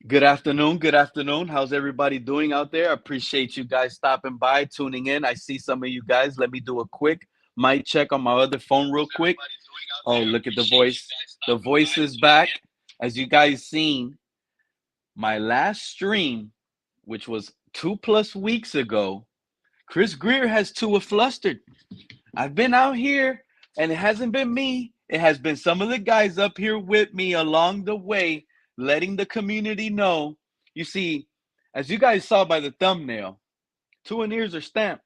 Good afternoon. Good afternoon. How's everybody doing out there? I appreciate you guys stopping by, tuning in. I see some of you guys. Let me do a quick mic check on my other phone, real quick. Oh, look at the voice. The voice is back. As you guys seen, my last stream, which was 2+ weeks ago, Chris Greer has Tua flustered. I've been out here, and it hasn't been me. It has been some of the guys up here with me along the way, letting the community know. You see, as you guys saw by the thumbnail, two and ears are stamped.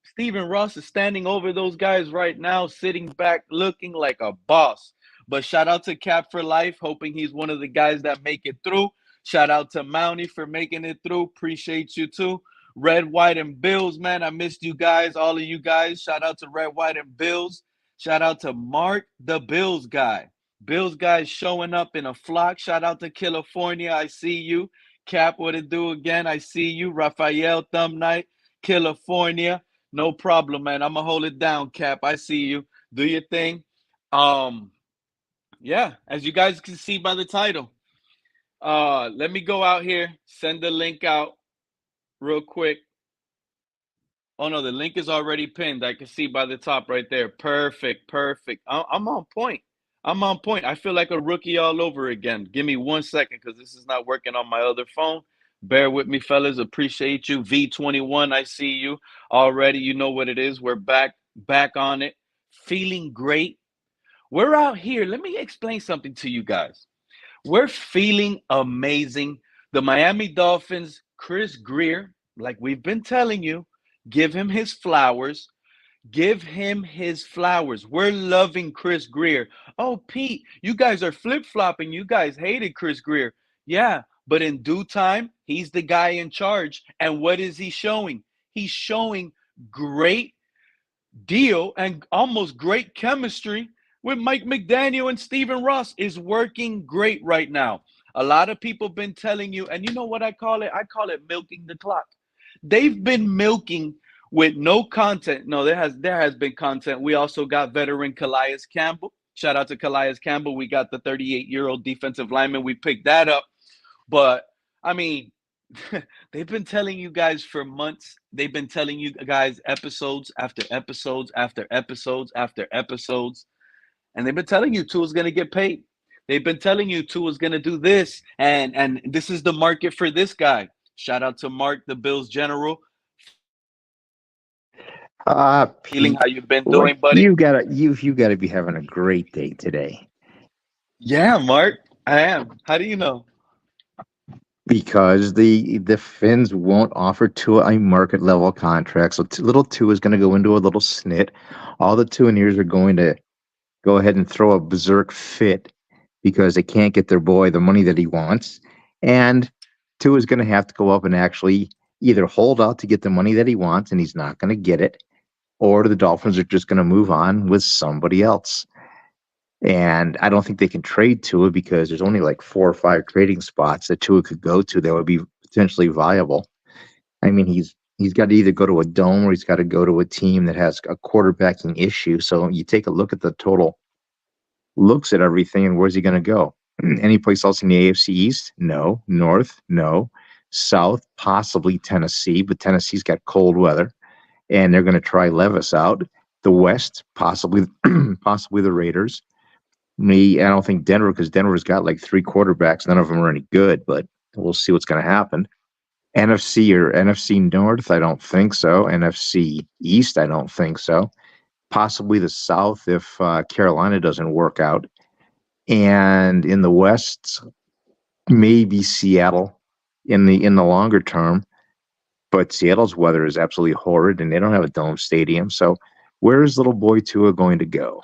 Stephen Ross is standing over those guys right now, sitting back, looking like a boss. But shout out to Cap for life, hoping he's one of the guys that make it through. Shout out to Mountie for making it through. Appreciate you too. Red, White, and Bills, man. I missed you guys, all of you guys. Shout out to Red, White, and Bills. Shout out to Mark, the Bills guy. Bills guys showing up in a flock. Shout out to California. I see you. Cap, what it do again? I see you. Raphael, Thumb Night, California. No problem, man. I'm gonna hold it down, Cap. I see you. Do your thing. Um, yeah, as you guys can see by the title. Let me go out here, send the link out real quick. Oh no, the link is already pinned. I can see by the top right there. Perfect, perfect. I'm on point. I'm on point. I feel like a rookie all over again. Give me 1 second because this is not working on my other phone. Bear with me, fellas. Appreciate you. V21, I see you already. You know what it is. We're back on it. Feeling great. We're out here. Let me explain something to you guys. We're feeling amazing. The Miami Dolphins, Chris Greer, like we've been telling you, give him his flowers. Give him his flowers. We're loving Chris Greer. Oh, Pete, you guys are flip flopping. You guys hated Chris Greer. Yeah, but in due time, he's the guy in charge. And what is he showing? He's showing great deal and almost great chemistry with Mike McDaniel and Stephen Ross is working great right now. A lot of people been telling you, and you know what I call it? I call it milking the clock. They've been milking with no content. No, there has been content. We also got veteran Calais Campbell. Shout out to Calais Campbell. We got the 38-year-old defensive lineman. We picked that up. But I mean, they've been telling you guys for months. They've been telling you guys episodes after episodes after episodes after episodes. And they've been telling you Tua's going to get paid. They've been telling you Tua's going to do this. And this is the market for this guy. Shout out to Mark, the Bills general. Feeling Pete, how you've been what doing, buddy? you gotta be having a great day today Yeah, Mark, I am. How do you know? because the Finns won't offer Tua a market level contract. So little Tua is going to go into a little snit. All the Tuaneers are going to go ahead and throw a berserk fit because they can't get their boy the money that he wants, and Tua is going to have to go up and actually either hold out to get the money that he wants, and he's not going to get it, or the Dolphins are just going to move on with somebody else. And I don't think they can trade Tua because there's only like 4 or 5 trading spots that Tua could go to that would be potentially viable. I mean, he's got to either go to a dome or he's got to go to a team that has a quarterbacking issue. So you take a look at the total looks at everything, and where's he going to go? Any place else in the AFC East? No. North? No. South? Possibly Tennessee, but Tennessee's got cold weather, and they're going to try Levis out. The West? Possibly, possibly the Raiders. Me, I don't think Denver, because Denver's got like 3 quarterbacks. None of them are any good, but we'll see what's going to happen. NFC or NFC North? I don't think so. NFC East? I don't think so. Possibly the South if Carolina doesn't work out. And in the West, maybe Seattle in the longer term. But Seattle's weather is absolutely horrid, and they don't have a dome stadium. So where is little boy Tua going to go?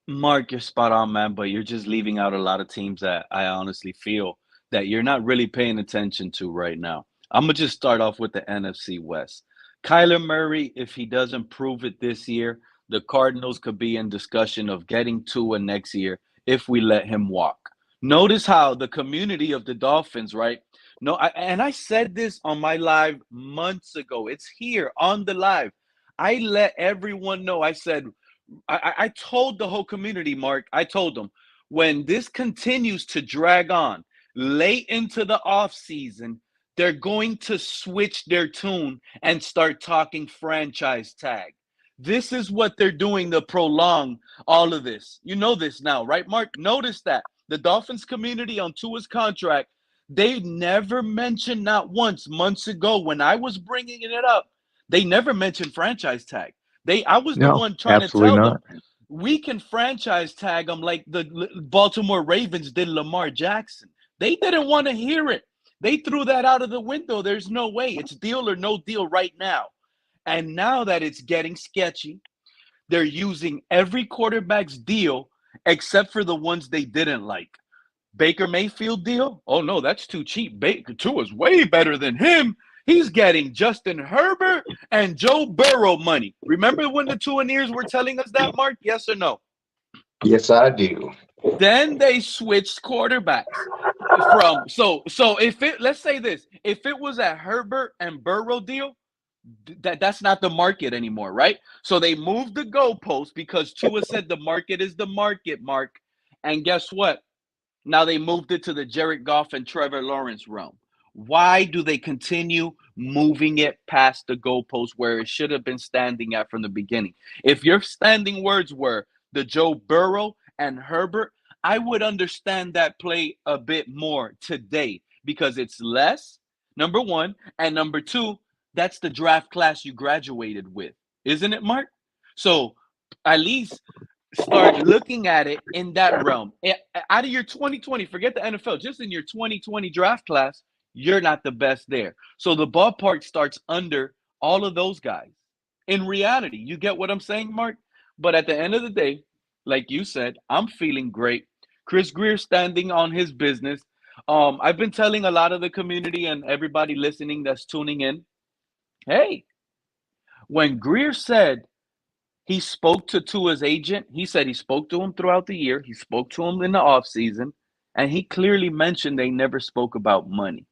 Mark, you're spot on, man, but you're just leaving out a lot of teams that I honestly feel that you're not really paying attention to right now. I'm gonna just start off with the NFC West. Kyler Murray, if he doesn't prove it this year, the Cardinals could be in discussion of getting Tua next year if we let him walk. Notice how the community of the Dolphins, right? No, and I said this on my live months ago. It's here on the live. I let everyone know. I said I told the whole community, Mark, I told them, when this continues to drag on late into the off season, they're going to switch their tune and start talking franchise tag. This is what they're doing to prolong all of this. You know this now, right, Mark? Notice that the Dolphins community on Tua's contract, they never mentioned, not once, months ago when I was bringing it up, they never mentioned franchise tag. I was the No, one trying to absolutely tell them not. we can franchise tag them like the Baltimore Ravens did Lamar Jackson. They didn't want to hear it. They threw that out of the window. There's no way. It's deal or no deal right now. And now that it's getting sketchy, they're using every quarterback's deal except for the ones they didn't like. Baker Mayfield deal? Oh no, that's too cheap. Baker Tua's way better than him. He's getting Justin Herbert and Joe Burrow money. Remember when the Tuaneers were telling us that, Mark? Yes or no? Yes, I do. Then they switched quarterbacks from so if it, let's say this, if it was a Herbert and Burrow deal, that's not the market anymore, right? So they moved the goalpost because Tua said the market is the market, Mark. And guess what? Now they moved it to the Jared Goff and Trevor Lawrence realm. Why do they continue moving it past the goalpost where it should have been standing at from the beginning? If your standing words were the Joe Burrow and Herbert, I would understand that play a bit more today because it's less, number one, and number two, that's the draft class you graduated with, isn't it, Mark? So at least start looking at it in that realm. Out of your 2020, forget the NFL, just in your 2020 draft class, you're not the best there. So the ballpark starts under all of those guys. In reality, you get what I'm saying, Mark? But at the end of the day, like you said, I'm feeling great. Chris Greer standing on his business. I've been telling a lot of the community and everybody listening that's tuning in, hey, when Greer said he spoke to Tua's agent. He said he spoke to him throughout the year. He spoke to him in the offseason. And he clearly mentioned they never spoke about money.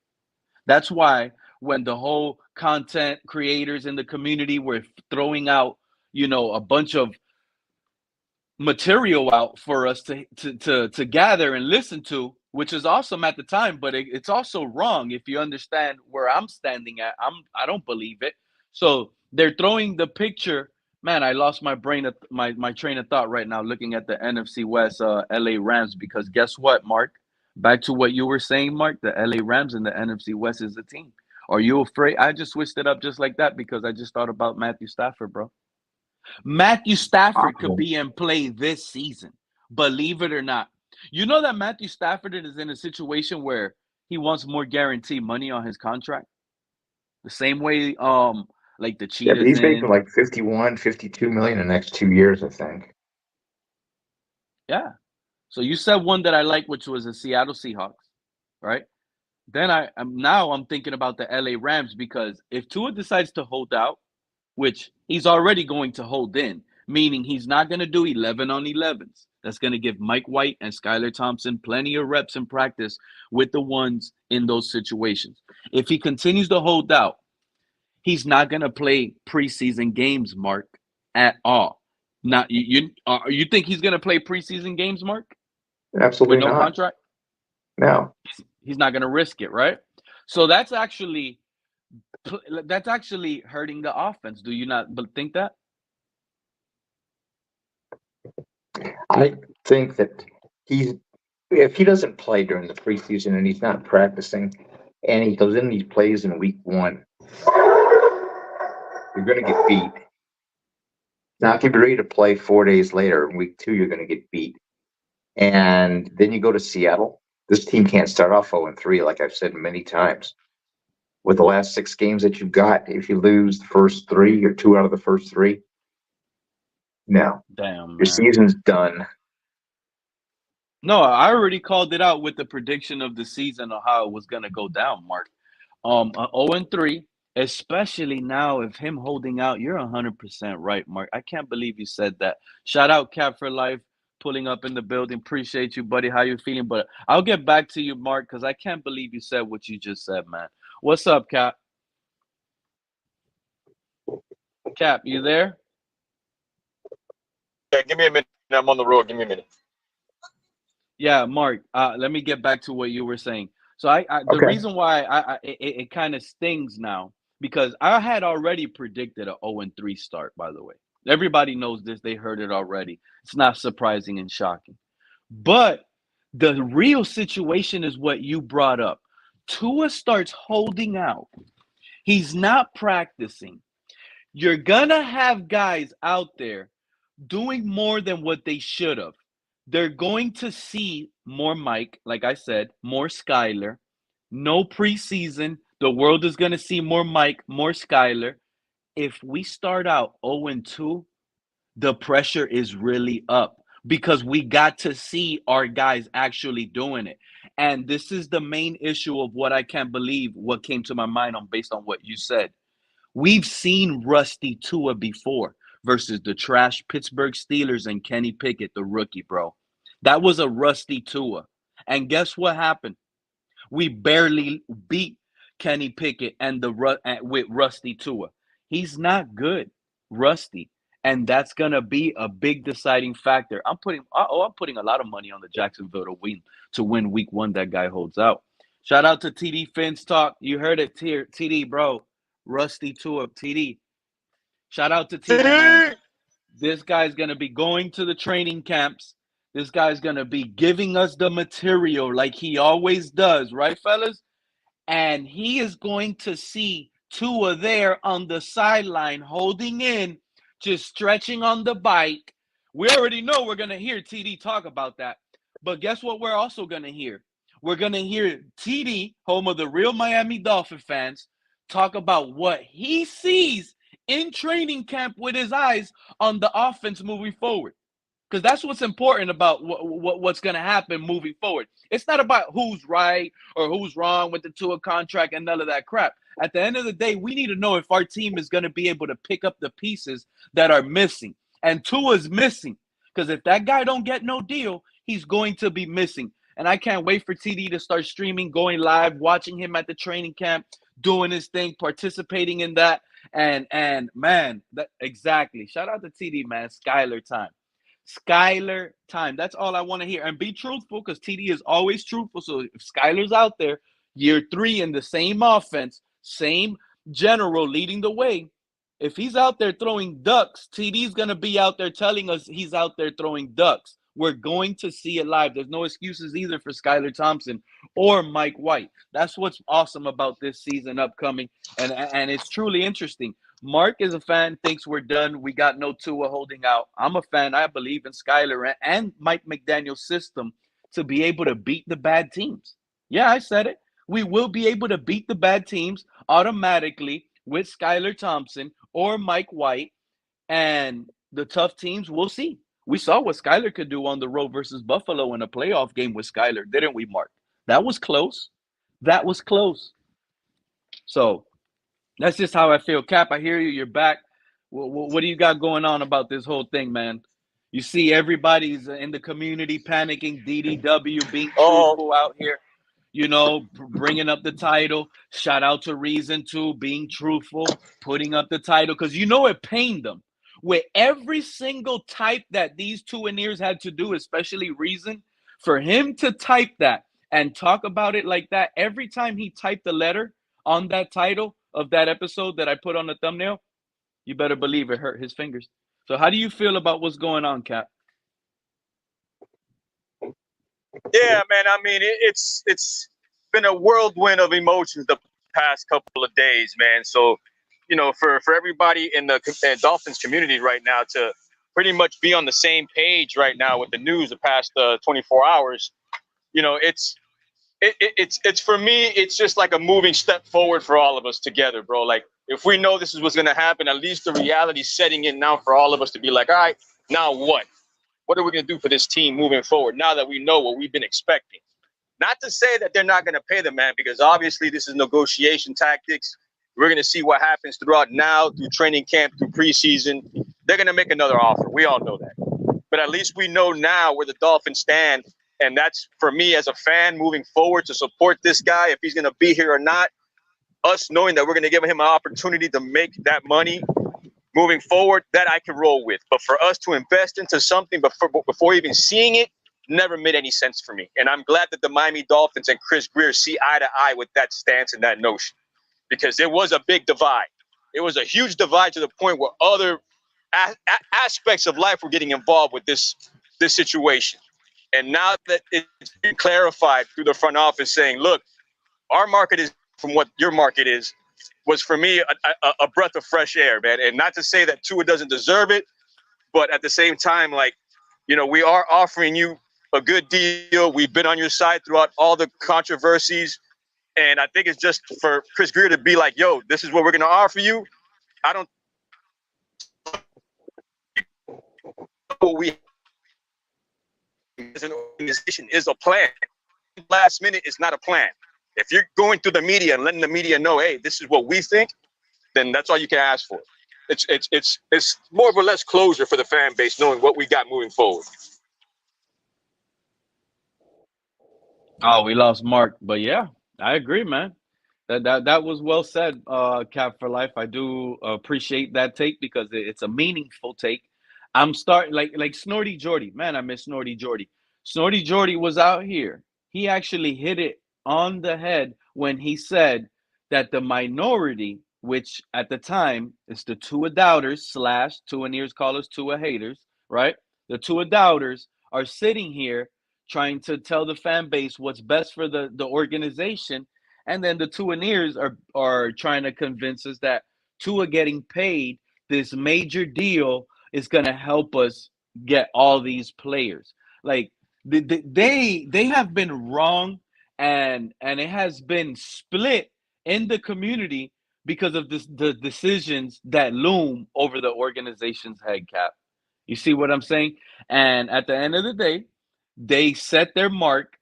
That's why when the whole content creators in the community were throwing out, a bunch of material out for us to gather and listen to, which is awesome at the time, but it's also wrong if you understand where I'm standing at. I don't believe it. So they're throwing the picture. Man, I lost my my train of thought right now looking at the NFC West LA Rams, because guess what, Mark? Back to what you were saying, Mark, the LA Rams and the NFC West is a team. Are you afraid? I just switched it up just like that because I just thought about Matthew Stafford, bro. Matthew Stafford could Possible. be in play this season, believe it or not. You know that Matthew Stafford is in a situation where he wants more guaranteed money on his contract, the same way like the Yeah, but Cheetahs he's making in. like 51, 52 million in the next 2 years, I think. Yeah. So you said one that I like, which was the Seattle Seahawks, right? Then I'm thinking about the LA Rams, because if Tua decides to hold out, which he's already going to hold in, meaning he's not going to do 11 on 11s. That's going to give Mike White and Skylar Thompson plenty of reps in practice with the ones in those situations. If he continues to hold out, he's not going to play preseason games, Mark, at all. Not you think he's going to play preseason games, Mark, with Absolutely no not. contract? No. He's not going to risk it, right? So that's actually hurting the offense. Do you not think that? I think that he's if he doesn't play during the preseason and he's not practicing and he goes in and he plays in week one, you're going to get beat. Now, if you're ready to play 4 days later, in week two, you're going to get beat. And then you go to Seattle. This team can't start off 0-3, like I've said many times. With the last 6 games that you've got, if you lose the first three or two out of the first three, no, Damn, your man. season's done. No, I already called it out with the prediction of the season of how it was going to go down, Mark. 0-3, especially now if him holding out, you're 100% right, Mark. I can't believe you said that. Shout out Cap for Life pulling up in the building. Appreciate you, buddy. How you feeling? But I'll get back to you, Mark, because I can't believe you said what you just said, man. What's up, Cap? Cap, you there? Yeah, give me a minute. I'm on the road. Give me a minute. Yeah, Mark. Let me get back to what you were saying. So the Okay. reason why it kind of stings now because I had already predicted a 0-3 start. By the way, everybody knows this. They heard it already. It's not surprising and shocking. But the real situation is what you brought up. Tua starts holding out. He's not practicing. You're gonna have guys out there doing more than what they should have. They're going to see more Mike, like I said, more Skyler. No preseason. The world is going to see more Mike, more Skyler. If we start out 0-2, the pressure is really up because we got to see our guys actually doing it. And this is the main issue of what I can't believe what came to my mind on based on what you said. We've seen Rusty Tua before versus the trash Pittsburgh Steelers and Kenny Pickett, the rookie, bro. That was a Rusty Tua. And guess what happened? We barely beat Kenny Pickett and with Rusty Tua. He's not good, Rusty, and that's gonna be a big deciding factor. I'm putting a lot of money on the Jacksonville to win Week 1. That guy holds out. Shout out to TD Fins Talk. You heard it here, TD, bro. Rusty Tua, TD. Shout out to TD, man. This guy's going to be going to the training camps. This guy's going to be giving us the material like he always does, right, fellas? And he is going to see Tua there on the sideline holding in, just stretching on the bike. We already know we're going to hear TD talk about that. But guess what we're also going to hear? We're going to hear TD, home of the real Miami Dolphin fans, talk about what he sees in training camp with his eyes on the offense moving forward. Because that's what's important about what's going to happen moving forward. It's not about who's right or who's wrong with the Tua contract and none of that crap. At the end of the day, we need to know if our team is going to be able to pick up the pieces that are missing. And Tua's missing. Because if that guy don't get no deal, he's going to be missing. And I can't wait for TD to start streaming, going live, watching him at the training camp, doing his thing, participating in that. And man, that exactly. Shout out to TD, man. Skyler time. Skyler time. That's all I want to hear. And be truthful because TD is always truthful. So if Skyler's out there, year 3 in the same offense, same general leading the way, if he's out there throwing ducks, TD's going to be out there telling us he's out there throwing ducks. We're going to see it live. There's no excuses either for Skyler Thompson or Mike White. That's what's awesome about this season upcoming. And it's truly interesting. Mark is a fan, thinks we're done. We got no Tua holding out. I'm a fan. I believe in Skyler and Mike McDaniel's system to be able to beat the bad teams. Yeah, I said it. We will be able to beat the bad teams automatically with Skyler Thompson or Mike White. And the tough teams, we'll see. We saw what Skyler could do on the road versus Buffalo in a playoff game with Skyler, didn't we, Mark? That was close. That was close. So that's just how I feel. Cap, I hear you. You're back. What do you got going on about this whole thing, man? You see everybody's in the community panicking, DDW being truthful out here, bringing up the title. Shout out to Reason, too, being truthful, putting up the title, because it pained them. With every single type that these two ears had to do, especially Reason, for him to type that and talk about it like that, every time he typed the letter on that title of that episode that I put on the thumbnail, you better believe it hurt his fingers. So how do you feel about what's going on, Cap? Yeah, man. I mean, it's been a whirlwind of emotions the past couple of days, man. So, for everybody in the Dolphins community right now to pretty much be on the same page right now with the news the past 24 hours, it's for me, it's just like a moving step forward for all of us together, bro. Like, if we know this is what's going to happen, at least the reality's setting in now for all of us to be like, all right, now what? What are we going to do for this team moving forward now that we know what we've been expecting? Not to say that they're not going to pay the man, because obviously this is negotiation tactics. We're going to see what happens throughout now, through training camp, through preseason. They're going to make another offer. We all know that. But at least we know now where the Dolphins stand. And that's, for me as a fan, moving forward to support this guy, if he's going to be here or not, us knowing that we're going to give him an opportunity to make that money moving forward, that I can roll with. But for us to invest into something before even seeing it, never made any sense for me. And I'm glad that the Miami Dolphins and Chris Greer see eye to eye with that stance and that notion, because there was a big divide. It was a huge divide to the point where other aspects of life were getting involved with this situation. And now that it's been clarified through the front office saying, look, our market is from what your market is, was for me a breath of fresh air, man. And not to say that Tua doesn't deserve it, but at the same time, like, you know, we are offering you a good deal. We've been on your side throughout all the controversies. And I think it's just for Chris Greer to be like, yo, this is what we're going to offer you. I don't know we as an organization is a plan. Last minute is not a plan. If you're going through the media and letting the media know, hey, this is what we think, then that's all you can ask for. It's more or less closure for the fan base, knowing what we got moving forward. Oh, we lost Mark, but yeah, I agree, man. That was well said, Cap for Life. I do appreciate that take because it's a meaningful take. I'm starting like Snorty Jordy. Man, I miss Snorty Jordy. Snorty Jordy was out here. He actually hit it on the head when he said that the minority, which at the time is the Tua doubters / Tua nears callers, Tua haters, right? The Tua doubters are sitting here trying to tell the fan base what's best for the organization. And then the Tua nears are trying to convince us that Tua getting paid this major deal is going to help us get all these players. Like they have been wrong, and it has been split in the community because of the decisions that loom over the organization's head, Cap. You see what I'm saying? And at the end of the day, they set their mark.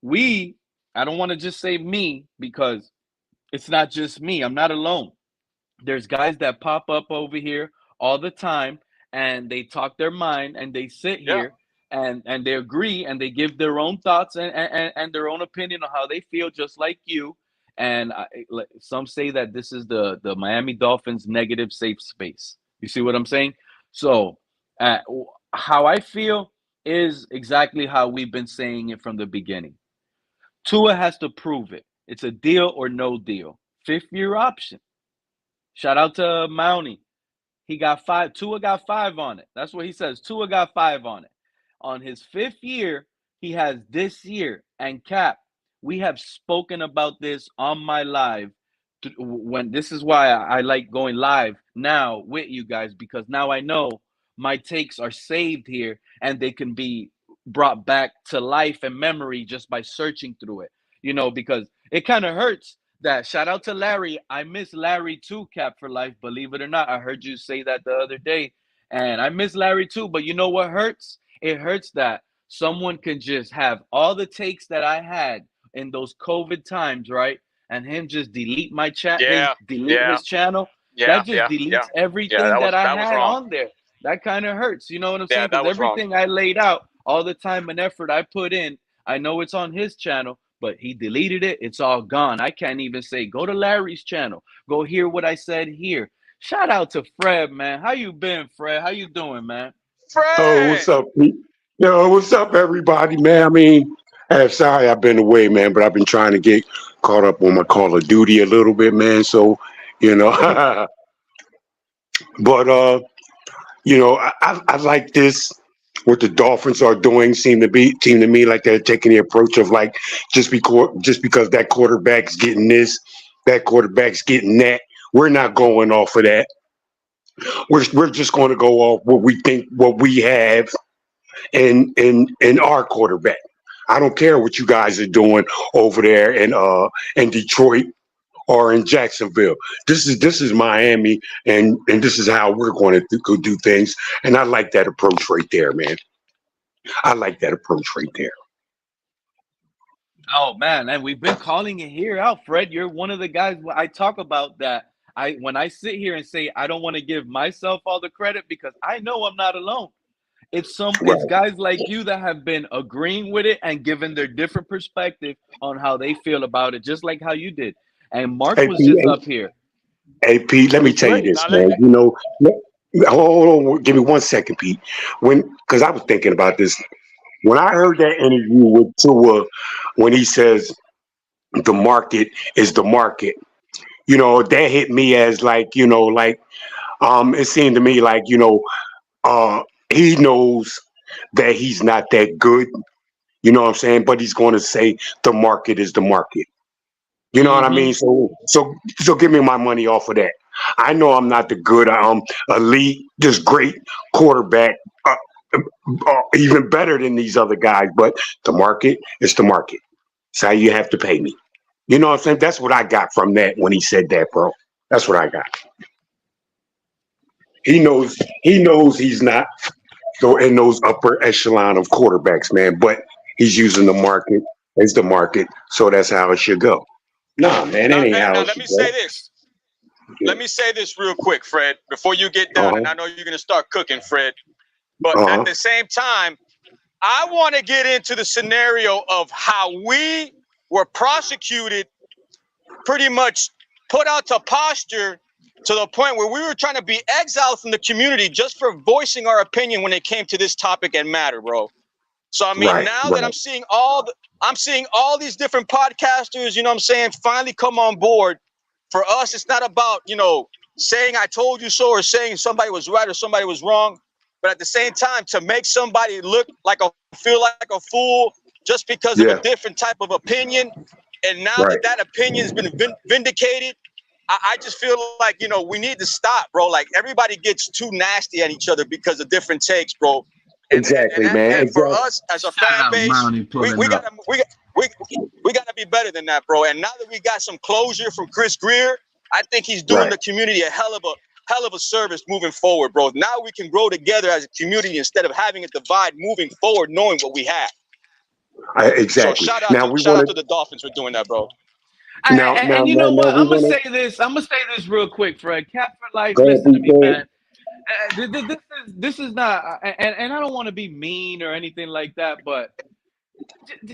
I don't want to just say me because it's not just me. I'm not alone. There's guys that pop up over here all the time and they talk their mind and they sit here and they agree and they give their own thoughts and their own opinion on how they feel, just like you. And some say that this is the Miami Dolphins negative safe space. You see what I'm saying? So how I feel is exactly how we've been saying it from the beginning. Tua has to prove it. It's a deal or no deal. 5th-year option. Shout out to Mountie. He got 5. Tua got 5 on it. That's what he says. Tua got 5 on it. On his 5th year, he has this year. And Cap, we have spoken about this on my live. When this is why I like going live now with you guys, because now I know my takes are saved here and they can be brought back to life and memory just by searching through it, you know, because it kind of hurts that. Shout out to Larry. I miss Larry too, Cap for Life. Believe it or not, I heard you say that the other day, and I miss Larry too. But you know what hurts? It hurts that someone can just have all the takes that I had in those COVID times, right? And him just delete my chat, his channel. That just deletes everything that I had on there. That kind of hurts. You know what I'm saying? Because everything I laid out, all the time and effort I put in, I know it's on his channel, but he deleted it. It's all gone. I can't even say, go to Larry's channel. Go hear what I said here. Shout out to Fred, man. How you been, Fred? How you doing, man? Fred! Oh, what's up, Pete? Yo, what's up, everybody, man? I mean, sorry I've been away, man, but I've been trying to get caught up on my Call of Duty a little bit, man. So, you know, but, you know, I like this. What the Dolphins are doing seem to me like they're taking the approach of like just because that quarterback's getting this, that quarterback's getting that, we're not going off of that. We're just going to go off what we think, what we have, in our quarterback. I don't care what you guys are doing over there in Detroit or in Jacksonville. This is Miami, and this is how we're going to go do things. And I like that approach right there, man. I like that approach right there. Oh man, and we've been calling it here out, Fred. You're one of the guys I talk about that. When I sit here and say I don't want to give myself all the credit because I know I'm not alone. It's guys like you that have been agreeing with it and giving their different perspective on how they feel about it, just like how you did. And Mark was just up here. Hey Pete, let me tell you this, man. You know, hold on, give me 1 second, Pete. Because I was thinking about this When I heard that interview with Tua, when he says the market is the market, that hit me as like, it seemed to me like, uh, he knows that he's not that good. You know what I'm saying? But he's going to say the market is the market. You know what I Mm-hmm. mean? So give me my money off of that. I know I'm not the good, elite, just great quarterback, uh, even better than these other guys. But the market is the market. It's how you have to pay me. You know what I'm saying? That's what I got from that when he said that, bro. That's what I got. He knows. He knows he's not in those upper echelon of quarterbacks, man. But he's using the market as the market, so that's how it should go. Nah, man, that ain't how Now it let should me say go. this. Let me say this real quick, Fred, before you get Uh done, and huh. I know you're gonna start cooking, Fred. But Uh at huh. the same time, I want to get into the scenario of how we were prosecuted, pretty much put out to posture to the point where we were trying to be exiled from the community just for voicing our opinion when it came to this topic and matter, bro. So I mean, Right. now that Right. I'm seeing all these different podcasters, you know what I'm saying, finally come on board. For us, it's not about, saying I told you so or saying somebody was right or somebody was wrong. But at the same time, to make somebody feel like a fool just because of a Yeah. different type of opinion. And now Right. that opinion's been vindicated, I just feel like, we need to stop, bro. Like everybody gets too nasty at each other because of different takes, bro. Exactly, man. And for Exactly. us as a Shout fan out base, Mounty we, pulling we up. gotta we, we gotta be better than that, bro. And now that we got some closure from Chris Greer, I think he's doing Right. the community a hell of a service moving forward, bro. Now we can grow together as a community instead of having a divide moving forward, knowing what we have. So Exactly. Now we shout want out to. to the Dolphins for doing that, bro. And you know what? Now we I'm gonna want say this. I'm gonna say this real quick, Fred. Cap for life. to go Listen to ahead, me, go man. ahead. This is not, and I don't want to be mean or anything like that, but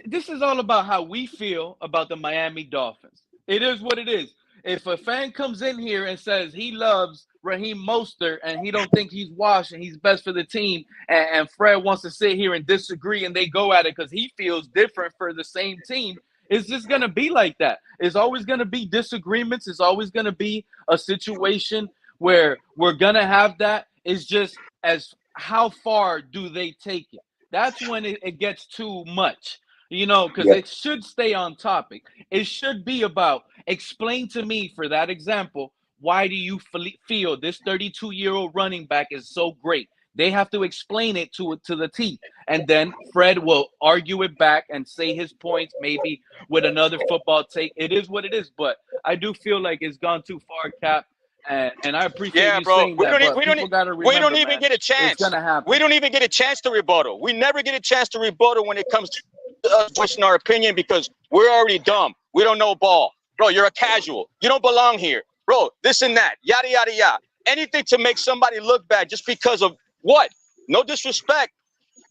this is all about how we feel about the Miami Dolphins. It is what it is. If a fan comes in here and says he loves Raheem Mostert and he don't think he's washed and he's best for the team, and Fred wants to sit here and disagree and they go at it because he feels different for the same team, it's just gonna be like that. It's always gonna be disagreements. It's always gonna be a situation where we're gonna have that. It's just as how far do they take it? That's when it gets too much, because Yeah. it should stay on topic. It should be about explain to me, for that example, why do you feel this 32-year-old running back is so great? They have to explain it to the T. And then Fred will argue it back and say his points, maybe with another football take. It is what it is. But I do feel like it's gone too far, Cap. And I appreciate Yeah, you bro. saying that. But people got to We don't remember, even man, get a it's going chance. to We happen. don't even get a chance to rebuttal. We never get a chance to rebuttal when it comes to us voicing our opinion because we're already dumb. We don't know ball. Bro, you're a casual. You don't belong here. Bro, this and that. Yada yada yada. Anything to make somebody look bad just because of what? No disrespect.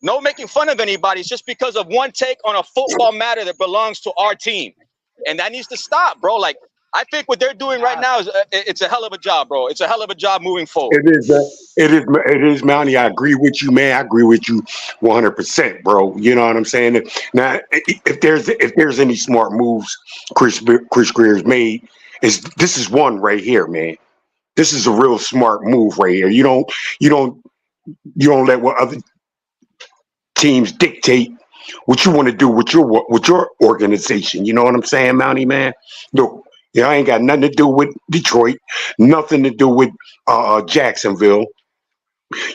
No making fun of anybody. It's just because of one take on a football matter that belongs to our team. And that needs to stop, bro. Like, I think what they're doing right now is it's a hell of a job, bro. It's a hell of a job moving forward. It is. It is, Mounty. I agree with you, man. I agree with you 100%, bro. You know what I'm saying? Now, if there's any smart moves Chris Greer's made, this is one right here, man. This is a real smart move right here. You don't you don't let what other teams dictate what you want to do with your organization. You know what I'm saying, Mountie man? Look, I ain't got nothing to do with Detroit, nothing to do with Jacksonville.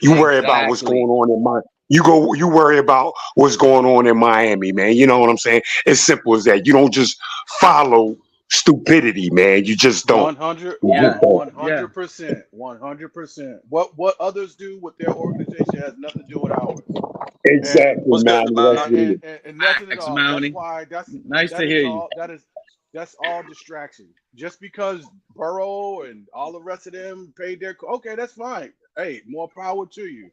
You worry about what's going Exactly. on in my you worry about what's going on in Miami, man. You know what I'm saying? It's simple as that. You don't just follow stupidity, man. You just don't. 100, You Yeah. just don't. 100%, 100%. What others do with their organization has nothing to do with ours, and Exactly, What's good, man. That's man? what it is. and nothing at Facts, all. That's Mounty. why Nice to hear you. that's all distraction. Just because Burrow and all the rest of them paid their okay, that's fine. Hey, more power to you.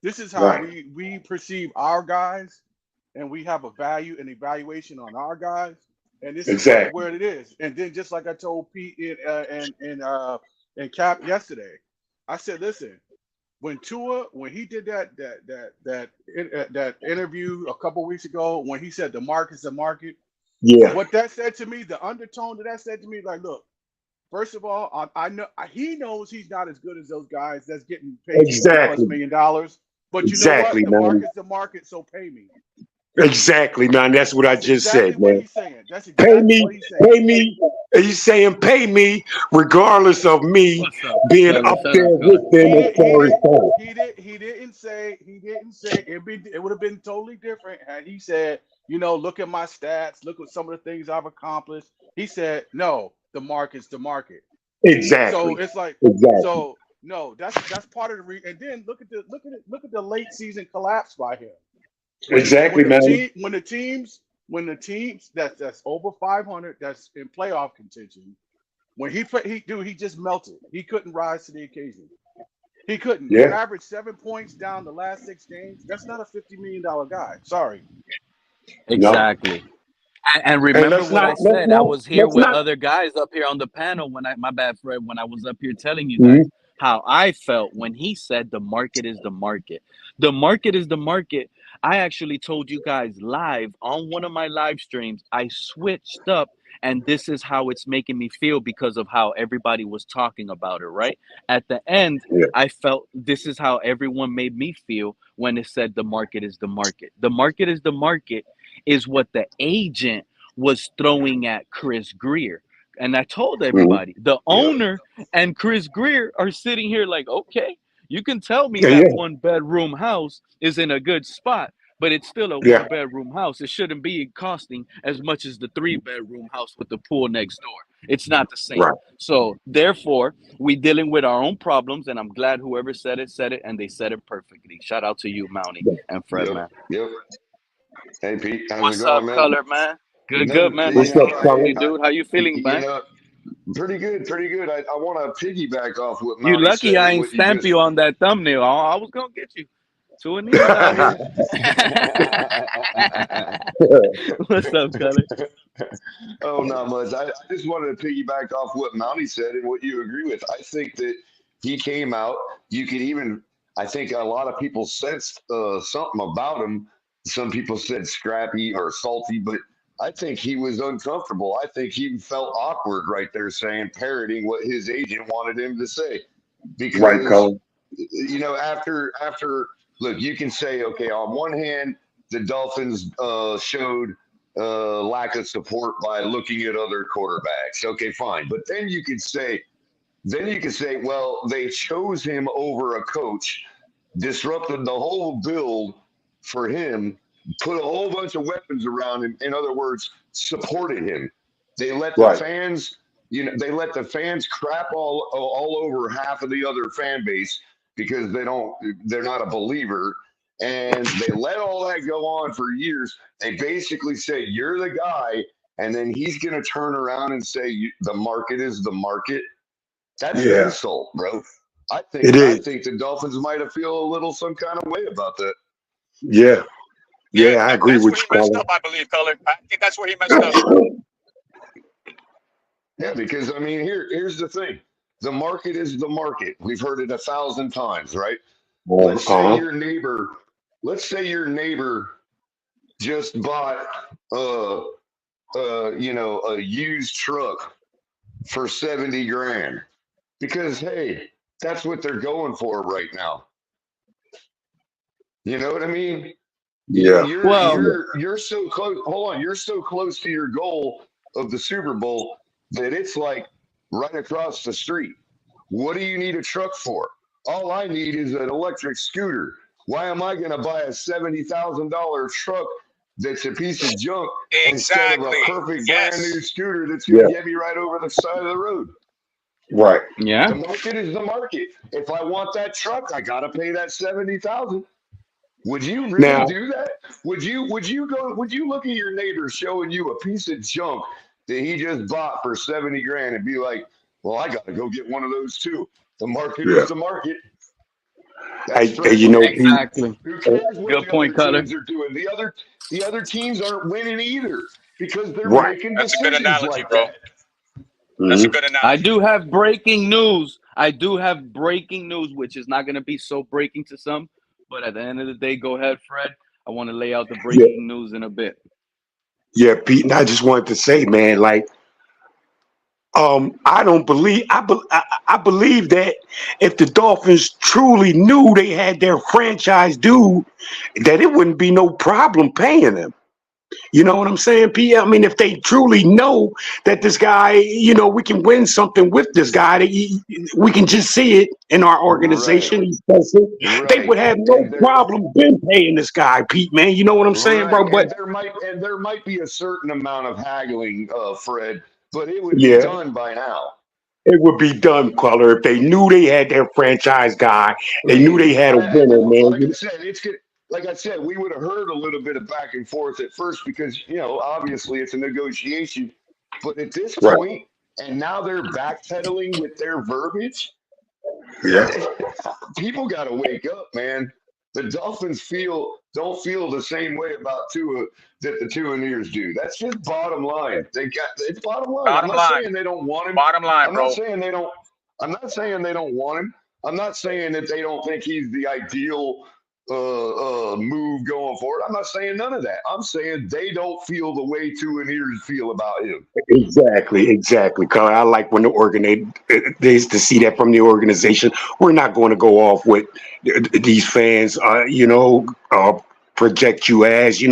This is how Right. we perceive our guys, and we have a value and evaluation on our guys, and this is Exactly. where it is. And then just like I told Pete and Cap yesterday, I said, listen. when he did that interview a couple weeks ago, when he said the market's the market, what that said to me, the undertone that said to me, like, look, first of all, I know he knows he's not as good as those guys that's getting paid $60+ million. But you know what? The market's the market, so pay me. Exactly, man. That's what I just exactly said, what man. He's saying. That's exactly what he's saying. Pay me. He's saying pay me regardless of me being up there with them as far as time. He didn't say it would have been totally different had he said, look at my stats, look at some of the things I've accomplished. He said, no, the market's the market. Exactly. So it's like so no, that's part of the and then look at the late season collapse by him. When the teams that's over 500, that's in playoff contention, when he just melted. He couldn't rise to the occasion. He couldn't. Yeah. He averaged 7 points down the last 6 games. That's not a $50 million guy. Sorry. Exactly. And remember what I said. I was here with other guys up here on the panel my bad, Fred, when I was up here telling you guys how I felt when he said the market is the market. The market is the market. I actually told you guys live on one of my live streams. I switched up, and this is how it's making me feel because of how everybody was talking about it, right? At the end, I felt this is how everyone made me feel when it said the market is the market. The market is the market is what the agent was throwing at Chris Greer. And I told everybody, the owner and Chris Greer are sitting here like, okay, you can tell me that 1-bedroom house is in a good spot, but it's still a 1-bedroom house. It shouldn't be costing as much as the 3-bedroom house with the pool next door. It's not the same. Right. So therefore, we dealing with our own problems, and I'm glad whoever said it, and they said it perfectly. Shout out to you, Mountie and Fred, man. Yep. Hey, Pete. What's up, man? Color, man? Good, man. What's up, Color? Dude, how you feeling, man? Pretty good. I want to piggyback off what Mountie You lucky said. I ain't stamp you on that thumbnail. I was going to get you. 2 and knees out here. What's up, Color? Oh, not much. I just wanted to piggyback off what Mountie said and what you agree with. I think that he came out. You could even, I think a lot of people sensed something about him. Some people said scrappy or salty, but I think he was uncomfortable. I think he felt awkward right there parroting what his agent wanted him to say. Because, after look, you can say, okay, on one hand, the Dolphins showed lack of support by looking at other quarterbacks. Okay, fine. But then you could say, well, they chose him over a coach, disrupted the whole build for him, put a whole bunch of weapons around him. In other words, supported him. They let the fans, they let the fans crap all over half of the other fan base because they're not a believer. And they let all that go on for years. They basically say, you're the guy. And then he's going to turn around and say, the market is the market. That's an insult, bro. I think the Dolphins might have feel some kind of way about that. Yeah, I agree with you. That's where he messed up, I believe, Color. I think that's where he messed up. Yeah, because here's the thing: the market is the market. We've heard it 1,000 times, right? Let's say your neighbor just bought a used truck for $70,000 because hey, that's what they're going for right now. You know what I mean? Yeah. You're so close. Hold on, you're so close to your goal of the Super Bowl that it's like right across the street. What do you need a truck for? All I need is an electric scooter. Why am I going to buy a $70,000 truck that's a piece of junk instead of a perfect brand new scooter that's going to get me right over the side of the road? Right. Yeah. The market is the market. If I want that truck, I got to pay that $70,000. Would you really do that? Would you look at your neighbor showing you a piece of junk that he just bought for $70,000 and be like, well, I got to go get one of those too. The market is the market. Exactly. Who cares what Good the point, other Color. teams are doing? The other teams aren't winning either because they're making That's a decisions good analogy, like bro. that. That's a good analogy. I do have breaking news. I do have breaking news, which is not going to be so breaking to some, but at the end of the day, go ahead, Fred. I want to lay out the Yeah, breaking news in a bit. yeah, Pete. And I just wanted to say, man, like, I don't believe I believe that if the Dolphins truly knew they had their franchise dude, that it wouldn't be no problem paying him. You know what I'm saying, Pete? I mean, if they truly know that this guy, we can win something with this guy, we can just see it in our Right, organization. They would right. have no And there, problem been paying this guy, Pete, man. You know what I'm saying, right, bro? But and there might be a certain amount of haggling, Fred, but it would be yeah, done by now. it would be done, Color, if they knew they had their franchise guy. I They knew mean, they had a winner, like I man. said, like I said, we would have heard a little bit of back and forth at first because obviously it's a negotiation. But at this Right. point, and now they're backpedaling with their verbiage. Yeah. People got to wake up, man. The Dolphins don't feel the same way about Tua that the Tuaneers do. That's just bottom line. It's bottom line. I'm Bottom not line. saying they don't want him. Bottom line, I'm not bro. saying they don't. I'm not saying they don't want him. I'm not saying that they don't think he's the ideal move going forward. I'm not saying none of that. I'm saying they don't feel the way Tuaneers feel about him. Exactly. Color. I like when there's to see that from the organization. We're not going to go off with these fans, project you as,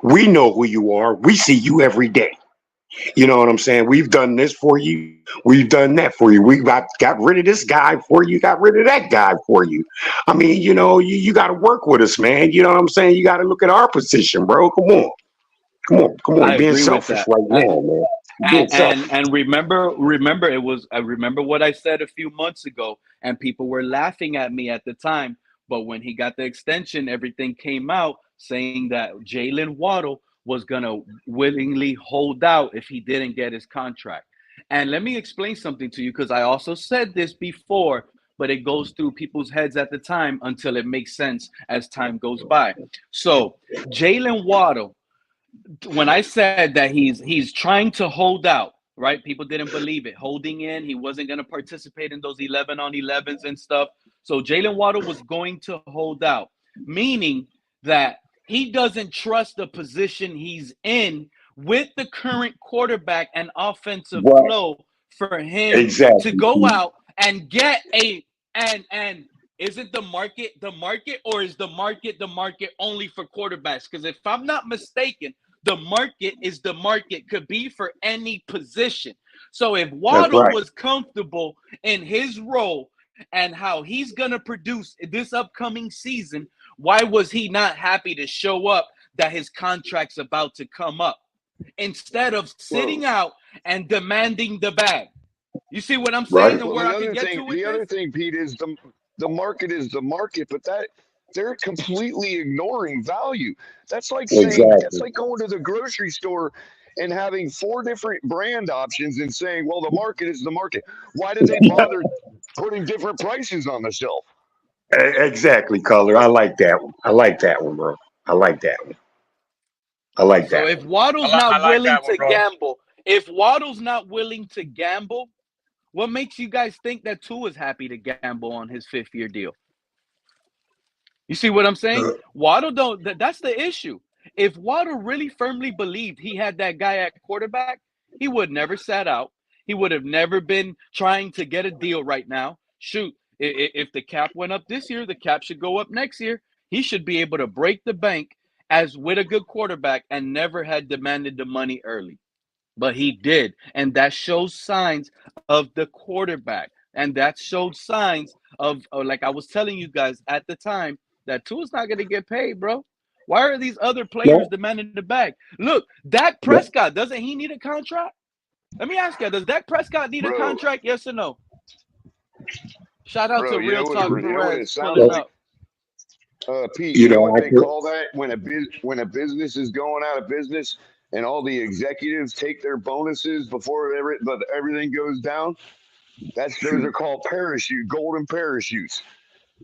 we know who you are. We see you every day. You know what I'm saying? We've done this for you. We've done that for you. We got rid of this guy for you. Got rid of that guy for you. I mean, you got to work with us, man. You know what I'm saying? You got to look at our position, bro. Come on. I You're being agree with selfish that. right now, man. You're being selfish. And remember I remember what I said a few months ago, and people were laughing at me at the time. But when he got the extension, everything came out saying that Jalen Waddle was gonna willingly hold out if he didn't get his contract. And let me explain something to you because I also said this before, but it goes through people's heads at the time until it makes sense as time goes by. So Jalen Waddle, when I said that he's trying to hold out, right? People didn't believe it. Holding in, he wasn't going to participate in those 11 on 11s and stuff. So Jalen Waddle was going to hold out, meaning that he doesn't trust the position he's in with the current quarterback and offensive Right. flow for him to Exactly. go out and get a and isn't the market, or is the market only for quarterbacks? Because if I'm not mistaken, the market is the market, could be for any position. So if That's Waddle right. was comfortable in his role and how he's going to produce this upcoming season, why was he not happy to show up that his contract's about to come up instead of Well, sitting out and demanding the bag? You see what I'm Right. saying and well, where I could get to with the this? other thing, Pete, is the market is the market, but that they're completely ignoring value. That's like saying that's Exactly. like going to the grocery store and having four different brand options and saying, "Well, the market is the market." Why did they bother putting different prices on the shelf? Exactly, Color. I like that one. I like that one, bro. I like that one. I like So that if one. Waddle's I not like willing that one, to bro. gamble, if Waddle's not willing to gamble, what makes you guys think that Tua's happy to gamble on his 5th-year deal? You see what I'm saying? Uh, Waddle don't. That's the issue. If Waddle really firmly believed he had that guy at quarterback, he would never sat out. He would have never been trying to get a deal right now. Shoot, if the cap went up this year, the cap should go up next year. He should be able to break the bank as with a good quarterback and never had demanded the money early. But he did. And that shows signs of the quarterback. And that showed signs of, like I was telling you guys at the time, that Tua's not going to get paid, bro. Why are these other players no, demanding the bag? Look, Dak no, Prescott, doesn't he need a contract? Let me ask you, does Dak Prescott need a Bro, contract? Yes or no? Shout out bro, to Real Talk you know what it Perez sounds pulling like? up. Pete, you you know know, what I they could, call that when a business is going out of business and all the executives take their bonuses before everything goes down? Those are called golden parachutes.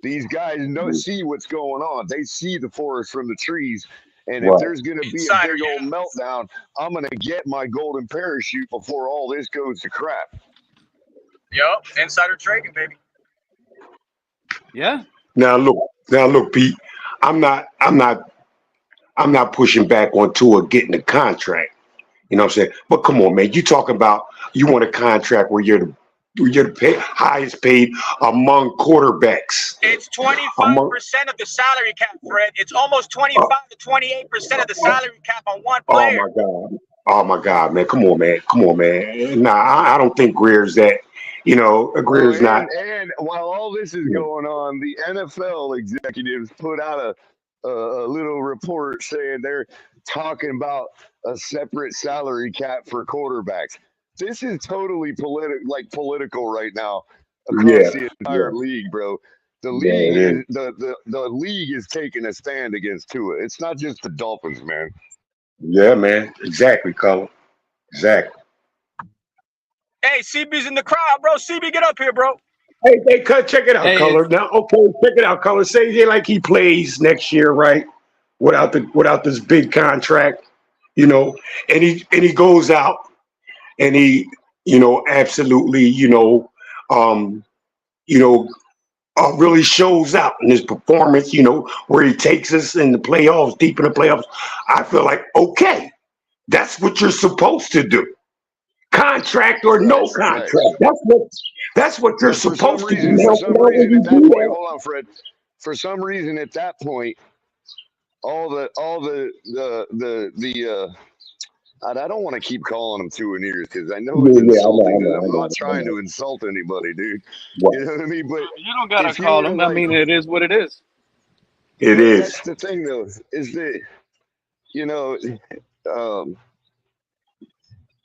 These guys see what's going on. They see the forest from the trees. And if right. there's going to be a Insider, big old yeah. meltdown, I'm going to get my golden parachute before all this goes to crap. Yup, insider trading, baby. Yeah. Now look, Pete. I'm not pushing back on Tua getting a contract. You know what I'm saying? But come on, man. You talking about you want a contract where you're the highest paid among quarterbacks. It's 25% of the salary cap, Fred. It's almost 25 to 28% of the salary cap on one Oh player. my God. Oh my God, man. Come on, man. Nah, I don't think Greer's that. Greer's not. And while all this is going on, the NFL executives put out a little report saying they're talking about a separate salary cap for quarterbacks. This is totally political right now across the entire league, bro. The league is the league is taking a stand against Tua. It's not just the Dolphins, man. Yeah, man. Exactly, Colin. Exactly. Hey, CB's in the crowd, bro. CB, get up here, bro. Hey, check it out, Color. Now, okay, check it out, Color. Say like he plays next year, right? Without this big contract, and he goes out and he, absolutely, really shows out in his performance, where he takes us in the playoffs, deep in the playoffs. I feel like, okay, that's what you're supposed to do. Contract or no contract. That's what you're supposed to do. For some reason at that point, hold on, Fred. For some reason at that point, I don't want to keep calling them two ears because I know it's insulting. I'm not trying to insult anybody, dude. You know what I mean? But you don't gotta call them. I mean, it is what it is. It is. That's the thing, though, is that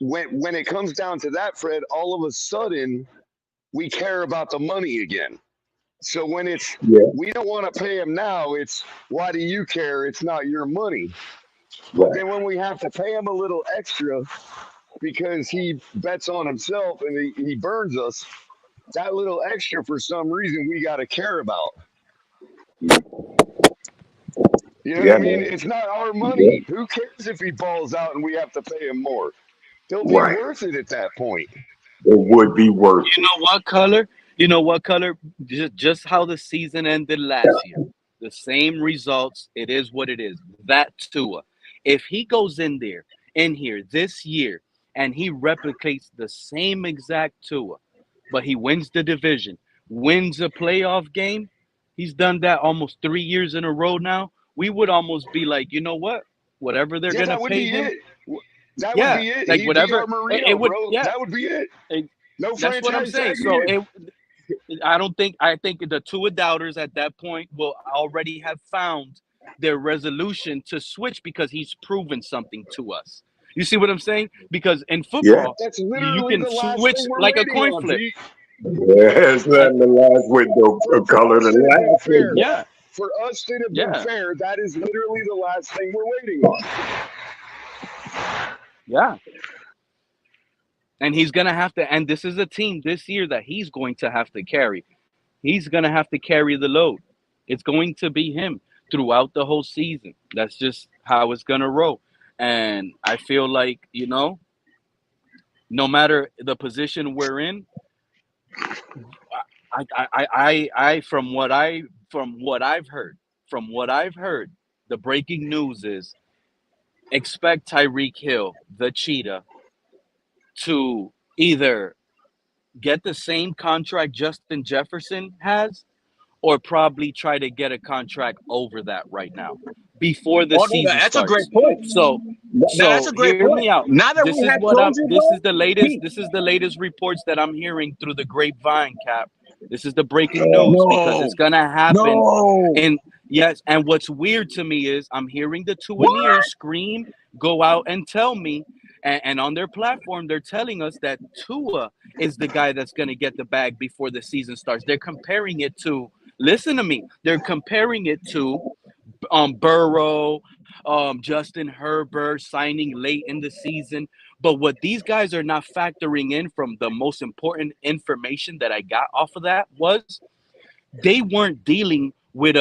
when it comes down to that, Fred, all of a sudden we care about the money again. So when it's we don't want to pay him now, it's why do you care? It's not your money. But then when we have to pay him a little extra because he bets on himself and he burns us, that little extra for some reason we got to care about. You know what I mean? Man. It's not our money. Who cares if he balls out and we have to pay him more? They'll be worth it at that point. It would be worth it. You know what, Color? Just how the season ended last year. The same results. It is what it is. That Tua. If he goes in here this year and he replicates the same exact Tua, but he wins the division, wins a playoff game, he's done that almost 3 years in a row now. We would almost be like, you know what? Whatever they're gonna pay him. That would be it. Like whatever. Marino, bro. That would be it. No that's what I'm saying. So I think the Tua doubters at that point will already have found their resolution to switch because he's proven something to us. You see what I'm saying? Because in football, you can switch like a coin flip. It's not the last window of Color. The last window. Yeah. For us to have been fair, that is literally the last thing we're waiting on. Yeah. And he's going to have to, and this is a team this year that he's going to have to carry. He's going to have to carry the load. It's going to be him throughout the whole season. That's just how it's going to roll. And I feel like, no matter the position we're in, from what I've heard, the breaking news is expect Tyreek Hill, the cheetah, to either get the same contract Justin Jefferson has or probably try to get a contract over that right now before the season starts. That's a great point. So that's a great hear point. me out. Now that this is the latest reports that I'm hearing through the grapevine, Cap. This is the breaking news because it's gonna happen. And yes, and what's weird to me is I'm hearing the Tuaneers scream, go out and tell me, and on their platform they're telling us that Tua is the guy that's gonna get the bag before the season starts. They're comparing it to, listen to me, they're comparing it to Burrow, Justin Herbert signing late in the season. But what these guys are not factoring in from the most important information that I got off of that was they weren't dealing with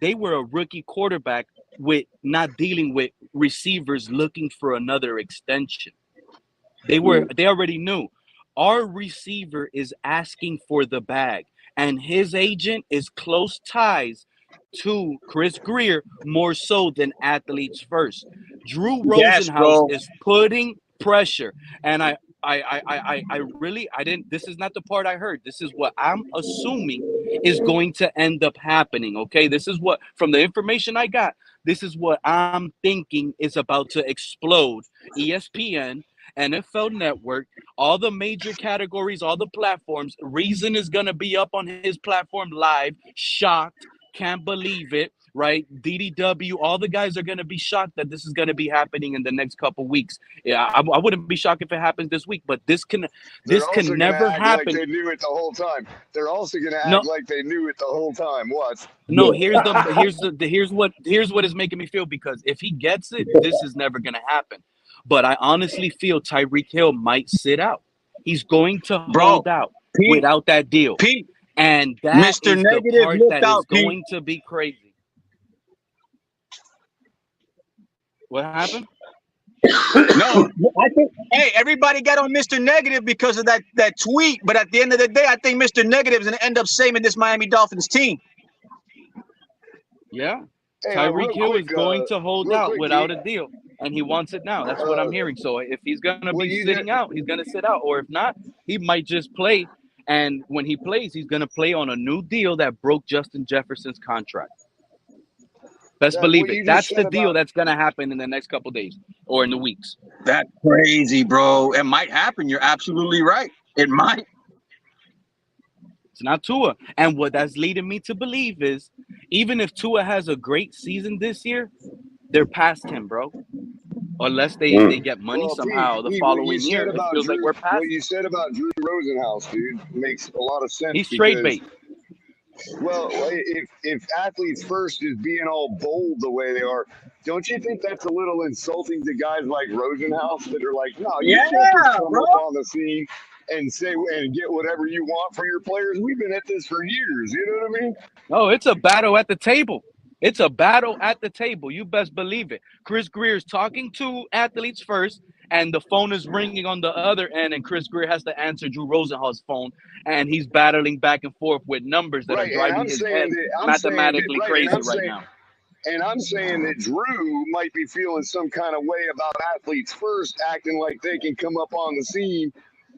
they were a rookie quarterback with not dealing with receivers looking for another extension. They already knew. Our receiver is asking for the bag, and his agent is close ties to Chris Greer more so than athletes first. Drew Yes, Rosenhaus bro. is putting pressure, and I really I didn't. This is not the part I heard. This is what I'm assuming is going to end up happening. Okay, this is what from the information I got. This is what I'm thinking is about to explode. ESPN, NFL Network, all the major categories, all the platforms. Reason is going to be up on his platform live, shocked, can't believe it, right? DDW, all the guys are going to be shocked that this is going to be happening in the next couple weeks. Yeah, I wouldn't be shocked if it happens this week, but They're this also can going to never act like happen. they knew it the whole time. They're also going to No, act like they knew it the whole time. What? no, here's what is making me feel, because if he gets it, this is never going to happen. But I honestly feel Tyreek Hill might sit out. He's going to Bro, hold out Pete, without that deal. Pete, And that Mr. is the Negative, part look that is out, Pete. going to be crazy. What happened? No, I think, hey, everybody got on Mr. Negative because of that tweet. But at the end of the day, I think Mr. Negative is going to end up saving this Miami Dolphins team. Yeah. Hey, Tyreek Hill is going to hold real out quick, without a deal, and he wants it now. That's what I'm hearing. So if he's going to well, be sitting out, he's going to sit out. Or if not, he might just play. And when he plays, he's going to play on a new deal that broke Justin Jefferson's contract. Best believe what it. you just That's said the deal about that's going to happen in the next couple days or in the weeks. That's crazy, bro. It might happen. You're absolutely right. It might. It's not Tua. And what that's leading me to believe is, even if Tua has a great season this year, they're past him, bro. Unless they get money well, somehow the Pete, following year, it feels like we're what past you him. said about Drew Rosenhaus, dude, makes a lot of sense He's trade because bait. well, if athletes first is being all bold the way they are, don't you think that's a little insulting to guys like Rosenhaus that are like, no, you Yeah, can't just come bro. up on the scene and say and get whatever you want for your players? We've been at this for years. You know what I mean? Oh, it's a battle at the table. It's a battle at the table. You best believe it. Chris Greer is talking to athletes first, and the phone is ringing on the other end, and Chris Greer has to answer Drew Rosenhaus' phone, and he's battling back and forth with numbers that are Right, and driving his head mathematically crazy right now. And I'm saying that Drew might be feeling some kind of way about athletes first, acting like they can come up on the scene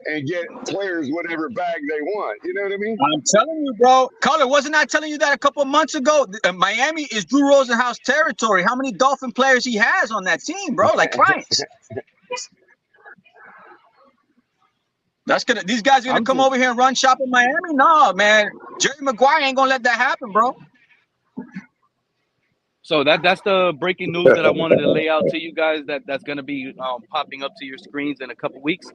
and get players whatever bag they want. You know what I mean? I'm telling you, bro. Color, wasn't I telling you that a couple of months ago? Miami is Drew Rosenhaus territory. How many Dolphin players he has on that team, bro? Like clients. These guys are gonna come over here and run shop in Miami? No, man. Jerry Maguire ain't gonna let that happen, bro. So that's the breaking news that I wanted to lay out to you guys. That's going to be popping up to your screens in a couple weeks.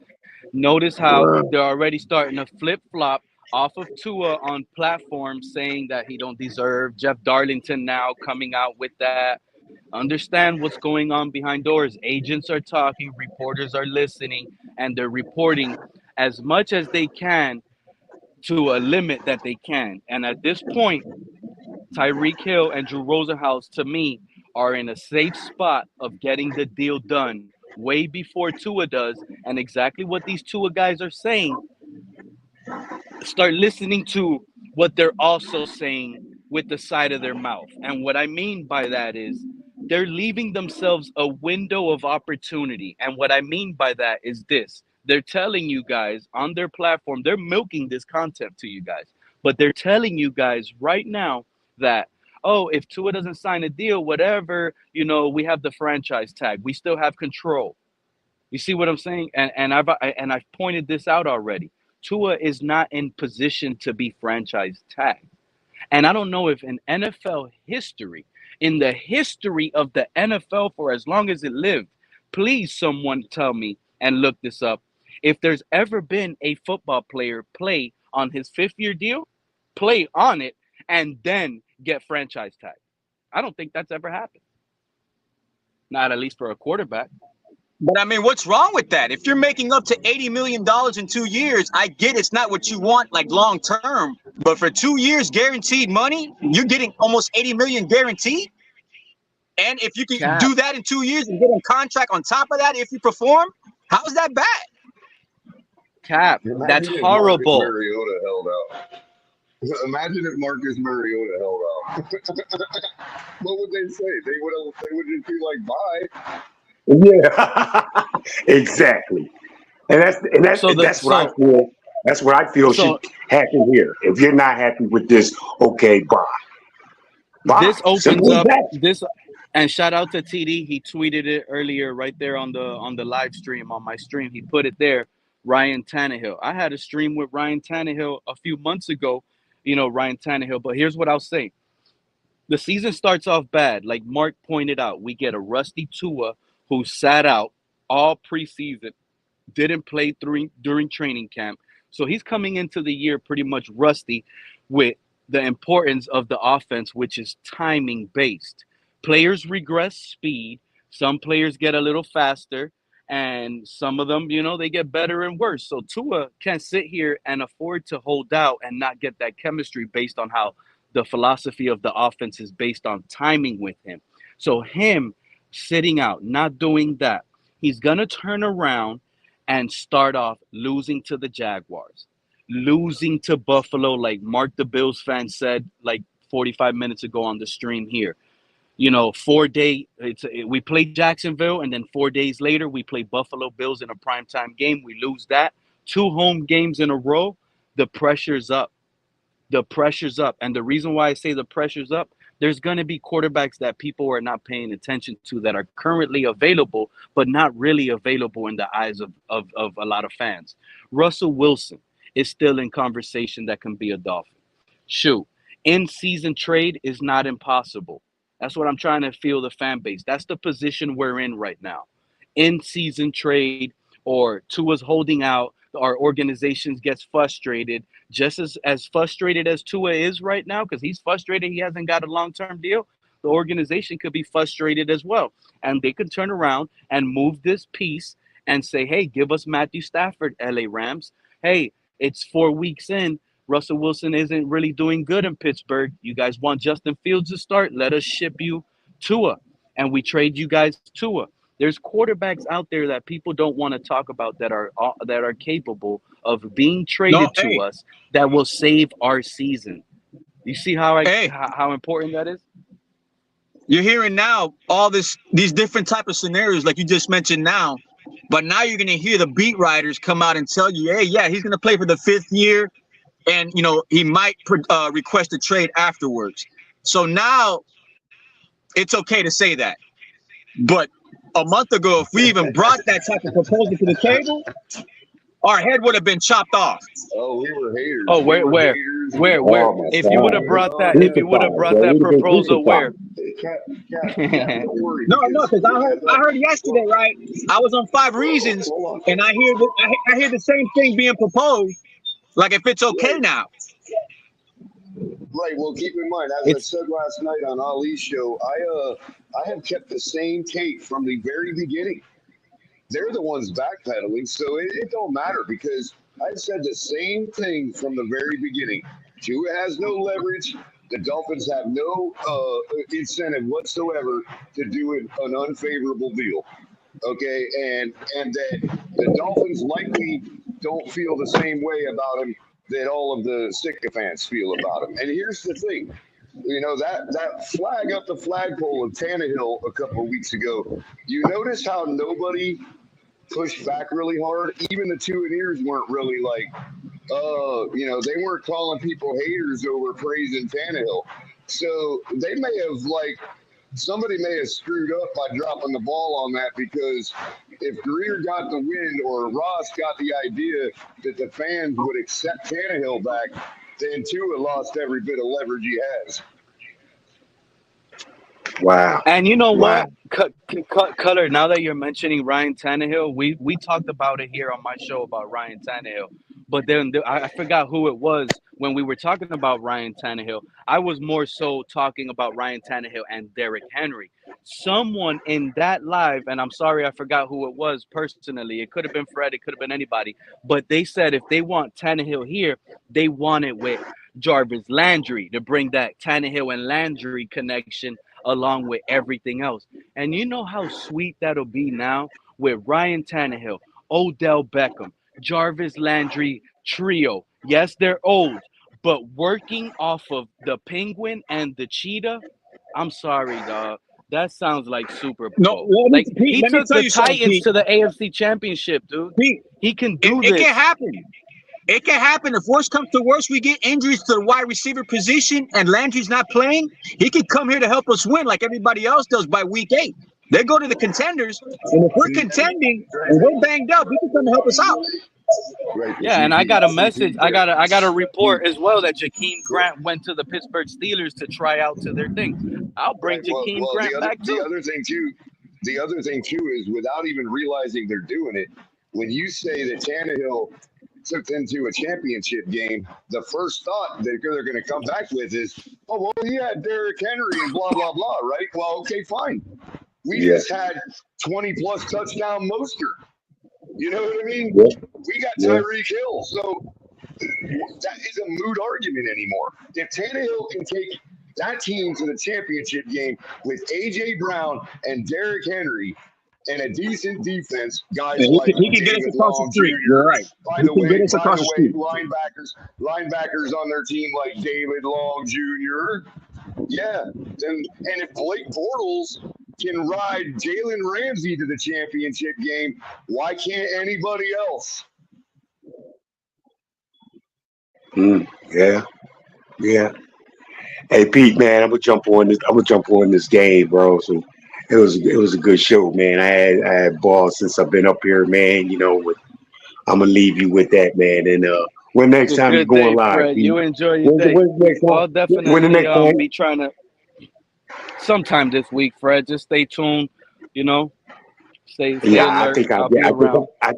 Notice how they're already starting to flip flop off of Tua on platforms, saying that he don't deserve. Jeff Darlington now coming out with that. Understand what's going on behind doors. Agents are talking, reporters are listening, and they're reporting as much as they can to a limit that they can. And at this point, Tyreek Hill and Drew Rosenhaus, to me, are in a safe spot of getting the deal done way before Tua does. And exactly what these Tua guys are saying, start listening to what they're also saying with the side of their mouth. And what I mean by that is they're leaving themselves a window of opportunity. And what I mean by that is this. They're telling you guys on their platform, they're milking this content to you guys, but they're telling you guys right now that, oh, if Tua doesn't sign a deal, whatever, we have the franchise tag. We still have control. You see what I'm saying? And I've pointed this out already. Tua is not in position to be franchise tagged. And I don't know if in NFL history, in the history of the NFL for as long as it lived, please someone tell me and look this up, if there's ever been a football player play on his 5th-year deal, play on it, and then get franchise tag. I don't think that's ever happened. Not at least for a quarterback. But I mean, what's wrong with that? If you're making up to $80 million in 2 years, I get it's not what you want, like long term. But for 2 years, guaranteed money, you're getting almost $80 million guaranteed. And if you can do that in 2 years and get a contract on top of that, if you perform, how is that bad? cap. That's Imagine if Marcus horrible. Mariota held out. Imagine if Marcus Mariota held out. What would they say? They would just be like, bye. Yeah, exactly. And So the that's what I feel. That's what I feel should so happen here. If you're not happy with this, okay, bye, bye. this opens Simple as up that. this, and shout out to TD. He tweeted it earlier right there on the live stream on my stream. He put it there. Ryan Tannehill. I had a stream with Ryan Tannehill a few months ago. Ryan Tannehill. But here's what I'll say: the season starts off bad. Like Mark pointed out, we get a rusty Tua who sat out all preseason, didn't play during training camp. So he's coming into the year pretty much rusty with the importance of the offense, which is timing based. Players regress speed. Some players get a little faster, and some of them, they get better and worse. So Tua can't sit here and afford to hold out and not get that chemistry based on how the philosophy of the offense is based on timing with him. So him sitting out, not doing that, he's going to turn around and start off losing to the Jaguars, losing to Buffalo, like Mark the Bills fan said like 45 minutes ago on the stream here. 4 day, we play Jacksonville, and then 4 days later we play Buffalo Bills in a primetime game. We lose that. 2 home games in a row. The pressure's up. The pressure's up. And the reason why I say the pressure's up, there's going to be quarterbacks that people are not paying attention to that are currently available, but not really available in the eyes of a lot of fans. Russell Wilson is still in conversation that can be a Dolphin. Shoot, in-season trade is not impossible. That's what I'm trying to feel the fan base. That's the position we're in right now. In-season trade, or Tua's holding out, our organizations gets frustrated, just as frustrated as Tua is right now, because he's frustrated he hasn't got a long-term deal. The organization could be frustrated as well, and they could turn around and move this piece and say, hey, give us Matthew Stafford, LA Rams. Hey, it's 4 weeks in. Russell Wilson isn't really doing good in Pittsburgh. You guys want Justin Fields to start? Let us ship you Tua, and we trade you guys Tua. There's quarterbacks out there that people don't want to talk about that are capable of being traded to us that will save our season. You see how important that is? You're hearing now all these different type of scenarios like you just mentioned now, but now you're going to hear the beat writers come out and tell you, hey, yeah, he's going to play for the 5th year, and he might request a trade afterwards. So now it's okay to say that, but a month ago, if we even brought that type of proposal to the table, our head would have been chopped off. Oh, we were haters. Oh, where? Oh, If you would have brought that, proposal, where? Don't worry. No, because I heard yesterday, right? I was on 5 Reasons, and I hear the same thing being proposed. Like, if it's okay now. Right. Well, keep in mind, as I said last night on Ali's show, I have kept the same take from the very beginning. They're the ones backpedaling, so it don't matter, because I've said the same thing from the very beginning. Tua has no leverage. The Dolphins have no incentive whatsoever to do an unfavorable deal. Okay, and that the Dolphins likely don't feel the same way about him that all of the sycophants feel about him. And here's the thing. That flag up the flagpole of Tannehill a couple of weeks ago, you notice how nobody pushed back really hard? Even the Tuaneers weren't really like, they weren't calling people haters over praising Tannehill. So they may have, somebody may have screwed up by dropping the ball on that, because if Greer got the wind or Ross got the idea that the fans would accept Tannehill back, then Tua lost every bit of leverage he has. Wow. And you know what, Color, now that you're mentioning Ryan Tannehill, we talked about it here on my show about Ryan Tannehill. But then I forgot who it was when we were talking about Ryan Tannehill. I was more so talking about Ryan Tannehill and Derrick Henry. Someone in that live, and I'm sorry I forgot who it was personally. It could have been Fred. It could have been anybody. But they said if they want Tannehill here, they want it with Jarvis Landry to bring that Tannehill and Landry connection along with everything else. And you know how sweet that'll be now with Ryan Tannehill, Odell Beckham, Jarvis Landry trio. Yes, they're old, but working off of the Penguin and the Cheetah, I'm sorry, dog. That sounds like Super No, Bowl. Like he Let me took tell the you something, Titans Pete. to the AFC Championship, dude. Pete, He can it, do it can this. happen. It can happen. If worse comes to worse, we get injuries to the wide receiver position and Landry's not playing, he can come here to help us win like everybody else does by week 8. They go to the contenders, and if we're contending and we're banged up, he can come to help us out. Right. Yeah, and I got a message. I got a report as well that Jakeem Grant went to the Pittsburgh Steelers to try out to their thing. I'll bring Jakeem Grant back too. The other thing too is without even realizing they're doing it, when you say that Tannehill took them to a championship game, the first thought that they're going to come back with is, oh, well, he had Derrick Henry and blah, blah, blah, right? Well, okay, fine. We just had 20-plus touchdown Mostert. You know what I mean? Yeah. We got Tyreek Hill. So that is a moot argument anymore. If Tannehill can take that team to the championship game with A.J. Brown and Derrick Henry and a decent defense, guys And like he can get us David across the Long street. Jr. You're right. By He the can way, get us across the street. linebackers on their team like David Long Jr. Yeah, and if Blake Bortles can ride Jalen Ramsey to the championship game, why can't anybody else? Yeah. Hey Pete, man, I'm gonna jump on this game, bro. So it was a good show, man. I had balls since I've been up here, man. I'm gonna leave you with that, man. And when next It's a time you good going day, live, Fred. Pete? You enjoy your day. When's the next time? I'll When the definitely next time? be trying to sometime this week, Fred. Just stay tuned. Stay Yeah, alert. I'll be around. I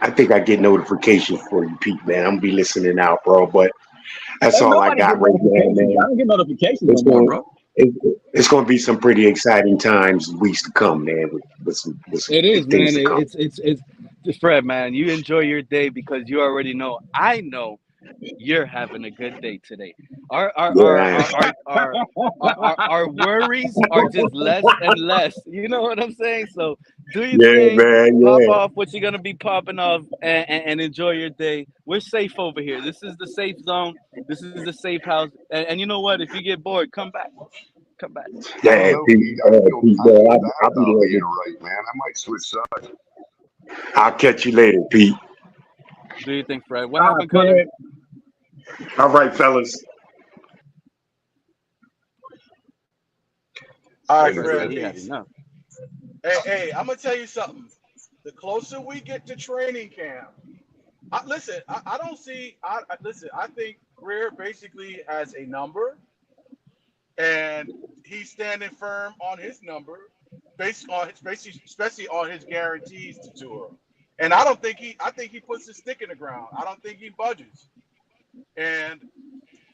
think I get notifications for you, Pete, man. I'm gonna be listening out, bro. But that's all I Nobody got get right now, notifications. man. I don't get notifications no It's more, going bro. it's going to be some pretty exciting times, weeks to come, man. With some It is, big things man. to come. It's Fred, man. You enjoy your day because you already know. I know you're having a good day today. Our our Yeah, our I am. our our our, our worries are just less and less. You know what I'm saying? So do your Yeah, thing. man. Pop Yeah. off what you're gonna be popping off, and enjoy your day. We're safe over here. This is the safe zone. This is the safe house. And you know what? If you get bored, come back. Come back. I don't Yeah, know, Pete. Pete. I feel Pete, kind man, of bad I'll be about there. being right, man. I might switch sides. I'll catch you later, Pete. Do you think, Fred? What happened, Cutter? Fred. All right, fellas. All right, Later, Fred. Fred. He had Peace. enough. Hey, I'm gonna tell you something. The closer we get to training camp, I don't see. Listen. I think Greer basically has a number, and he's standing firm on his number, based on especially on his guarantees to Tua. And I think he puts his stick in the ground. I don't think he budges. And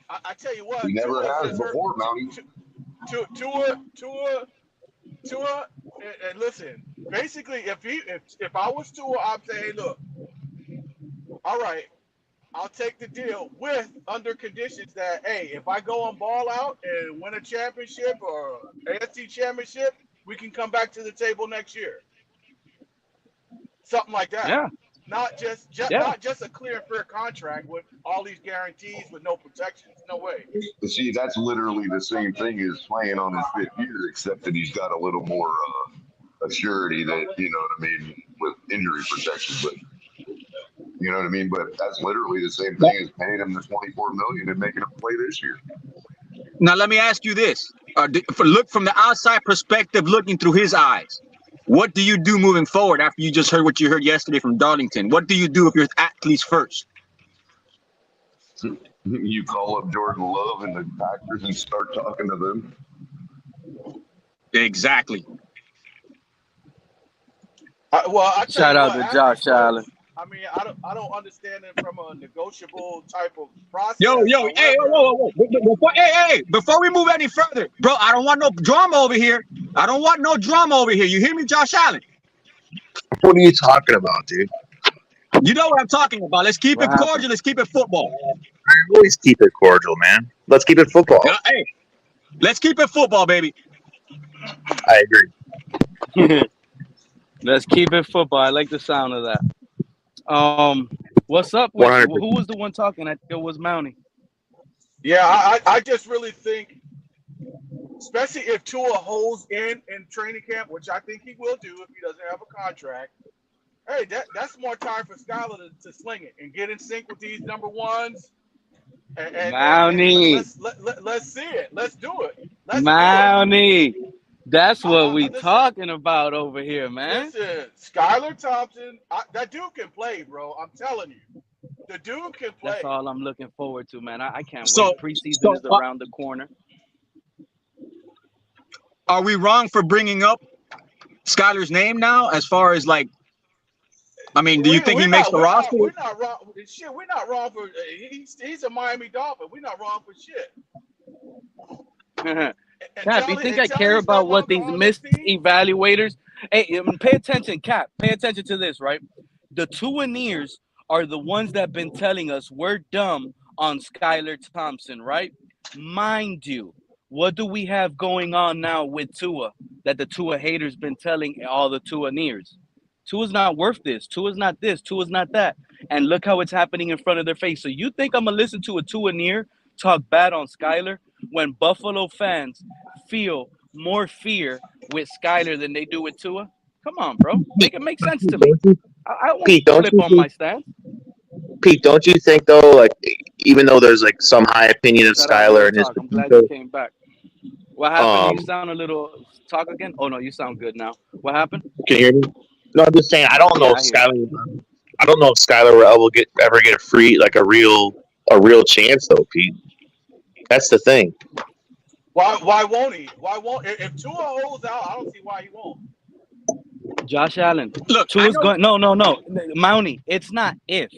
I tell you what, He never Tua has just hurt. before, Mountie. Tua, and listen. Basically, if I was Tua, I'd say, hey, look, all right, I'll take the deal under conditions that, hey, if I go and ball out and win a championship or AFC championship, we can come back to the table next year. Something like that. Yeah. Not just a clear and fair contract with all these guarantees with no protections. No way. See, that's literally the same thing as playing on his 5th year, except that he's got a little more assurity that, you know what I mean, with injury protection. But you know what I mean? But that's literally the same thing as paying him the $24 million and making him play this year. Now let me ask you this: look from the outside perspective, looking through his eyes. What do you do moving forward after you just heard what you heard yesterday from Darlington? What do you do if you're athletes first? You call up Jordan Love and the Packers and start talking to them. Exactly. I tell Shout you out what, to Josh Allen. I mean, I don't understand it from a negotiable type of process. Yo, hey, whoa. Before we move any further, bro, I don't want no drama over here. You hear me, Josh Allen? What are you talking about, dude? You know what I'm talking about. Let's keep What it happened? cordial. Let's keep it football. I always keep it cordial, man. Let's keep it football. Hey, let's keep it football, baby. I agree. Let's keep it football. I like the sound of that. What's up with 100%. who was the one talking? I think it was Mounty. Yeah, I just really think, especially if Tua holds in training camp, which I think he will do if he doesn't have a contract. Hey, that's more time for Skyler to sling it and get in sync with these number ones. And Mounty. let's see it. Let's do it. Let's Mounty. That's what we listen, talking about over here, man. Listen, Skylar Thompson, that dude can play, bro. I'm telling you. The dude can play. That's all I'm looking forward to, man. I can't wait. Preseason is around the corner. Are we wrong for bringing up Skylar's name now? As far as like, I mean, do you think he makes the roster? We're not wrong. Shit, we're not wrong for. He's a Miami Dolphin. We're not wrong for shit. Cap, you think I care about what these missed evaluators? Hey, pay attention, Cap. Pay attention to this, right? The Tuaneers are the ones that have been telling us we're dumb on Skylar Thompson, right? Mind you, what do we have going on now with Tua that the Tua haters been telling all the Tuaneers? Tua's not worth this. Tua's not this. Tua's not that. And look how it's happening in front of their face. So you think I'm going to listen to a Tuaneer talk bad on Skylar when Buffalo fans feel more fear with Skylar than they do with Tua? Come on, bro. Make it make sense to me. I won't flip on my stance. Pete, don't you think though, like, even though there's like some high opinion of Skylar and his, I'm glad you came back. What happened? You sound a little talk again. Oh no, you sound good now. What happened? Can you hear me? No, I'm just saying I don't know if Skylar. I don't know if Skylar will ever get a real chance though, Pete. That's the thing. Why won't he? Why won't if Tua holds out? I don't see why he won't. Josh Allen. Look, Tua's going. No. Mounty. It's not if.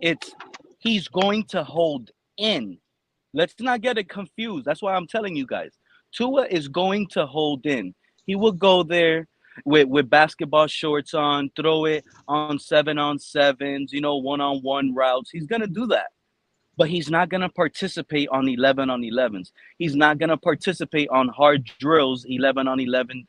It's he's going to hold in. Let's not get it confused. That's why I'm telling you guys. Tua is going to hold in. He will go there with basketball shorts on, throw it on 7-on-7s, one-on-one routes. He's going to do that. But he's not going to participate on 11-on-11s. He's not going to participate on hard drills, 11-on-11,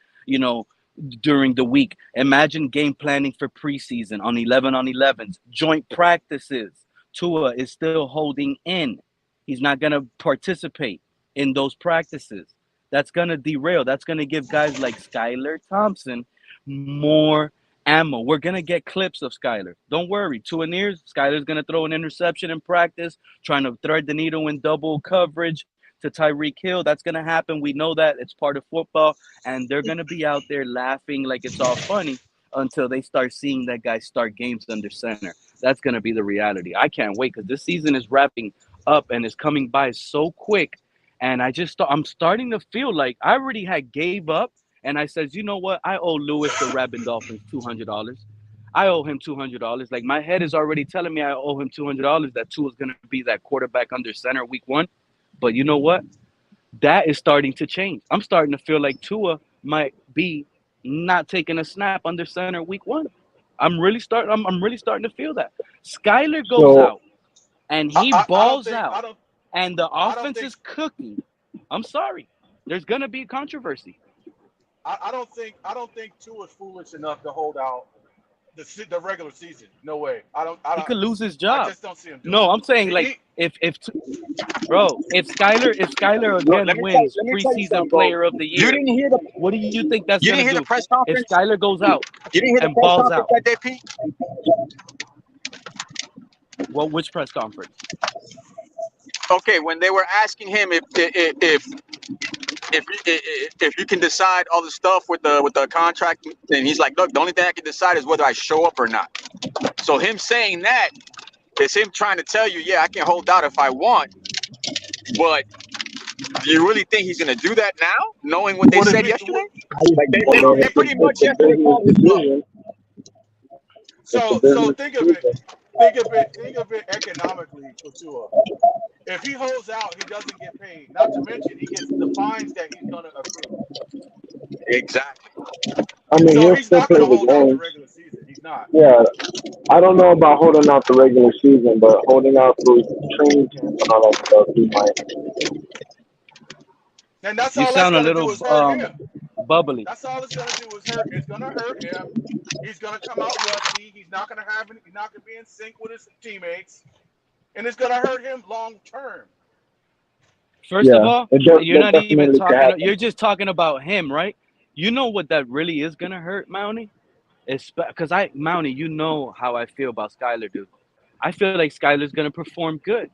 during the week. Imagine game planning for preseason on 11-on-11s, joint practices. Tua is still holding in. He's not going to participate in those practices. That's going to derail. That's going to give guys like Skylar Thompson more ammo. We're going to get clips of Skylar. Don't worry. Tuaneers, Skylar's going to throw an interception in practice, trying to thread the needle in double coverage to Tyreek Hill. That's going to happen. We know that. It's part of football. And they're going to be out there laughing like it's all funny until they start seeing that guy start games under center. That's going to be the reality. I can't wait because this season is wrapping up and is coming by so quick. And I'm starting to feel like I already had gave up. And I said, you know what? I owe Lewis the Rabin Dolphins $200. I owe him $200. Like my head is already telling me I owe him $200 that Tua is going to be that quarterback under center week 1. But you know what? That is starting to change. I'm starting to feel like Tua might be not taking a snap under center week 1. I'm really starting to feel that. Skylar goes out and he balls out and the offense is cooking. I'm sorry. There's going to be controversy. I don't think Tua's foolish enough to hold out the regular season. No way. He could lose his job. I just don't see him do I'm saying like if Skylar again wins preseason player of the year, what do you think that's going to do? The press conference? If Skylar goes out and press balls out. That day, Pete? Well, which press conference? Okay, when they were asking him if you can decide all the stuff with the contract, and he's like, look, the only thing I can decide is whether I show up or not. So him saying that is him trying to tell you, yeah, I can hold out if I want, but do you really think he's going to do that now, knowing what they said yesterday? Like they pretty much yesterday called this bluff. So think of it economically for Tua. If he holds out, he doesn't get paid. Not to mention he gets the fines that he's gonna accrue. Exactly. I mean, So he's not gonna hold out the regular season. He's not. Yeah, I don't know about holding out the regular season, but holding out through training camp and all that stuff, he might. And that's You all sound a that's gonna little do is hurt him. bubbly. That's all it's gonna do is hurt. It's gonna hurt him. He's gonna come out rusty. He's not gonna have any, he's not gonna be in sync with his teammates, and it's gonna hurt him long term. First of all, you're not even definitely talking. happen. You're just talking about him, right? You know what that really is gonna hurt, Mountie? It's because Mountie, you know how I feel about Skylar, dude. I feel like Skylar's gonna perform good.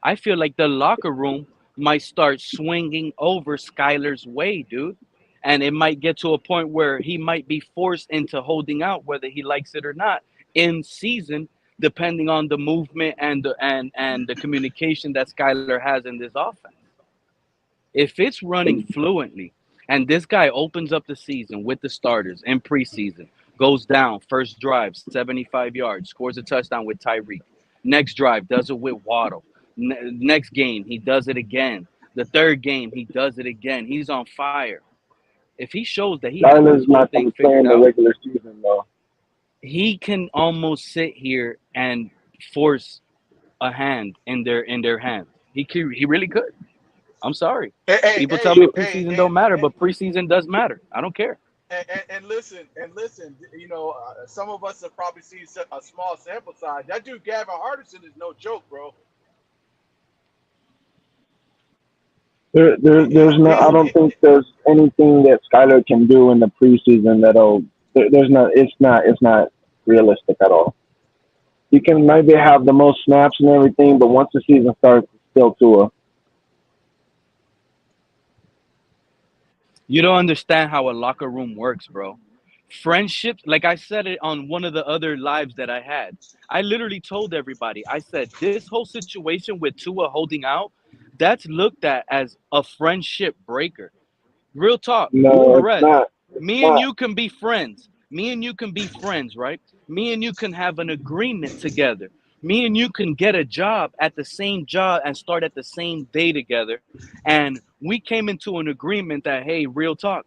I feel like the locker room might start swinging over Skylar's way, dude. And it might get to a point where he might be forced into holding out, whether he likes it or not, in season, depending on the movement and the communication that Skylar has in this offense. If it's running fluently, and this guy opens up the season with the starters in preseason, goes down, first drive, 75 yards, scores a touchdown with Tyreek. Next drive, does it with Waddle. Next game, he does it again. The third game, he does it again. He's on fire. If he shows that he has this Skyler's whole not thing going to play in figured the out, regular season, though. he can almost sit here and force a hand in their hand. He really could. I'm sorry. People tell me preseason don't matter, but preseason does matter. I don't care. And listen, you know, some of us have probably seen a small sample size. That dude Gavin Hardison is no joke, bro. There's no. I don't think there's anything that Skyler can do in the preseason there's not. It's not realistic at all. You can maybe have the most snaps and everything, but once the season starts, it's still Tua. You don't understand how a locker room works, bro. Friendships, like I said it on one of the other lives that I had. I literally told everybody, I said, this whole situation with Tua holding out, that's looked at as a friendship breaker. Real talk. No, it's Perez, not. me and you can be friends. Me and you can be friends, right? Me and you can have an agreement together. Me and you can get a job at the same job and start at the same day together. And we came into an agreement that, hey, real talk,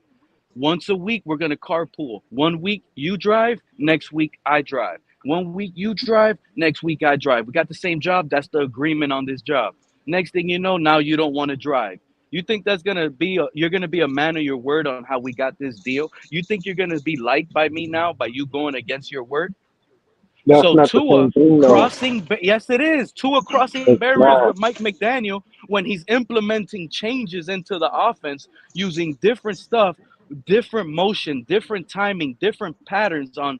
once a week we're going to carpool. 1 week you drive, next week I drive. 1 week you drive, next week I drive. We got the same job. That's the agreement on this job. Next thing you know, now you don't want to drive. You think that's going to be you're going to be a man of your word on how we got this deal? You think you're going to be liked by me now by you going against your word? That's So not Tua the same thing, though. crossing, yes, it is. Tua crossing It's barriers not. with Mike McDaniel when he's implementing changes into the offense using different stuff, different motion, different timing, different patterns on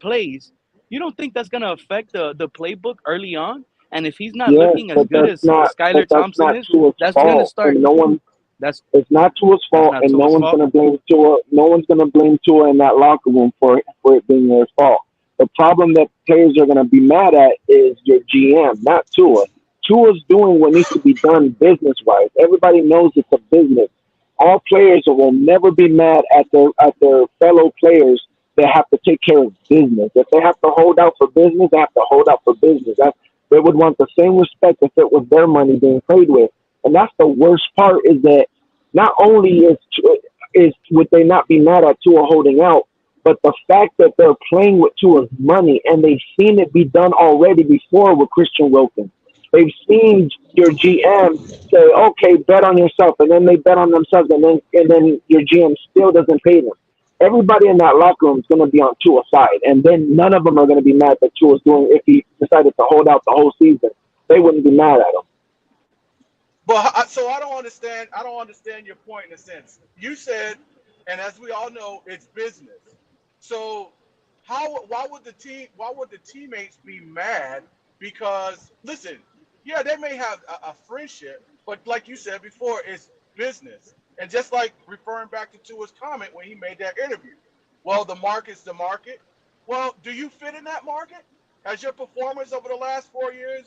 plays. You don't think that's gonna affect the playbook early on? And if he's not Yes, looking as good as Skylar but that's Thompson not is, Tua's that's fault. gonna start. And it's not Tua's That's fault, not and no Tua's one's fault. going to blame Tua. No one's going to blame Tua in that locker room for it being their fault. The problem that players are going to be mad at is your GM, not Tua. Tua's doing what needs to be done business-wise. Everybody knows it's a business. All players will never be mad at their fellow players that have to take care of business. If they have to hold out for business, they have to hold out for business. They would want the same respect if it was their money being played with. And that's the worst part is that not only would they not be mad at Tua holding out, but the fact that they're playing with Tua's money and they've seen it be done already before with Christian Wilkins. They've seen your GM say, okay, bet on yourself, and then they bet on themselves, and then your GM still doesn't pay them. Everybody in that locker room is going to be on Tua's side, and then none of them are going to be mad that Tua's doing if he decided to hold out the whole season. They wouldn't be mad at him. But so I don't understand. I don't understand your point in a sense. You said, and as we all know, it's business. So why would the teammates be mad? Because listen, yeah, they may have a friendship, but like you said before, it's business. And just like referring back to Tua's comment when he made that interview, well, the market's the market. Well, do you fit in that market? Has your performance over the last 4 years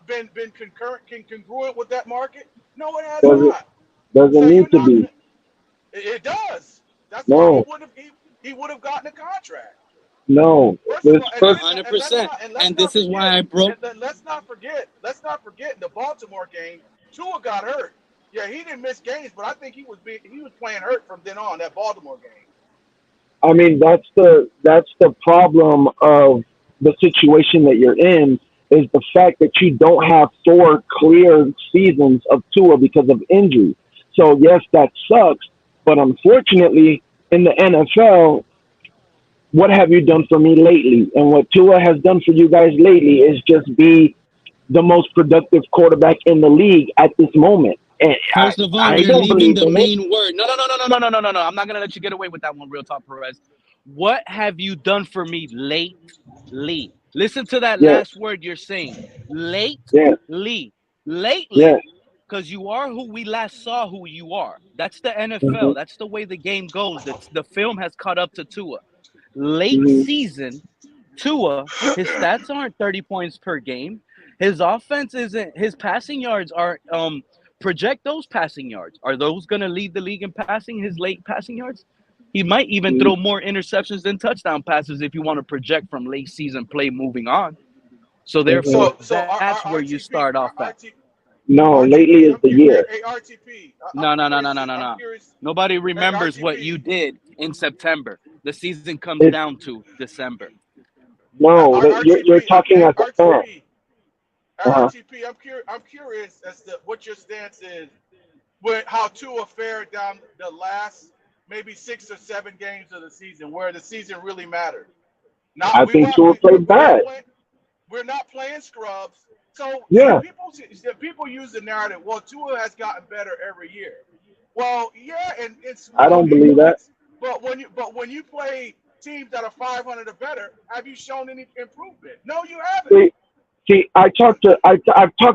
been congruent with that market? No, it has not. Doesn't need to be. It does. That's No. why he would have gotten a contract. No. 100%. And this is why I broke. Let's not forget the Baltimore game. Tua got hurt. Yeah, he didn't miss games, but I think he was playing hurt from then on, that Baltimore game. I mean, that's the problem of the situation that you're in is the fact that you don't have 4 clear seasons of Tua because of injury. So yes, that sucks, But unfortunately, in the NFL, what have you done for me lately? And what Tua has done for you guys lately is just be the most productive quarterback in the league at this moment. And First of all, I you're don't leaving believe the in it. main word. No. I'm not gonna let you get away with that one, Real Talk Perez. What have you done for me lately? Listen to that Yes, last word you're saying. Lately. yes, Lately. yes. Because you are who we last saw who you are. That's the Mm-hmm, NFL. That's the way the game goes. The film has caught up to Tua. Late mm-hmm, season, Tua, his stats aren't 30 points per game. His offense isn't, his passing yards aren't, project those passing yards. Are those going to lead the league in passing, his late passing yards? He might even mm-hmm. throw more interceptions than touchdown passes if you want to project from late season play moving on. So Mm-hmm. therefore, that's where you start off at. No, lately RTP, is I'm the curious. year. Hey, RTP, No. I'm curious. Nobody Hey, remembers what you RTP, did in September. The season comes It's down to December. no, you're RTP, talking as a fan. Uh-huh. RTP. I'm curious as to what your stance is with how Tua fared down the last maybe 6 or 7 games of the season, where the season really mattered. I think Tua played bad. We're not playing scrubs. So Yeah, people use the narrative. Well, Tua has gotten better every year. Well, yeah, and it's I small don't believe that. increments. But when you play teams that are 500 or better, have you shown any improvement? No, you haven't. See, I've talked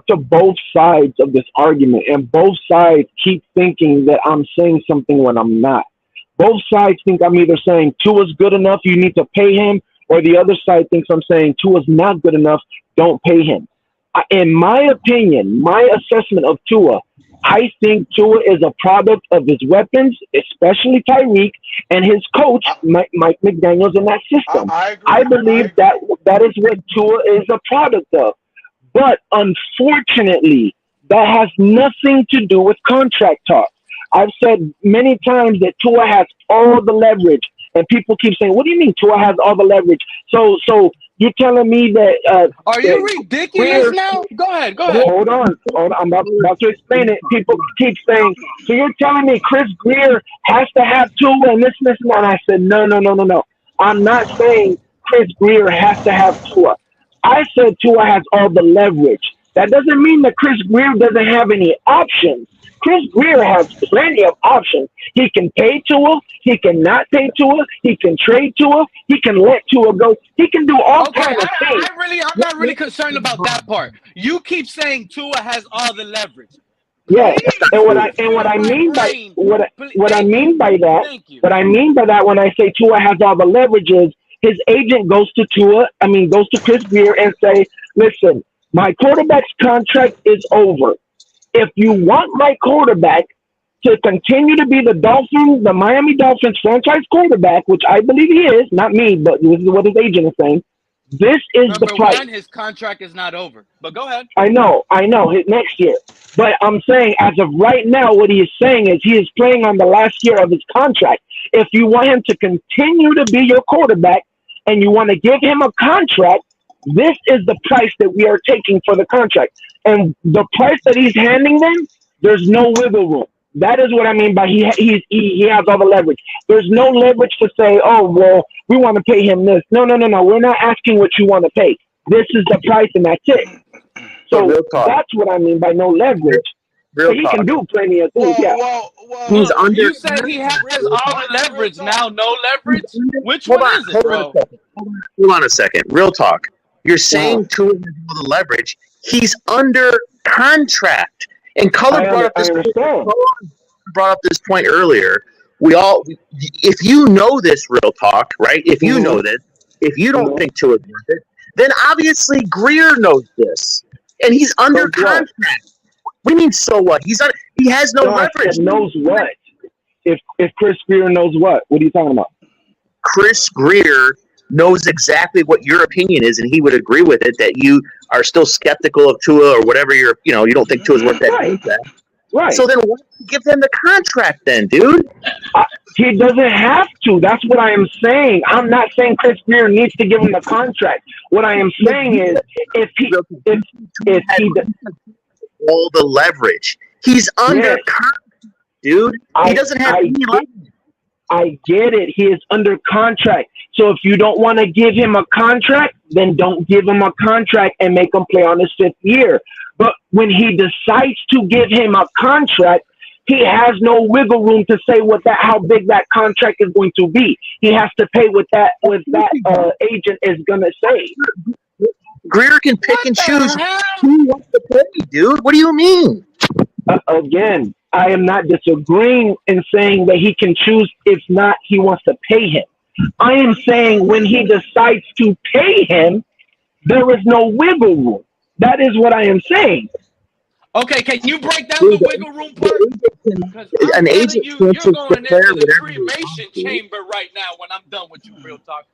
to both sides of this argument, and both sides keep thinking that I'm saying something when I'm not. Both sides think I'm either saying Tua's good enough, you need to pay him, or the other side thinks I'm saying Tua's not good enough, don't pay him. In my opinion, my assessment of Tua, I think Tua is a product of his weapons, especially Tyreek, and his coach, Mike McDaniels, in that system. I agree. I believe that is what Tua is a product of. But unfortunately, that has nothing to do with contract talk. I've said many times that Tua has all the leverage, and people keep saying, "What do you mean Tua has all the leverage?" So you're telling me that? Are you ridiculous now? Go ahead. Hold on. I'm about to explain it. People keep saying, "So you're telling me Chris Greer has to have Tua and this and that?" And I said, no. I'm not saying Chris Greer has to have Tua. I said Tua has all the leverage. That doesn't mean that Chris Greer doesn't have any options. Chris Greer has plenty of options. He can pay Tua. He can not pay Tua. He can trade Tua. He can let Tua go. He can do all kinds of things. I'm not really concerned about that part. You keep saying Tua has all the leverage. Yes, and what I mean by that when I say Tua has all the leverage is his agent goes to Chris Greer and say, "Listen, my quarterback's contract is over. If you want my quarterback to continue to be the Miami Dolphins franchise quarterback, which I believe he is, not me, but this is what his agent is saying, this is the price." Number one, his contract is not over. But go ahead. I know, next year. But I'm saying as of right now, what he is saying is he is playing on the last year of his contract. If you want him to continue to be your quarterback and you want to give him a contract, this is the price that we are taking for the contract. And the price that he's handing them, there's no wiggle room. That is what I mean by he has all the leverage. There's no leverage to say, "Oh, well, we want to pay him this." No. We're not asking what you want to pay. This is the price, and that's it. So that's what I mean by no leverage. But he can do plenty of things. He's under. You said he has all the leverage. Now no leverage? Which one is it, bro? Hold on a second. Real talk. You're saying Tua has all the leverage. He's under contract. And Color brought up this point earlier. If you know this, Real Talk, right? If you know this, if you don't think Tua is worth it, then obviously Greer knows this, and he's under contract. What do you mean? So what? He has no leverage. Knows what? If Chris Greer knows what? What are you talking about? Chris Greer knows exactly what your opinion is, and he would agree with it that you are still skeptical of Tua or whatever you don't think Tua's worth that. Right. So then why don't you give them the contract then, dude? He doesn't have to. That's what I am saying. I'm not saying Chris Greer needs to give him the contract. What I am saying is if he all the leverage, he's under contract. dude. He doesn't have any leverage. I get it. He is under contract. So if you don't want to give him a contract, then don't give him a contract and make him play on his 5th year. But when he decides to give him a contract, he has no wiggle room to say how big that contract is going to be. He has to pay what that agent is gonna say. Greer can pick and choose who he wants to pay, dude. What do you mean? Again, I am not disagreeing in saying that he can choose. If not, he wants to pay him. I am saying when he decides to pay him, there is no wiggle room. That is what I am saying. Okay, can you break down the wiggle room part? An agent you're going into the cremation chamber right now when I'm done with you, real talk.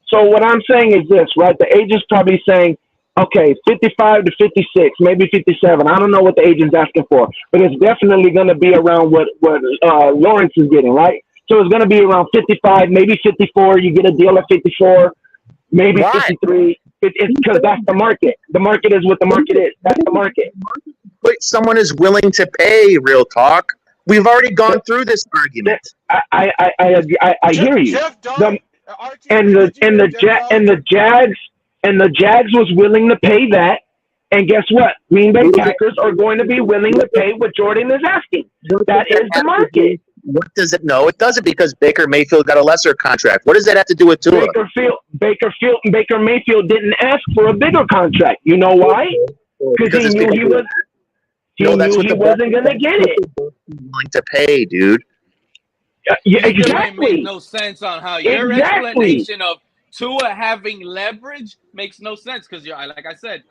So what I'm saying is this, right? The agent's probably saying, okay, 55 to 56, maybe 57. I don't know what the agent's asking for, but it's definitely going to be around what Lawrence is getting, right? So it's going to be around 55, maybe 54. You get a deal at 54, maybe 53. It's because that's the market. The market is what the market is. That's the market. But someone is willing to pay, real talk. We've already gone through this argument. I hear you. The Jags was willing to pay that. And guess what? Green Bay Packers are going to be willing to pay what Jordan is asking. That is the market. What does it? No, it doesn't, because Baker Mayfield got a lesser contract. What does that have to do with Tua? Baker Mayfield didn't ask for a bigger contract. You know why? Because he knew he wasn't going to get it. Willing to pay, dude. Yeah, exactly. Makes no sense on how your explanation of Tua having leverage makes no sense, because like I said,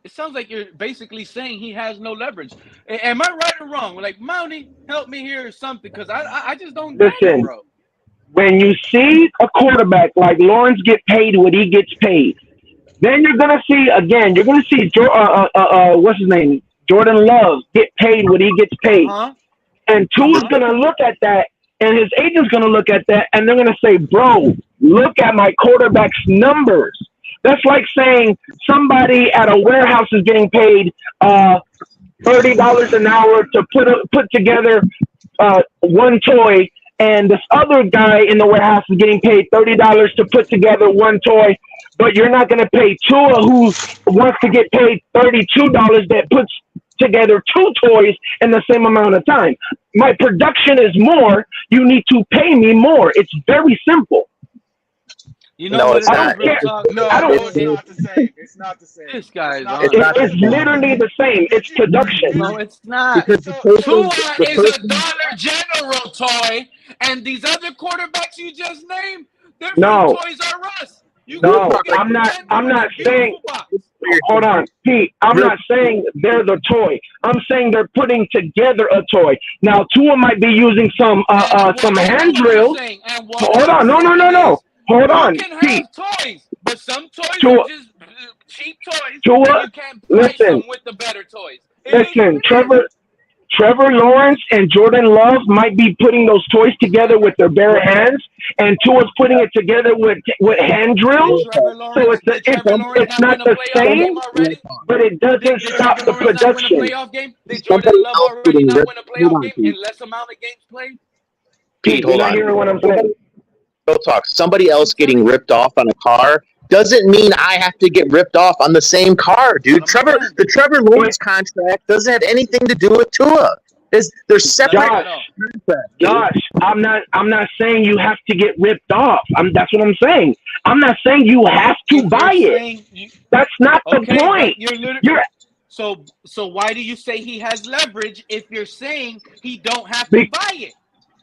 it sounds like you're basically saying he has no leverage. Am I right or wrong? Like, Mountie, help me here or something, because I just don't get it, bro. When you see a quarterback like Lawrence get paid what he gets paid, then you're going to see, what's his name? Jordan Love get paid what he gets paid. And Tua's going to look at that, and his agent's going to look at that, and they're going to say, bro, look at my quarterback's numbers. That's like saying somebody at a warehouse is getting paid $30 an hour to put together one toy, and this other guy in the warehouse is getting paid $30 to put together one toy, but you're not going to pay Tua, who wants to get paid $32 that puts together two toys in the same amount of time. My production is more. You need to pay me more. It's very simple. You know, it's not. It's not the same. It's not the same. This guy it's literally the same. It's production. No, it's not. Tua is a Dollar General toy, and these other quarterbacks you just named, they're from Toys R Us. I'm not saying. Hold on, Pete. I'm not saying they're the toy. I'm saying they're putting together a toy. Now, Tua might be using some handrails. Hold on, no. Hold on, Pete. Toys, but some toys are just cheap toys. Tua, you can't price them with the better toys. Listen, Trevor Lawrence and Jordan Love might be putting those toys together with their bare hands, and Tua's putting it together with hand drills. So it's not the same, but it doesn't stop the production. Did Jordan Love already not win a playoff game in less amount of games played? Pete, hold on. Hearing what I'm saying? Real talk. Somebody else getting ripped off on a car doesn't mean I have to get ripped off on the same car, dude. The Trevor Lawrence contract doesn't have anything to do with Tua. They're separate. Josh, I'm not saying you have to get ripped off. That's what I'm saying. I'm not saying you have to buy it. That's not the point. So why do you say he has leverage if you're saying he don't have to buy it?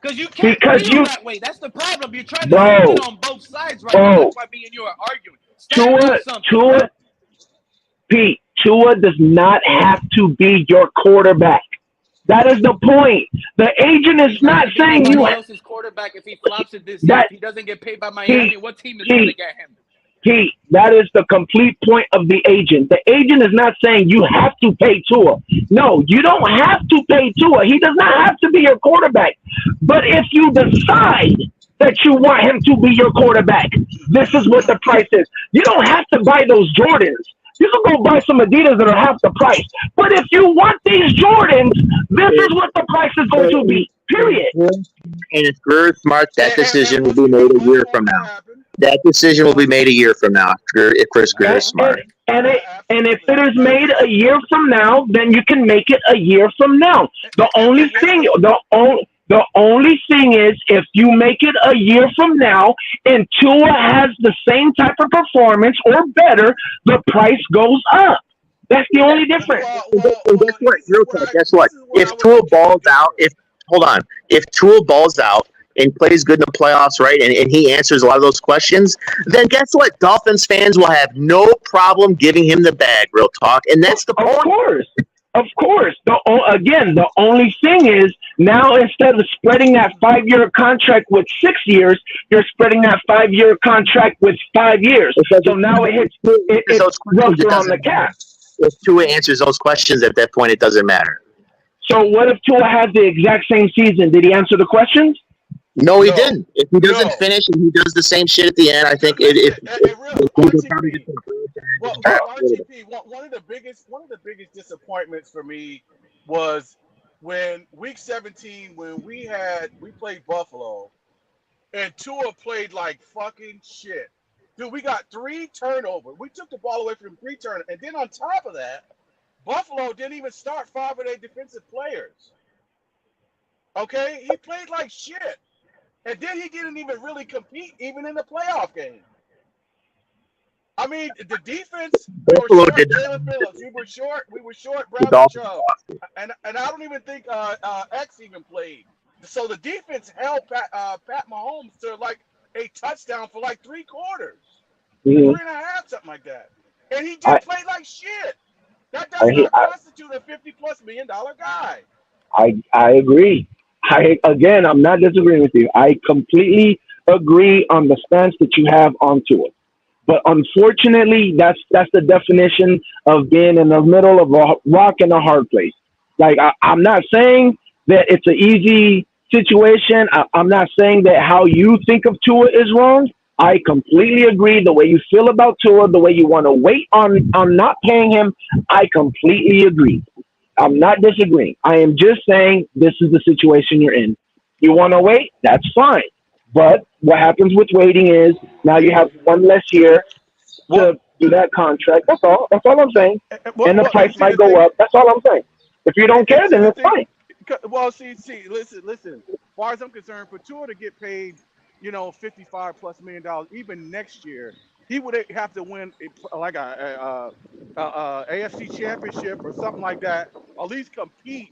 Because you can't feel that way. That's the problem. You're trying to do it on both sides right now. That's why me and you are arguing. Tua does not have to be your quarterback. That is the point. The agent is not saying you have his quarterback. If he flops it this year, if he doesn't get paid by Miami, what team is going to get him? Pete, that is the complete point of the agent. The agent is not saying you have to pay Tua. No, you don't have to pay Tua. He does not have to be your quarterback. But if you decide that you want him to be your quarterback, this is what the price is. You don't have to buy those Jordans. You can go buy some Adidas that are half the price. But if you want these Jordans, this is what the price is going to be. Period. And if Greer's smart, that decision will what's be made a what's year going from to now. happen? That decision will be made a year from now if Chris Greer is smart. And if it is made a year from now, then you can make it a year from now. The only thing is, if you make it a year from now and Tua has the same type of performance or better, the price goes up. That's the only difference. Guess what? If Tua balls out, if Tua balls out and plays good in the playoffs, right, and he answers a lot of those questions, then guess what? Dolphins fans will have no problem giving him the bag, real talk. And that's the point. Of course. The only thing is, now instead of spreading that 5-year contract with 6 years, you're spreading that 5-year contract with 5 years. So now it's rougher on the cap. If Tua answers those questions at that point, it doesn't matter. So what if Tua had the exact same season? Did he answer the questions? No, he didn't. If he doesn't finish and he does the same shit at the end, I think one of the biggest disappointments for me was when week 17, when we played Buffalo and Tua played like fucking shit. Dude, we got 3 turnovers. We took the ball away from 3 turnovers. And then on top of that, Buffalo didn't even start 5 of their defensive players. Okay? He played like shit. And then he didn't even really compete even in the playoff game. I mean, the defense, we were short Jalen Phillips. We were short Bradley Chubb. And I don't even think X even played. So the defense held Pat Mahomes to like a touchdown for like 3 quarters. 3.5, something like that. And he did play like shit. That does not constitute a $50+ million guy. I agree. I'm not disagreeing with you. I completely agree on the stance that you have onto it. But unfortunately, that's the definition of being in the middle of a rock and a hard place. Like, I'm not saying that it's an easy situation. I'm not saying that how you think of Tua is wrong. I completely agree. The way you feel about Tua, the way you want to wait on not paying him, I completely agree. I'm not disagreeing. I am just saying this is the situation you're in. You want to wait? That's fine. But what happens with waiting is now you have 1 less year to do that contract. That's all. That's all I'm saying. And the price might go up. That's all I'm saying. If you don't care, then it's fine. Well, see, listen. As far as I'm concerned, for Tua to get paid, $55+ million, even next year, he would have to win like a AFC championship or something like that. At least compete.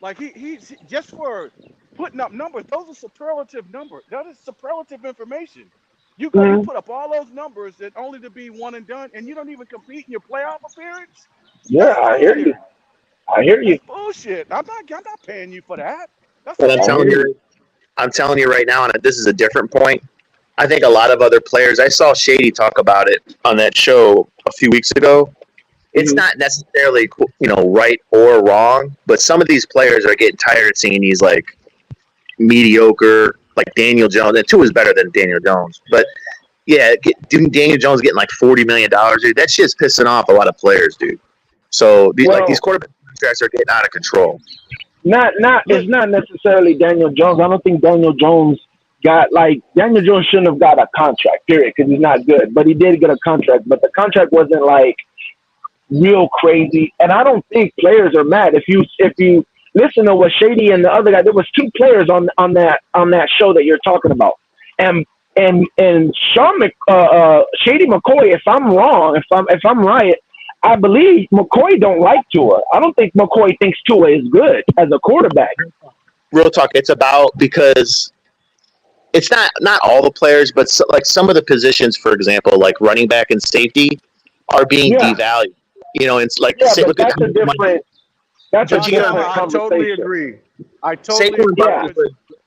Like he's just for putting up numbers. Those are superlative numbers. That is superlative information. You put up all those numbers that only to be one and done, and you don't even compete in your playoff appearance. Yeah, I hear you. That's bullshit. I'm not paying you for that. That's what I'm telling you right now, and this is a different point. I think a lot of other players, I saw Shady talk about it on that show a few weeks ago. It's not necessarily, right or wrong, but some of these players are getting tired of seeing these like mediocre, like Daniel Jones. And Tua is better than Daniel Jones, but yeah, Daniel Jones getting like $40 million, dude. That shit's pissing off a lot of players, dude. So these quarterback contracts are getting out of control. It's not necessarily Daniel Jones. I don't think Daniel Jones shouldn't have got a contract, period, because he's not good. But he did get a contract. But the contract wasn't like real crazy. And I don't think players are mad. If you listen to what Shady and the other guy, there was 2 players on that show that you're talking about. And Shady McCoy, if I'm wrong, if I'm right, I believe McCoy don't like Tua. I don't think McCoy thinks Tua is good as a quarterback. Real talk, it's about because it's not all the players, but like some of the positions, for example, like running back and safety, are being devalued. It's like that's a different. That's a different I totally agree.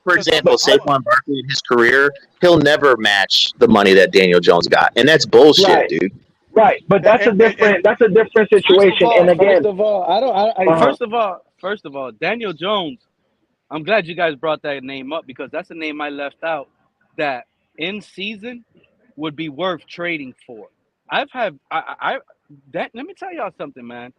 For example, Saquon Barkley in his career, he'll never match the money that Daniel Jones got, and that's bullshit, dude. Right, but that's a different situation. And again, first of all, Daniel Jones. I'm glad you guys brought that name up because that's a name I left out that in season would be worth trading for. Let me tell y'all something, man.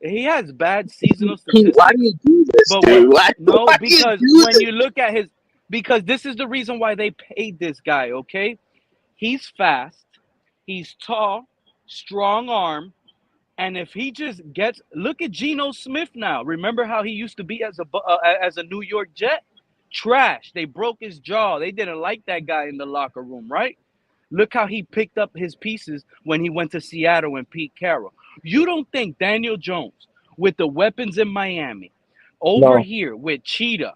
He has bad seasonal Pete, why do statistics, you do this, but dude? no, Why do you because do when this? you look at his, because this is the reason why they paid this guy. Okay, he's fast, he's tall, strong arm, and if he just gets, look at Geno Smith now. Remember how he used to be as a New York Jet? Trash. They broke his jaw. They didn't like that guy in the locker room, right? Look how he picked up his pieces when he went to Seattle and Pete Carroll. You don't think Daniel Jones, with the weapons in Miami, over No, here with Cheetah,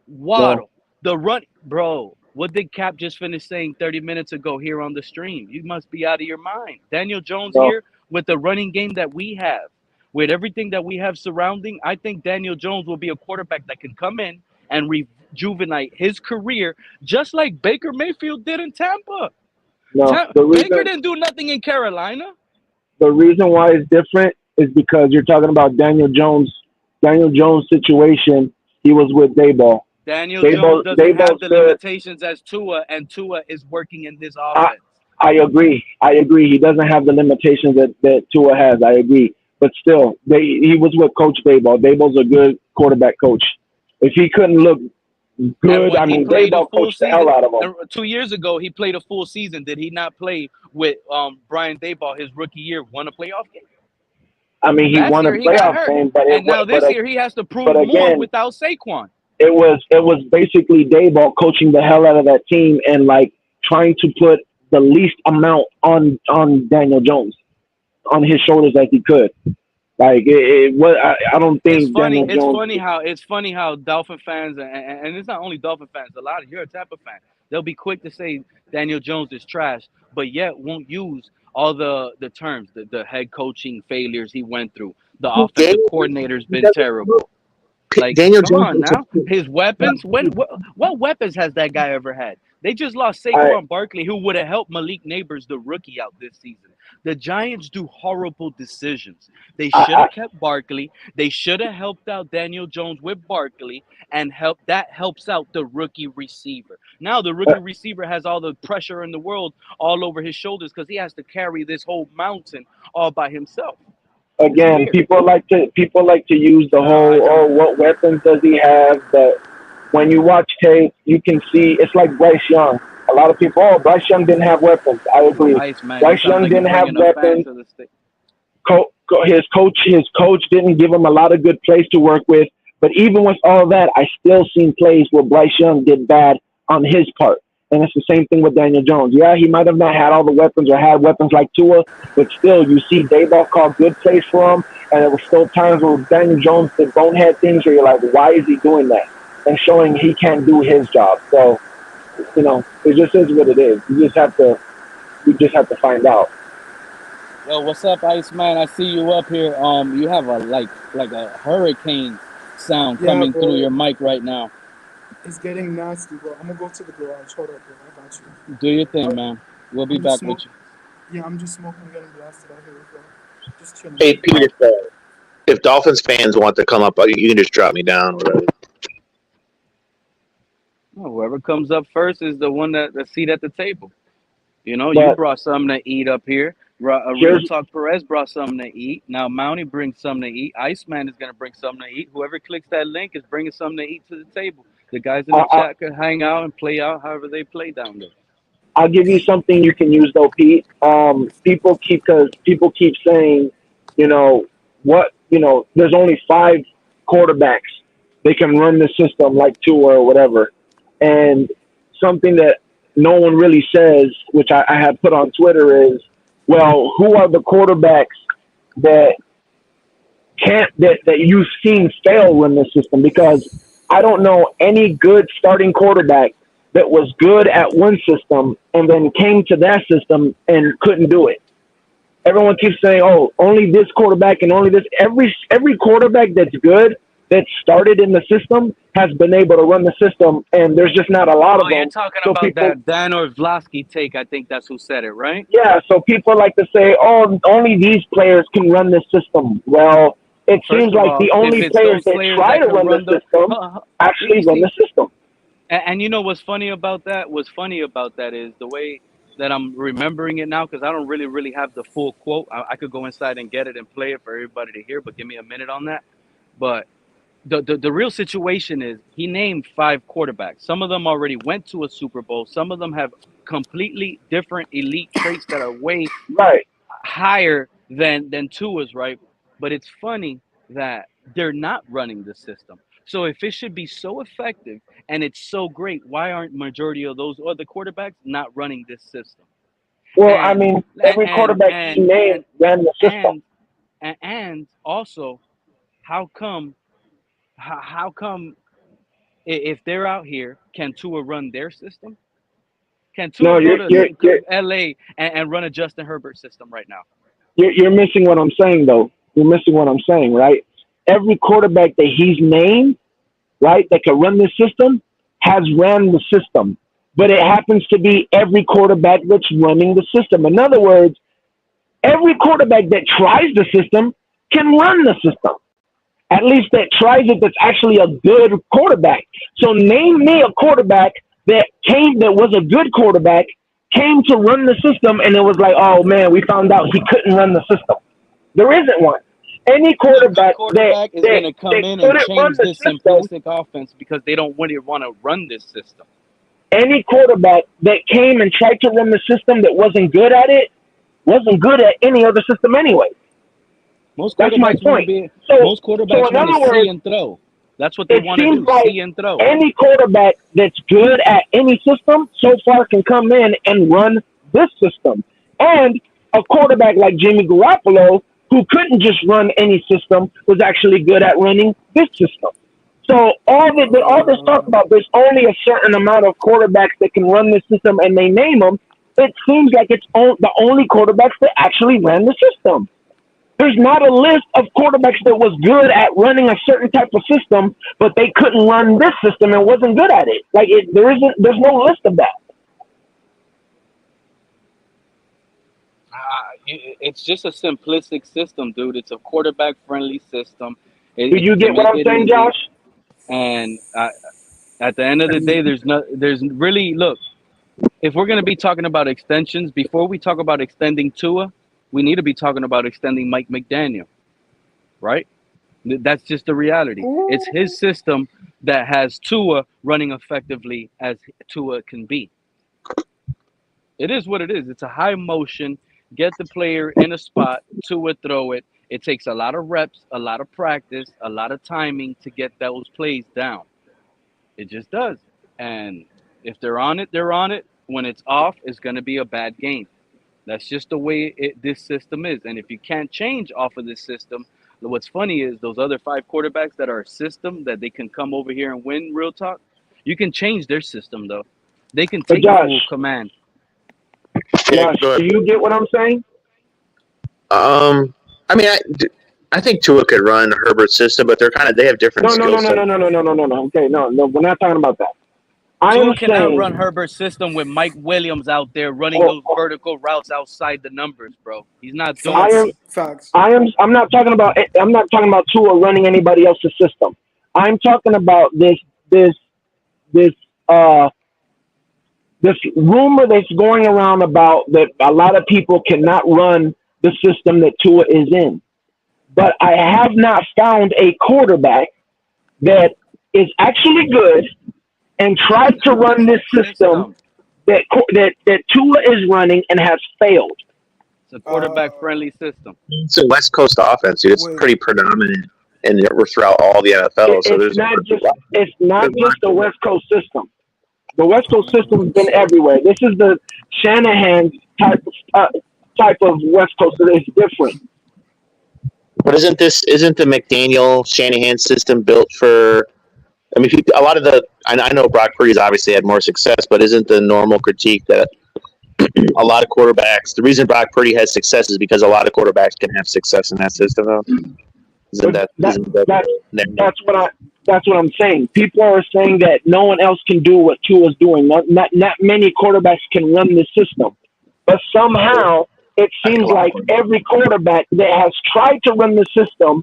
no. Waddle, the run, bro? What did Cap just finish saying 30 minutes ago here on the stream? You must be out of your mind. Daniel Jones No, here with the running game that we have, with everything that we have surrounding, I think Daniel Jones will be a quarterback that can come in and rejuvenate his career just like Baker Mayfield did in Tampa. no. Baker didn't do nothing in Carolina. The reason why it's different is because you're talking about Daniel Jones. Daniel Jones' situation. He was with Dayball. Daniel Jones doesn't have Dayball the said, limitations as Tua, and Tua is working in this I, offense. I agree. I agree. He doesn't have the limitations that Tua has. I agree. But still, he was with Coach Dayball. Dayball's a good quarterback coach. If he couldn't look good, I He mean, played a Dayball full coached the hell season. out of him. 2 years ago, he played a full season. Did he not play with Brian Daboll his rookie year? Won a playoff game. I mean, he Last won a year he got playoff hurt, game, but and now this year he has to prove more again, without Saquon. it was basically Dayball coaching the hell out of that team and like trying to put the least amount on Daniel Jones on his shoulders as he could. Like it was, I don't think It's funny. Daniel Jones. It's funny how Dolphin fans and it's not only Dolphin fans. A lot of you're a Tampa fan. They'll be quick to say Daniel Jones is trash, but yet won't use all the terms, the head coaching failures he went through. The offensive Daniel, coordinator's he been doesn't terrible. Like, Daniel come on Jones. now. His weapons. What weapons has that guy ever had? They just lost I Saquon Barkley, who would have helped Malik Neighbors, the rookie, out this season. The Giants do horrible decisions. They should I have kept Barkley. They should have helped out Daniel Jones with Barkley and helps out the rookie receiver. Now the rookie receiver has all the pressure in the world all over his shoulders because he has to carry this whole mountain all by himself. It's again, weird. people like to use the whole, oh, what weapons does he have? But when you watch tape, you can see it's like Bryce Young. A lot of people, oh, Bryce Young didn't have weapons. I agree. Ice man, you Bryce sound Young like you're didn't have bringing a fan weapons. to the state. His coach didn't give him a lot of good plays to work with. But even with all that, I still seen plays where Bryce Young did bad on his part. And it's the same thing with Daniel Jones. Yeah, he might have not had all the weapons or had weapons like Tua, but still, you see Dayball call good plays for him. And there were still times where Daniel Jones did bonehead things where you're like, why is he doing that? And showing he can't do his job. So, it just is what it is. You just have to find out. Yo, what's up, Iceman? I see you up here. You have a like a hurricane sound coming through your mic right now. It's getting nasty, bro. I'm gonna go to the garage. Hold up, bro. I got you. Do your thing, man. We'll be back with you. Yeah, I'm just smoking, getting blasted out here, bro. Just chilling. Hey, Pete, if Dolphins fans want to come up, you can just drop me down. Well, whoever comes up first is the one the seat at the table. You But brought something to eat up here. Real Talk Perez brought something to eat. Now Mountie brings something to eat. Iceman is going to bring something to eat. Whoever clicks that link is bringing something to eat to the table. The guys in the chat can hang out and play out however they play down there. I'll give you something you can use though, Pete. People keep saying, there's only 5 quarterbacks. They can run the system like Tua or whatever. And something that no one really says, which I had put on Twitter, is, well, who are the quarterbacks that you've seen fail run the system? Because I don't know any good starting quarterback that was good at one system and then came to that system and couldn't do it. Everyone keeps saying, oh, only this quarterback and only this. Every quarterback that's good that started in the system has been able to run the system, and there's just not a lot of them. You're talking about that Dan Orlovsky take. I think that's who said it, right? Yeah, so people like to say, oh, only these players can run this system. Well, it seems like the only players that try to run the system actually run the system. And you know what's funny about that? What's funny about that is the way that I'm remembering it now because I don't really have the full quote. I could go inside and get it and play it for everybody to hear, but give me a minute on that. But the real situation is he named 5 quarterbacks. Some of them already went to a Super Bowl. Some of them have completely different elite traits that are way Right. higher than Tua's, right? But it's funny that they're not running the system. So if it should be so effective and it's so great, why aren't majority of those other quarterbacks not running this system? Well, I And mean, and every and quarterback he and named ran the system. and also, how come how come if they're out here, can Tua run their system? Can No, Tua go to LA and run a Justin Herbert system right now? you're missing what I'm saying, though. You're missing what I'm saying, right? Every quarterback that he's named, right, that can run this system, has ran the system. But it happens to be every quarterback that's running the system. In other words, every quarterback that tries the system can run the system. At least that tries it, that's actually a good quarterback. So name me a quarterback that was a good quarterback, came to run the system, and it was like, oh man, we found out he couldn't run the system. There isn't one. Any quarterback Quarterback is going to come in and couldn't run change the this system, simplistic offense because they don't want to run this system. any quarterback that came and tried to run the system that wasn't good at it, wasn't good at any other system anyway. That's my point. Most quarterbacks in want other to see words, and throw. That's what they it want to do, seems like see and throw. any quarterback that's good at any system so far can come in and run this system. And a quarterback like Jimmy Garoppolo, who couldn't just run any system, was actually good at running this system. So all this talk about there's only a certain amount of quarterbacks that can run this system, and they name them. It seems like it's the only quarterbacks that actually ran the system. There's not a list of quarterbacks that was good at running a certain type of system, but they couldn't run this system and wasn't good at it. There's no list of that. It's just a simplistic system, dude. It's a quarterback-friendly system. Do you get what I'm saying, Josh? And at the end of the day, there's really, look, if we're going to be talking about extensions, before we talk about extending Tua, we need to be talking about extending Mike McDaniel, right? That's just the reality. It's his system that has Tua running effectively as Tua can be. It is what it is. It's a high motion, get the player in a spot, Tua throw it. It takes a lot of reps, a lot of practice, a lot of timing to get those plays down. It just does. And if they're on it, they're on it. When it's off, it's going to be a bad game. That's just the way this system is. And if you can't change off of this system, what's funny is those other 5 quarterbacks that are a system that they can come over here and win, real talk, you can change their system, though. They can take full command. Josh, do you get what I'm saying? I mean, I think Tua could run Herbert's system, but they have different skills. No. Okay, no, we're not talking about that. Tua cannot run Herbert's system with Mike Williams out there running those vertical routes outside the numbers, bro. He's not doing Facts. I'm not talking about Tua running anybody else's system. I'm talking about this rumor that's going around about that a lot of people cannot run the system that Tua is in. But I have not found a quarterback that is actually good and tried to run this system that Tua is running and has failed. It's a quarterback-friendly system. It's a West Coast offense, dude. It's pretty predominant and we're throughout all the NFL. It's not just a West Coast system. The West Coast system has been everywhere. This is the Shanahan type of West Coast. It's different. But isn't the McDaniel Shanahan system built for? I mean, a lot of I know Brock Purdy's obviously had more success, but isn't the normal critique that a lot of quarterbacks? The reason Brock Purdy has success is because a lot of quarterbacks can have success in that system. Though, that's what I'm saying. People are saying that no one else can do what Tua's doing. Not many quarterbacks can run this system, but somehow it seems like every quarterback that has tried to run the system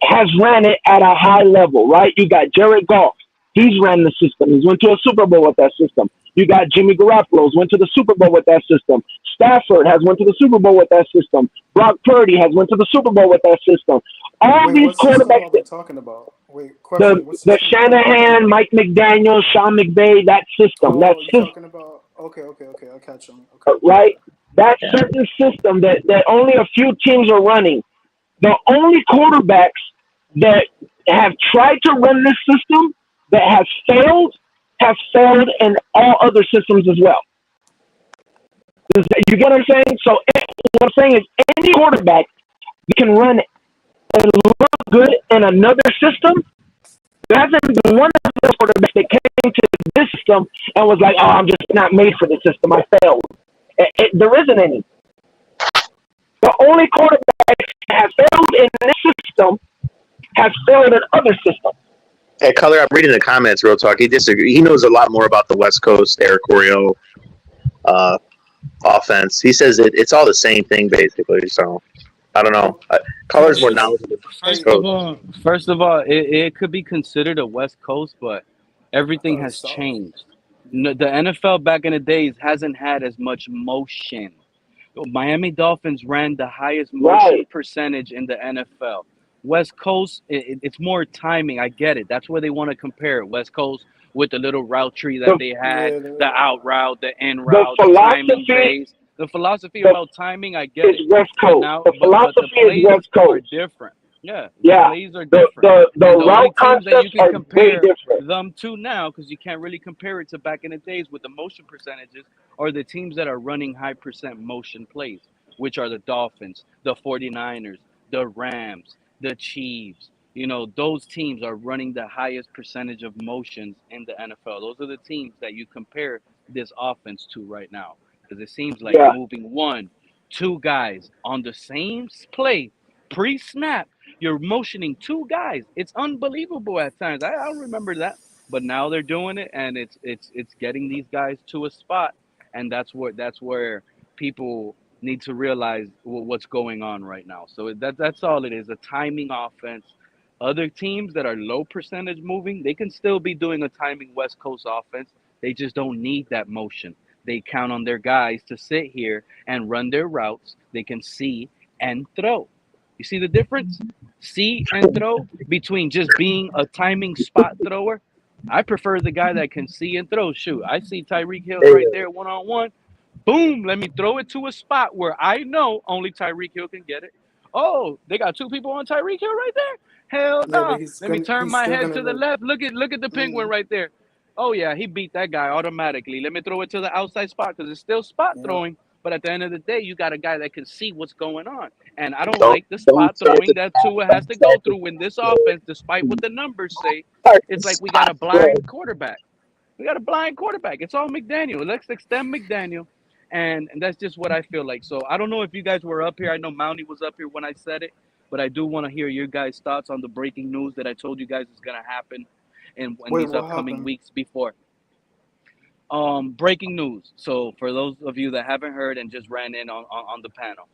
has ran it at a high level, right? You got Jared Goff. He's ran the system. He's went to a Super Bowl with that system. You got Jimmy Garoppolo's went to the Super Bowl with that system. Stafford has went to the Super Bowl with that system. Brock Purdy has went to the Super Bowl with that system. All Wait, these what system quarterbacks, are we talking about? Wait, question. What the system? Shanahan, Mike McDaniel, Sean McVay, that system, that Oh, you're system, talking about. Okay. I'll catch on. Okay. right? That certain system that only a few teams are running. The only quarterbacks that have tried to run this system that have failed in all other systems as well. You get what I'm saying? So what I'm saying is any quarterback that can run and look good in another system, there hasn't been one of those quarterbacks that came to this system and was like, oh, I'm just not made for this system. I failed. There isn't any. The only quarterbacks that have failed in this system have failed in other systems. Hey, Color, I'm reading the comments, real talk. He disagrees. He knows a lot more about the West Coast Air Coryell offense. He says it's all the same thing, basically. So, I don't know. Color's more knowledgeable. First of all, it could be considered a West Coast, but everything has South. changed. The NFL back in the days hasn't had as much motion. Miami Dolphins ran the highest motion percentage in the NFL. West Coast, it's more timing. I get it. That's where they want to compare it. West Coast with the little route tree that they had, the out route, the in route, the timing base. The philosophy about timing, I get it. West Coast. Now, The philosophy the plays is West Coast. are different. Yeah, the plays are different. The only route teams that concepts you can are way compare different. them to now, because you can't really compare it to back in the days with the motion percentages, are the teams that are running high percent motion plays, which are the Dolphins, the 49ers, the Rams, the Chiefs. Those teams are running the highest percentage of motions in the NFL. Those are the teams that you compare this offense to right now. Because it seems like moving 1, 2 guys on the same play, pre-snap, you're motioning 2 guys. It's unbelievable at times. I don't remember that, but now they're doing it, and it's getting these guys to a spot, and that's where people need to realize what's going on right now. So that's all it is, a timing offense. Other teams that are low percentage moving, they can still be doing a timing West Coast offense. They just don't need that motion. They count on their guys to sit here and run their routes. They can see and throw. You see the difference? See and throw between just being a timing spot thrower. I prefer the guy that can see and throw. Shoot, I see Tyreek Hill right there one-on-one. Boom, let me throw it to a spot where I know only Tyreek Hill can get it. Oh, they got 2 people on Tyreek Hill right there? Hell no. But Let me turn my head to the left. Look at the penguin right there. Oh, yeah, he beat that guy automatically. Let me throw it to the outside spot because it's still spot throwing. But at the end of the day, you got a guy that can see what's going on. And I don't like the spot throwing that Tua has to go through in this offense, despite what the numbers say. It's like we got a blind quarterback. It's all McDaniel. Let's extend McDaniel. And that's just what I feel like. So I don't know if you guys were up here. I know Mounty was up here when I said it. But I do want to hear your guys' thoughts on the breaking news that I told you guys is going to happen in these upcoming weeks before. Breaking news. So for those of you that haven't heard and just ran in on the panel,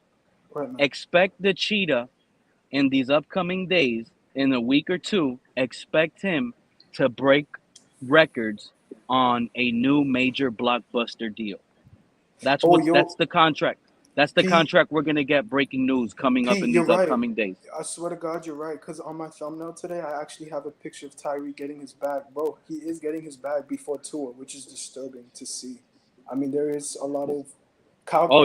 expect the Cheetah in these upcoming days, in a week or 2, expect him to break records on a new major blockbuster deal. That's the contract. That's the contract we're going to get. Breaking news coming up in these upcoming days. I swear to God, you're right. Because on my thumbnail today, I actually have a picture of Tyree getting his bag. Bro, he is getting his bag before Tua, which is disturbing to see. I mean, there is a lot of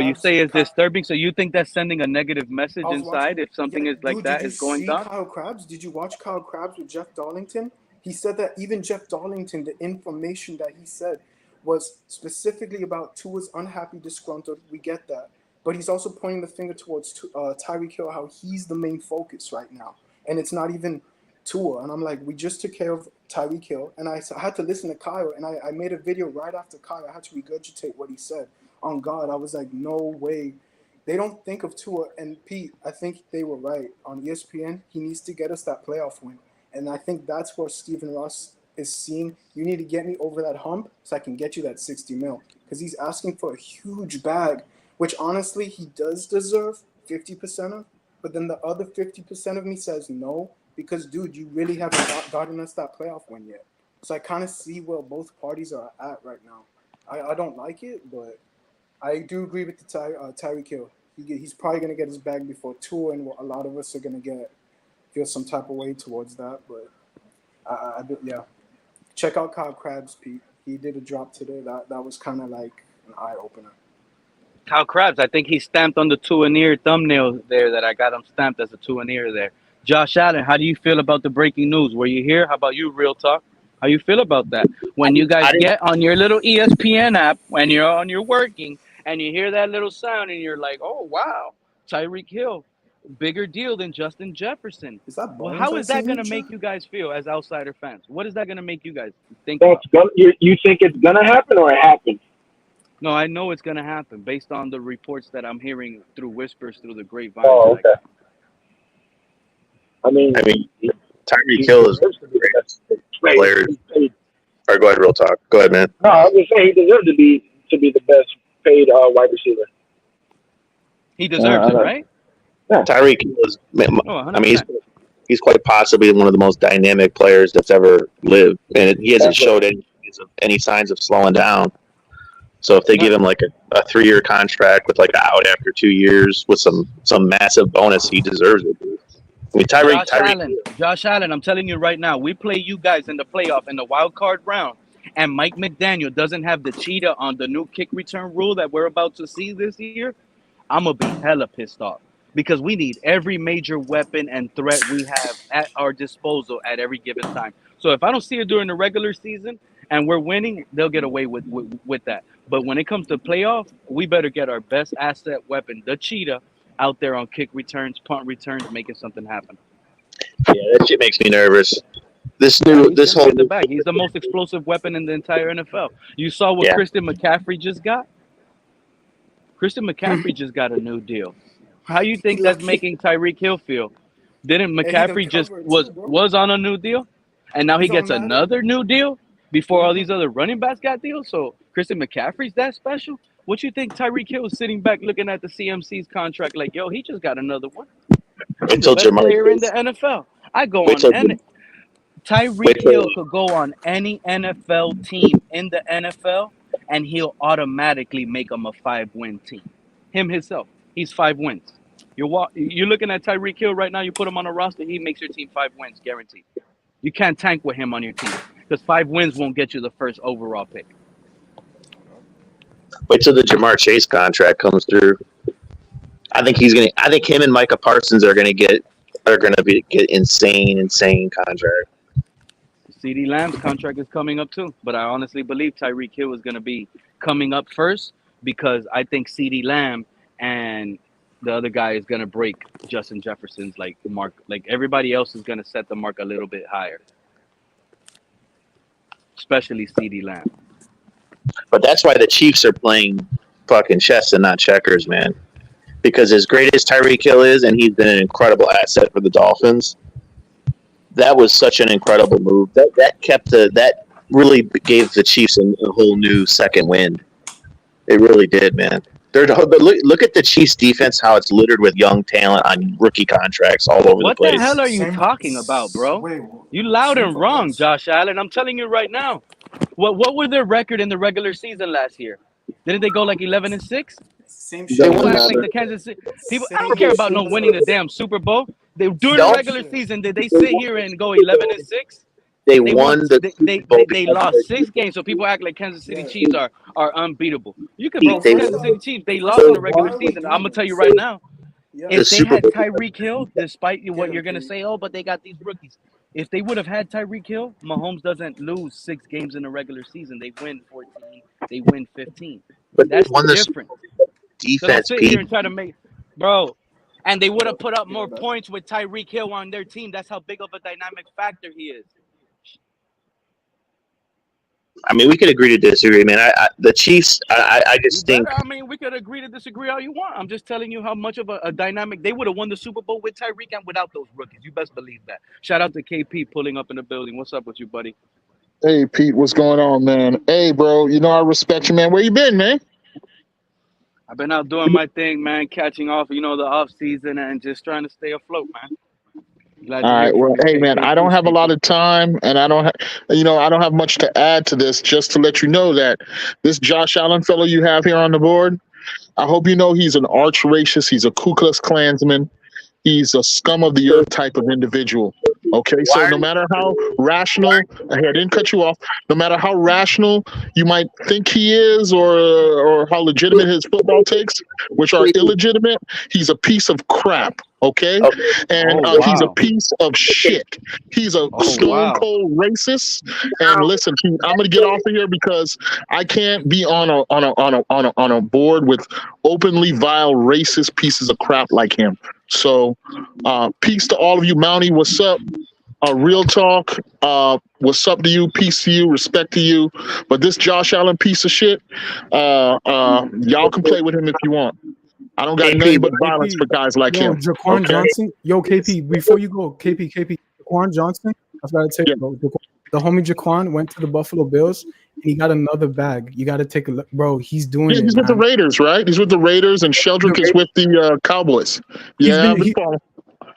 you say it's disturbing? So you think that's sending a negative message inside if something is like that is going down? Kyle Krabs? Did you watch Kyle Krabs with Jeff Darlington? He said that even Jeff Darlington, the information that he said was specifically about Tua's unhappy, disgruntled. We get that. But he's also pointing the finger towards Tyreek Hill, how he's the main focus right now. And it's not even Tua. And I'm like, we just took care of Tyreek Hill. And I had to listen to Kyle. And I made a video right after Kyle. I had to regurgitate what he said. On God, I was like, no way. They don't think of Tua. And Pete, I think they were right. On ESPN, he needs to get us that playoff win. And I think that's where Stephen Ross is seeing, you need to get me over that hump so I can get you that 60 mil. Because he's asking for a huge bag, which honestly he does deserve 50% of. But then the other 50% of me says no, because, dude, you really haven't gotten us that playoff win yet. So I kind of see where both parties are at right now. I don't like it, but I do agree with the Tyreek Hill. He's probably going to get his bag before Tua, and a lot of us are going to feel some type of way towards that. But yeah, check out Kyle Krabs, Pete. He did a drop today. That was kind of like an eye opener. Kyle Krabs, I think he's stamped on the Tua near thumbnail there that I got him stamped as a Tua near there. Josh Allen, how do you feel about the breaking news? Were you here? How about you, Real Talk? How you feel about that? When you guys get on your little ESPN app, when you're working, and you hear that little sound, and you're like, oh, wow, Tyreek Hill, bigger deal than Justin Jefferson. Is that Well, how is that going to make you guys feel as outsider fans? What is that going to make you guys think That's about? you think it's gonna happen or it happened? No, I know it's going to happen based on the reports that I'm hearing through whispers, through the grapevine. Oh, okay. I mean, Tyreek Hill is the greatest player. Or go ahead, Real Talk. Go ahead, man. No, I was just saying he deserved to be the best paid wide receiver. He deserves it, right? Yeah. Tyreek Hill is. Oh, I mean, he's quite possibly one of the most dynamic players that's ever lived, and he hasn't showed any signs of slowing down. So if they give him like a 3-year contract with like an out after 2 years with some massive bonus, he deserves it. I mean, Josh Allen, I'm telling you right now, we play you guys in the playoff in the wild card round, and Mike McDaniel doesn't have the cheetah on the new kick return rule that we're about to see this year, I'm going to be hella pissed off because we need every major weapon and threat we have at our disposal at every given time. So if I don't see it during the regular season and we're winning, they'll get away with that. But when it comes to playoff, we better get our best asset weapon, the cheetah, out there on kick returns, punt returns, making something happen. Yeah, that shit makes me nervous. This He's the most explosive weapon in the entire NFL. You saw what Christian McCaffrey just got? Christian McCaffrey just got a new deal. How you think that's making Tyreek Hill feel? Didn't McCaffrey just was on a new deal? And now he gets another new deal before all these other running backs got deals? So Christian McCaffrey's that special? What you think Tyreek Hill is sitting back looking at the CMC's contract like, yo, he just got another one? He's the best player in the NFL. I go on any Tyreek Hill could go on any NFL team in the NFL, and he'll automatically make them a 5-win team. Him himself, he's 5 wins. You're looking at Tyreek Hill right now. You put him on a roster, he makes your team 5 wins, guaranteed. You can't tank with him on your team because 5 wins won't get you the first overall pick. Wait till the Jamar Chase contract comes through. I think him and Micah Parsons are gonna get insane contract. CeeDee Lamb's contract is coming up too, but I honestly believe Tyreek Hill is gonna be coming up first because I think CeeDee Lamb and the other guy is gonna break Justin Jefferson's mark. Like everybody else is gonna set the mark a little bit higher, especially CeeDee Lamb. But that's why the Chiefs are playing fucking chess and not checkers, man. Because as great as Tyreek Hill is, and he's been an incredible asset for the Dolphins, that was such an incredible move. That really gave the Chiefs a whole new second wind. It really did, man. But look at the Chiefs' defense, how it's littered with young talent on rookie contracts all over the place. What the hell are you talking about, bro? You loud and wrong, Josh Allen. I'm telling you right now. What was their record in the regular season last year? Didn't they go like 11-6? Same shit. Like the Kansas City people. I don't care about no winning the damn Super Bowl. During the regular season, did they sit here and go 11-6? They won They lost 6 games, so people act like Kansas City Chiefs are unbeatable. You can beat Kansas City Chiefs. They lost in the regular season. I'm gonna tell you right now. If they had Tyreek Hill, despite what you're gonna say, but they got these rookies. If they would have had Tyreek Hill, Mahomes doesn't lose 6 games in the regular season. They win 14. They win 15. But that's the difference. Defense, so sit here and try to make, bro. And they would have put up more points with Tyreek Hill on their team. That's how big of a dynamic factor he is. I mean, we could agree to disagree, man. The Chiefs, I just think. I mean, we could agree to disagree all you want. I'm just telling you how much of a dynamic they would have won the Super Bowl with Tyreek and without those rookies. You best believe that. Shout out to KP pulling up in the building. What's up with you, buddy? Hey, Pete, what's going on, man? Hey, bro, I respect you, man. Where you been, man? I've been out doing my thing, man, catching off, the off season and just trying to stay afloat, man. Glad All to hear right. from Well, you, hey man, KP. I don't have a Appreciate lot you. of time, and I don't, I don't have much to add to this. Just to let you know that this Josh Allen fellow you have here on the board, I hope you know he's an arch racist. He's a Ku Klux Klansman. He's a scum of the earth type of individual. Okay, Why so are no you? matter how rational, I didn't cut you off. No matter how rational you might think he is, or how legitimate his football takes, which are illegitimate, he's a piece of crap. Okay, Okay, and Oh he's a wow. piece of shit. He's a Oh stone wow. cold racist. And listen, I'm gonna get off of here because I can't be on a board with openly vile racist pieces of crap like him. So, peace to all of you, Mountie. What's up? Real talk. What's up to you? Peace to you. Respect to you. But this Josh Allen piece of shit, y'all can play with him if you want. I don't got KP, nothing but violence for guys like Yo, him. Jaquan Okay. Johnson. Yo, KP, before you go, KP, Jaquan Johnson. I've got to tell Yeah. you, bro. The homie Jaquan went to the Buffalo Bills and he got another bag. You got to take a look, bro. He's doing Yeah, it, he's with the man. Raiders, right? He's with the Raiders, and Sheldrick is with the Cowboys. Yeah, I've been following.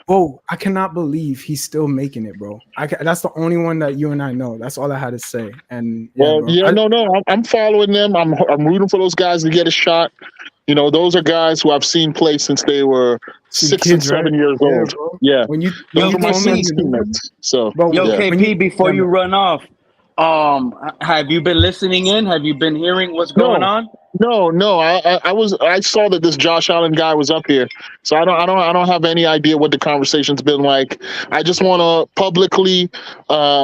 Bro, I cannot believe he's still making it, bro. That's the only one that you and I know. That's all I had to say. And yeah, Well, bro. yeah, no, I'm following them. I'm rooting for those guys to get a shot. You know, those are guys who I've seen play since they were 6 and 7 years old. Bro. Yeah, When you those are my told me son's you knew him, teammates. So, bro, Yo, yeah. KP, before you run off, have you been listening in? Have you been hearing what's going on? No. I saw that this Josh Allen guy was up here, so I don't have any idea what the conversation's been like. I just want to publicly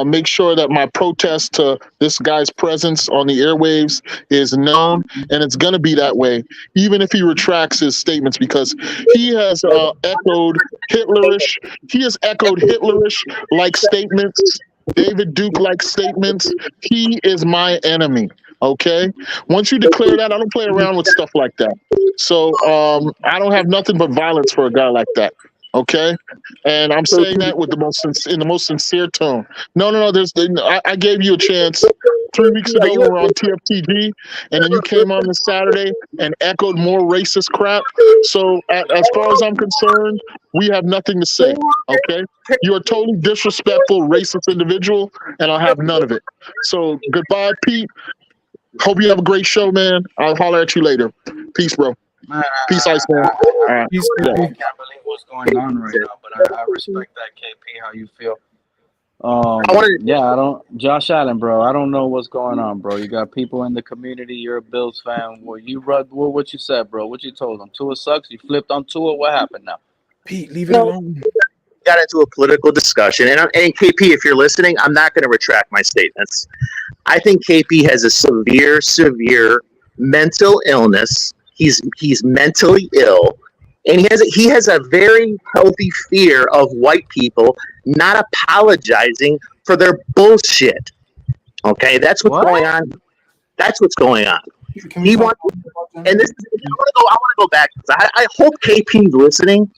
make sure that my protest to this guy's presence on the airwaves is known, and it's gonna be that way, even if he retracts his statements, because he has echoed Hitlerish. He has echoed Hitlerish like statements. David Duke like statements. He is my enemy. Okay. Once you declare that, I don't play around with stuff like that. So I don't have nothing but violence for a guy like that. Okay. And I'm saying that with the most sincere tone. No. I gave you a chance 3 weeks ago when we were on TFTG, and then you came on this Saturday and echoed more racist crap. So as far as I'm concerned, we have nothing to say. Okay. You're a totally disrespectful, racist individual, and I'll have none of it. So goodbye, Pete. Hope you have a great show, man. I'll holler at you later. Peace, bro. Peace, Iceman. All right. Peace, I can't believe what's going on right now, but I respect that, KP, how you feel. Josh Allen, bro. I don't know what's going on, bro. You got people in the community. You're a Bills fan. Well, what you said, bro? What you told them? Tua sucks. You flipped on Tua. What happened now? Pete, leave it alone. Got into a political discussion, and KP, if you're listening, I'm not going to retract my statements. I think KP has a severe mental illness. He's mentally ill, and he has a very healthy fear of white people not apologizing for their bullshit. Okay, that's what's going on. That's what's going on. He wants, and this. I want to go back. I hope KP's listening,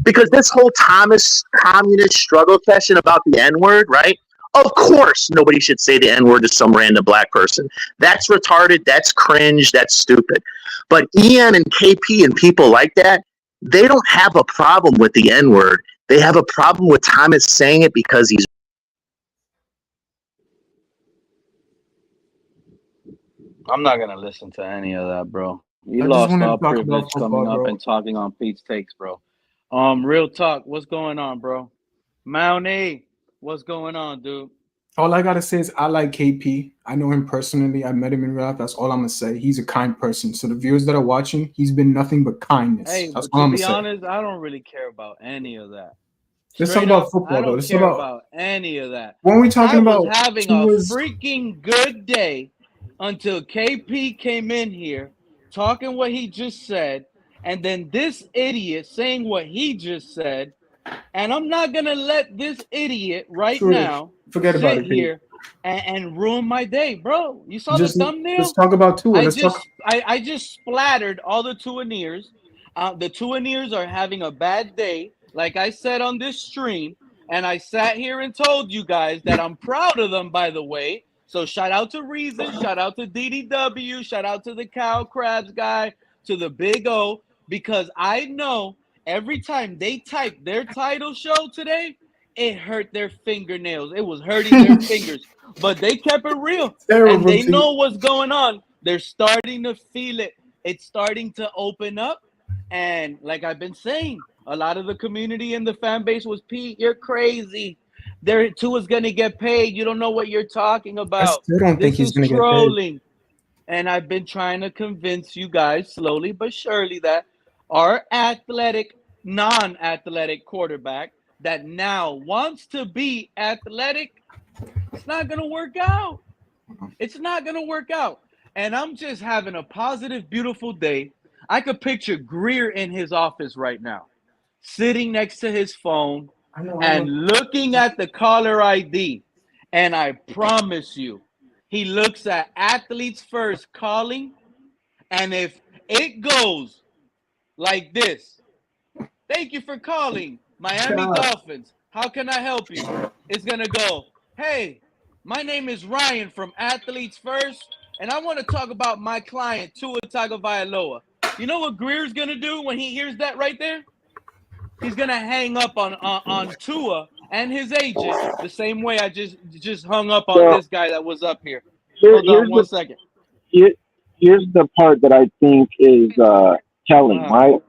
because this whole Thomas communist struggle session about the N-word, right? Of course, nobody should say the N-word to some random black person. That's retarded. That's cringe. That's stupid. But Ian and KP and people like that, they don't have a problem with the N-word. They have a problem with Thomas saying it because he's. I'm not gonna listen to any of that, bro. You I just lost wanted to all talk privilege about football, coming up bro. and talking on Pete's takes, bro. Real talk. What's going on, bro? Mountie, what's going on, dude? All I gotta say is I like KP. I know him personally. I met him in real life. That's all I'm gonna say. He's a kind person. So the viewers that are watching, he's been nothing but kindness. Hey, That's but all I'm to gonna be say. honest, I don't really care about any of that. Let's talk Straight about up, football, I though. don't Let's care talk about any of that. when we talking I was about having a Tua's. freaking good day until KP came in here talking what he just said, and then this idiot saying what he just said, and I'm not gonna let this idiot right now Forget about sit it, Pete. here and ruin my day, bro. You saw Just the thumbnail? let's talk about Tua. I just splattered all the Tuaneers. The Tuaneers are having a bad day, like I said on this stream, and I sat here and told you guys that I'm proud of them, by the way. So shout out to Reason, shout out to DDW, shout out to the Cow Crabs guy, to the Big O, because I know every time they type their title show today, it hurt their fingernails. It was hurting their fingers. But they kept it real. Terrible, And they G. know what's going on. They're starting to feel it. It's starting to open up. And like I've been saying, a lot of the community and the fan base was, Pete, you're crazy. Tua's going to get paid. You don't know what you're talking I about. still don't think This he's is gonna get paid. trolling. And I've been trying to convince you guys slowly but surely that our athletic, non-athletic quarterback that now wants to be athletic, it's not going to work out. It's not going to work out. And I'm just having a positive, beautiful day. I could picture Greer in his office right now, sitting next to his phone and looking at the caller ID. And I promise you, he looks at athletes first calling. And if it goes like this, thank you for calling Miami Dolphins. How can I help you? It's going to go, hey, my name is Ryan from Athletes First, and I want to talk about my client, Tua Tagovailoa. You know what Greer's going to do when he hears that right there? He's going to hang up on Tua and his agent the same way I just hung up on this guy that was up here. Hold on one second. Here's the part that I think is telling, right?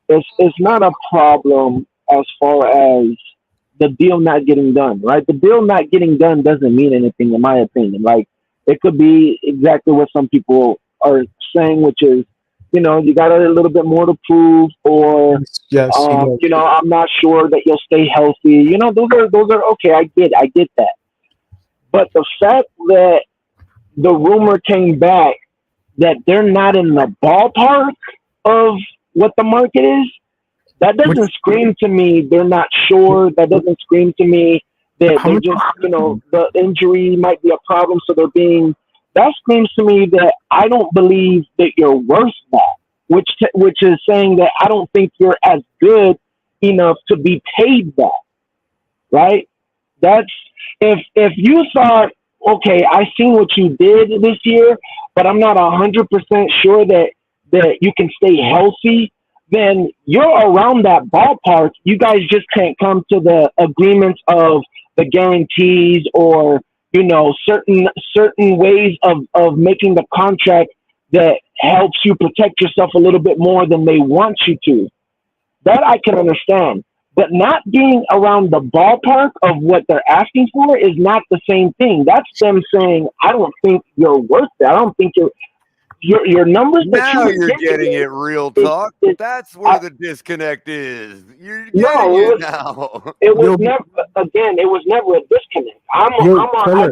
It's not a problem as far as the deal not getting done, right? The deal not getting done doesn't mean anything, in my opinion. Like, it could be exactly what some people are saying, which is, you know, you got a little bit more to prove, or you know, I'm not sure that you'll stay healthy. You know, those are okay. I get that. But the fact that the rumor came back that they're not in the ballpark of what the market is, that doesn't scream to me they're not sure. That doesn't scream to me that they're just, you know, the injury might be a problem, so they're being. That screams to me that I don't believe that you're worth that, which is saying that I don't think you're as good enough to be paid that, right? That's if you thought, okay, I seen what you did this year, but I'm not 100% sure that you can stay healthy, then you're around that ballpark. You guys just can't come to the agreements of the guarantees, or, you know, certain ways of making the contract that helps you protect yourself a little bit more than they want you to. That I can understand. But not being around the ballpark of what they're asking for is not the same thing. That's them saying, I don't think you're worth it. I don't think your numbers. Now you're getting it, real talk. That's where the disconnect is. You're getting it now. It was never. Again, it was never a disconnect. I've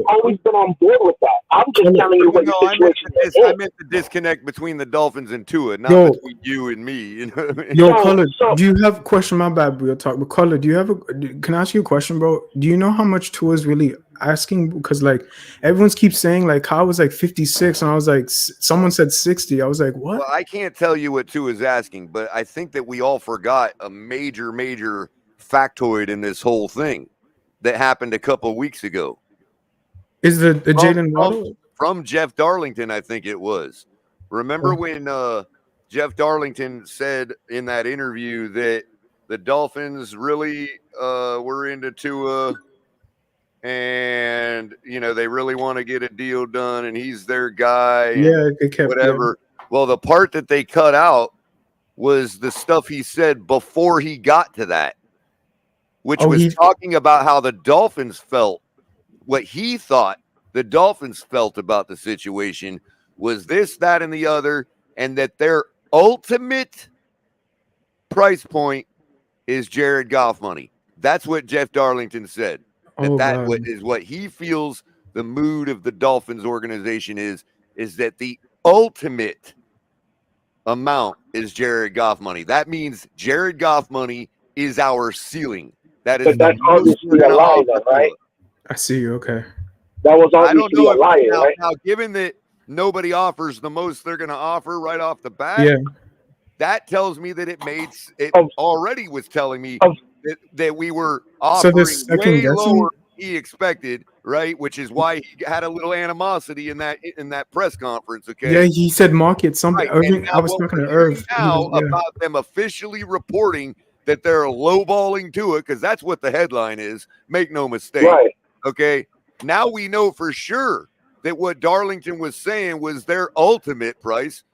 always been on board with that. I'm just telling you what the situation is. I meant the disconnect between the Dolphins and Tua, not between you and me. You know what I mean? Color, do you have a question? My bad, real talk. But Color, do you have can I ask you a question, bro? Do you know how much Tua is really asking? Because like everyone keeps saying like Kyle was like 56, and I was like, someone said 60. I was like, what? Well, I can't tell you what Tua is asking, but I think that we all forgot a major factoid in this whole thing that happened a couple of weeks ago. Is the Jalen Waddle from Jeff Darlington? I think it was. Remember when Jeff Darlington said in that interview that the Dolphins really were into Tua, and you know they really want to get a deal done, and he's their guy. Yeah, they kept whatever. Yeah. Well, the part that they cut out was the stuff he said before he got to that, which was talking about how the Dolphins felt. What he thought the Dolphins felt about the situation was this, that, and the other, and that their ultimate price point is Jared Goff money. That's what Jeff Darlington said. That is what he feels the mood of the Dolphins organization is that the ultimate amount is Jared Goff money. That means Jared Goff money is our ceiling. That is, but that's obviously a lie, though, right? I see you. Okay. That was obviously a lie, right? Now, given that nobody offers the most they're going to offer right off the bat, that tells me that already was telling me that we were offering way lower than he expected, right? Which is why he had a little animosity in that press conference. Okay. Yeah, he said market something. Right. I was talking to Irv now about them officially reporting that they're lowballing Tua, because that's what the headline is. Make no mistake. Right. Okay. Now we know for sure that what Darlington was saying was their ultimate price,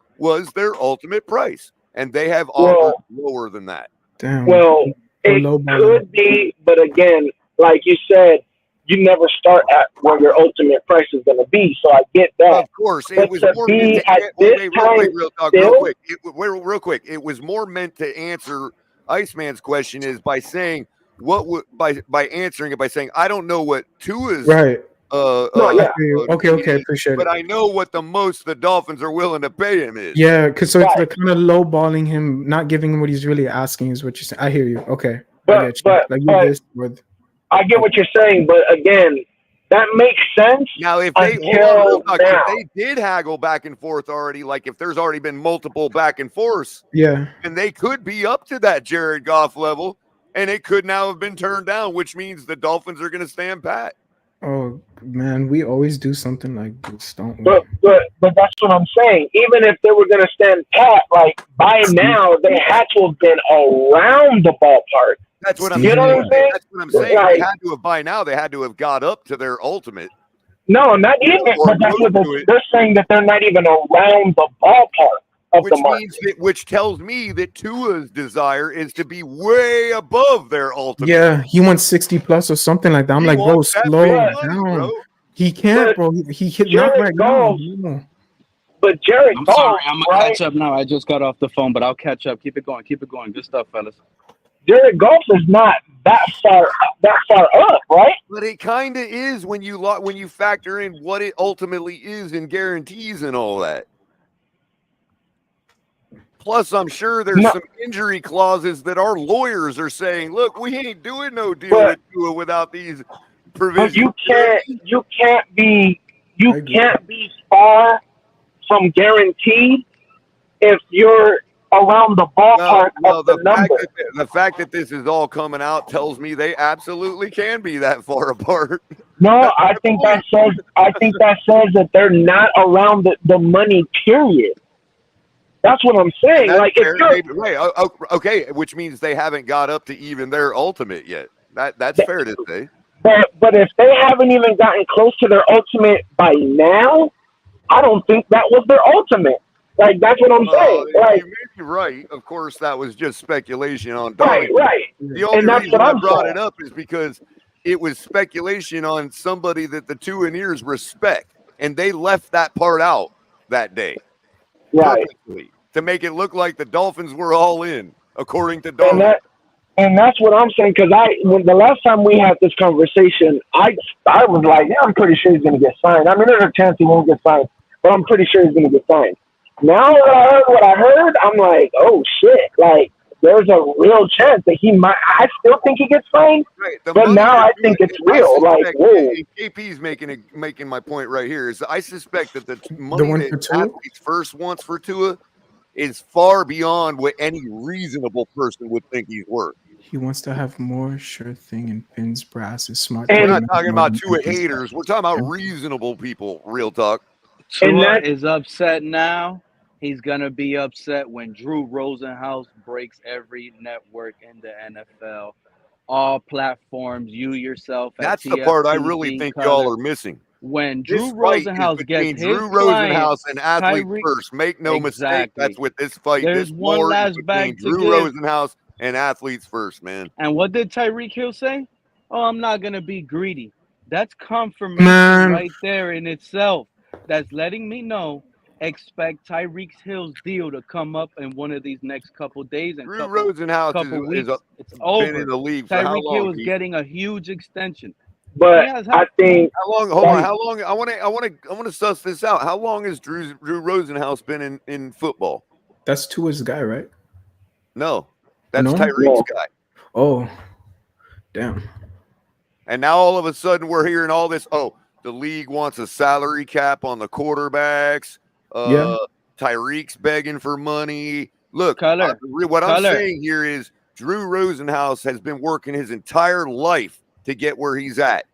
and they have offered lower than that. Damn. Well, it could be, but again, like you said, you never start at where your ultimate price is going to be. So I get that. Of course, but it was to more be meant at this time, real quick. It was more meant to answer Iceman's question is by saying what would by answering it by saying I don't know what Tua's right. Okay, appreciate it. But I know what the most the Dolphins are willing to pay him is. Yeah, because so it's like kind of lowballing him, not giving him what he's really asking is what you're saying. I hear you. Okay, I get you. I get what you're saying, but again, that makes sense. Now, if they if they did haggle back and forth already, like if there's already been multiple back and forths, yeah, and they could be up to that Jared Goff level, and it could now have been turned down, which means the Dolphins are going to stand pat. Oh man, we always do something like this, don't we? But that's what I'm saying. Even if they were going to stand pat, like by now they had to have been around the ballpark. That's what I'm saying. You know what I'm saying? That's what I'm saying. Like, they had to have by now. They had to have got up to their ultimate. No, not even. But that's what they're saying, that they're not even around the ballpark of the market. Which tells me that Tua's desire is to be way above their ultimate. Yeah, he wants 60 plus or something like that. I'm like, bro, slow down. Bro. He can't, bro. He hit not right now. But Jared I'm sorry, I'm gonna catch up now. I just got off the phone, but I'll catch up. Keep it going. Good stuff, fellas. Jared Goff is not that far up, right? But it kind of is when you factor in what it ultimately is in guarantees and all that. Plus, I'm sure there's some injury clauses that our lawyers are saying, "Look, we ain't doing no deal with Tua without these provisions." But you can't be far from guaranteed if you're around the ballpark of the number. The fact that this is all coming out tells me they absolutely can be that far apart. No, I think that says that they're not around the money, period. That's what I'm saying. Like, okay, which means they haven't got up to even their ultimate yet. That's fair to say. But if they haven't even gotten close to their ultimate by now, I don't think that was their ultimate. Like, that's what I'm saying. Like, you may be right. Of course, that was just speculation on Darlington. Right. The only reason I brought it up is because it was speculation on somebody that the Tuaneers respect, and they left that part out that day. Right. To make it look like the Dolphins were all in, according to Darlington. And that's what I'm saying, because when the last time we had this conversation, I was like, yeah, I'm pretty sure he's going to get signed. I mean, there's a chance he won't get signed, but I'm pretty sure he's going to get signed. Now that what I heard, I'm like, oh shit! Like, there's a real chance that he might. I still think he gets signed, but now I think it's real. Like, whoa. KP's making my point right here. Is I suspect that the money that athletes first wants for Tua is far beyond what any reasonable person would think he's worth. He wants to have more sure thing and pins, brass, is smart. We're not talking about Tua haters. We're talking about reasonable people. Real talk. Tua is upset now. He's going to be upset when Drew Rosenhaus breaks every network in the NFL. All platforms, you yourself. That's the part I really think y'all are missing. When Drew Rosenhaus gets his Drew Rosenhaus and Athlete First. Make no mistake. That's what this fight is. One last bag to Drew Rosenhaus and Athletes First, man. And what did Tyreek Hill say? Oh, I'm not going to be greedy. That's confirmation right there in itself. That's letting me know. Expect Tyreek Hill's deal to come up in one of these next couple days and Drew Rosenhaus it's over. Been in the league for Tyreek Hill is getting a huge extension. But I think how long? Hold on. How long? I want to suss this out. How long has Drew Rosenhaus been in football? That's Tua's guy, right? No, that's Tyreek's guy. Oh, damn. And now all of a sudden we're hearing all this. Oh, the league wants a salary cap on the quarterbacks. Tyreek's begging for money. Look, what I'm saying here is Drew Rosenhaus has been working his entire life to get where he's at.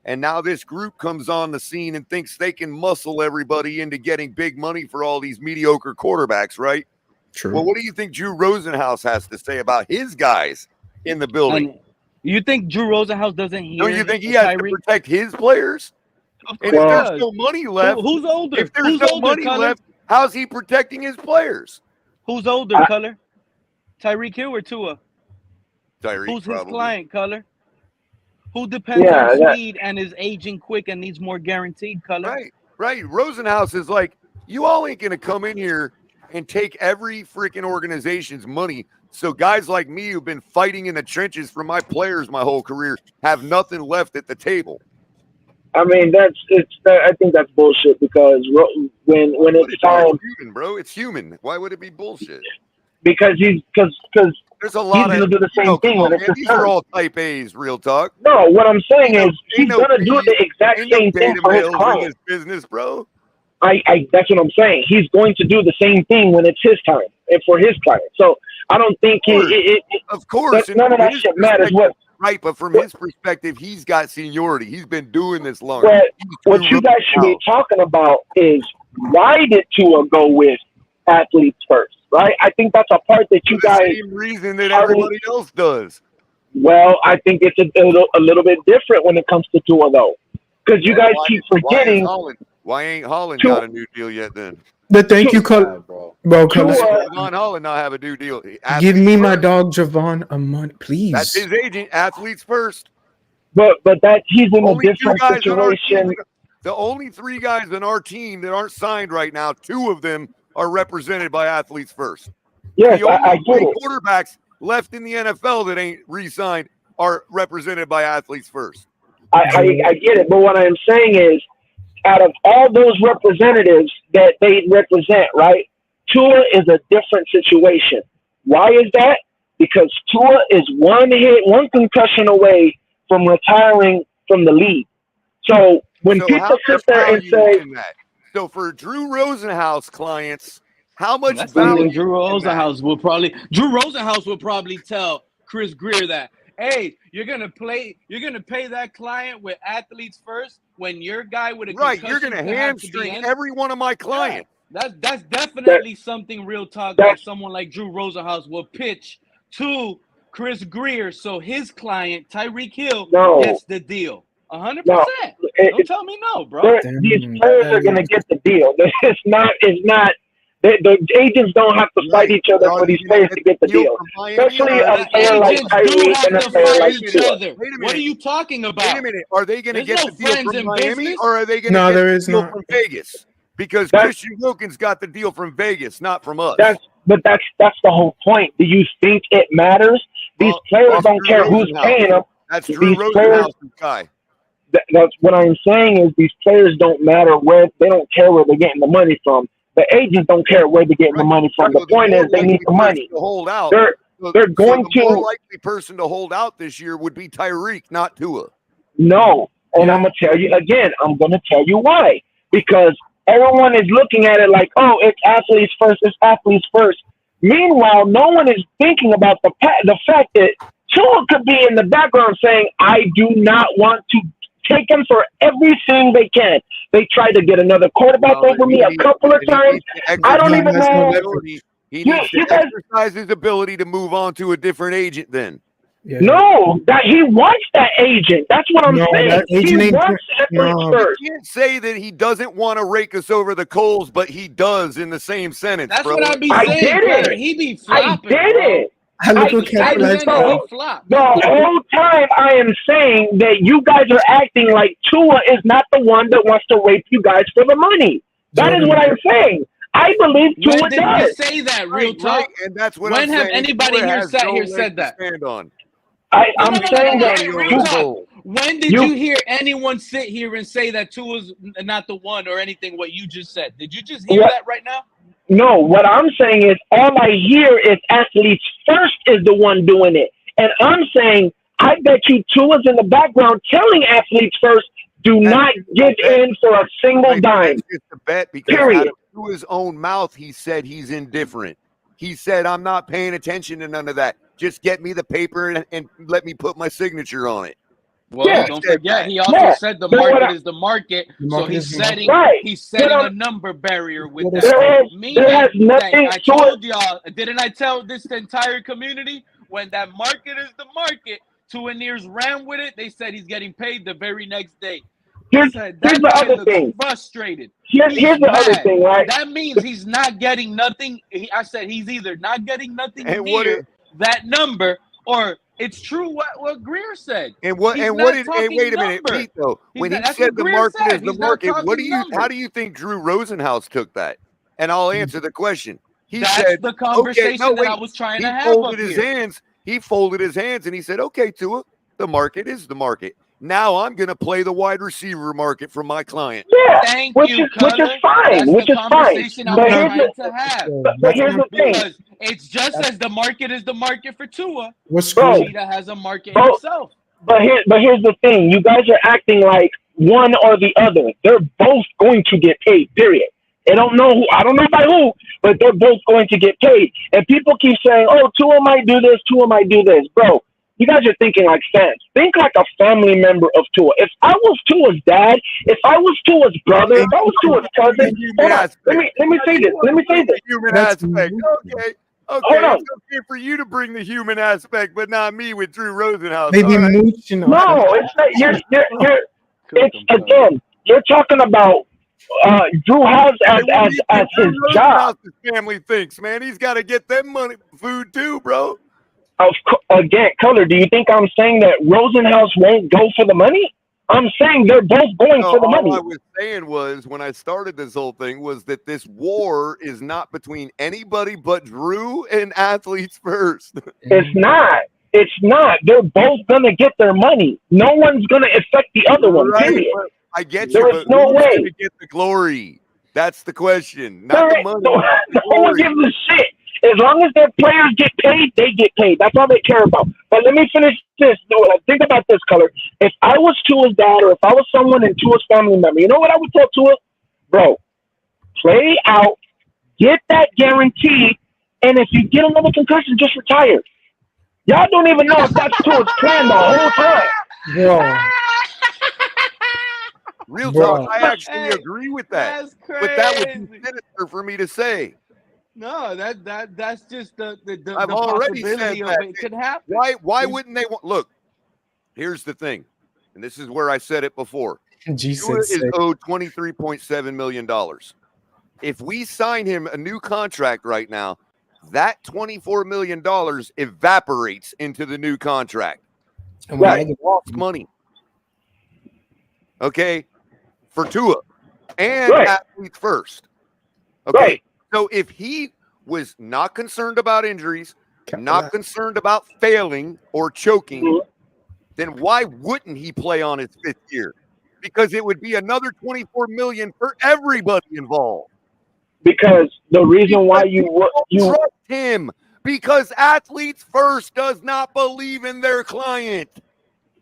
And now this group comes on the scene and thinks they can muscle everybody into getting big money for all these mediocre quarterbacks, right? True. Well, what do you think Drew Rosenhaus has to say about his guys in the building? And you think Drew Rosenhaus doesn't hear? Don't you think he has to protect his players? Of And course if he there's does. no money left, Who's older? if there's Who's no older, money Color? left, how's he protecting his players? Who's older, Color? Tyreek Hill or Tua? Tyreek, Who's his probably. client, Color? Who depends on speed and is aging quick and needs more guaranteed, Color? Right. Rosenhaus is like, you all ain't gonna come in here and take every freaking organization's money. So guys like me who've been fighting in the trenches for my players my whole career have nothing left at the table. I mean, I think that's bullshit because when it's time, it's human, bro. It's human. Why would it be bullshit? Because there's a lot he's gonna do the same thing when it's his these turn. are all type A's, real talk. No, what I'm saying is he's gonna do the exact same thing for his client. Business, bro. That's what I'm saying. He's going to do the same thing when it's his time and for his client. So I don't think of course none of that shit matters. Right, but from his perspective, he's got seniority. He's been doing this long. What you guys should be talking about is why did Tua go with athletes first, right? I think that's a part that you guys. Same reason that everybody else does. Well, I think it's a little bit different when it comes to Tua, though, because you guys keep forgetting. Why ain't Holland got a new deal yet? Then. But thank you, bro. Javon Holland not have a new deal. Give me my dog Javon a month, please. That's his agent. Athletes first. But that he's in a different situation. The only 3 guys on our team that aren't signed right now, 2 of them are represented by athletes first. Yes, the only I get it. quarterbacks left in the NFL that ain't re-signed are represented by athletes first. I get it, but what I'm saying is, out of all those representatives that they represent, right, Tua is a different situation. Why is that? Because Tua is one concussion away from retiring from the league. So when people sit there and say, so for Drew Rosenhaus clients, how much value? Drew Rosenhaus will probably tell Chris Greer that, hey, you're gonna pay that client with athletes first when your guy with a concussion you're gonna hamstring every one of my clients. Yeah, that's definitely something real talk that someone like Drew Rosenhaus will pitch to Chris Greer, so his client Tyreek Hill gets the deal. 100%. Don't tell me no, bro. These players are gonna get the deal. It's not. The agents don't have to fight each other for these players to get the deal. Especially a player like Tyreek and a player like Tua. What are you talking about? Wait a minute. Are they going to get the deal from Miami or are they going to get the deal from Vegas? Because Christian Wilkins got the deal from Vegas, not from us. That's the whole point. Do you think it matters? These players don't care who's paying them. That's Drew Rosenhaus' guy. That's what I'm saying is these players don't matter where they don't care where they're getting the money from. The agents don't care where they're getting the money from. The point is they need the money. To hold out. They're going the to. more likely person to hold out this year would be Tyreek, not Tua. No, and I'm gonna tell you again. I'm gonna tell you why. Because everyone is looking at it like, oh, it's athletes first. It's athletes first. Meanwhile, no one is thinking about the fact that Tua could be in the background saying, I do not want to take him for everything they can. They tried to get another quarterback over me a couple of times. I don't even know. He needs to exercise his ability to move on to a different agent then. Yeah. No, that he wants that agent. That's what I'm saying. He wants athletes first. You can't say that he doesn't want to rake us over the coals, but he does in the same sentence. That's bro. what I be saying. I did it. He be flopping. I did it. The whole time I am saying that you guys are acting like Tua is not the one that wants to rape you guys for the money. That is what I'm saying. I believe Tua when did does. you say that, real talk? Right, and that's what when I'm have saying. anybody here sat here said that? Stand on. I'm saying that. Real talk. When did you hear anyone sit here and say that Tua's not the one or anything? What you just said? Did you just hear that right now? No, what I'm saying is all I hear is athletes first is the one doing it. And I'm saying, I bet you Tua's in the background telling athletes first, do not get in for a single dime. It's a bet because out of Tua's own mouth, he said he's indifferent. He said, I'm not paying attention to none of that. Just get me the paper and let me put my signature on it. Well, Yeah. don't forget, he also Yeah. said the But what market I- is the market. The So market he's is the market. setting Right. he's But setting a I'm- number barrier with What that. there has Meaning nothing that I to it. told y'all, didn't I tell this entire community when that market is the market? Two and Ears ran with it. They said he's getting paid the very next day. I Here's said here's that the guy other looks thing. frustrated. Here's He's the other mad. thing, right? That means he's not getting nothing. I said he's either not getting nothing And what near it- that number, or it's true what Greer said. And what? He's And what not did? Hey, talking wait a minute, number. Pete. Though, He's when not- he that's said what the Greer market said. is the He's not market, what do talking you? numbers. How do you think Drew Rosenhaus took that? And I'll answer the question. He That's said, the conversation no, that wait. I was trying He to have folded up his here. hands. He folded his hands and he said, "Okay, Tua, the market is the market. Now I'm going to play the wide receiver market for my client." Yeah, Thank which you, is fine. That's Which the is fine. conversation I But was here's trying to have. but here's the thing. Because it's just as the market is the market for Tua, What's Bro, Cheetah has a market bro, himself. But here's the thing. You guys are acting like one or the other. They're both going to get paid. Period. I don't know by who, but they're both going to get paid. And people keep saying, "Oh, Tua might do this. Tua might do this." Bro, you guys are thinking like fans. Think like a family member of Tua. If I was Tua's dad, if I was Tua's brother, if I was Tua's cousin, hold on. Let me say this. Let me say this. Human aspect. Okay. Hold Okay, on. it's okay for you to bring the human aspect, but not me with Drew Rosenhaus. They be All right. mooching on No, it's not. It's again. You're talking about Drew has as his job. His family thinks, man, he's got to get them money, food too, bro. Again, Color, do you think I'm saying that Rosenhaus won't go for the money? I'm saying they're both going for the money. All I was saying was, when I started this whole thing, was that this war is not between anybody but Drew and Athletes First. It's not. It's not. They're both gonna get their money. No one's gonna affect the other one. Right, Period. I get There you, is but no who's way. gonna get the glory? That's the question. Not the money. No one gives a shit. As long as their players get paid, they get paid. That's all they care about. But let me finish this. Think about this, Color. If I was Tua's dad, or if I was someone in Tua's family member, you know what I would tell Tua? Bro, play out, get that guarantee, and if you get another concussion, just retire. Y'all don't even know if that's Tua's plan the whole time. Bro. Real Bro. talk, I actually agree with that. That's crazy. But that would be sinister for me to say. No, that's just the I've already said possibility of that. it could happen. Why wouldn't they want? Look, here's the thing, and this is where I said it before. G Tua said is owed $23.7 million. If we sign him a new contract right now, that $24 million evaporates into the new contract. And when I That's lost money. Okay, for Tua and Athletes First. Okay, Right. so if he was not concerned about injuries, not concerned about failing or choking, then why wouldn't he play on his fifth year? Because it would be another $24 million for everybody involved. Because the reason why you trust him, because Athletes First does not believe in their client.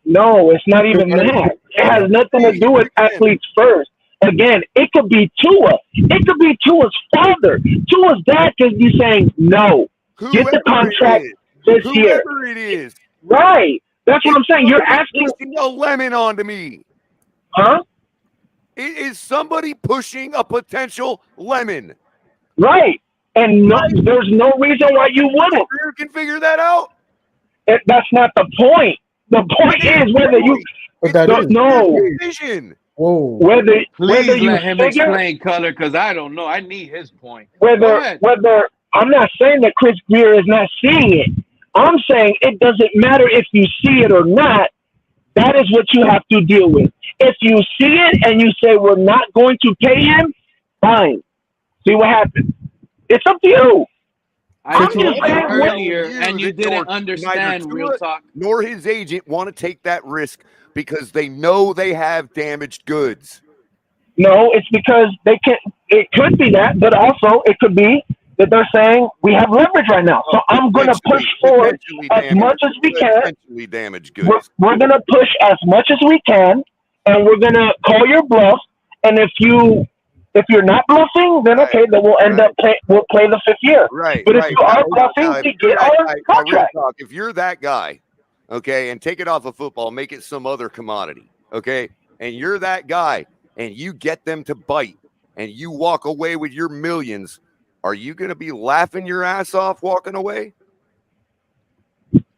No, it's not even that. It has nothing to do with Athletes First. Again, it could be Tua. It could be Tua's father. Tua's dad could be saying, no, get the contract this year. Whoever it is. Right. That's what I'm saying. You're asking a lemon onto me. Huh? Is somebody pushing a potential lemon? Right. And no, there's no reason why you wouldn't. You can figure that out. That's not the point. The point is whether you no vision. Whoa. Whether Please you let him figure, explain, Color, because I don't know. I need his point. whether I'm not saying that Chris Greer is not seeing it. I'm saying it doesn't matter if you see it or not. That is what you have to deal with. If you see it and you say we're not going to pay him, fine. See what happens. It's up to you. I told you earlier, and you didn't understand real talk. Nor his agent want to take that risk because they know they have damaged goods. No, it's because they can. It could be that, but also it could be that they're saying we have leverage right now. So I'm going to push forward as much as we can. Damaged goods. We're going to push as much as we can, and we're going to call your bluff. And if you're not bluffing, then okay, then we'll end up we'll play the fifth year. Right. But if you are bluffing, we get our contract. If you're that guy okay, and take it off of football, make it some other commodity, okay, and you're that guy, and you get them to bite, and you walk away with your millions, are you going to be laughing your ass off walking away?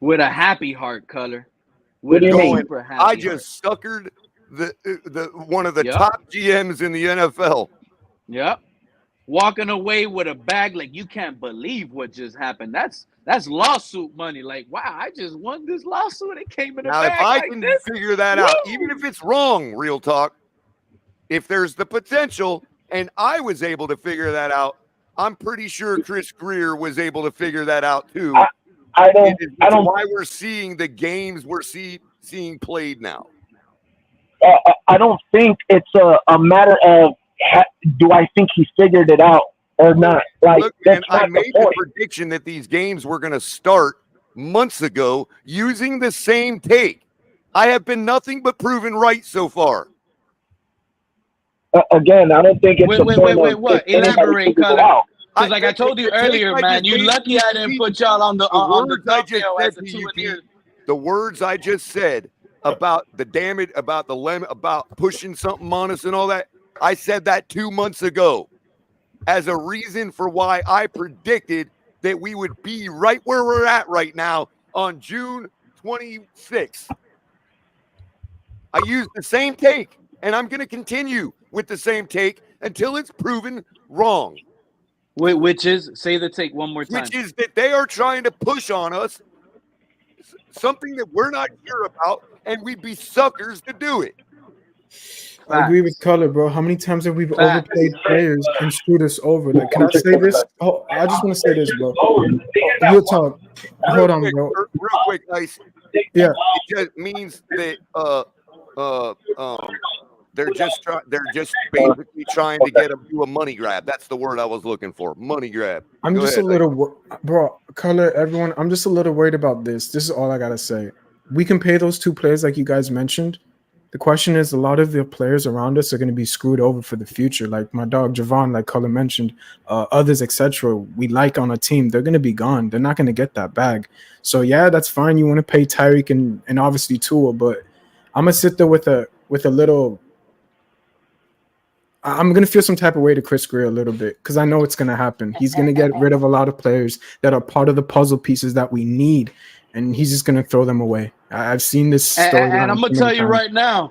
With a happy heart, Color. What do you mean? Super happy I heart. just suckered the one of the top GMs in the NFL. Yep. Walking away with a bag like you can't believe what just happened. That's lawsuit money. Like, wow, I just won this lawsuit. It came in a Now, bag if I like can this. figure that out, even if it's wrong, real talk, if there's the potential, and I was able to figure that out, I'm pretty sure Chris Greer was able to figure that out too. I don't. Why we're seeing the games we're seeing played now. I don't think it's a matter of do I think he figured it out or not. Like, look, that's man, not I made the the point. prediction that these games were going to start months ago using the same take. I have been nothing but proven right so far. Again, I don't think it's Wait, what? if anybody Elaborate, figured it Color. out. Because like I told you earlier, man, you lucky I didn't put y'all on the thumbnail as a 2 and year. The words I just said about the damage, about the limit, about pushing something on us and all that, I said that 2 months ago as a reason for why I predicted that we would be right where we're at right now on June 26th. I used the same take, and I'm going to continue with the same take until it's proven wrong. Which is, say the take one more time. Which is that they are trying to push on us something that we're not sure about, and we'd be suckers to do it. I agree with Color, bro. How many times have we overplayed players and screwed us over? Like, can I say this? Oh, I just want to say this, bro. Real talk. Hold on, bro. Real quick, guys. Yeah. It just means that they're just basically trying to get them to a money grab. That's the word I was looking for. Money grab. I'm just a little, bro. Color, everyone. I'm just a little worried about this. This is all I gotta say. We can pay those two players like you guys mentioned. The question is, a lot of the players around us are going to be screwed over for the future. Like my dog Javon, like Color mentioned, others, etc. We like on a team, they're going to be gone. They're not going to get that bag. So yeah, that's fine. You want to pay Tyreek and obviously Tua, but I'm gonna sit there with a little. I'm going to feel some type of way to Chris Greer a little bit because I know it's going to happen. He's going to get rid of a lot of players that are part of the puzzle pieces that we need, and he's just going to throw them away. I've seen this story. And I'm going to tell you right now,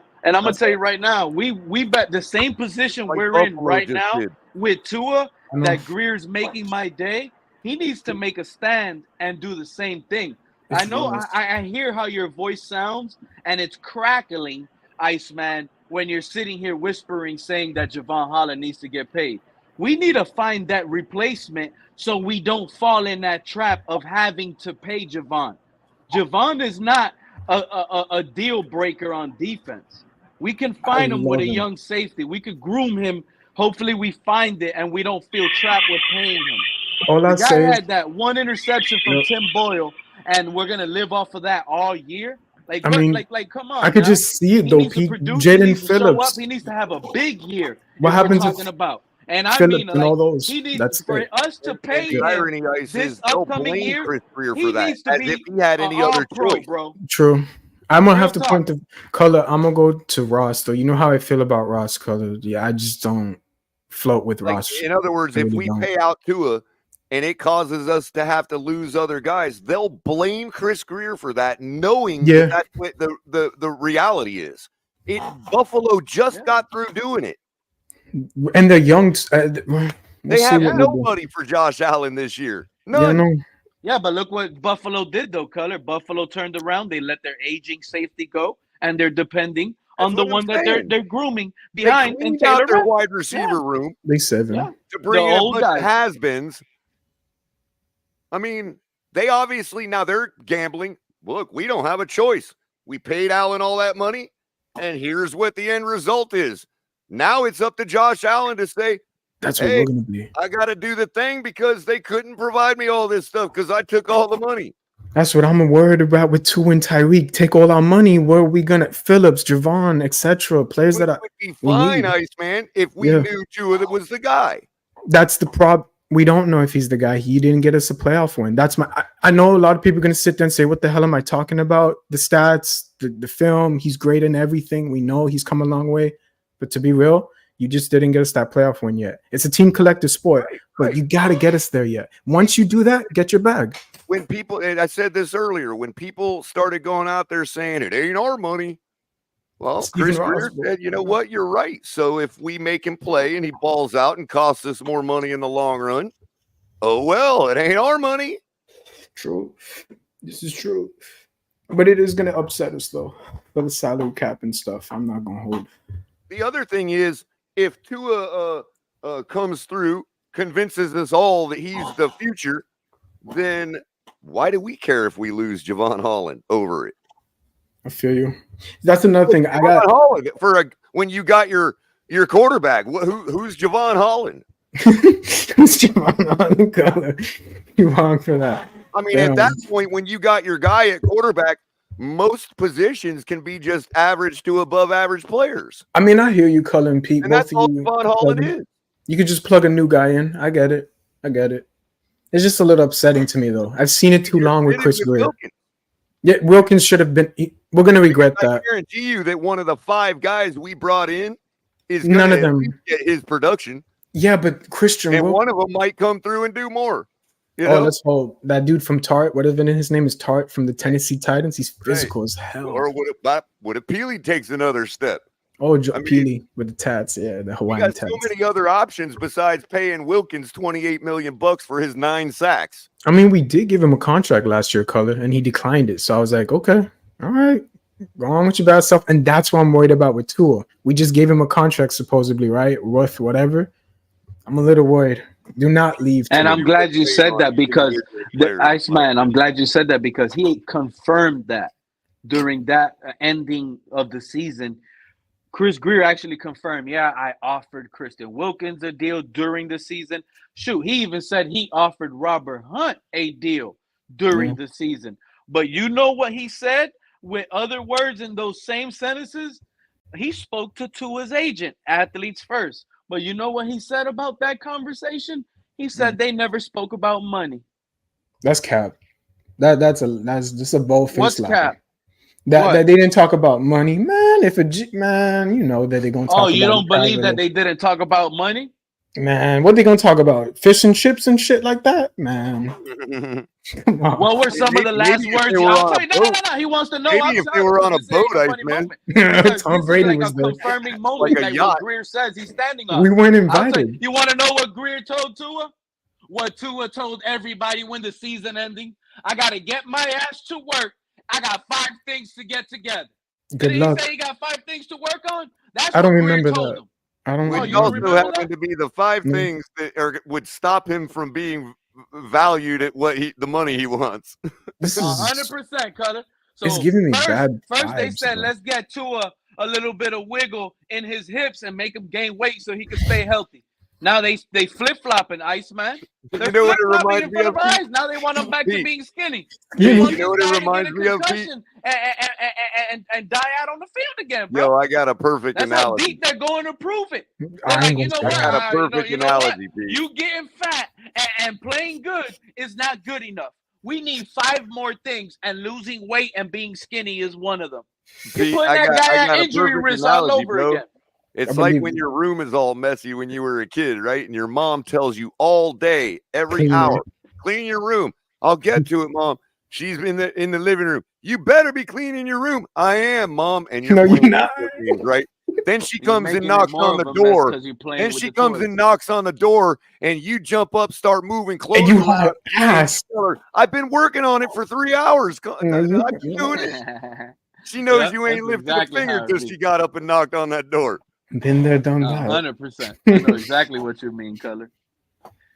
we bet the same position like we're Buffalo in right now with Tua that Greer's making my day. He needs to make a stand and do the same thing. I know I hear how your voice sounds, and it's crackling, Iceman, when you're sitting here whispering, saying that Javon Holland needs to get paid. We need to find that replacement so we don't fall in that trap of having to pay Javon. Javon is not a deal breaker on defense. We can find him with a young safety. We could groom him. Hopefully we find it and we don't feel trapped with paying him. The guy had that one interception from Tim Boyle, and we're going to live off of that all year. Like, I mean, like, come on. I could just see it though. Jalen Phillips. He needs to have a big year. What happens talking about? And I Phillips mean, and all those. He needs That's for us to pay him irony, guys, this upcoming year. Chris Greer He for that, needs to as be if he had any other choice, bro. True. I'm gonna have to point the Color. I'm gonna go to Ross though. You know how I feel about Ross, Color. Yeah, I just don't float with Ross. In other words, if we pay out Tua and it causes us to have to lose other guys, they'll blame Chris Greer for that, knowing that that's what the reality is. Buffalo just got through doing it. And they're young. They have nobody for Josh Allen this year. None. Yeah, but look what Buffalo did, though, Color. Buffalo turned around. They let their aging safety go, and they're depending on the one that they're grooming behind. And out their wide receiver room. They said to bring in a bunch of has-beens. I mean, they obviously now they're gambling. Look, we don't have a choice. We paid Allen all that money, and here's what the end result is. Now it's up to Josh Allen to say, that's what we're going to be. I got to do the thing because they couldn't provide me all this stuff because I took all the money. That's what I'm worried about with Tua and Tyreek. Take all our money. Where are we going to? Phillips, Javon, etc. Players that would be fine, Iceman, if we knew Tua that was the guy. That's the problem. We don't know if he's the guy. He didn't get us a playoff win. That's I know a lot of people are going to sit there and say, what the hell am I talking about? The stats, the film, he's great in everything. We know he's come a long way. But to be real, you just didn't get us that playoff win yet. It's a team collective sport, but you got to get us there yet. Once you do that, get your bag. When people, and I said this earlier, when people started going out there saying it ain't our money, well, Chris Greer said, you know what, you're right. So if we make him play and he balls out and costs us more money in the long run, oh well, it ain't our money. True. This is true. But it is going to upset us, though, for the salary cap and stuff. I'm not going to hold. The other thing is, if Tua comes through, convinces us all that he's the future, then why do we care if we lose Javon Holland over it? I feel you. That's another thing. I got Holland when you got your quarterback. Who's Javon Holland? Who's Javon Holland? You're wrong for that. I mean, at that point, when you got your guy at quarterback, most positions can be just average to above average players. I mean, I hear you, Cullen, Pete. And that's all Javon Holland is. You could just plug a new guy in. I get it. It's just a little upsetting to me, though. I've seen it too long with Chris Greer. Yeah, Wilkins should have been. We're going to regret that. I guarantee you that one of the 5 guys we brought in is none of them get his production. Yeah, but Christian and one of them might come through and do more. You know? Oh, let's hope that dude from Tart, whatever his name is, Tart from the Tennessee Titans. He's physical as hell. Or what if Peely takes another step? Oh, Peely with the tats, yeah, the Hawaiian tats. So many other options besides paying Wilkins $28 million for his 9 sacks. I mean, we did give him a contract last year, Color, and he declined it. So I was like, okay, all right, go on with your bad stuff. And that's what I'm worried about with Tua. We just gave him a contract, supposedly, right? Worth whatever. I'm a little worried. Do not leave. And I'm glad you said that because the Iceman, I'm glad you said that because he confirmed that during that ending of the season. Chris Greer actually confirmed, yeah, I offered Christian Wilkins a deal during the season. Shoot, he even said he offered Robert Hunt a deal during the season. But you know what he said with other words in those same sentences? He spoke to Tua's agent, Athletes First. But you know what he said about that conversation? He said they never spoke about money. That's cap. That's just a bold-faced What's lie. cap? That they didn't talk about money, man. Man, you know that they're gonna talk. Oh, you don't believe that they didn't talk about money, man? What they gonna talk about? Fish and chips and shit like that, man. Come on. What were some of the last words? I'll tell you, no. He wants to know. Maybe if they were on a boat, man. Tom Brady was a confirming moment, like what Greer says he's standing on. We weren't invited. You want to know what Greer told Tua? What Tua told everybody when the season ending? I got to get my ass to work. I got 5 things to get together. Good Did luck. He say he got 5 things to work on? That's I don't what Greer remember told that. him. I don't. Which also happened to be the 5 things that would stop him from being valued at the money he wants. This is 100%, Cutter. So it's giving me bad. First, they vibes, said though. let's get Tua a little bit of wiggle in his hips and make him gain weight so he can stay healthy. Now they flip flopping, Iceman. You know what it reminds me of? Now they want him back to being skinny. You know what it reminds me of, Pete? And die out on the field again, bro. Yo, I got a perfect That's analogy. how deep they're going to prove it. I got a perfect analogy, Pete. You getting fat and playing good is not good enough. We need 5 more things, and losing weight and being skinny is one of them. You're putting that guy at injury risk all over again. It's like when your room is all messy when you were a kid, right? And your mom tells you all day, every hour, clean your room. I'll get to it, Mom. She's in the living room. You better be cleaning your room. I am, Mom. And you're not. Right? Then she comes and knocks on the door. Then she comes and knocks on the door, and you jump up, start moving close. And you have ass. I've been working on it for 3 hours. I've been doing it. She knows you ain't lifted a finger till she got up and knocked on that door. Been there, done that. 100%. I know exactly what you mean, Color.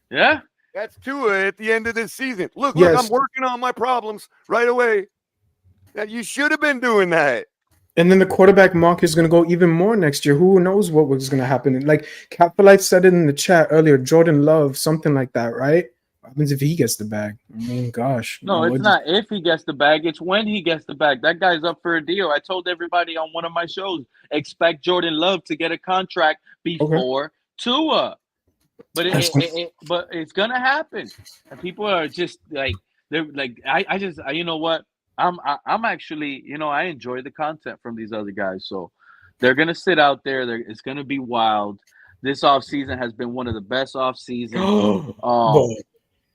Yeah. That's Tua at the end of this season. Look, Yes. I'm working on my problems right away. Now, you should have been doing that. And then the quarterback market is going to go even more next year. Who knows what was going to happen? Like Cap for Life said it in the chat earlier, Jordan Love, something like that, right? What happens if he gets the bag? I mean, gosh. No, it's not if he gets the bag. It's when he gets the bag. That guy's up for a deal. I told everybody on one of my shows, expect Jordan Love to get a contract before Tua. But but it's gonna happen, and people are just like they're like you know what, I'm actually, you know, I enjoy the content from these other guys, so they're gonna sit out there. It's gonna be wild. This off season has been one of the best off seasons. But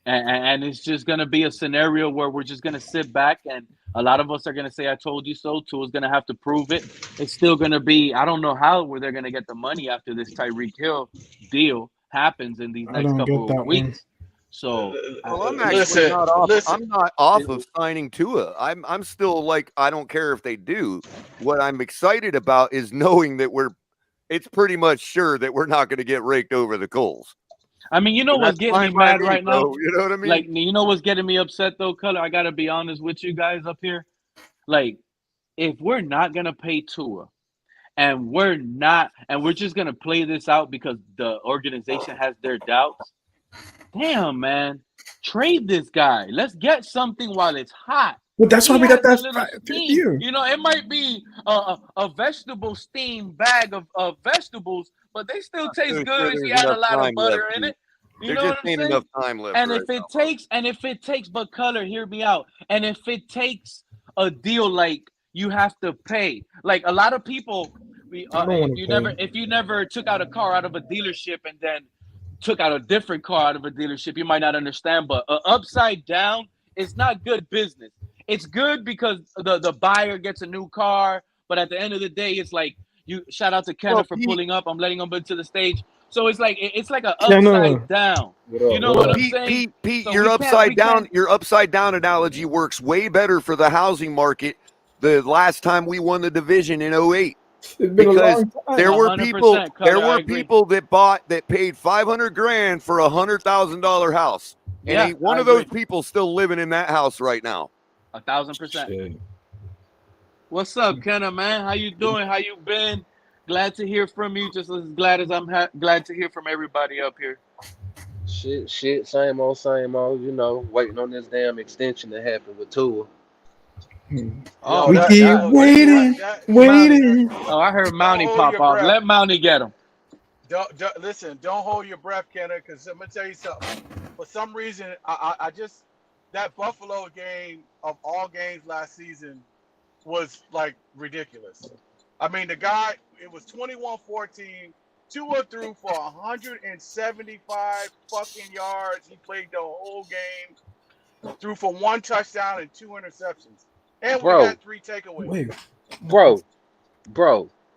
And it's just going to be a scenario where we're just going to sit back, and a lot of us are going to say, I told you so. Tua's going to have to prove it. It's still going to be, I don't know how where they're going to get the money after this Tyreek Hill deal happens in these I next don't get couple of that one. weeks. So well, I'm actually not off. I'm not off of signing Tua. I'm still like, I don't care if they do. What I'm excited about is knowing that it's pretty much sure that we're not going to get raked over the coals. I mean, you know what's getting me mad right now? You know what I mean? Like, you know what's getting me upset though, Color? I gotta be honest with you guys up here. Like, if we're not gonna pay Tua, and we're just gonna play this out because the organization has their doubts. Damn, man, trade this guy. Let's get something while it's hot. Well, that's why we got that steam. You know, it might be a vegetable steam bag of vegetables, but they still taste good if you add a lot of butter in it. You know what I'm saying? Enough time left. And if it takes, but Color, hear me out. And if it takes a deal like you have to pay, like a lot of people, if you never took out a car out of a dealership and then took out a different car out of a dealership, you might not understand. But upside down, it's not good business. It's good because the buyer gets a new car, but at the end of the day, it's like shout out to Kenna for pulling up. I'm letting him into the stage. So it's like an upside down. You know what I'm saying? Pete, your upside down analogy works way better for the housing market. The last time we won the division in 2008. Because there were people that paid $500,000 for $100,000 house. And ain't one of those people still living in that house right now. 1,000%. What's up, Kenna, man? How you doing? How you been? Glad to hear from you. Just as glad as I'm glad to hear from everybody up here. Shit, same old. You know, waiting on this damn extension to happen with Tua. Oh, we keep waiting. Oh, I heard Mountie pop off. Let Mountie get him. Don't hold your breath, Kenna, because I'm gonna tell you something. For some reason, I just that Buffalo game of all games last season was like ridiculous. I mean, the guy, it was 21-14. Tua threw for 175 fucking yards. He played the whole game. Threw for 1 touchdown and 2 interceptions. And we got 3 takeaways. Bro,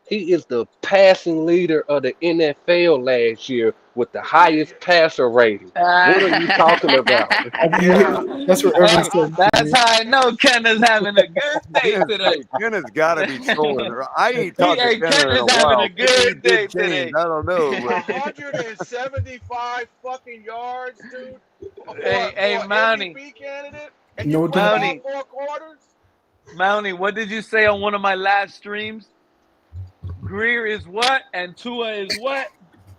he is the passing leader of the NFL last year with the highest passer rating. What are you talking about? That's what everyone said. That's how I know Kenna's having a good day today. Kenna's got to be trolling. I ain't talking to Kenna in a while. Having a good day today. I don't know. 175 fucking yards, dude. Hey, Mountie. No Mountie. Mountie, what did you say on one of my last streams? Greer is what and Tua is what?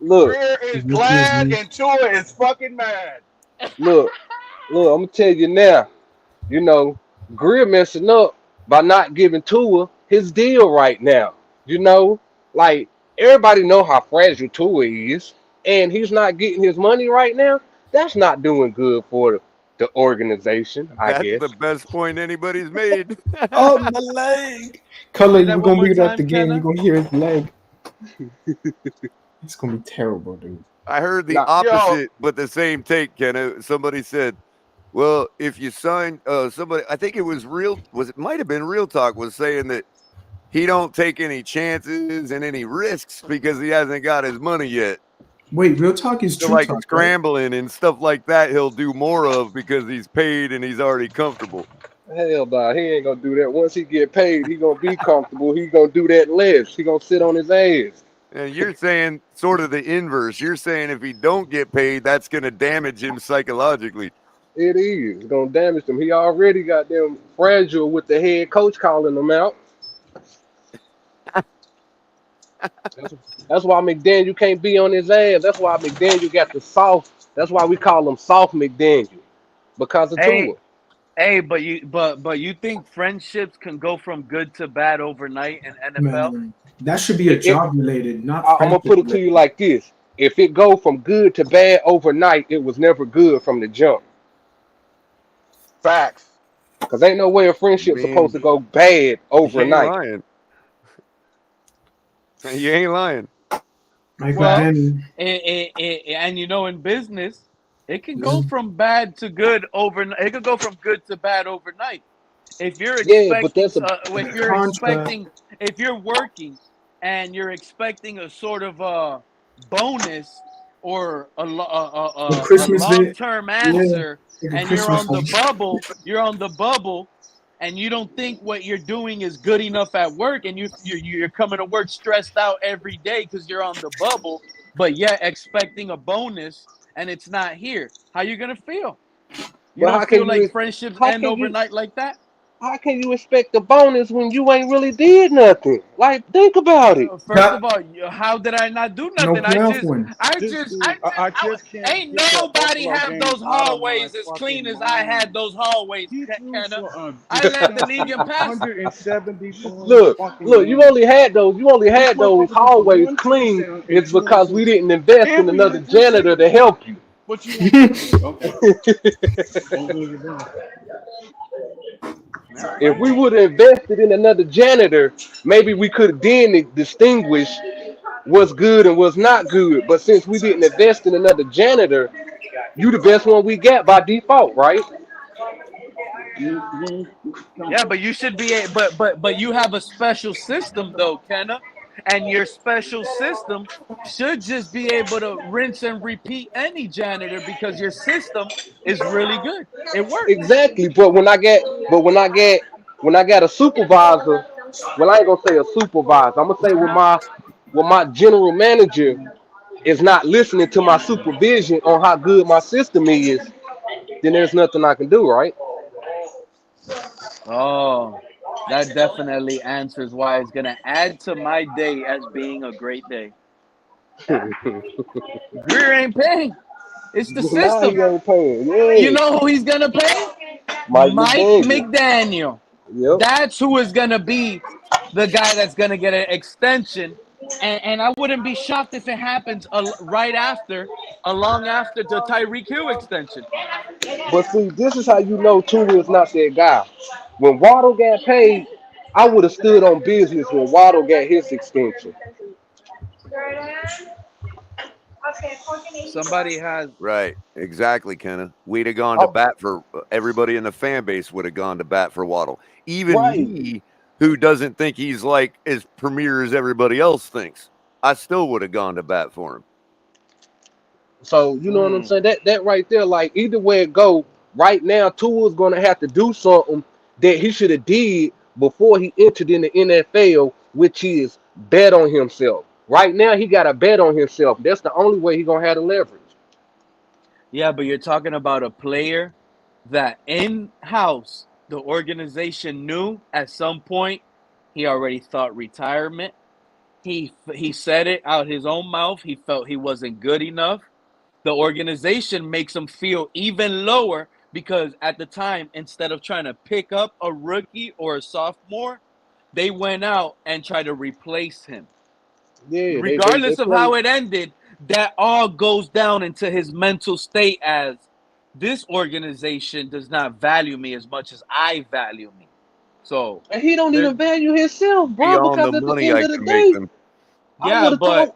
Look, Greer is glad and Tua is fucking mad. Look, I'm gonna tell you now. You know, Greer messing up by not giving Tua his deal right now. You know, like everybody know how fragile Tua is, and he's not getting his money right now. That's not doing good for the organization, I guess. That's the best point anybody's made. Oh, my leg. Color, you're going to be at the game. You're going to hear his leg. It's going to be terrible, dude. I heard the opposite, but the same take, Ken. Somebody said, well, if you sign somebody, I think it might have been Real Talk was saying that he don't take any chances and any risks because he hasn't got his money yet. Wait, Real Talk is true. Like talk, scrambling and stuff like that, he'll do more of because he's paid and he's already comfortable. Hell nah, he ain't gonna do that. Once he get paid, he gonna be comfortable. He gonna do that less. He gonna sit on his ass. And you're saying sort of the inverse. You're saying if he don't get paid, that's gonna damage him psychologically. It is. It's gonna damage him. He already got them fragile with the head coach calling him out. That's why McDaniel can't be on his ass. That's why McDaniel got the soft. That's why we call him soft McDaniel, because of Tua. Hey, but you think friendships can go from good to bad overnight in NFL? Man, that should be a job related, not. I'm gonna put it to you like this: if it go from good to bad overnight, it was never good from the jump. Facts. Cause ain't no way a friendship's supposed to Man, go bad you ain't overnight. lying. You ain't lying. Michael Well, Daniel. and you know, in business, it can go from bad to good overnight. It could go from good to bad overnight. If you're Yeah, but expecting, that's a Contract. if you're working and you're expecting a sort of a bonus or The a Christmas long day. term Yeah. answer, Like a and you're Christmas on the one. bubble, and you don't think what you're doing is good enough at work, and you're coming to work stressed out every day because you're on the bubble, but yet expecting a bonus and it's not here. How you gonna feel? You but don't how can feel you like friendships how end can you overnight like that? how can you expect the bonus when you ain't really did nothing? Like think about it. First of all, how did I not do No nothing? playoff win. This dude, I just can't Ain't get the nobody Buffalo have game those out of my hallways as clean fucking as I had mind. those hallways, He threw Kenna. for a I led the league in disgusting passing. 175 Look, fucking look, yards. you only This had those motherfucker threw for hallways one clean. touchdown and It's two because we interceptions. didn't invest And in we another had three janitor to safeties. help you. What you want from me? Okay. Don't do it wrong. That's If right. we would have invested in another janitor, maybe we could have then distinguish what's good and what's not good. But since we didn't invest in another janitor, you the best one we got by default, right? Yeah, but you should be a but you have a special system though, Kenna, and your special system should just be able to rinse and repeat any janitor because your system is really good. It works. Exactly. But when I got a supervisor, well, I ain't gonna say a supervisor. I'm gonna say when my general manager is not listening to my supervision on how good my system is, then there's nothing I can do, right? Oh, that definitely answers why it's gonna add to my day as being a great day. Greer ain't paying. It's the Nah, he system. ain't paying. You Yeah, know who he's gonna pay? Mike Mike McDaniel. McDaniel. Yep. That's who is gonna be the guy that's gonna get an extension. And I wouldn't be shocked if it happens right after, along after the Tyreek Hill extension. But see, this is how you know Tua is not that guy. When Waddle got paid, I would have stood on business when Waddle got his extension. Somebody has Right. Exactly, Kenna. We'd have gone to Oh, bat for everybody in the fan base would have gone to bat for Waddle. Even right. me, who doesn't think he's like as premier as everybody else thinks, I still would have gone to bat for him. So you know what I'm saying? That right there, like either way it go, right now Tua's gonna have to do something that he should have did before he entered in the NFL, which is bet on himself. Right now he got to bet on himself. That's the only way he gonna have the leverage. Yeah, but you're talking about a player that in house the organization knew at some point he already thought retirement. He said it out his own mouth. He felt he wasn't good enough. The organization makes him feel even lower because at the time, instead of trying to pick up a rookie or a sophomore, they went out and tried to replace him. Yeah, they Regardless of play how it ended, that all goes down into his mental state as this organization does not value me as much as I value me. So and he don't there, even value himself, bro, Beyond because the at the money end I of the can make day, them. I yeah, would have but told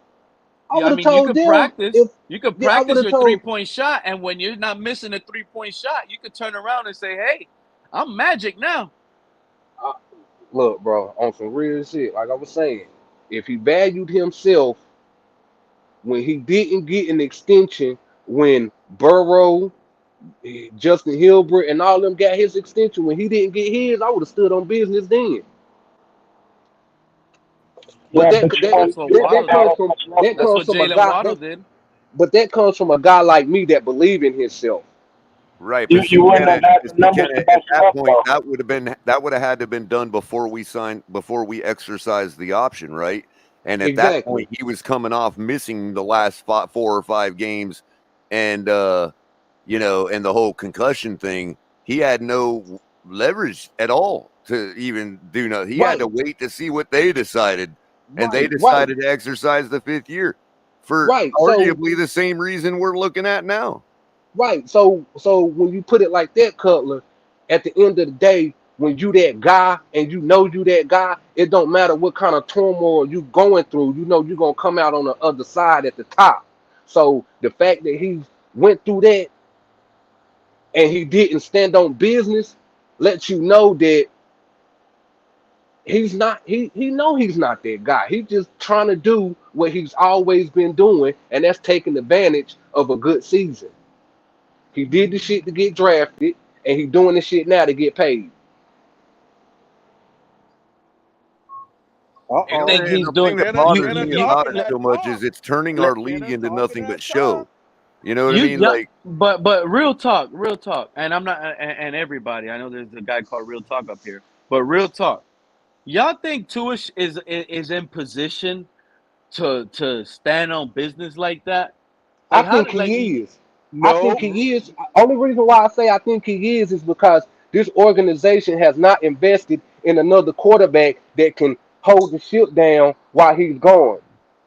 I yeah, would I have mean, you told could them practice. if You could yeah, I would practice have your told 3 point shot, and when you're not missing a 3 point shot, you could turn around and say, "Hey, I'm magic now." look, bro, on some real shit, like I was saying, if he valued himself when he didn't get an extension, when Burrow, Justin Hilbert, and all them got his extension, when he didn't get his, I would have stood on business then. But Yeah, but you That's only what you Waddle did. that That's comes what from a Jalen guy Waddle did. that comes from a guy like me that believe in himself. Right, you but see, you wouldn't Kenna, have had the see, numbers Kenna, to at back you that up point, though. that would have had to been done before we exercised the option, right? And at that Exactly. point, he was coming off missing the last 4 or 5 games, and and the whole concussion thing. He had no leverage at all to even do nothing. He had Right. to wait to see what they decided, and they Right. decided to exercise the 5th year. for Right. arguably the same reason we're looking at now. Right. So when you put it like that, Cutler, at the end of the day, when you that guy and you know you that guy, it don't matter what kind of turmoil you going through, you know you're gonna come out on the other side at the top. So the fact that he went through that and he didn't stand on business lets you know that he's not he know he's not that guy. He's just trying to do what he's always been doing, and that's taking advantage of a good season. He did the shit to get drafted, and he's doing the shit now to get paid. I think he's The doing. thing that And bothers a me You, about talking it that so much talk. is it's turning our league into nothing but That show. talk. You know what I you, mean? yeah, Like, but real talk, and I'm not, and everybody. I know there's a guy called Real Talk up here, but real talk. Y'all think Tuish is in position to stand on business like that? I Like how think did like he is. I No. think he is. Only reason why I say I think he is because this organization has not invested in another quarterback that can hold the ship down while he's gone.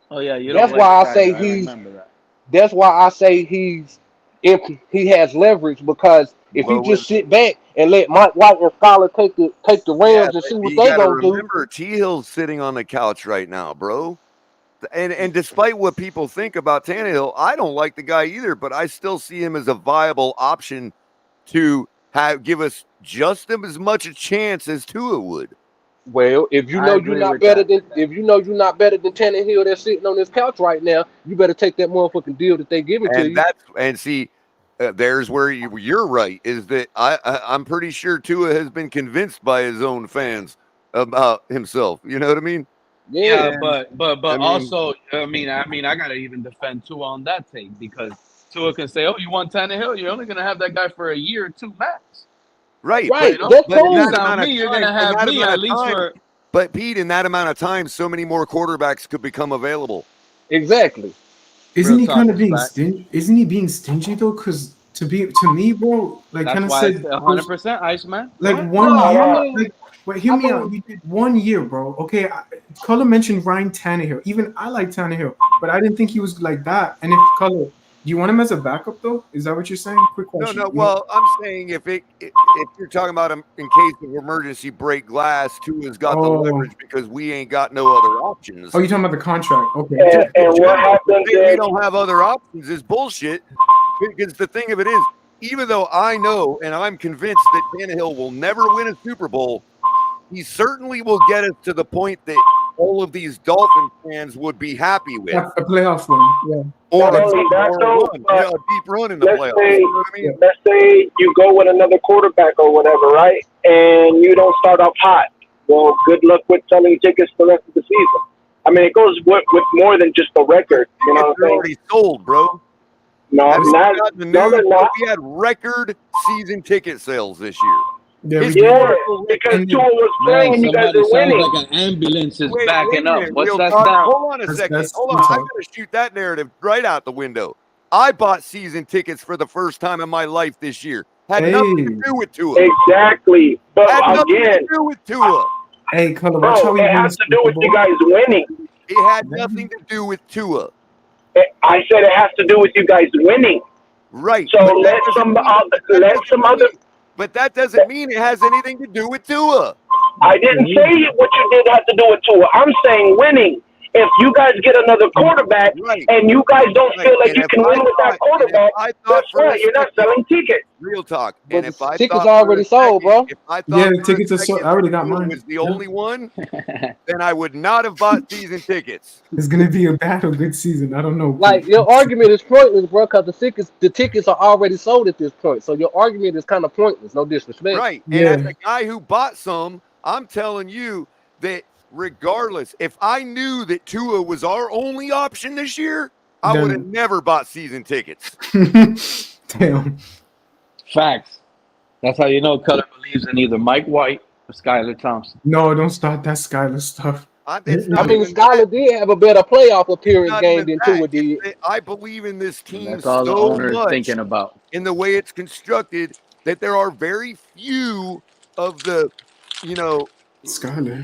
Oh yeah, you don't That's like why I say Tannehill. I he's. remember that. That's why I say he's. If he has leverage, because if he blowing. just sit back and let Mike White and Scholar take the Yeah, Rams and but see what you they got to gonna do. remember, T. Hill's sitting on the couch right now, bro. And despite what people think about Tannehill, I don't like the guy either, but I still see him as a viable option to give us just as much a chance as Tua would. Well, if you I know you're agree not with better that. than if you know you're not better than Tannehill that's sitting on this couch right now, you better take that motherfucking deal that they giving to you. See, there's where you're right. Is that I'm pretty sure Tua has been convinced by his own fans about himself. You know what I mean? Yeah. Yeah, And but I mean, also, I gotta even defend Tua on that take because Tua can say, "Oh, you want Tannehill? You're only gonna have that guy for a year or two max." right, Right. You know, That's but in you that cool. sound amount of me, you're time, gonna have me at least for. but Pete, in that amount of time, so many more quarterbacks could become available. Exactly. Isn't Real he talk kind of is being fact. stingy? Isn't he being stingy though? Because to me, bro, like kind That's of why I said say those 100% Iceman. Go like ahead. one No, I year. mean, Like, wait, hear I me out. mean, He did 1 year, bro. Okay, Color mentioned Ryan Tannehill. Even I like Tannehill, but I didn't think he was like that. And if Color, do you want him as a backup though? Is that what you're saying? Quick question. No. Well, I'm saying if you're talking about him in case of emergency break glass, Tua's got the Oh, leverage because we ain't got no other options. oh, you're talking about the contract? Okay, And, Just okay. in and what general, to happens say we is don't have other options is bullshit. Because the thing of it is, even though I know and I'm convinced that Tannehill will never win a Super Bowl, he certainly will get us to the point that all of these Dolphin fans would be happy with, A playoff win. Yeah, not or a that's only deep, that or a though, run, but a deep run in the let's playoffs. say You know what I yeah. mean? let's say you go with another quarterback or whatever, right? And you don't start off hot. Well, good luck with selling tickets the rest of the season. I mean, it goes with more than just the record. You know Tickets what I'm are saying? already sold, bro. No, Have you not gotten the no, news? they're not. We had record season ticket sales this year. Yeah, we did. Yeah, Historical because record. And Tua was Man, playing, you guys somebody are sounds winning. like an ambulance is Wait backing a up. minute, What's real that talk. sound? Hold on a second. that's Hold on. real I talk. gotta shoot that narrative right out the window. I bought season tickets for the first time in my life this year. Had nothing to Hey, do with Tua. Exactly. But Had nothing to again, do with Tua. hey, Color, watch bro, how we it win the has to do Super with you Bowl. guys winning. It had nothing to do with Tua. I said it has to do with you guys winning. Right. So But that let doesn't some mean other, that let doesn't some other. mean but that doesn't mean it has anything to do with Tua. I didn't Hey, say what you did have to do with Tua. I'm saying winning. If you guys get another quarterback Right. and you guys don't Right. feel like And you if can win with that quarterback, I guess thought for a what? You're not second, selling tickets. real talk. but And the if I tickets thought for a already sold, second, bro. if I yeah, thought the for a tickets are so. second I already got Tua mine. was the Yeah, only one, then I would not have bought season tickets. it's gonna be a bad or good season. I don't know, Like Pete. your argument is pointless, bro, because the tickets are already sold at this point. So your argument is kind of pointless. No disrespect. Right. And as Yeah, a guy who bought some, I'm telling you that regardless, if I knew that Tua was our only option this year, I would have then never bought season tickets. damn. Facts. That's how you know Color believes in either Mike White or Skylar Thompson. No, don't start that Skyler stuff. It's I not mean, even that. Skyler did have a better playoff It's appearance not game even than that. Tua It's did. that I believe in this And team that's all the so owner is much thinking about. in the way it's constructed that there are very few of the, you know, Skyler.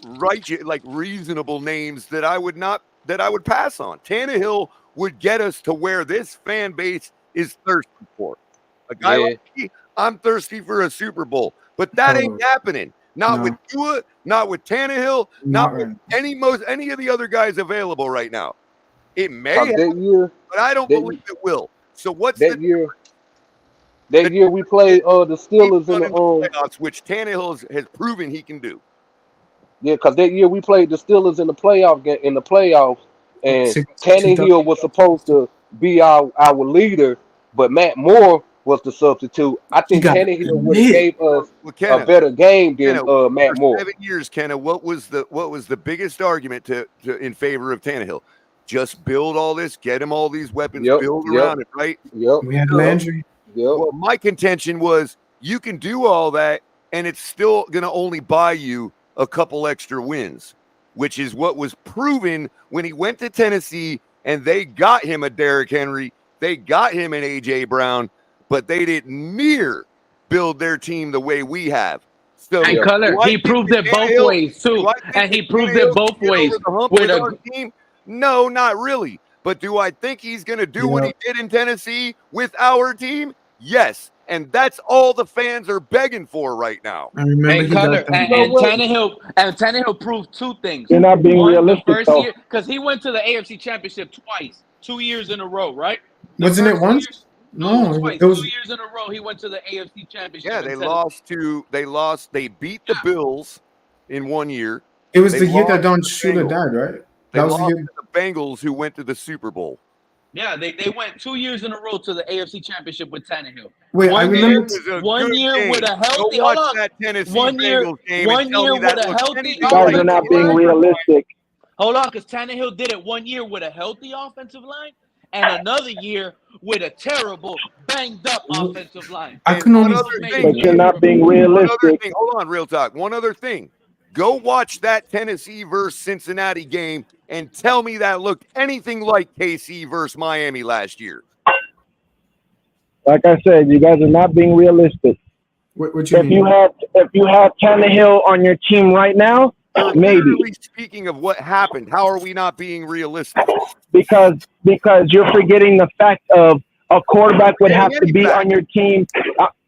righteous, like reasonable names that I would not that I would pass on. Tannehill would get us to where this fan base is thirsty for. A guy like me, I'm thirsty for a Super Bowl, but that ain't happening. Not with Tua, not with Tannehill, not with any of the other guys available right now. It may happen, but I don't believe it will. So what's that year? That year we played the Steelers in the playoffs, which Tannehill has proven he can do. Yeah, because that year we played the Steelers in the playoffs, and Tannehill was supposed to be our leader, but Matt Moore was the substitute. I think Tannehill would have gave us a better game than Matt Moore. 7 years, Kenna, what was the biggest argument to in favor of Tannehill? Just build all this, get him all these weapons, build around it, right? We had Landry. Well, my contention was you can do all that, and it's still going to only buy you a couple extra wins, which is what was proven when he went to Tennessee and they got him a Derrick Henry, they got him an A.J. Brown, but they didn't near build their team the way we have. So, and Color, he proved it both ways too, and he proved it both ways with our team. No, not really. But do I think he's going to do what he did in Tennessee with our team? Yes. And that's all the fans are begging for right now. And Tannehill proved two things. You're not being realistic, though. Because he went to the AFC Championship twice, 2 years in a row, right? Wasn't it once? No, twice. it was 2 years in a row. He went to the AFC Championship. Yeah, they beat the Bills in 1 year. It was the year that Don Shula died, right? That was the year the Bengals who went to the Super Bowl. Yeah, they went 2 years in a row to the AFC Championship with Tannehill. Wait, I remember 1 year with a healthy. Go watch that Tennessee Bengals game. 1 year with a healthy. You guys are not being realistic. Hold on, because Tannehill did it 1 year with a healthy offensive line, and another year with a terrible, banged up offensive line. I couldn't only. But you're not being realistic. Hold on, real talk. One other thing. Go watch that Tennessee versus Cincinnati game and tell me that looked anything like KC versus Miami last year. Like I said, you guys are not being realistic. What you mean? If you have Tannehill on your team right now, maybe. Speaking of what happened, how are we not being realistic? Because you're forgetting the fact of a quarterback would have to be on your team.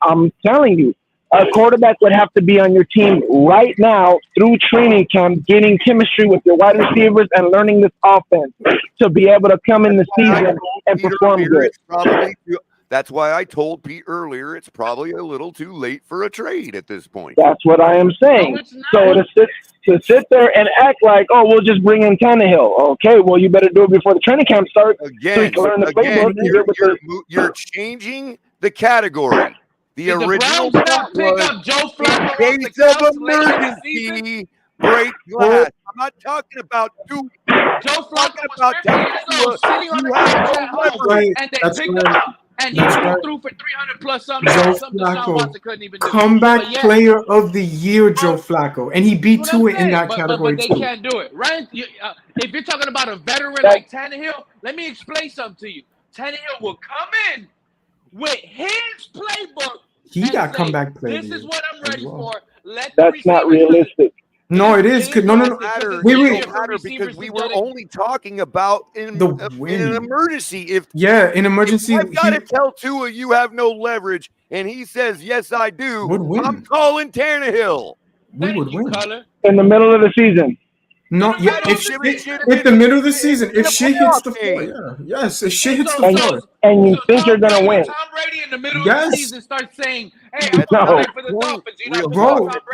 I'm telling you. A quarterback would have to be on your team right now through training camp, getting chemistry with your wide receivers and learning this offense to be able to come in the season and perform good. That's why I told Pete earlier it's probably a little too late for a trade at this point. That's what I am saying. So to sit there and act like, oh, we'll just bring in Tannehill. Okay, well, you better do it before the training camp starts so you can learn the playbook. You're changing the category. The original not pick up Joe Flacco in case of emergency, break glass. I'm not talking about Joe Flacco was sitting on the couch and they picked him up. And he threw for 300 plus something. Joe something Sean Watson couldn't even do. Comeback player of the year, Joe Flacco, and he beat Tua in that category but they too. can't do it, right? If you're talking about a veteran like Tannehill, let me explain something to you. Tannehill will come in with his playbook. He got comeback player. This is what I'm ready for. That's not realistic. No, it is. No. Wait. Because we were only talking about in an emergency. In emergency, I've got to tell Tua you have no leverage, and he says yes, I do. I'm calling Tannehill. We would win in the middle of the season. No, yeah. If the middle of the season, if shit hits the floor, yes, if shit hits the floor, and you think you're gonna win. Tom Brady in the middle of the season starts saying, "Hey, I'm for the Dolphins."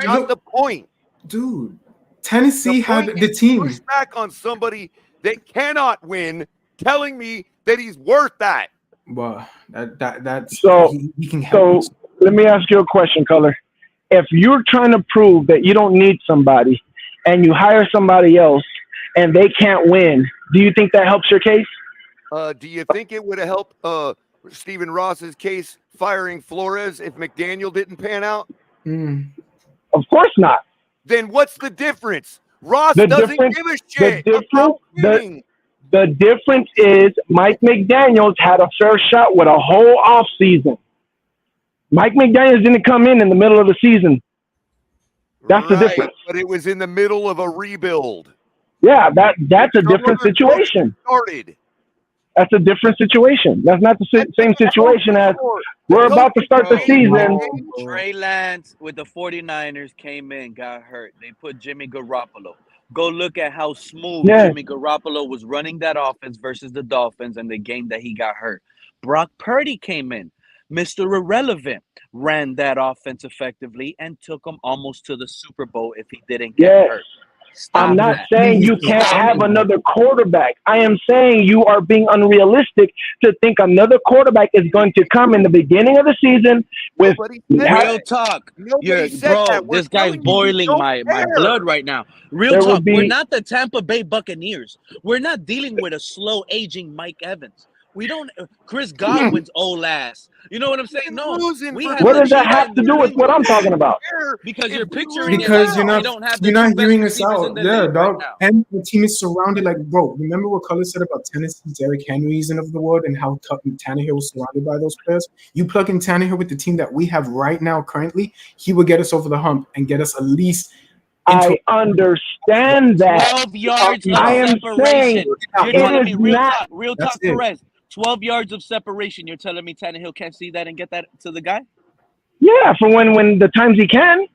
Not the point. Dude, Tennessee had the team. Push back on somebody that cannot win, telling me that he's worth that. Well, that's so. He can help us. Let me ask you a question, Color. If you're trying to prove that you don't need somebody, and you hire somebody else, and they can't win, do you think that helps your case? Do you think it would have helped Stephen Ross's case firing Flores if McDaniel didn't pan out? Of course not. Then what's the difference? Ross doesn't give a shit. The difference is Mike McDaniels had a fair shot with a whole offseason. Mike McDaniels didn't come in the middle of the season. That's the difference. But it was in the middle of a rebuild. Yeah, that's a different situation. That's a different situation. That's not the same situation as we're about to start the season. Trey Lance with the 49ers came in, got hurt. They put Jimmy Garoppolo. Go look at how smooth Jimmy Garoppolo was running that offense versus the Dolphins in the game that he got hurt. Brock Purdy came in, Mr. Irrelevant, ran that offense effectively and took them almost to the Super Bowl if he didn't get hurt. I'm not saying you can't have another quarterback. I am saying you are being unrealistic to think another quarterback is going to come in the beginning of the season with real talk. Bro, this guy's boiling my blood right now. Real talk. We're not the Tampa Bay Buccaneers. We're not dealing with a slow aging Mike Evans. We don't. Chris Godwin's old ass. You know what I'm saying? No. What does that have to do with what I'm talking about? Because you're picturing because you're not hearing us out. Yeah, dog. And the team is surrounded like, bro. Remember what Cullen said about Tennessee, Derrick Henry's and of the world, and how Tannehill was surrounded by those players. You plug in Tannehill with the team that we have right now, currently, he will get us over the hump and get us at least. I understand that. 12 yards of I am separation. saying You're telling me not real talk, Perez. 12 yards of separation. You're telling me Tannehill can't see that and get that to the guy? Yeah, for when the times he can.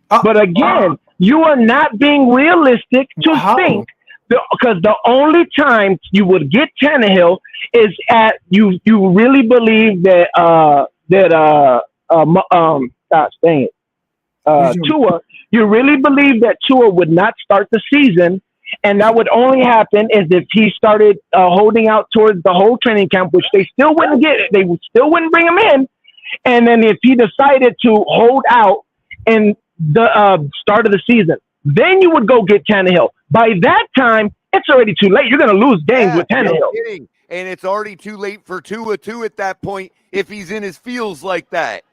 But again, you are not being realistic to think because the only time you would get Tannehill is at you really believe that gosh dang it, Tua. You really believe that Tua would not start the season, and that would only happen is if he started holding out towards the whole training camp, which they still wouldn't get. They still wouldn't bring him in. And then if he decided to hold out in the start of the season, then you would go get Tannehill. By that time, it's already too late. You're going to lose games with Tannehill. And it's already too late for Tua too at that point if he's in his feels like that.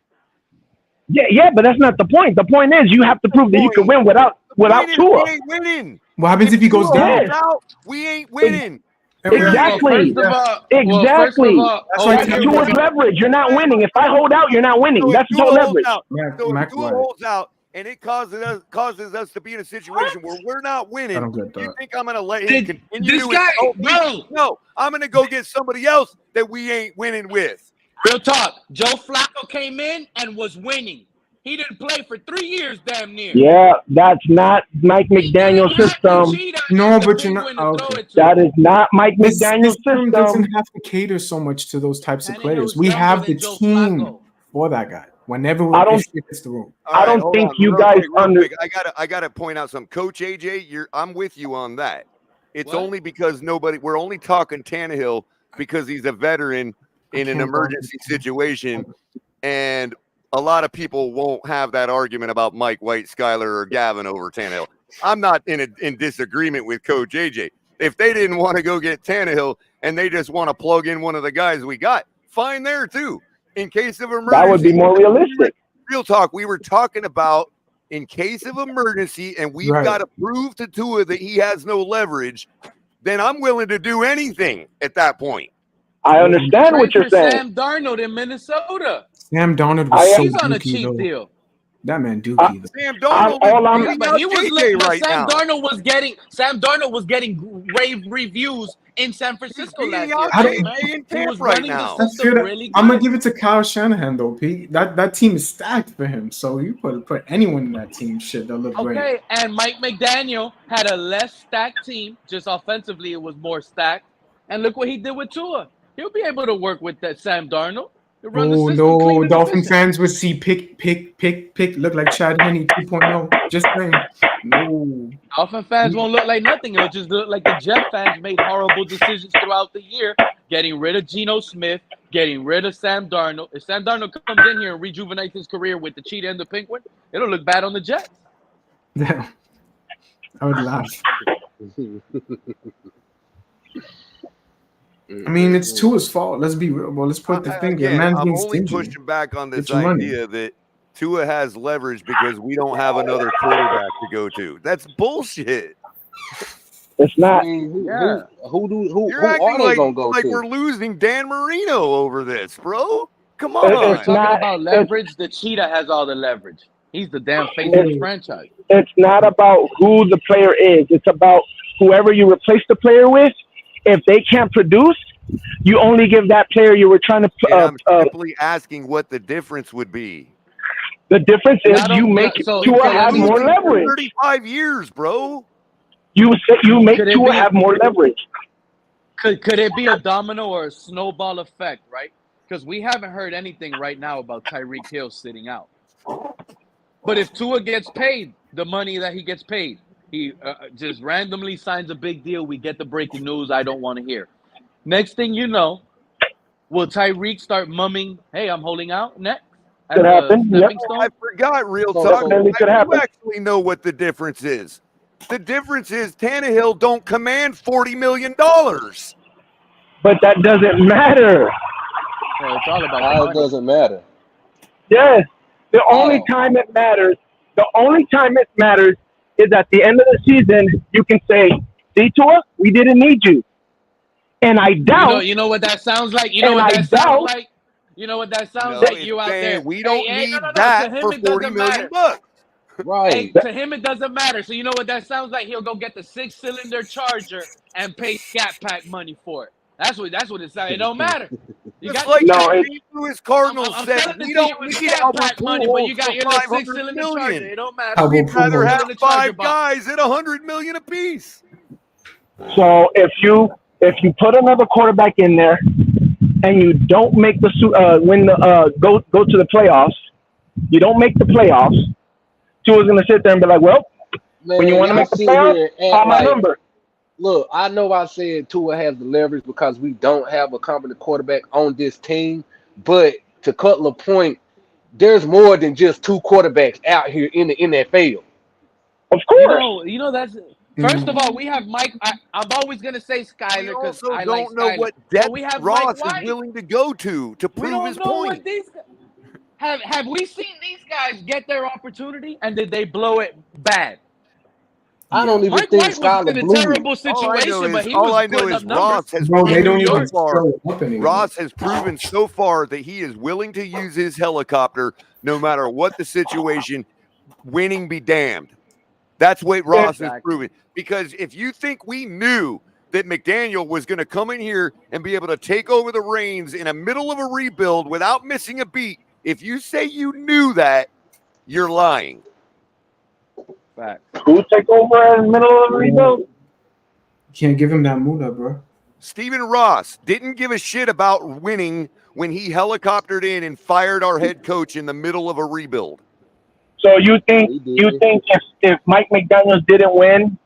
Yeah, but that's not the point. The point is you have to prove that you can win without Tua. We ain't winning. What happens if he goes down? We ain't winning. Exactly. Exactly. Tua's leverage. You're not winning. If I hold out, you're not winning. That's Tua leverage. Tua holds out, and it causes us to be in a situation where we're not winning. I don't get that. You think I'm going to let him continue this to guy, bro? No, I'm going to go get somebody else that we ain't winning with. Real talk. Joe Flacco came in and was winning. He didn't play for 3 years, damn near. Yeah, that's not Mike McDaniel's system. No, but you're not. Okay. That is not Mike McDaniel's system. Doesn't have to cater so much to those types of players. We have the team for that guy. Whenever it's the room. I don't think you guys I gotta point out something. Coach AJ, I'm with you on that. It's only because we're only talking Tannehill because he's a veteran in an emergency situation, and a lot of people won't have that argument about Mike White, Skyler, or Gavin over Tannehill. I'm not in disagreement with Coach AJ. If they didn't want to go get Tannehill and they just want to plug in one of the guys we got, fine there too. In case of emergency, that would be more realistic. Real talk. We were talking about in case of emergency, and we've got to prove to Tua that he has no leverage. Then I'm willing to do anything at that point. I understand what you're saying. Sam Darnold in Minnesota. Sam Darnold was so he's on a dookie, cheap though. deal. That man dookie. Sam Darnold, but he was right Sam now. Sam Darnold was getting rave reviews in San Francisco last year. He was running now. the system really good. I'm gonna give it to Kyle Shanahan though, Pete. That team is stacked for him. So you put anyone in that team, they'll look great. Okay, and Mike McDaniel had a less stacked team. Just offensively, it was more stacked. And look what he did with Tua. He'll be able to work with that Sam Darnold. Oh no, Dolphin fans would see pick look like Chad Henne 2.0. Just saying. No. Dolphin fans won't look like nothing. It'll just look like the Jet fans made horrible decisions throughout the year, getting rid of Geno Smith, getting rid of Sam Darnold. If Sam Darnold comes in here and rejuvenates his career with the cheetah and the penguin, it'll look bad on the Jets. Yeah. I would laugh. I mean, it's Tua's fault. Let's be real. Well, let's put the finger. Again, Man's I'm being only stingy. pushing back on this Get your idea that Tua has leverage because we don't have another quarterback to go to. That's bullshit. It's not. Who You're are they gonna go like to? we're losing Dan Marino over this, bro. Come It's on. Talking about leverage, the cheetah has all the leverage. He's the damn face of the franchise. It's not about who the player is. It's about whoever you replace the player with, if they can't produce, you only give that player you were trying to. And I'm simply asking what the difference would be. The difference is you make Tua have more leverage. 35 years, bro. You make Tua have more leverage. Could it be a domino or a snowball effect, right? Because we haven't heard anything right now about Tyreek Hill sitting out. But if Tua gets paid the money that he gets paid, he just randomly signs a big deal. We get the breaking news I don't want to hear. Next thing you know, will Tyreek start mumming, hey, I'm holding out next? Could happen. Yep. I forgot, real talk. Could happen. You actually know what the difference is. The difference is Tannehill don't command $40 million. But that doesn't matter. Well, it's all about How it doesn't matter. Yes. The only time it matters is at the end of the season, you can say, see, Tua, we didn't need you. And I doubt. You know what that sounds like? You know what that sounds like? You know what that sounds like? You out there. We don't need that for $40 million. Right. Hey, to him, it doesn't matter. So you know what that sounds like? He'll go get the 6-cylinder Charger and pay Scat Pack money for it. That's what it sounds. It don't matter. You got his Cardinals said we don't need Albert money, but you got your 6-cylinder Charger. It don't matter. We'd rather have 5 guys at $100 million apiece. So if you put another quarterback in there and you don't make the go to the playoffs, you don't make the playoffs, Tua's gonna sit there and be like, well, man, when you want to make the playoffs, call my number. Look, I know I said Tua has the leverage because we don't have a competent quarterback on this team, but to Cutler's point, there's more than just 2 quarterbacks out here in the NFL. Of course. You know that's first of all, we have Mike. I'm always gonna say Skyler because I don't know what depth Ross is willing to go to prove his point. Have we seen these guys get their opportunity and did they blow it bad? I don't even think Skyler blew it. In a terrible situation, but he all was I know putting is Ross has proven so far that he is willing to use his helicopter no matter what the situation, winning be damned. That's what Ross has proven. Because if you think we knew that McDaniel was going to come in here and be able to take over the reins in the middle of a rebuild without missing a beat, if you say you knew that, you're lying. Fact. Who take over in the middle of the rebuild? You can't give him that mood up, bro. Stephen Ross didn't give a shit about winning when he helicoptered in and fired our head coach in the middle of a rebuild. So you think if Mike McDaniels didn't win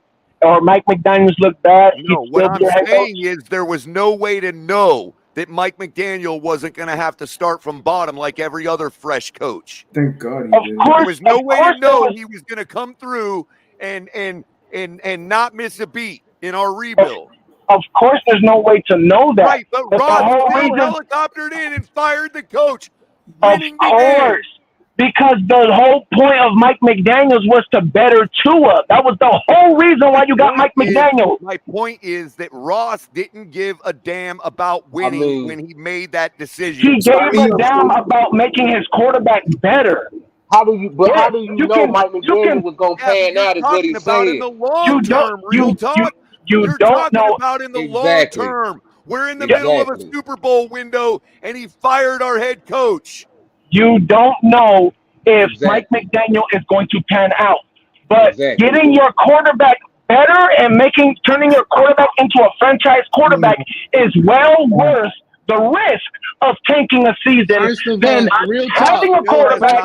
or Mike McDaniels looked bad, no, what I'm saying is there was no way to know that Mike McDaniel wasn't going to have to start from bottom like every other fresh coach. Thank God he did. There was no way to know he was going to come through and not miss a beat in our rebuild. Of course, there's no way to know that. Right, but Ross helicoptered in and fired the coach. Of course. Because the whole point of Mike McDaniels was to better Tua. That was the whole reason why you got Mike McDaniels. My point is that Ross didn't give a damn about winning when he made that decision. He gave a damn about making his quarterback better. How do you know Mike McDaniels was going to pan out is what he's saying. In the long term, real talk. You're don't know about in the long term. We're in the middle of a Super Bowl window, and he fired our head coach. You don't know if Mike McDaniel is going to pan out. But getting your quarterback better and turning your quarterback into a franchise quarterback is well worth the risk of tanking a season than having a quarterback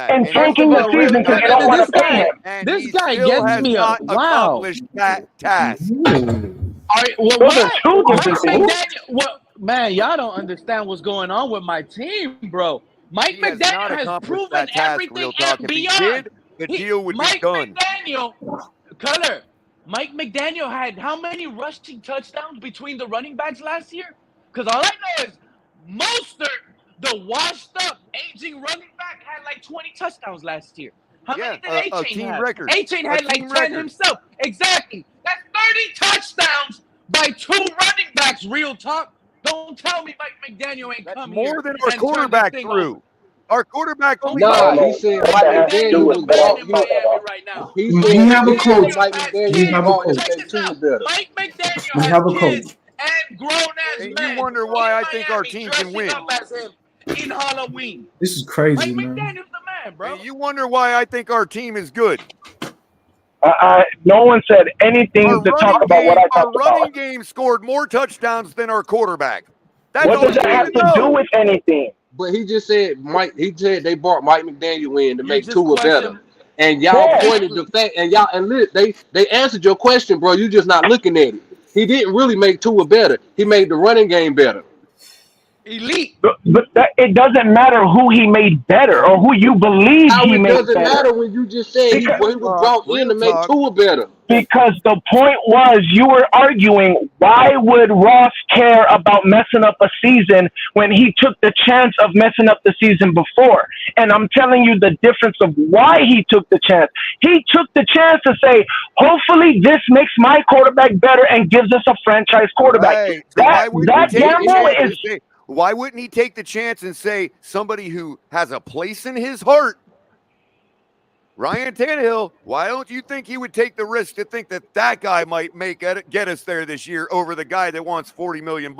and tanking the season because you don't want to pay him. This guy gets me up. Wow. That task. Man, y'all don't understand what's going on with my team, bro. Mike McDaniel has proven everything and beyond. The deal would be done. Mike McDaniel had how many rushing touchdowns between the running backs last year? Because all I know is Mostert, the washed-up, aging running back, had like 20 touchdowns last year. How many did A-Chain have? A-Chain had like 10 himself. Exactly. That's 30 touchdowns by 2 running backs, real talk. Don't tell me Mike McDaniel ain't coming more than our quarterback threw. Our quarterback only Nah, he said Mike McDaniel was brought. He We said have a coach. Mike We McDaniel have a brought him to coach. make Tua better. Mike McDaniel We has have a kids coach. and grown-ass And men you wonder why in I think our Miami team can dressing win. up as him in Halloween. This is crazy, Mike man. McDaniel's the man, bro. And you wonder why I think our team is good. No one said anything Our to talk about what I talked about. running game scored more touchdowns than our quarterback. That's What all does you that need have to to do know. with anything? But he just said they brought Mike McDaniel in to make just Tua better. question- And y'all Yeah. pointed the fact, and look, they answered your question, bro. You just not looking at it. He didn't really make Tua better. He made the running game better. Elite. But it doesn't matter who he made better or who you believe How he it made doesn't better. matter when you just said he was brought in to make Tua better. Because the point was you were arguing, why would Ross care about messing up a season when he took the chance of messing up the season before? And I'm telling you the difference of why he took the chance. He took the chance to say, hopefully this makes my quarterback better and gives us a franchise quarterback. Right. So why wouldn't he take the chance and say somebody who has a place in his heart, Ryan Tannehill, why don't you think he would take the risk to think that guy might get us there this year over the guy that wants $40 million?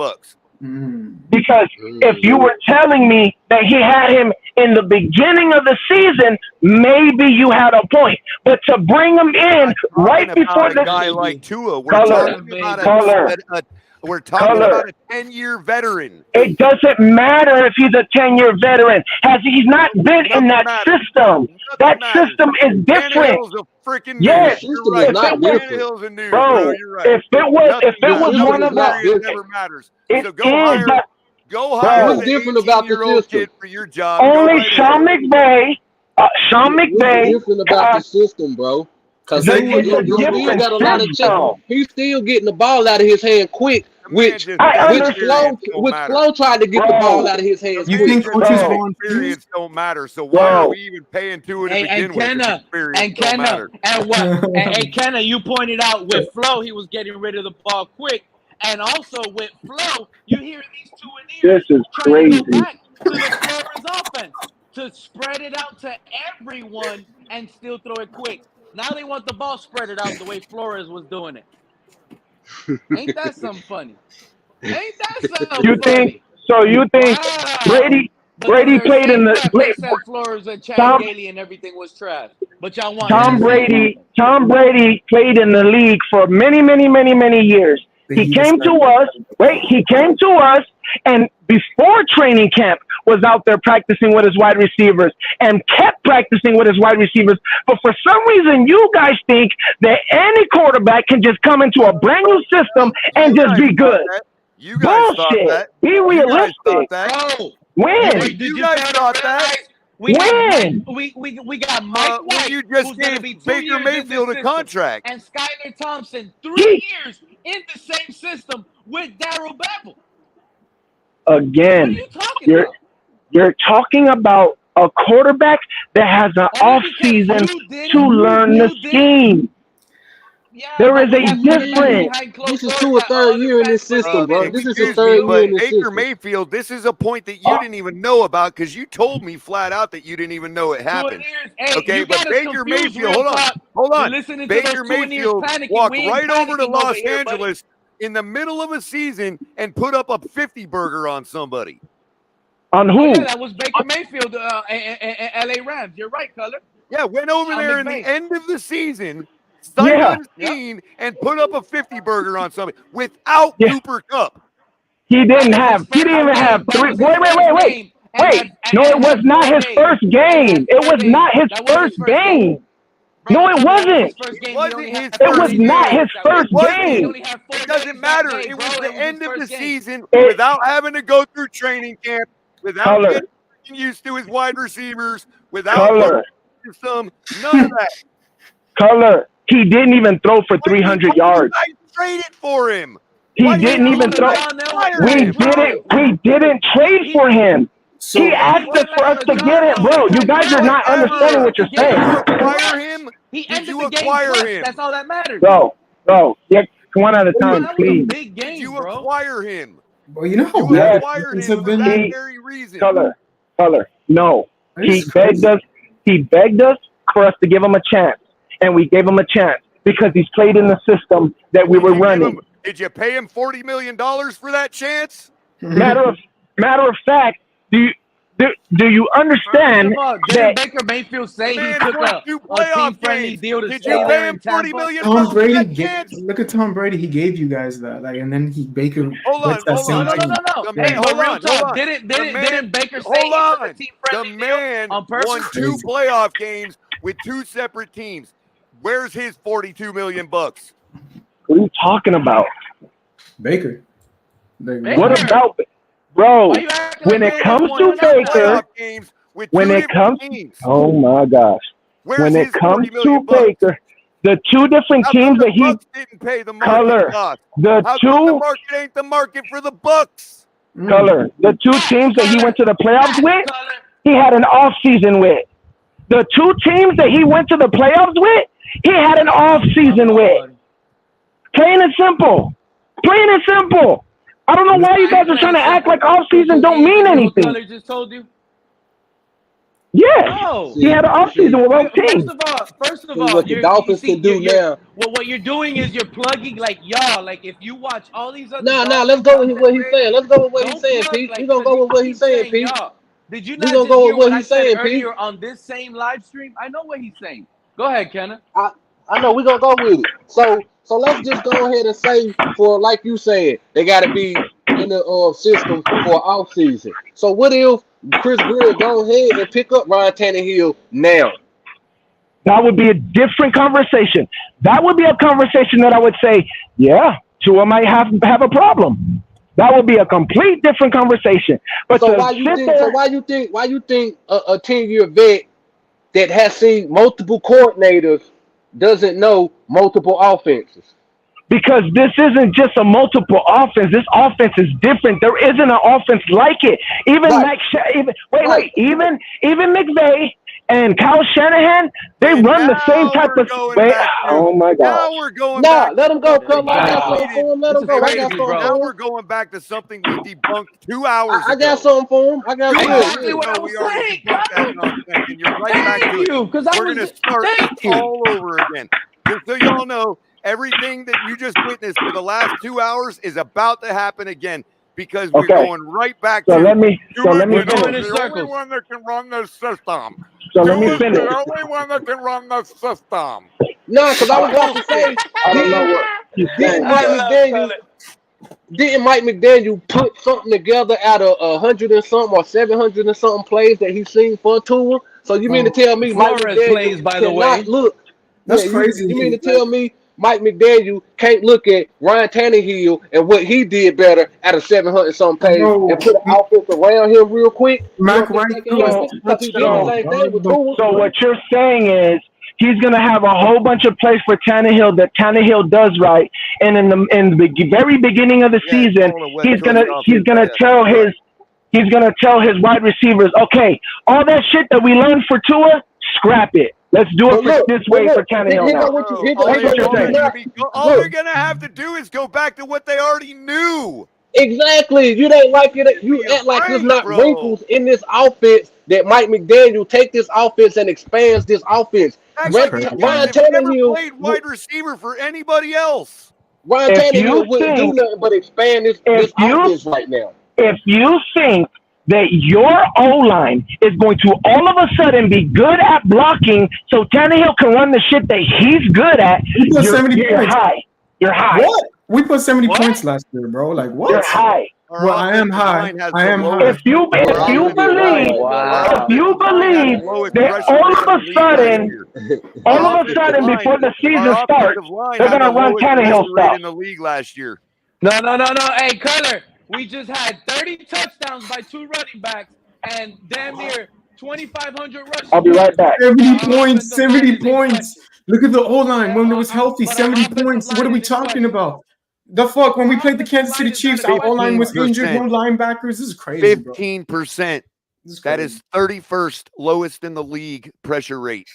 Because if you were telling me that he had him in the beginning of the season, maybe you had a point. But to bring him in right before a guy like Tua, we're talking about a 10-year veteran. It doesn't matter if he's a 10-year veteran. He's not been in that system. That system is different. Tannehill's a freaking yes, You're right. Tannehill's a noob, bro. You're right. If it was one of the, it never matters. So go Bro, hire what's the different about the 18-year-old system? kid for your job. Only Sean McVay. What's different about the system, bro? Because he still got a lot of chance. He's still getting the ball out of his hand quick, which Flo tried to get the ball out of his hands. You think coaches go on experience don't matter? So why are we even paying Tua to begin with? Kenna, you pointed out with Flo, he was getting rid of the ball quick, and also with Flo, you hear these two in here. This is crazy. To the Flores offense to spread it out to everyone and still throw it quick. Now they want the ball spread it out the way Flores was doing it. Ain't that something funny? Ain't that something funny? You think Brady played in the they said Flores and Chad Gailey and everything was trash. But y'all want Tom Brady played in the league for many, many, many, many years. He came to us, and before training camp was out there practicing with his wide receivers and kept practicing with his wide receivers. But for some reason, you guys think that any quarterback can just come into a brand new system and just be good. You guys thought that. Be realistic. When? Did you guys thought that? We got Mike White, you just who's gave be 2 Baker years Mayfield a contract, and Skylar Thompson 3 years in the same system with Darrell Bevell. Again, you're talking about a quarterback that has an off season to learn the scheme. There is a difference. This is Tua third year in this system, bro. This is his third year in this Baker system. Mayfield, this is a point that you didn't even know about because you told me flat out that you didn't even know it happened. Okay, but Baker Mayfield, hold on. Baker Mayfield walked right over to Los Angeles in the middle of a season and put up a 50 burger on somebody. On who? Yeah, that was Baker Mayfield, LA Rams. You're right, Color. Yeah, went over there in the end of the season, and put up a 50 burger on somebody without Cooper Kupp. He didn't even have three. Wait. No, it was not his first game. It was not his first game. No, it wasn't. It was not his first game. It doesn't matter. It was the end of the season without having to go through training camp, without getting used to his wide receivers, without some none of that. Color. He didn't even throw for 300 yards. I traded for him. He didn't even throw. We didn't trade for him. He asked us for us to get it, bro. You guys are not understanding what you're saying. Acquire him? He Did ended you the game acquire plus. him? That's all that matters. Bro. Yeah, one at a time, please. Big game, Did you acquire him? Well, you know how you bad acquired things him have for been. that very reason. Color. No. He begged us. He begged us for us to give him a chance, and we gave him a chance because he's played in the system that we were running. Did you pay him $40 million for that chance? Matter of fact, do you understand didn't Baker Mayfield say he took a team-friendly deal to stay there in Tampa? Tom Brady, look at Tom Brady. He gave you guys that, and then Baker. Hold on. Hey, but real talk, didn't Baker say he took a team-friendly deal on purpose? Won 2 playoff games with 2 separate teams. Where's his $42 million? What are you talking about? Baker. What about bro? When it comes to Baker, oh my gosh, when it comes to Baker, the 2 different teams that he didn't pay the market the market ain't the market for the Bucks. The 2 teams that he went to the playoffs with, he had an off season with. The 2 teams that he went to the playoffs with, he had an off season with. Plain and simple. Plain and simple. I don't know why you guys are trying to act like off season don't mean anything. Just told you. Yes, he had an off season with both teams. First of all, what the Dolphins can do now. Well, what you're doing is you're plugging if you watch all these other. Let's go with what he's saying. Let's go with what he's saying, Pete. We're gonna go with what he's saying, Pete. Did you not just hear what he's saying, Pete? On this same live stream? I know what he's saying. Go ahead, Kenneth. I know we're gonna go with it. So let's just go ahead and say, for like you said, they got to be in the system for off season. So what if Chris Greer go ahead and pick up Ryan Tannehill now? That would be a different conversation. That would be a conversation that I would say, yeah, Tua might have a problem. That would be a complete different conversation. But so why you think a 10-year vet that has seen multiple coordinators doesn't know multiple offenses? Because this isn't just a multiple offense. This offense is different. There isn't an offense like it. Even even McVay and Kyle Shanahan, they run the same type of way. Oh my God! Now we're going back. Let him go. Let him go. Now we're going back to something we debunked 2 hours ago. I got something for him. I got exactly what I was saying. And you're right back to it. We're going to start all over again. Just so y'all know, everything that you just witnessed for the last 2 hours is about to happen again. Because we're going right back to let me the only one that can run the system. So let me finish. The only one that can run the system. No, because I was about to say, I don't know what you're saying. Didn't Mike McDaniel put something together out of 100 and something or 700 and something plays that he's seen for Tua? So you mean to tell me Mike McDaniel plays, by the way. Look? That's crazy. You mean to tell me Mike McDaniel can't look at Ryan Tannehill and what he did better out of 700 something plays and put an offense around him real quick? So what you're saying is he's going to have a whole bunch of plays for Tannehill that Tannehill does right, and in the very beginning of the season, he's gonna tell his wide receivers, okay, all that shit that we learned for Tua, scrap it. Let's do it this way for Tannehill now. All they're going to have to do is go back to what they already knew. Exactly. You ain't like it. You act like there's not wrinkles in this offense that Mike McDaniel take this offense and expands this offense. Ryan Tannehill played wide receiver for anybody else. Ryan Tannehill wouldn't do nothing but expand this offense right now. If you think that your O-line is going to all of a sudden be good at blocking so Tannehill can run the shit that he's good at, you're high. You're high. What? We put 70 points last year, bro. Like, what? You're high. Well, I am high. I am high. If you believe that all of a sudden before the season starts, they're gonna run Tannehill stuff in the league last year. No. Hey, Cutler, we just had 30 touchdowns by 2 running backs and damn near 2,500 rushes. I'll be right back. 70 points. Look at the O-line when it was healthy. 70 points. What are we talking about? The fuck? When we played the Kansas City Chiefs, our O-line was injured. No linebackers. This is crazy, 15%. That is 31st lowest in the league pressure rate.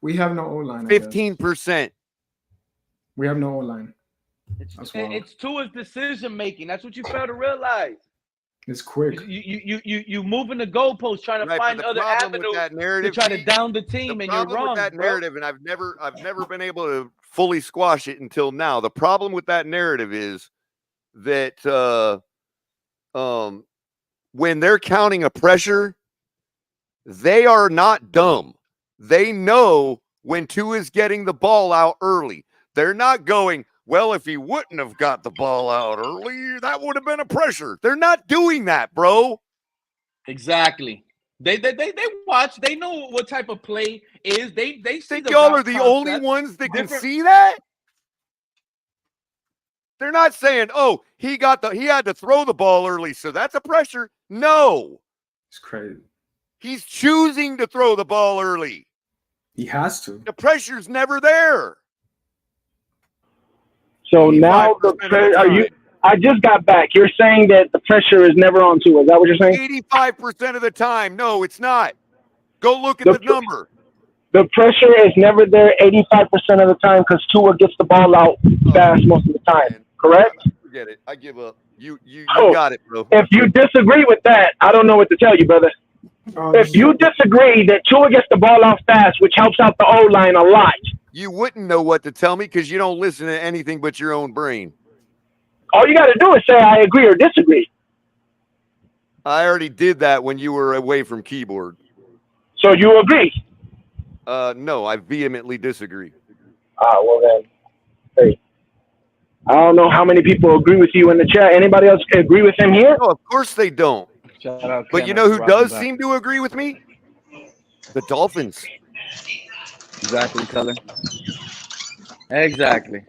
We have no O-line. 15%. We have no O-line. It's Tua's decision making. That's what you fail to realize. It's quick. You moving the goalposts, trying to Right, find but the other problem with avenues that to narrative, try to G, down the the team, and you're problem with wrong, that bro. narrative, and I've never been able to fully squash it until now. The problem with that narrative is that when they're counting a pressure, they are not dumb. They know when Tua's getting the ball out early. They're not going, well, if he wouldn't have got the ball out early, that would have been a pressure. They're not doing that, bro. Exactly. They watch. They know what type of play is. They see Think the y'all route are the only concept. ones that can Different- see that? They're not saying, oh, he had to throw the ball early, so that's a pressure. No. It's crazy. He's choosing to throw the ball early. He has to. The pressure's never there. So now I just got back. You're saying that the pressure is never on Tua. Is that what you're saying? 85% of the time. No, it's not. Go look at the number. The pressure is never there 85% of the time because Tua gets the ball out fast most of the time. Correct? Forget it. I give up. You Oh, got it, bro. If you disagree with that, I don't know what to tell you, brother. If you disagree that Tua gets the ball out fast, which helps out the O-line a lot. You wouldn't know what to tell me because you don't listen to anything but your own brain. All you got to do is say I agree or disagree. I already did that when you were away from keyboard. So you agree? No, I vehemently disagree. Well then, hey. I don't know how many people agree with you in the chat. Anybody else agree with him here? No, of course they don't. But you know who does seem to agree with me? The Dolphins. Exactly, Color. Exactly.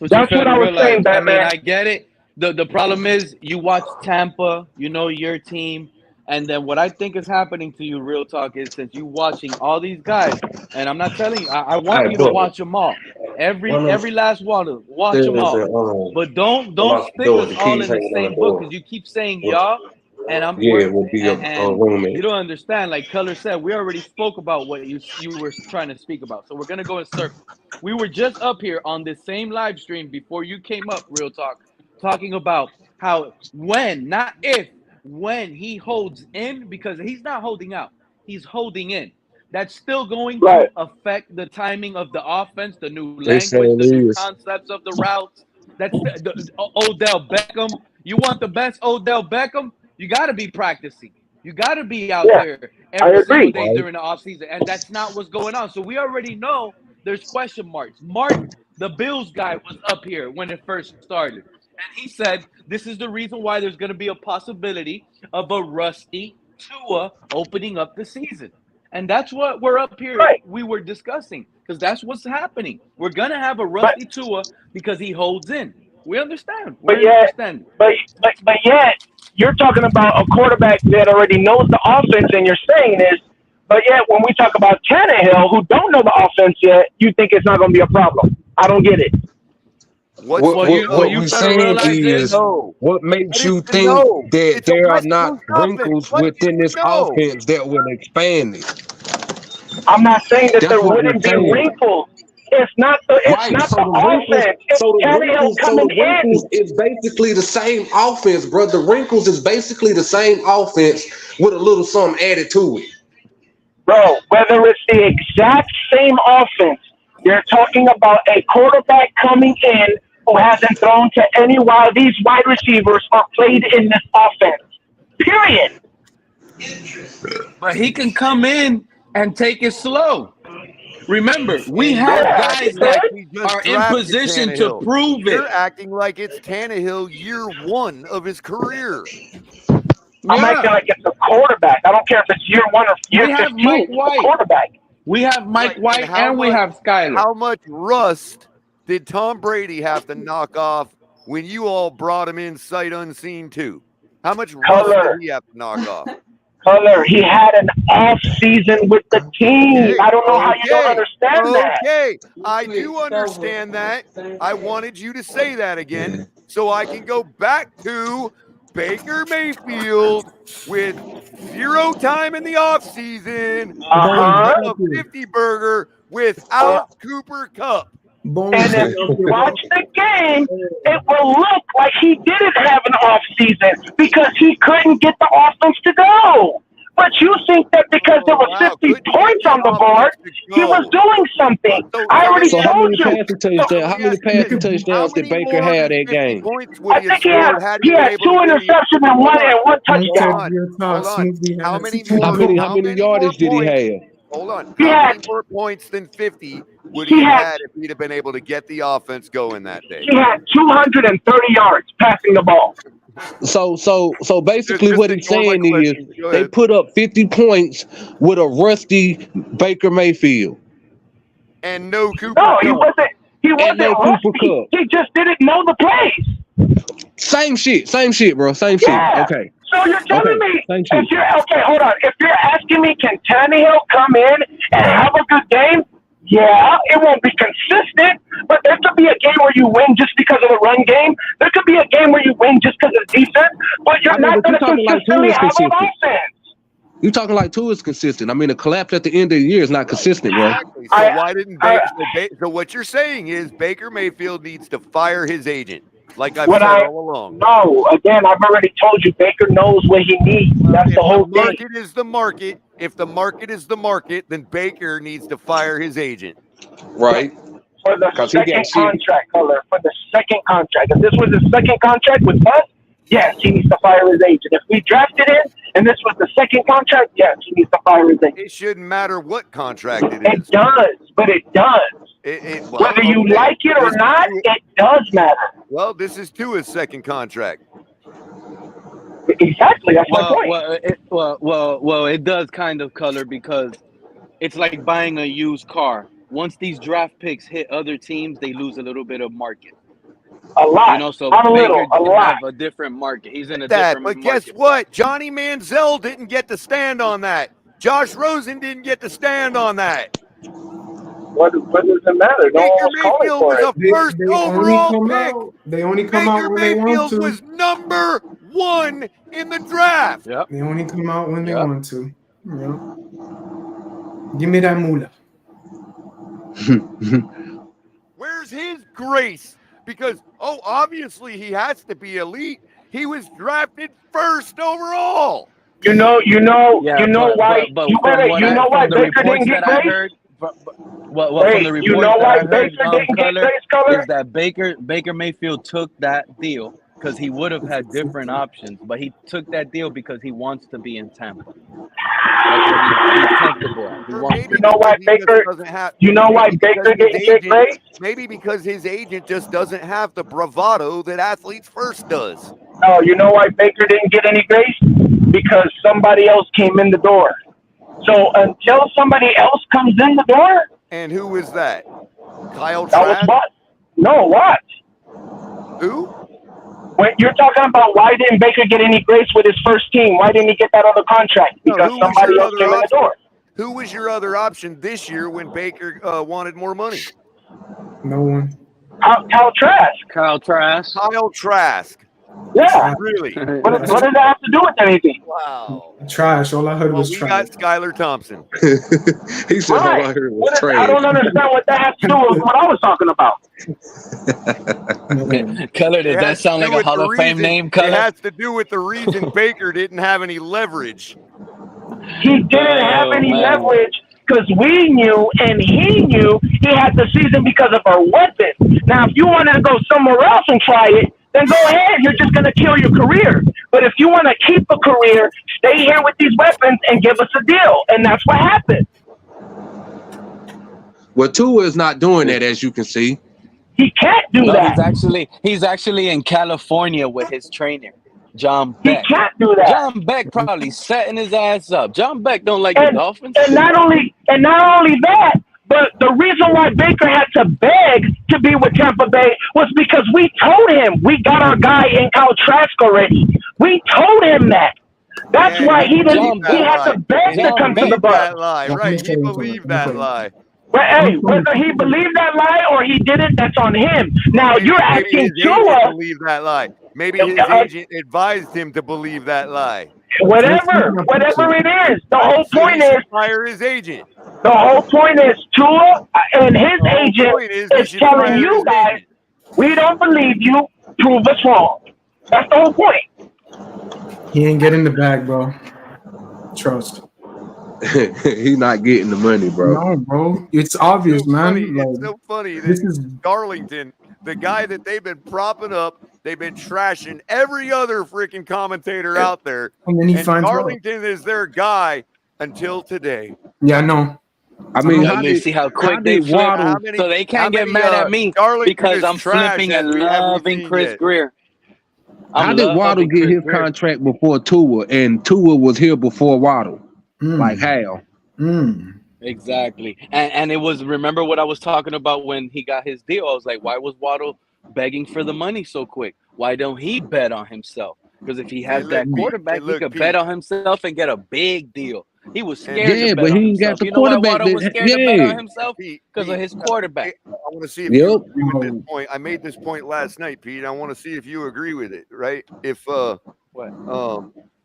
That's what I was saying, Batman. I mean, I get it. The problem is you watch Tampa, you know your team, and then what I think is happening to you, real talk, is since you watching all these guys, and I'm not telling you, I want you to watch them all. Every last one, watch them all. But don't stick us all in the same book because you keep saying y'all, and you don't understand. Like Color said, we already spoke about what you were trying to speak about, so we're gonna go in circles. We were just up here on this same live stream before you came up, real talk, talking about how when, not if, when he holds in, because he's not holding out, he's holding in. That's still going to affect the timing of the offense, the new language, the new concepts of the routes. That's Odell Beckham. You want the best Odell Beckham? You got to be practicing. You got to be out there every single day during the offseason. And that's not what's going on. So we already know there's question marks. Mark, the Bills guy, was up here when it first started. And he said this is the reason why there's going to be a possibility of a rusty Tua opening up the season. And that's what we're up here. We were discussing because that's what's happening. We're going to have a rusty Tua because he holds in. We understand. But yet, you're talking about a quarterback that already knows the offense, and you're saying this. But yet, when we talk about Tannehill, who don't know the offense yet, you think it's not going to be a problem. I don't get it. What we're saying is, what makes you think that there are not wrinkles within this offense that will expand it? I'm not saying that there wouldn't be wrinkles. It's not the offense. It's Tannehill coming in. It's basically the same offense, bro. The wrinkles is basically the same offense with a little something added to it. Bro, whether it's the exact same offense, you're talking about a quarterback coming in who hasn't thrown to any while these wide receivers are played in this offense. Period. But he can come in and take it slow. Remember, we have guys that are in position to prove it. You're acting like it's Tannehill year one of his career. I'm acting like it's a quarterback. I don't care if it's year one or year 15. Mike White. It's a quarterback. We have Mike White and we have Skyler. How much rust did Tom Brady have to knock off when you all brought him in sight unseen too? How much rust did he have to knock off? Color, he had an off season with the team. I don't know how you don't understand that. Okay, I do understand that. I wanted you to say that again so I can go back to Baker Mayfield with 0 time in the offseason, a 50 burger without Cooper Kupp. Boom. And if you watch the game, it will look like he didn't have an off season because he couldn't get the offense to go. But you think that because there was 50 points on the board, he was doing something. I already So how told many you. passing touchdowns? How many passing touchdowns did Baker have that game? I think he had 2 interceptions and one touchdown. Hold on. How many yardage did he have? Hold on. How many more points than 50 would he have had if he'd have been able to get the offense going that day? He had 230 yards passing the ball. So basically what he's saying is they put up 50 points with a rusty Baker Mayfield. And no Cooper No, he wasn't. He wasn't no Cooper rusty. Kupp. He just didn't know the plays. Same shit, bro. Same Yeah. shit. Okay. So you're telling me, Same shit. if you're okay, hold on. If you're asking me, can Tannehill come in and have a good game? Yeah, it won't be consistent, but there could be a game where you win just because of the run game. There could be a game where you win just because of the defense, but you're not going to consistently have an offense. You're talking like Tua is consistent. I mean, a collapse at the end of the year is not consistent, bro. Exactly. So why didn't Baker? So what you're saying is Baker Mayfield needs to fire his agent, like I've said all along. No, again, I've already told you, Baker knows what he needs. That's the whole thing. If the market is the market, if the market is the market, then Baker needs to fire his agent. Right. For the second contract, Color. For the second contract. If this was his second contract with us, yes, he needs to fire his agent. If we drafted him and this was the second contract, yes, he needs to fire his agent. It shouldn't matter what contract it is. It does, but it does. Whether you like it or not, it does matter. Well, this is Tua's second contract. Exactly, that's my point. Well, it does kind of, Color, because it's like buying a used car. Once these draft picks hit other teams, they lose a little bit of market. A lot. You know, so Not a Baker little, a didn't lot. have a different market. He's in a That, different but market. guess what? Johnny Manziel didn't get to stand on that. Josh Rosen didn't get to stand on that. What does it matter? No Baker one was calling Mayfield for was it. a first overall pick. They only come out Baker when they want Mayfield to. was number 1 in the draft. Yep. They only come out when they want to. Yeah. Give me that moolah. Where's his grace? Because, obviously he has to be elite. He was drafted first overall. You know But why Baker didn't get grace? From the reports you know that why I heard, Baker didn't get Color, grace, Color? is that Baker Mayfield took that deal because he would have had different options, but he took that deal because he wants to be in Tampa. That's what he's comfortable at. He wants You know why Baker? You know why Baker didn't get grace? Maybe because his agent just doesn't have the bravado that Athletes First does. No, you know why Baker didn't get any grace? Because somebody else came in the door. So until somebody else comes in the door, And who is that? Kyle that was Trask? what? No, what? Who? When you're talking about why didn't Baker get any grace with his first team? Why didn't he get that other contract? No, Because who was somebody your else other came in the option? door. Who was your other option this year when Baker wanted more money? No one. Kyle Trask. Kyle Trask. Kyle Trask. Yeah. Really? What does that have to do with anything? Wow. Trash. All I heard Well, was we trash. got Skylar Thompson. He said all I heard was trade. I don't understand what that has to do with what I was talking about. Color, does It that has sound to like do a with Hall the of Fame reason- name, It Color? has to do with the reason Baker didn't have any leverage. He didn't have any leverage because we knew and he knew he had the season because of our weapons. Now, if you wanted to go somewhere else and try it, then go ahead. You're just going to kill your career. But if you want to keep a career, stay here with these weapons and give us a deal. And that's what happened. Well, Tua is not doing that, as you can see. He can't do No, that. he's actually in California with his trainer, John He Beck. can't do that. John Beck probably setting his ass up. John Beck don't like the Dolphins. And not only that, but the reason why Baker had to beg to be with Tampa Bay was because we told him we got our guy in Kyle Trask already. We told him that. That's why he didn't. He had to beg to come to the Bucs. That lie, right? He believed that lie. But hey, whether he believed that lie or he didn't, that's on him. Now you're Maybe asking his agent Tua. believed that lie. Maybe his agent advised him to believe that lie. Whatever it is, the whole point is fire his agent. The whole point is Tua and his The whole agent point is he is should telling fire you his guys, agent. we don't believe you, prove us wrong. That's the whole point. He ain't getting the bag, bro. Trust. He not getting the money, bro. No, bro. It's obvious, man. It's Like, so funny this that is Darlington, the guy that they've been propping up, they've been trashing every other freaking commentator out there. and then he finds out. Darlington is their guy until today. Yeah, I know. I mean, Let me see how quick they flip, Waddle? so they can't get many, mad at me Darlington because is I'm trash flipping have and we loving seen Chris yet? Greer. How did Waddle get his contract before Tua, and Tua was here before Waddle? Like how? Exactly. And it was, remember what I was talking about when he got his deal? I was like, why was Waddle begging for the money so quick? Why don't he bet on himself? Because if he has that quarterback, he could bet on himself and get a big deal. He was scared to bet but on he ain't got himself. the You know why quarterback. Waddle was scared to bet on himself? Because of his quarterback. I want to see if you agree with this point. I made this point last night, Pete. I want to see if you agree with it, right? If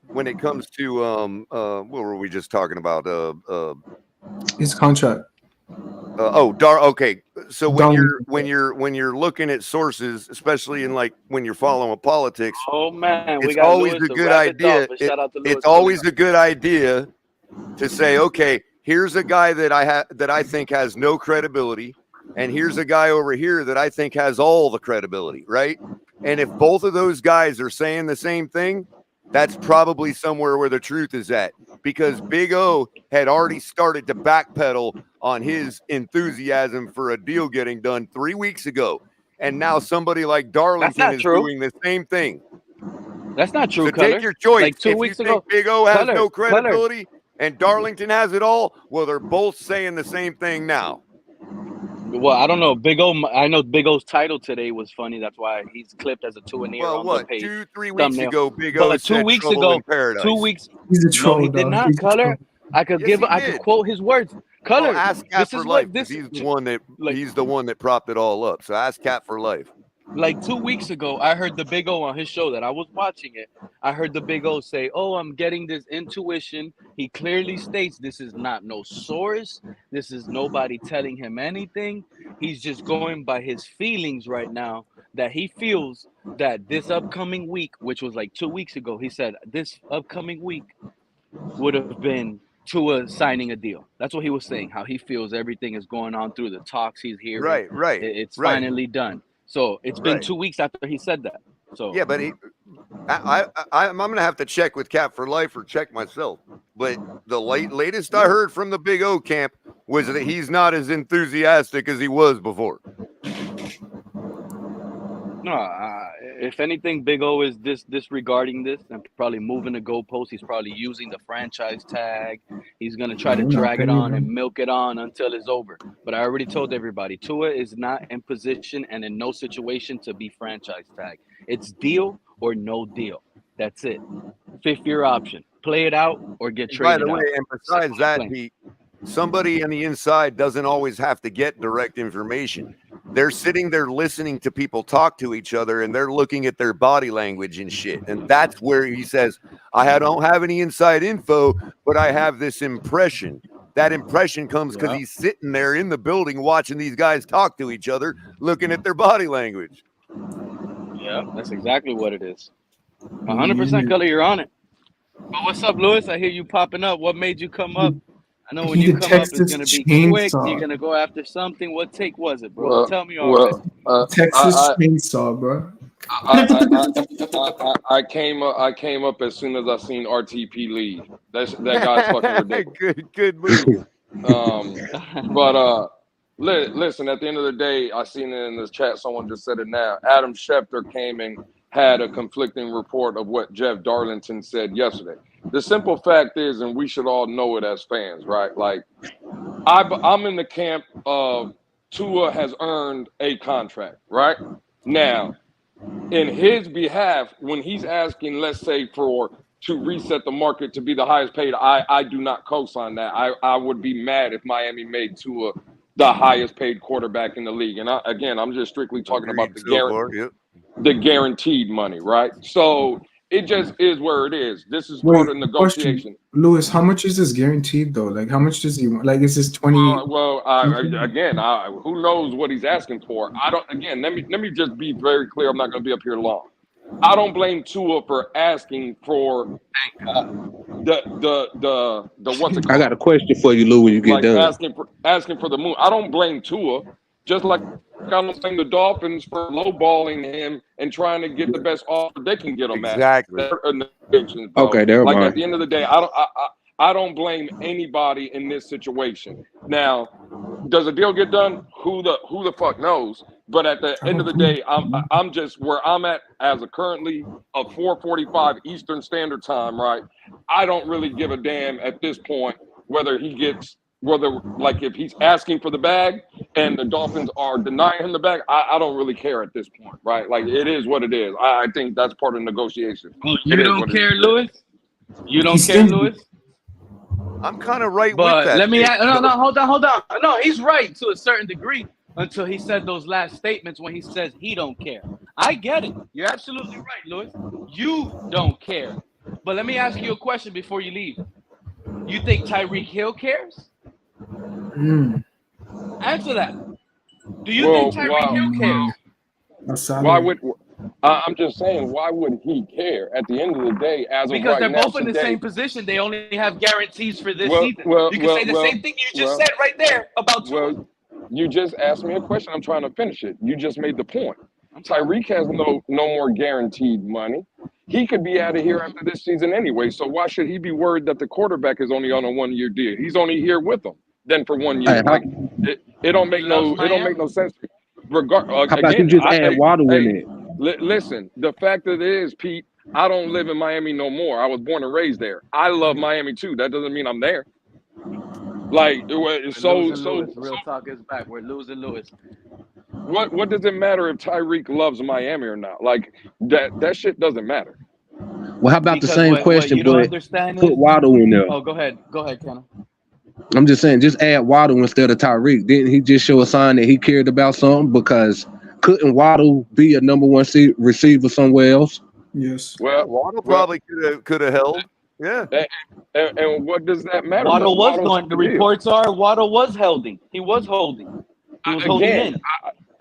when it comes to what were we just talking about? His contract. Okay. So when you're looking at sources, especially in like when you're following politics, oh man, it's always a good idea. It's always a good idea to say, okay, here's a guy that I think has no credibility, and here's a guy over here that I think has all the credibility, right? And if both of those guys are saying the same thing, that's probably somewhere where the truth is at, because Big O had already started to backpedal on his enthusiasm for a deal getting done 3 weeks ago. And now somebody like Darlington is doing the same thing. That's not true, So Color. take your choice. Like 2 if weeks you ago, think Big O has Color, no credibility and Darlington has it all, well, they're both saying the same thing now. Well, I don't know. Big O. I know Big O's title today was funny. That's why he's clipped as a two-and-ear on the page. 2-3 weeks thumbnail. ago, Big O But 2 said weeks trouble ago, in paradise. 2 weeks. He's a troll, No, he did dog. not. He's a Color. troll. I could Yes, I could quote his words. Color. Well, ask Cat this for is life what because this. he's the one that he's the one that propped it all up. So ask Cat for life. Like 2 weeks ago, I heard the Big O on his show that I was watching it. I heard the Big O say, "Oh, I'm getting this intuition." He clearly states this is not no source. This is nobody telling him anything. He's just going by his feelings right now, that he feels that this upcoming week, which was like 2 weeks ago, he said this upcoming week would have been Tua signing a deal. That's what he was saying, how he feels everything is going on through the talks he's hearing. Right. It's finally done. So it's been 2 weeks after he said that. So yeah, but I'm gonna have to check with Cat for life or check myself. But the latest I heard from the Big O camp was that he's not as enthusiastic as he was before. no, if anything, Big O is disregarding this and probably moving the goalpost. He's probably using the franchise tag. He's gonna try to drag it on and milk it on until it's over. But I already told everybody, Tua is not in position and in no situation to be franchise tag. It's deal or no deal. That's it. Fifth-year option. Play it out or get traded out. By the way, and besides that, Pete, somebody on the inside doesn't always have to get direct information. They're sitting there listening to people talk to each other, and they're looking at their body language and shit. And that's where he says, I don't have any inside info, but I have this impression. That impression comes because he's sitting there in the building watching these guys talk to each other, looking at their body language. Yeah, that's exactly what it is. 100% Color, you're on it. But what's up, Lewis? I hear you popping up. What made you come up? I know when you come up, it's going to be quick. You're going to go after something. What take was it, bro? Well, Tell me already. Texas chainsaw, bro. I came up as soon as I seen RTP leave. That guy's fucking ridiculous. Good move. But listen, at the end of the day, I seen it in the chat. Someone just said it now. Adam Schefter came and had a conflicting report of what Jeff Darlington said yesterday. The simple fact is, and we should all know it as fans, right? Like, I'm in the camp of Tua has earned a contract, right? Now, in his behalf, when he's asking, let's say, to reset the market to be the highest paid, I do not co-sign that. I would be mad if Miami made Tua the highest paid quarterback in the league. And I'm just strictly talking about the guaranteed money, right? So it just is where it is. This is Wait, part of question, negotiation. Lewis. How much is this guaranteed though? Like, how much does he want? Like, is this 20? Well, again, who knows what he's asking for? I don't. Again, let me just be very clear. I'm not going to be up here long. I don't blame Tua for asking for the what's it called? I got a question for you, Lou, when you get Like done. asking for the moon. I don't blame Tua, just like I don't blame the Dolphins for lowballing him and trying to get the best offer they can get him Exactly. at. Okay, never Like mind. at the end of the day, I don't blame anybody in this situation. Now, does a deal get done? Who the fuck knows? But at the end of the day, I'm just where I'm at as a currently of 4:45 Eastern Standard Time, right? I don't really give a damn at this point whether like if he's asking for the bag and the Dolphins are denying him the bag. I don't really care at this point, right? Like it is what it is. I think that's part of negotiation. You don't care, Lewis? You don't care, Lewis? I'm kind of right But with that. let me hold on. No, he's right to a certain degree until he said those last statements when he says he don't care. I get it. You're absolutely right, Lewis. You don't care. But let me ask you a question before you leave. You think Tyreek Hill cares? Answer that. Do you think Tyreek Hill cares? Why would I'm just saying, why would he care at the end of the day? As of Because right they're now, both in the today, same position. They only have guarantees for this Well, season. well, You can well, say the well, same thing you just well, said right there about Tua. Well, you just asked me a question. I'm trying to finish it. You just made the point. Tyreek has no more guaranteed money. He could be out of here after this season anyway. So why should he be worried that the quarterback is only on a 1-year deal? He's only here with them then for 1 year. Like it don't make no sense. How about you just add Waddle in it? Listen, the fact that it is, Pete, I don't live in Miami no more. I was born and raised there. I love Miami too. That doesn't mean I'm there. Like Real talk is back. We're losing Lewis. What does it matter if Tyreek loves Miami or not? Like that shit doesn't matter. Well, how about the same question, but put Waddle in there? Oh, go ahead, Kenna. I'm just saying, just add Waddle instead of Tyreek. Didn't he just show a sign that he cared about something? Because couldn't Waddle be a number one receiver somewhere else? Yes. Well, Waddle probably could have held. Yeah. And what does that matter? Waddle was going. The reports are Waddle was holding. He was holding. He was holding in.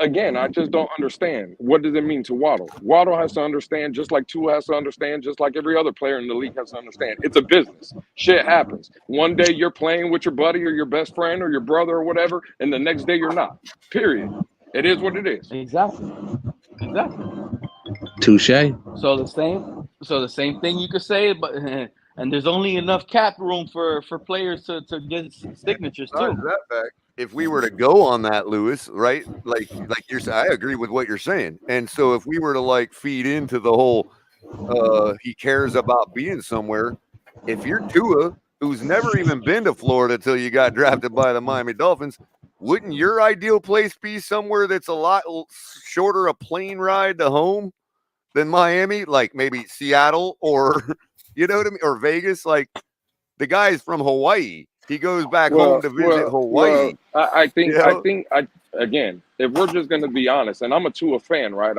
Again, I just don't understand. What does it mean to Waddle? Waddle has to understand, just like Tua has to understand, just like every other player in the league has to understand. It's a business. Shit happens. One day you're playing with your buddy or your best friend or your brother or whatever, and the next day you're not. Period. It is what it is. Exactly. Touche. So the same thing you could say, but and there's only enough cap room for players to get signatures too. If we were to go on that, Lewis, right? Like you're saying, I agree with what you're saying. And so if we were to like feed into the whole he cares about being somewhere, if you're Tua, who's never even been to Florida till you got drafted by the Miami Dolphins, wouldn't your ideal place be somewhere that's a lot shorter a plane ride to home than Miami? Like maybe Seattle or you know what I mean? Or Vegas? Like the guy's from Hawaii. He goes back home to visit Hawaii. I think again, if we're just going to be honest, and I'm a Tua fan, right?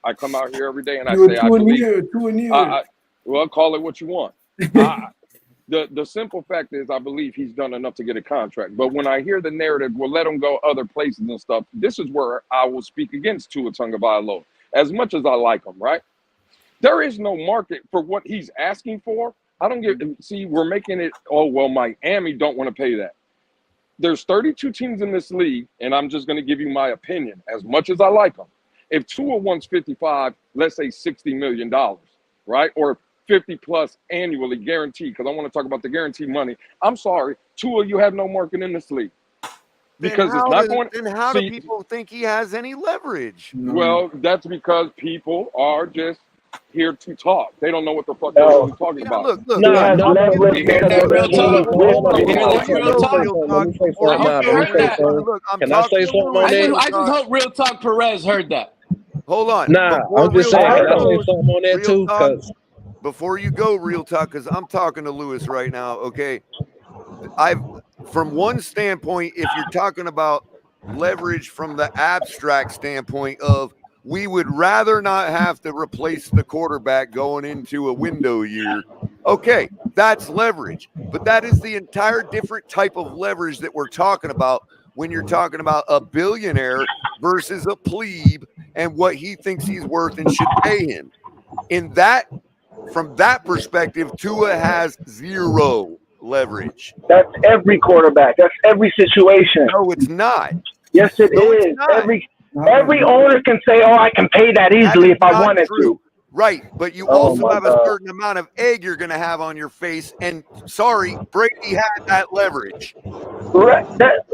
I come out here every day and I say I believe. Well, call it what you want. The simple fact is I believe he's done enough to get a contract. But when I hear the narrative, we'll let him go other places and stuff. This is where I will speak against Tua Tagovailoa. As much as I like him, right? There is no market for what he's asking for. I don't see, we're making it, oh, well, Miami don't want to pay that. There's 32 teams in this league, and I'm just going to give you my opinion, as much as I like them. If Tua wants 55, let's say $60 million, right? Or 50 plus annually guaranteed, because I want to talk about the guaranteed money. I'm sorry, Tua, you have no market in this league. Because it's not going to. Then how do people think he has any leverage? Well, that's because people are just here to talk. They don't know what the fuck they're really talking about. Look. Can I say something on that? I just hope Real Talk Perez heard that. Hold on. I'm just saying, can I say something on that too? Before you go, Real Talk, because I'm talking to Lewis right now, okay? From one standpoint, if you're talking about leverage from the abstract standpoint of we would rather not have to replace the quarterback going into a window year. Okay, that's leverage, but that is the entire different type of leverage that we're talking about when you're talking about a billionaire versus a plebe and what he thinks he's worth and should pay him. From that perspective, Tua has zero leverage. That's every quarterback. That's every situation. No, it's not. Yes, it is. Every owner can say, "Oh, I can pay that easily if I wanted to." Right, but you also have a certain amount of egg you're going to have on your face, and sorry, Brady had that leverage. Right. That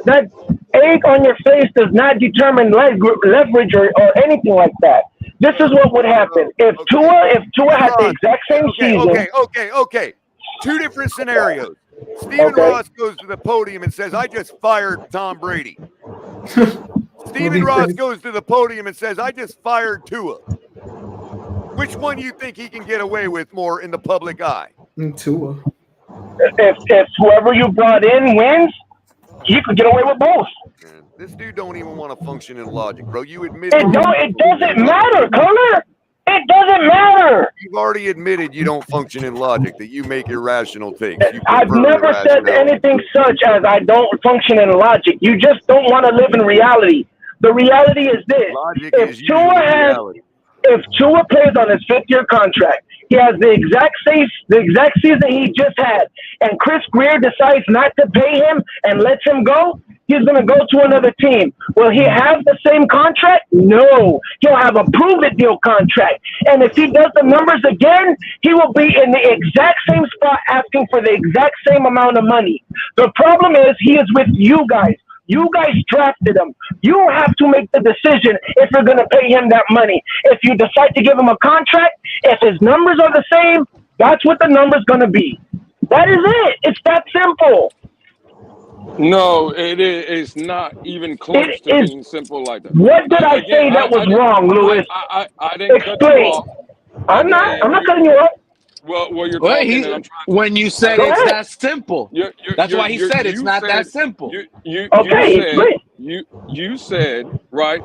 egg on your face does not determine leverage or anything like that. This is what would happen if Tua had the exact same season. Okay. Two different scenarios. Stephen Ross goes to the podium and says, "I just fired Tom Brady." Stephen Ross goes to the podium and says, "I just fired Tua." Which one do you think he can get away with more in the public eye? Tua. If whoever you brought in wins, you could get away with both. Man, this dude don't even want to function in logic, bro. You admit it doesn't matter, Connor. It doesn't matter. You've already admitted you don't function in logic, that you make irrational takes. I've never said anything such as I don't function in logic. You just don't want to live in reality. The reality is this. If Tua plays on his 5th-year contract, he has the exact season he just had, and Chris Greer decides not to pay him and lets him go, he's going to go to another team. Will he have the same contract? No. He'll have a prove-it deal contract. And if he does the numbers again, he will be in the exact same spot asking for the exact same amount of money. The problem is he is with you guys. You guys drafted him. You have to make the decision if you're going to pay him that money. If you decide to give him a contract, if his numbers are the same, that's what the number's going to be. That is it. It's that simple. No, it's not even close to being simple like that. What did I say that was wrong, Louis? I didn't cut you off. I'm not cutting you off. Well, you're talking. When you said it's that simple, that's why he said it's not that simple. You said right.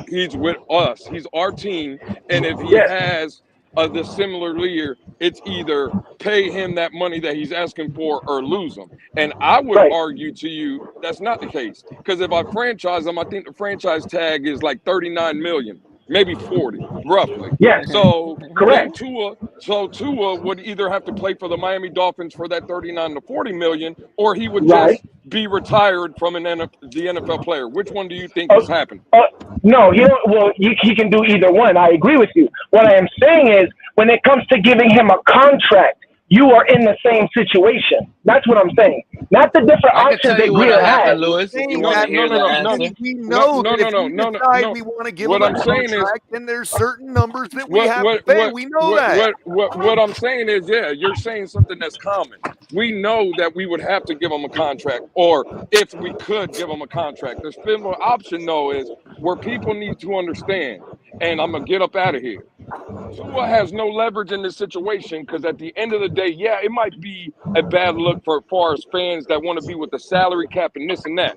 He's with us. He's our team, and if he has the similar year, it's either pay him that money that he's asking for or lose him. And I would argue to you that's not the case, because if I franchise him, I think the franchise tag is like $39 million. Maybe 40, roughly. Yeah. So correct. Tua would either have to play for the Miami Dolphins for that 39 to 40 million, or he would just be retired from the NFL player. Which one do you think has happened? No, he can do either one. I agree with you. What I am saying is, when it comes to giving him a contract, you are in the same situation. That's what I'm saying. Not the different options that Greer had. Louis. We know that if we want to give him a contract, then there's certain numbers that we have to pay. We know that. What I'm saying is, you're saying something that's common. We know that we would have to give him a contract, or if we could give him a contract. The simple option, though, is where people need to understand, and I'm going to get up out of here. Tua has no leverage in this situation, because at the end of the day, it might be a bad look for far as fans that want to be with the salary cap and this and that.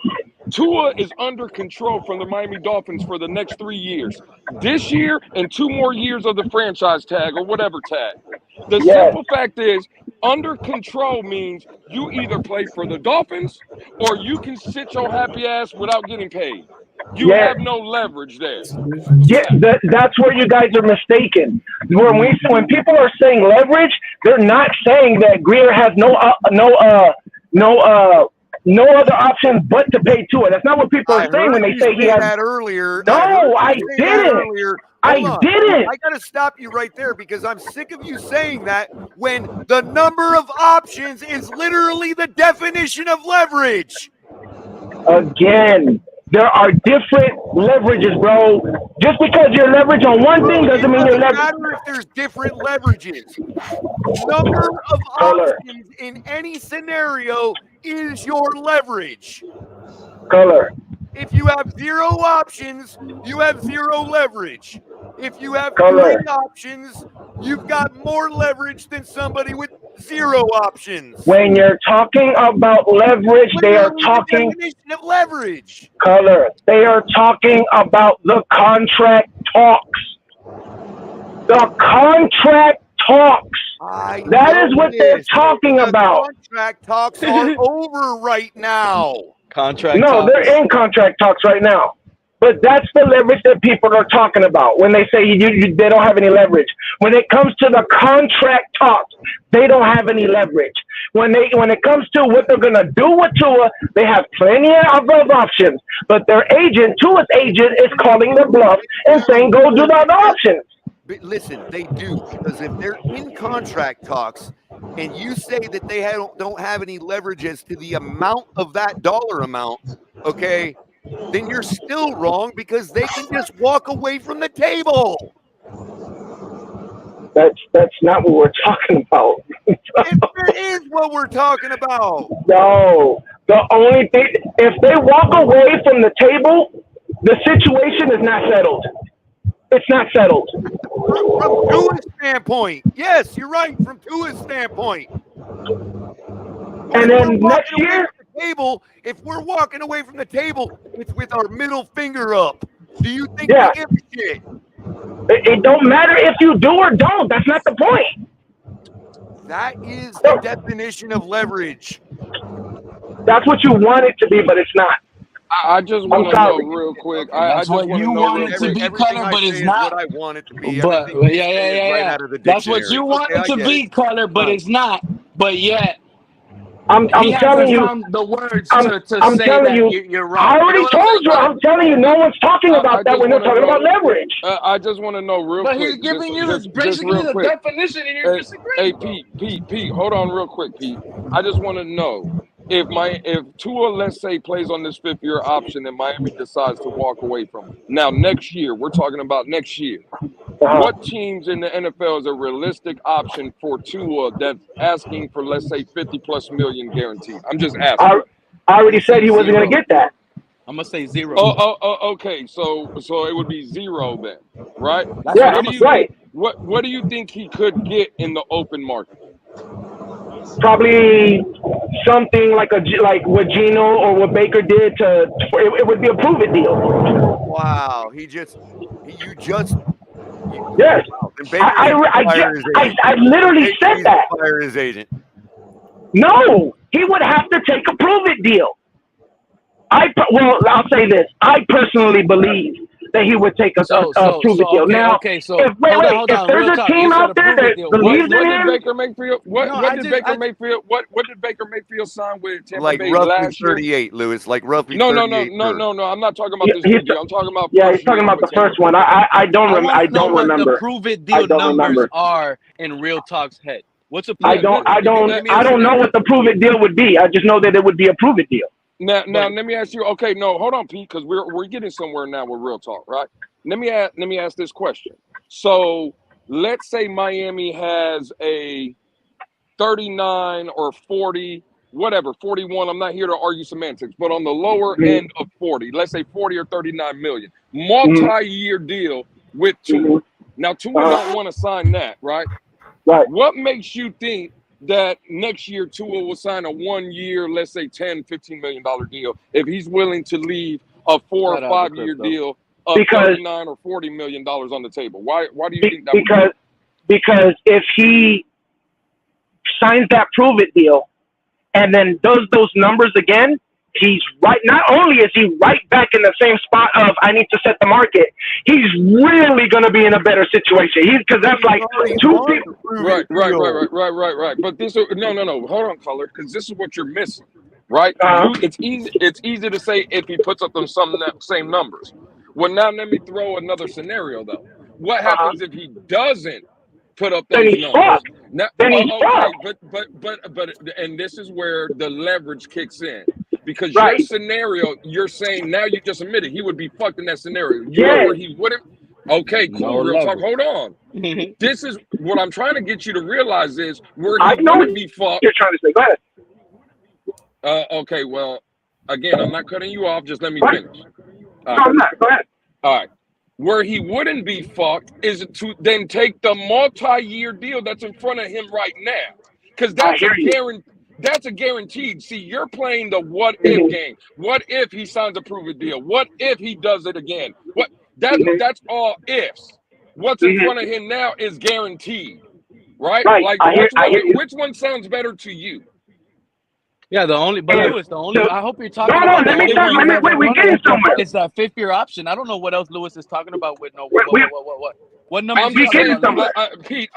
Tua is under control from the Miami Dolphins for the next 3 years. This year and 2 more years of the franchise tag or whatever tag. The simple fact is, under control means you either play for the Dolphins or you can sit your happy ass without getting paid. You have no leverage there. That's where you guys are mistaken. When people are saying leverage, they're not saying that Greer has no other options but to pay Tua. That's not what people are saying when they say he has. That earlier. No, I didn't. I didn't. I got to stop you right there, because I'm sick of you saying that when the number of options is literally the definition of leverage. Again, there are different leverages, bro. Just because you're leverage on one thing doesn't mean you're leverage. It doesn't matter if there's different leverages. Number of options in any scenario is your leverage. Color. If you have 0 options, you have 0 leverage. If you have Color. 3 options, you've got more leverage than somebody with 0 options. When you're talking about leverage, they are Literally talking the definition of leverage. Color. They are talking about the contract talks. The contract talks. That is what they're talking about. Contract talks are over right now. Contract No, talks. they're in contract talks right now. But that's the leverage that people are talking about when they say they don't have any leverage. When it comes to the contract talks, they don't have any leverage. When it comes to what they're gonna do with Tua, they have plenty of options. But their agent, Tua's agent, is calling their bluff and saying, "Go do the other options." But listen, they do, because if they're in contract talks and you say that they don't have any leverage as to the amount of that dollar amount, okay, then you're still wrong, because they can just walk away from the table. That's not what we're talking about. It is what we're talking about. No, the only thing, if they walk away from the table, the situation is not settled. It's not settled. From Tua's standpoint, yes, you're right. From Tua's standpoint, and then next year, if we're walking away from the table, it's with our middle finger up. Do you think Yeah. we give a shit? It don't matter if you do or don't. That's not the point. That is the definition of leverage. That's what you want it to be, but it's not. I just want to know real quick. I just want to know want it to be, Color, but it's not. What I want it to be. But Everything you yeah, say is right out of the That's what dictionary. you want Okay, it to I get be, it. Color, but it's not. But yet, I'm he telling hasn't you. found the words I'm to telling say that you. you're wrong. I already You know what I'm told you. saying? I'm telling you. No one's talking about that when they're talking about leverage. I just want to know real But quick. he's giving you just basically real the quick. definition, and you're disagreeing. Hey, Pete, hold on real quick, Pete. I just want to know if Tua, let's say, plays on this 5th-year option and Miami decides to walk away from it. Now, next year, we're talking about next year. What teams in the NFL is a realistic option for Tua that's asking for, let's say, 50+ million guaranteed? I'm just asking. I already said he wasn't going to get that. I'm gonna say 0. Okay. So it would be 0 then, right? Yeah, right. What do you think he could get in the open market? Probably something like what Geno or what Baker did it would be a prove it deal. Wow, yes. I literally said that. Fire his agent. No, he would have to take a prove it deal. I'll say this. I personally believe that he would take a prove it deal. Now, okay, so if there's a team out there that believes in him, what did Baker Mayfield sign with Tampa Like Bay roughly last year? 38, Lewis. Like roughly No. 38. I'm not talking about this new deal. I'm talking about. Yeah, he's talking about the first one. I don't remember. What the prove it deal numbers are in Real Talk's head. What's a prove I don't know what the prove it deal would be. I just know that it would be a prove it deal. Now, let me ask you. Okay, no, hold on, Pete, because we're getting somewhere now with Real Talk, right? Let me ask this question. So, let's say Miami has a 39 or 40, whatever, 41. I'm not here to argue semantics, but on the lower end of 40, let's say 40 or 39 million, multi-year deal with Tua. Now, Tua don't want to sign that, right? Right. What makes you think that next year Tua will sign a 1-year, let's say $10-15 million deal if he's willing to leave a 4 or 5 year deal of $39 or $40 million on the table? Why do you think that? Because if he signs that prove it deal and then does those numbers again, he's right. Not only is he right back in the same spot of I need to set the market, he's really going to be in a better situation. Because that's like 2 people. Right. But this, no. Hold on, Color, because this is what you're missing, right? It's easy to say if he puts up those same numbers. Well, now let me throw another scenario though. What happens if he doesn't put up those numbers? But and this is where the leverage kicks in. Because your scenario, you're saying now you just admitted he would be fucked in that scenario. You know where he wouldn't. Okay, cool. Real talk. Hold on. This is what I'm trying to get you to realize is where he wouldn't be fucked. You're trying to say. Go ahead. Okay. Well, again, I'm not cutting you off. Just let me finish. No, I'm not. Go ahead. All right. Where he wouldn't be fucked is to then take the multi-year deal that's in front of him right now, because that's a guarantee. That's a guaranteed. See, you're playing the what if game. What if he signs a prove it deal? What if he does it again? What that's all ifs. What's in front of him now is guaranteed, right? Like which one sounds better to you? Yeah, Lewis, I hope you're talking No, about let me talk. We're getting somewhere. It's that 5th-year option. I don't know what else Lewis is talking about with what number? I'm just saying,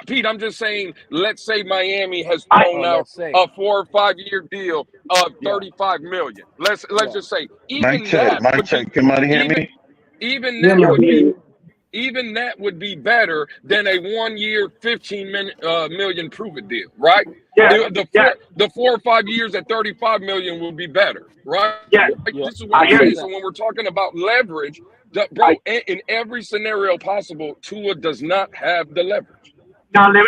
Pete, I'm just saying, let's say Miami has thrown out a 4 or 5 year deal of $35 million. Let's just say Mike check. Can somebody hear me? Even that would be better than a 1 year, $15 million prove it deal, right? Yeah. The 4 or 5 years at $35 million would be better, right? Yeah. This is what I'm saying. So when we're talking about leverage, bro, in every scenario possible, Tua does not have the leverage. Now let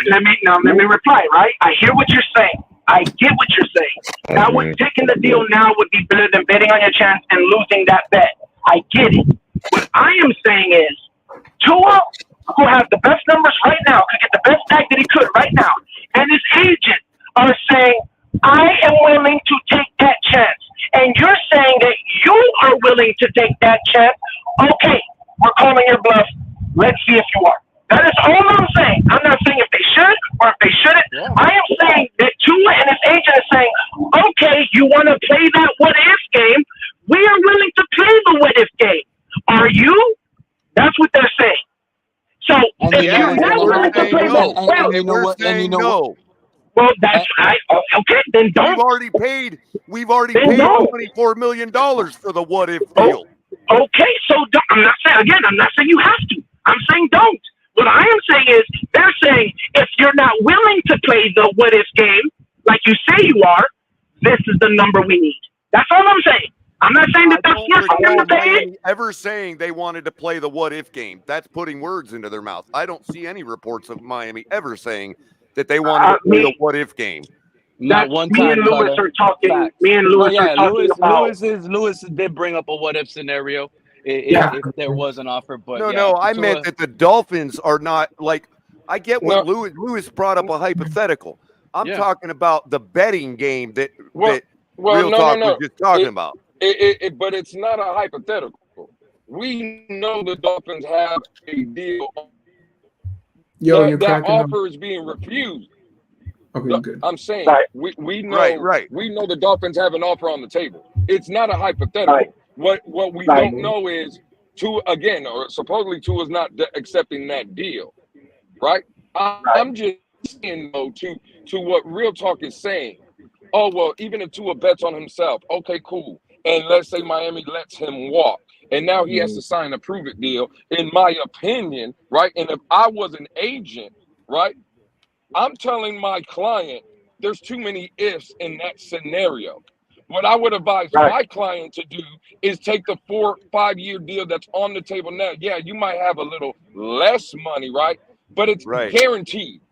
me reply. Right, I hear what you're saying. I get what you're saying. Now, taking the deal now would be better than betting on your chance and losing that bet. I get it. What I am saying is, Tua, who has the best numbers right now, could get the best bag that he could right now, and his agent are saying, I am willing to take that chance. And you're saying that you are willing to take that chance. Okay, we're calling your bluff. Let's see if you are. That is all I'm saying. I'm not saying if they should or if they shouldn't. Yeah. I am saying that Tua and his agent is saying, okay, you want to play that what-if game? We are willing to play the what-if game. Are you? That's what they're saying. So if you're not willing to play no. Well, that's right. Okay, then don't. We've already paid $24 million for the what if deal. Okay, so I'm not saying you have to. I'm saying don't. What I am saying is they're saying if you're not willing to play the what if game, like you say you are, this is the number we need. That's all I'm saying. I'm not saying that that's not for them to pay. Ever saying they wanted to play the what if game. That's putting words into their mouth. I don't see any reports of Miami ever saying that they wanted to play the what if game. Not one time. Me and Lewis are talking. Facts. Me and Lewis are talking about. Lewis did bring up a what if scenario if there was an offer, but I meant that the Dolphins are not like. I get what Lewis brought up a hypothetical. I'm talking about the betting game that Real Talk was just talking about. But it's not a hypothetical. We know the Dolphins have a deal. That offer is being refused. Okay, good. I'm saying we know we know the Dolphins have an offer on the table. It's not a hypothetical. What we don't know is supposedly Tua is not accepting that deal, right? I'm just saying though to what Real Talk is saying. Oh well, even if Tua bets on himself, okay, cool. And let's say Miami lets him walk, and now he has to sign a prove it deal. In my opinion, right? And if I was an agent, right? I'm telling my client there's too many ifs in that scenario. What I would advise my client to do is take the 4 or 5 year deal that's on the table now. Yeah, you might have a little less money, right? But it's guaranteed,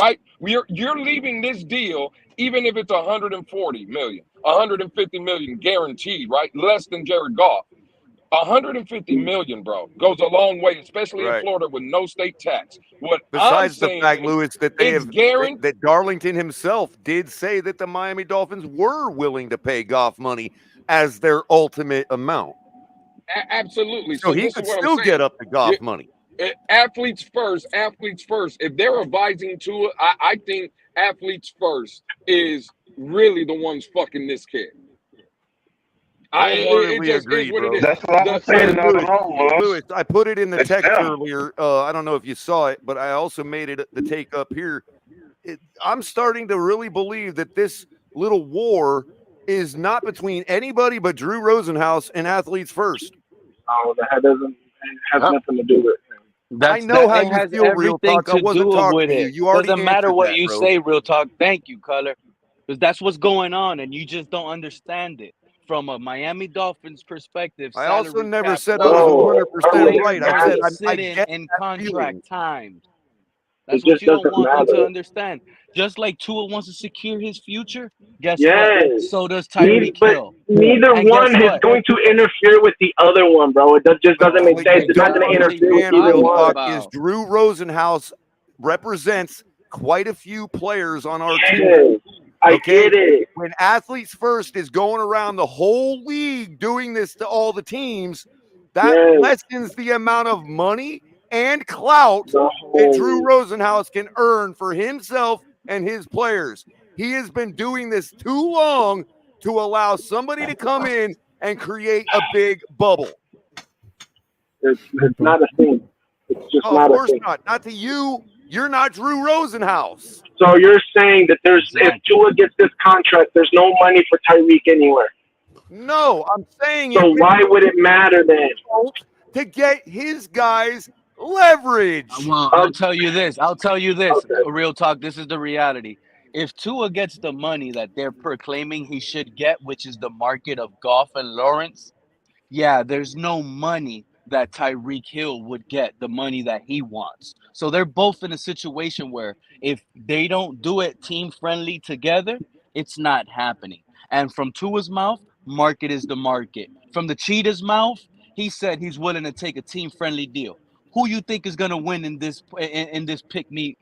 right? You're leaving this deal, even if it's 140 million, 150 million guaranteed, right? Less than Jared Goff. 150 million, bro, goes a long way, especially in Florida with no state tax. Besides the fact, Lewis, that that Darlington himself did say that the Miami Dolphins were willing to pay Goff money as their ultimate amount. Absolutely. So he could still get up to Goff money. Athletes first. If they're advising to it, I think athletes first is really the ones fucking this kid. I agree, bro. That's what I'm saying. Lewis, I put it in the text earlier. I don't know if you saw it, but I also made it the take up here. I'm starting to really believe that this little war is not between anybody but Drew Rosenhaus and Athletes First. Oh, that doesn't have nothing to do with it. I know how you feel, Real Talk. I wasn't talking to you. You already doesn't matter what you bro. say, Real Talk. Thank you, Color, because that's what's going on, and you just don't understand it. From a Miami Dolphins perspective, I also never said I was 100% right. I said I get in contract time. That's what you don't want them to understand. Just like Tua wants to secure his future, guess what? So does Tyreek Hill. neither And guess one is what? going to interfere with the other one, bro. It just doesn't make What sense. you It's not don't going to interfere with understand, either Real one. Talk, is Drew Rosenhaus represents quite a few players on our team. Yes, I get it. When Athletes First is going around the whole league doing this to all the teams, that lessens the amount of money and clout that Drew Rosenhaus can earn for himself and his players. He has been doing this too long to allow somebody to come in and create a big bubble. It's not a thing. It's just Oh, not of a course thing. not. Not to you. You're not Drew Rosenhaus. So you're saying that if Tua gets this contract, there's no money for Tyreek anywhere. No, I'm saying so why would it matter then? To get his guys leverage. Well, I'll tell you this. Real talk. This is the reality. If Tua gets the money that they're proclaiming he should get, which is the market of Goff and Lawrence, yeah, there's no money that Tyreek Hill would get, the money that he wants. So they're both in a situation where if they don't do it team friendly together, it's not happening. And from Tua's mouth, market is the market. From the cheetah's mouth, he said he's willing to take a team friendly deal. Who you think is going to win in this pick me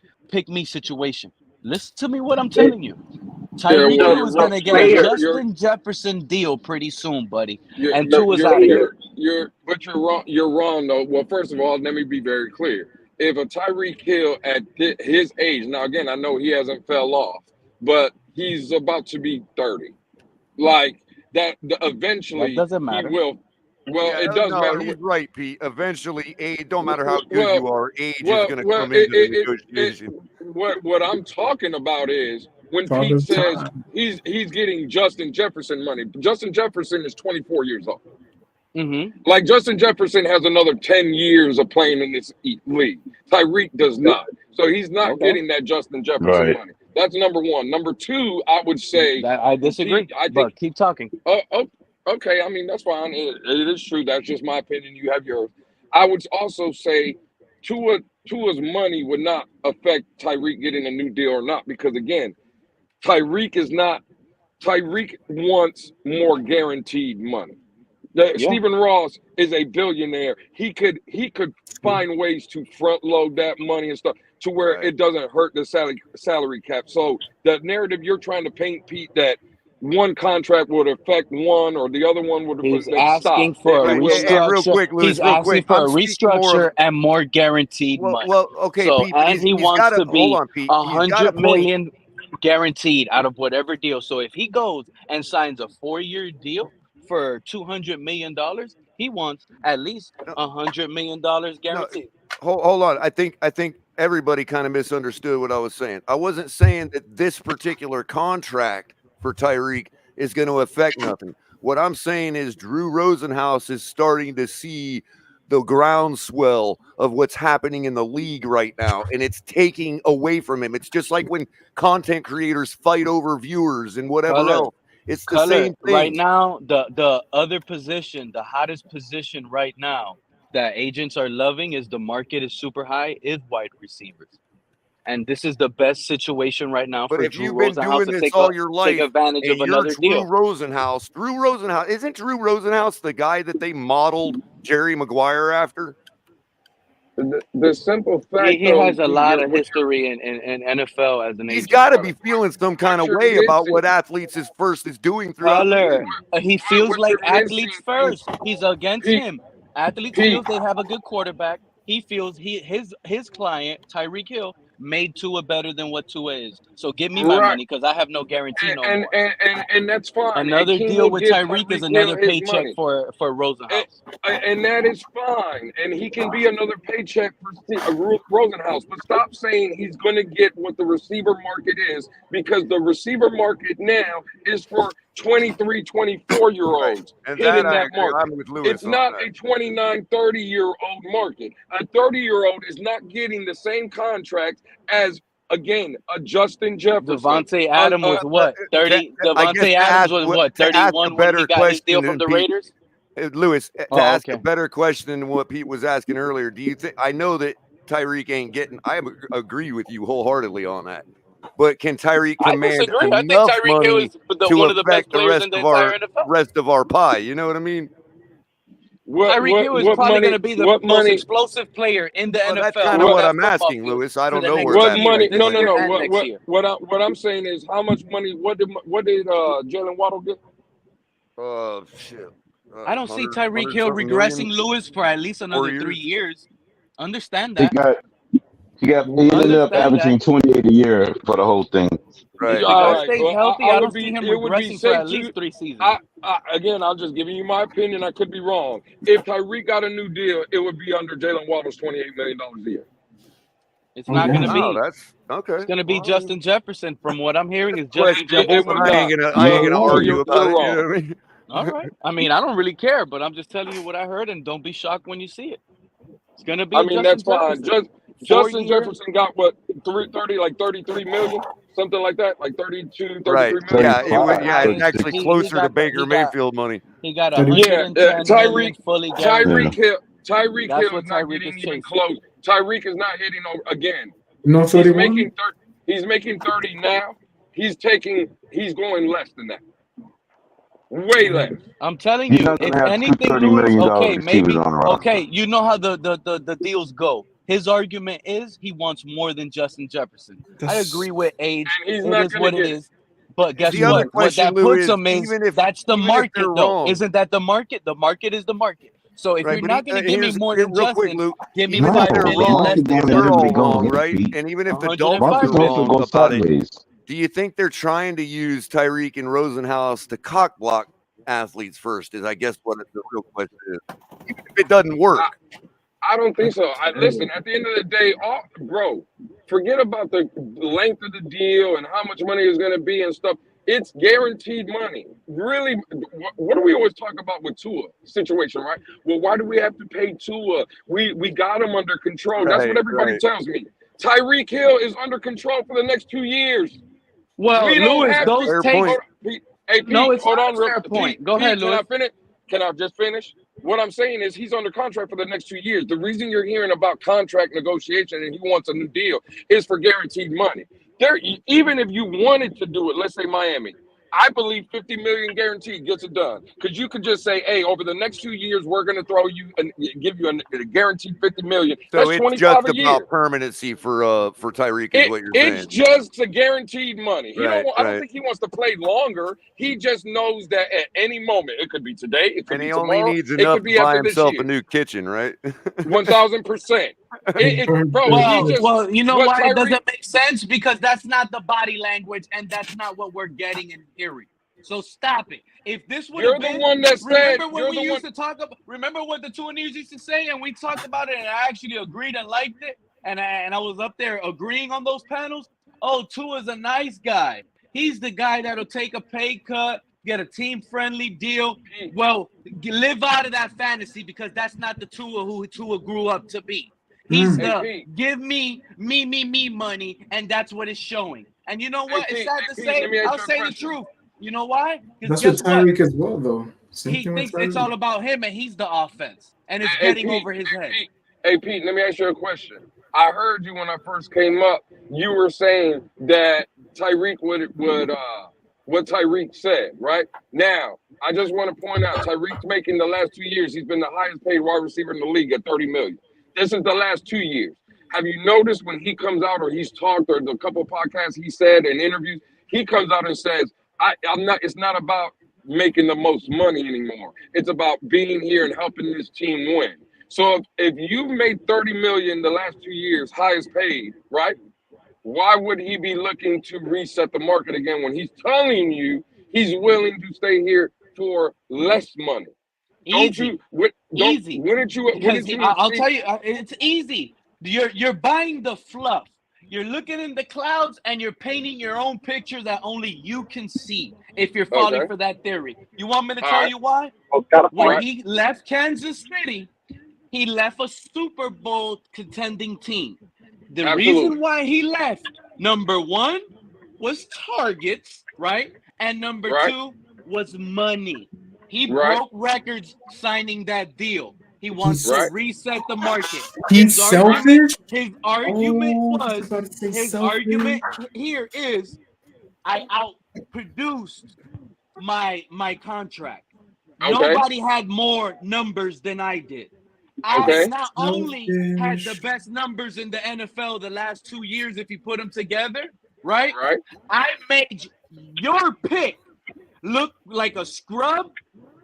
situation? Listen to me what I'm telling you. Tyreek Hill is going to get a Justin Jefferson deal pretty soon, buddy. And Tua's out of here. But you're wrong. You're wrong, though. Well, first of all, let me be very clear. If a Tyreek Hill at his age, now again, I know he hasn't fell off, but he's about to be 30. Like that, eventually that doesn't matter. He will. Well, it does matter. He's right, Pete. Eventually, it don't matter how good you are, age is going to come into the negotiation. What I'm talking about is when Pete says he's getting Justin Jefferson money. Justin Jefferson is 24 years old. Mm-hmm. Like Justin Jefferson has another 10 years of playing in this league. Tyreek does not. So he's not getting that Justin Jefferson money. That's number one. Number two, I would say I disagree. But keep talking. Okay, I mean that's fine. It is true. That's just my opinion. You have yours. I would also say Tua's money would not affect Tyreek getting a new deal or not, because again, Tyreek wants more guaranteed money. Stephen Ross is a billionaire. He could find ways to front load that money and stuff to where it doesn't hurt the salary cap. So the narrative you're trying to paint, Pete, that one contract would affect one or the other one would affect. He's asking for a restructure. Real quick, Louis, he's asking for a restructure and more guaranteed money. Well, okay, so, Pete, and he wants to be Pete, 100 million guaranteed out of whatever deal. So if he goes and signs a 4-year deal for $200 million, he wants at least $100 million guaranteed. Hold on. I think everybody kind of misunderstood what I was saying. I wasn't saying that this particular contract for Tyreek is going to affect nothing. What I'm saying is Drew Rosenhaus is starting to see the groundswell of what's happening in the league right now, and it's taking away from him. It's just like when content creators fight over viewers and whatever else. It's the same thing. Right now, the other position, the hottest position right now that agents are loving is the market is super high, is wide receivers. And this is the best situation right now for Drew Rosenhaus to take advantage of another deal. Drew Rosenhaus, isn't Drew Rosenhaus the guy that they modeled Jerry Maguire after? The simple fact he has a lot of history in NFL as an agent. He's got to be feeling some kind of way about what Athletes First is doing throughout the league. He feels like Athletes First. He's against him. Athletes feels they have a good quarterback. He feels his client, Tyreek Hill, made Tua better than what Tua is. So give me my money because I have no guarantee no more. And that's fine. Another deal with Tyreek is another paycheck for Rosenhaus. And that is fine. And he can be another paycheck for Rosenhaus. But stop saying he's going to get what the receiver market is, because the receiver market now is for 23, 24-year-olds hitting that market. It's not a 29, 30-year-old market. A 30-year-old is not getting the same contract as, again, a Justin Jefferson. Devontae Adams was what? 30? Devontae Adams was what? 31 when he got his deal from the Raiders? Lewis, to ask a better question than what Pete was asking earlier, do you think, I know that Tyreek ain't getting, I agree with you wholeheartedly on that. But can Tyreek I command disagree. I think enough Tyreek Hill money is to one of the best affect the players in the entire NFL. rest of our pie? You know what I mean? Tyreek Hill is probably going to be the most explosive player in the Well, NFL. that's kind of what I'm football asking, field Lewis. I for don't the know next where 2 that's years. going. This year and next What year. what I'm saying is, how much money? What did Jalen Waddle get? Shit. I don't see Tyreek Hill regressing, Lewis, for at least another 3 years. Understand that. He ended up averaging 28 a year for the whole thing. Right. If the guy stays healthy, I don't see him regressing for at least 3 seasons. Again, I'm just giving you my opinion. I could be wrong. If Tyreek got a new deal, it would be under Jalen Waddle's $28 million a year. It's not going to be. Oh, that's okay. It's going to be Justin Jefferson. From what I'm hearing, is Justin Questionable, Jefferson. but I ain't gonna argue about it. You know what I mean? All right. I mean, I don't really care, but I'm just telling you what I heard, and don't be shocked when you see it. It's going to be. I mean, that's fine. Justin Jefferson Jefferson got what, 33 million, something like that, like 32, 33 Right. million. Yeah, it's actually closer to Baker Mayfield money. He got 110 million fully Tyreek guaranteed. Hill is what not Tyreek getting is even chasing. close. Tyreek is not hitting over again. No, He's 31? making 30. He's making 30 now. He's going less than that. Way less. I'm telling You're you, not if gonna have two anything, $30 Lewis, million okay, receivers maybe, on the roster. okay, you know how the deals go. His argument is he wants more than Justin Jefferson. I agree with age. And he's It not is gonna what get it it. is. But guess The other what? What question, that Lou, puts is him is even if that's the they're market, though. wrong, Isn't that the market? The market is the market. So if right? you're But not going to give me more than real quick, Justin, Lou. give me Even if $5 they're million wrong, less if than they're all Justin. wrong, right? And even if the Dolphins are 105 wrong million. about it, do you think they're trying to use Tyreek and Rosenhaus to cock block athletes first? Is I guess what the real question is. Even if it doesn't work. I don't think so. Listen, at the end of the day, bro, forget about the length of the deal and how much money is going to be and stuff. It's guaranteed money. Really, what do we always talk about with Tua situation, right? Well, why do we have to pay Tua? We got him under control. That's what everybody tells me. Tyreek Hill is under control for the next 2 years. Well, We don't Lewis, have those to. takes. Hey, Pete, No, it's hold not on. a fair point. Go ahead, Pete, Lewis. Can I just finish? What I'm saying is he's under contract for the next 2 years. The reason you're hearing about contract negotiation and he wants a new deal is for guaranteed money. Even if you wanted to do it, let's say Miami, I believe $50 million guaranteed gets it done. Because you could just say, hey, over the next 2 years, we're going to throw you and give you a guaranteed $50 million. So That's it's 25 just a year. about permanency for Tyreek, is what you're saying. It's just a guaranteed money. I don't Right. think he wants to play longer. He just knows that at any moment, it could be today, it could And be he tomorrow, only needs it enough could to be buy after this himself year. a new kitchen, right? 1000%. Well, you know what why it Tyreek- doesn't make sense? Because that's not the body language, and that's not what we're getting and hearing. So stop it. If this would You're have the been, one that said- remember when you're we the used one- to talk about? Remember what the two News used to say, and we talked about it, and I actually agreed and liked it, and I was up there agreeing on those panels. Oh, Tua's a nice guy. He's the guy that'll take a pay cut, get a team-friendly deal. Well, live out of that fantasy, because that's not the Tua who Tua grew up to be. He's the give me money, and that's what it's showing. And you know what? Hey, It's sad Pete, to let me say. ask I'll you a say the question. truth. You know why? That's Because what guess what? Tyreek as well, though. Same He thing with thinks it's Tyreek. all about him, and he's the offense, and it's Hey, getting Pete, over his head. Hey, Pete, let me ask you a question. I heard you when I first came up. You were saying that Tyreek would what Tyreek said, right? Now, I just want to point out Tyreek's making the last 2 years, he's been the highest paid wide receiver in the league at $30 million. This is the last 2 years. Have you noticed when he comes out or he's talked or the couple podcasts he said in interviews, he comes out and says, it's not about making the most money anymore. It's about being here and helping this team win. So if you made $30 million the last 2 years, highest paid, right? Why would he be looking to reset the market again when he's telling you he's willing to stay here for less money? Easy. Easy. Wouldn't you? I'll tell you, it's easy. You're buying the fluff. You're looking in the clouds and you're painting your own picture that only you can see if you're falling for that theory. You want me to tell you why? When he left Kansas City, he left a Super Bowl contending team. The reason why he left, number one, was targets, right? And number two was money. He broke records signing that deal. He wants to reset the market. He's selfish. His argument Selfish. here is, I outproduced my contract. Okay. Nobody had more numbers than I did. I not only had the best numbers in the NFL the last 2 years, if you put them together, right? I made your pick look like a scrub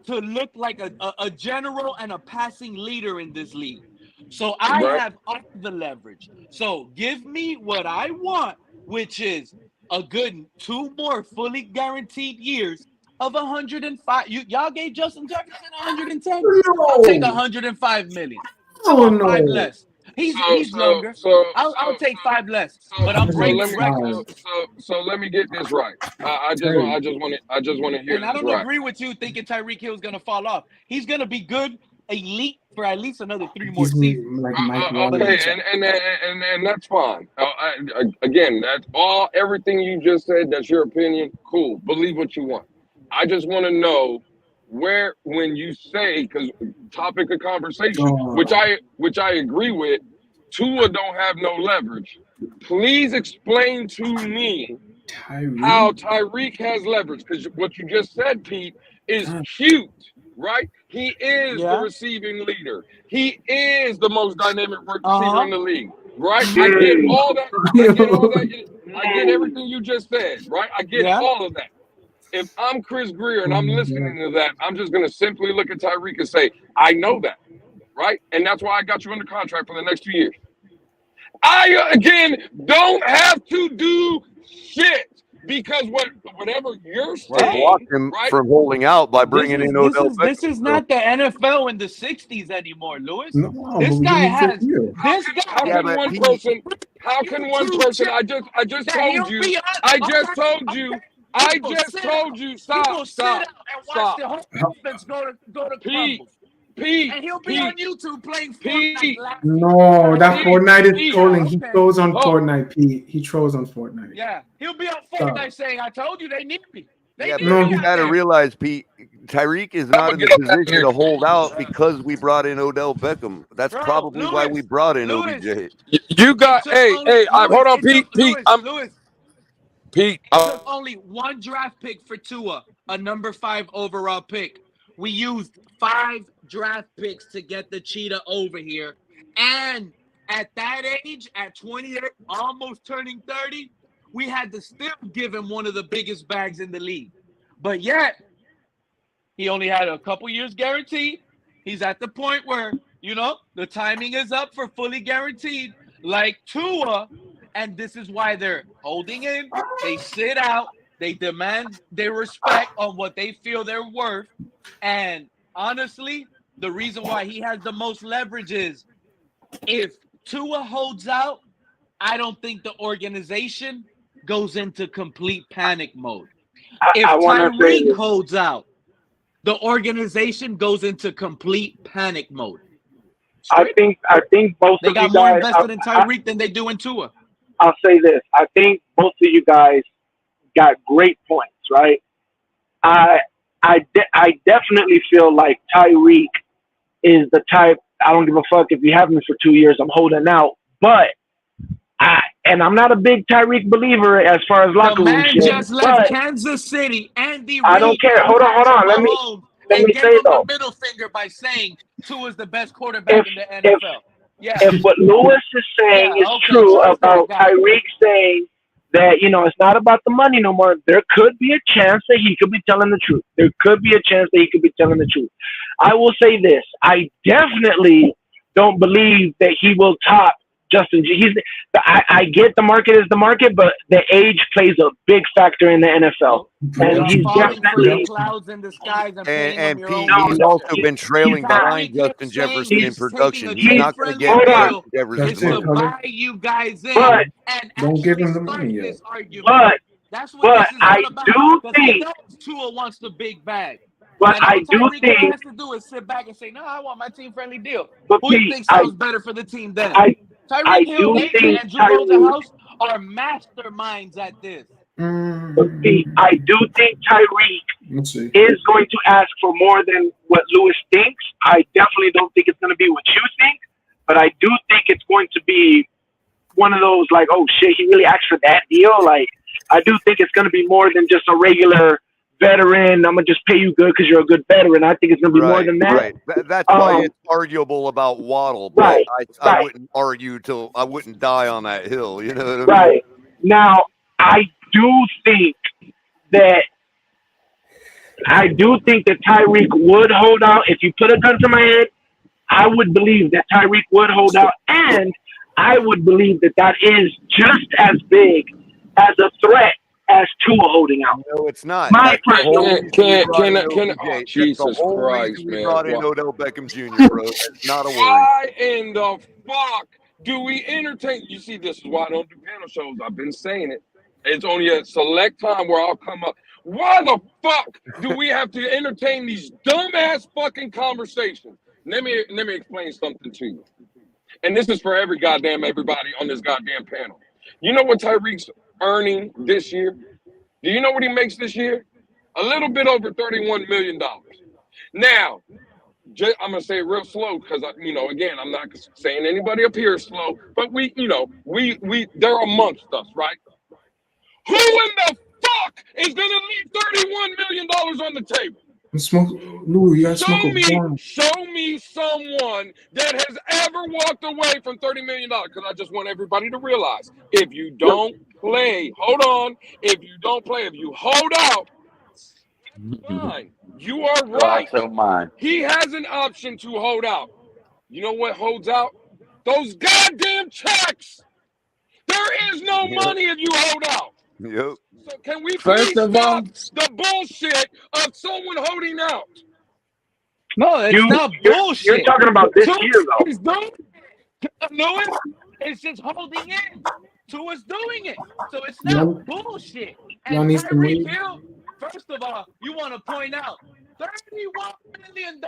to look like a general and a passing leader in this league. So I have all the leverage. So give me what I want, which is a good 2 more fully guaranteed years of 105. Y'all gave Justin Jefferson 110. No. I'll take 105 million. Oh, no. 5 less. He's younger. I'll take 5 less. But I'm breaking records. So let me get this right. I just want to hear. And I don't agree with you thinking Tyreek Hill is going to fall off. He's going to be good, elite for at least another 3 more seasons. Okay, and that's fine. Again, that's all. Everything you just said. That's your opinion. Cool. Believe what you want. I just want to know where, when you say, because topic of conversation, which I agree with, Tua don't have no leverage. Please explain to me how Tyreek has leverage, because what you just said, Pete, is cute, right? He is the receiving leader. He is the most dynamic receiver in the league, right? I get all that. I get everything you just said, right? I get all of that. If I'm Chris Greer and I'm listening to that, I'm just going to simply look at Tyreek and say, I know that, right? And that's why I got you under contract for the next 2 years. I, again, don't have to do shit because whatever you're saying, block him from holding out by bringing in Odell Beckham. This is not the NFL in the 60s anymore, Lewis. This guy has this guy. How can one person? How can one person? I just told you. I just told you. Stop. Watch the whole offense go to crumbles. Pete, and he'll be on YouTube playing Fortnite. No, that Fortnite is trolling. He trolls on Fortnite, Pete. He trolls on Fortnite. Yeah, he'll be on Fortnite saying, "I told you they need me." But you got to realize, Pete, Tyreek is not in the position to hold out because we brought in Odell Beckham. That's probably why we brought in OBJ. You got, hey, hold on, Pete. Pete, took only 1 draft pick for Tua, a number 5 overall pick. We used 5 draft picks to get the cheetah over here. And at that age, at 28, almost turning 30, we had to still give him one of the biggest bags in the league. But yet, he only had a couple years guaranteed. He's at the point where, the timing is up for fully guaranteed, like Tua. And this is why they're holding in. They sit out. They demand their respect on what they feel they're worth. And honestly, the reason why he has the most leverage is if Tua holds out, I don't think the organization goes into complete panic mode. If Tyreek holds out, the organization goes into complete panic mode. I think both they of got you more guys invested in Tyreek than they do in Tua. I'll say this. I think both of you guys got great points, right? I definitely feel like Tyreek is the type, I don't give a fuck if you have me for 2 years, I'm holding out. But I'm not a big Tyreek believer as far as locker room shit. The man just left Kansas City. Andy I don't care. Hold on. Let me say though. A middle finger by saying Tua is the best quarterback in the NFL. If what Lewis is saying is true about Tyreek saying that, it's not about the money no more, there could be a chance that he could be telling the truth. There could be a chance that he could be telling the truth. I will say this. I definitely don't believe that he will top Justin. I get the market is the market, but the age plays a big factor in the NFL. And he's definitely clouds in the skies and Pete, he's also been trailing behind Justin Jefferson in production. He's not going to get Justin Jefferson. To buy you guys in, but and don't give him the money yet. But I do think Tua wants the big bag. But I do think has to do is sit back and say, "No, I want my team-friendly deal." Who do you think sounds better for the team then? Tyreek Hill and Andrew Rosenhaus are masterminds at this. But see, I do think Tyreek is going to ask for more than what Lewis thinks. I definitely don't think it's going to be what you think, but I do think it's going to be one of those like, oh shit, he really asked for that deal. Like, I do think it's going to be more than just a regular veteran. I'm gonna just pay you good because you're a good veteran. I think it's going to be more than that. Right. That's why it's arguable about Waddle, but Right, I wouldn't argue till I wouldn't die on that hill. You know what I mean? Right. Now, I do think that Tyreek would hold out. If you put a gun to my head, I would believe that Tyreek would hold out, and I would believe that that is just as big as a threat as Tua holding out. No, it's not. My Jesus Christ, we man. brought in Odell Beckham Jr., bro. That's not a worry. Why in the fuck do we entertain? You see, this is why I don't do panel shows. I've been saying it. It's only a select time where I'll come up. Why the fuck do we have to entertain these dumbass fucking conversations? Let me explain something to you. And this is for everybody on this goddamn panel. You know what Tyreek's earning this year? Do you know what he makes this year? A little bit over $31 million. Now, I'm gonna say it real slow because again, I'm not saying anybody up here is slow, but we they're amongst us, right? Who in the fuck is gonna leave $31 million on the table? Show me someone that has ever walked away from $30 million. Because I just want everybody to realize, if you don't play, if you hold out, fine. You are right. He has an option to hold out. You know what holds out? Those goddamn checks. There is no money if you hold out. Yep. So can we please stop the bullshit of someone holding out? No, it's not bullshit. You're talking about this year, though. Lewis is just holding in. Tua's doing it. So it's not bullshit. And Tyreek Hill, first of all, you want to point out $31 million.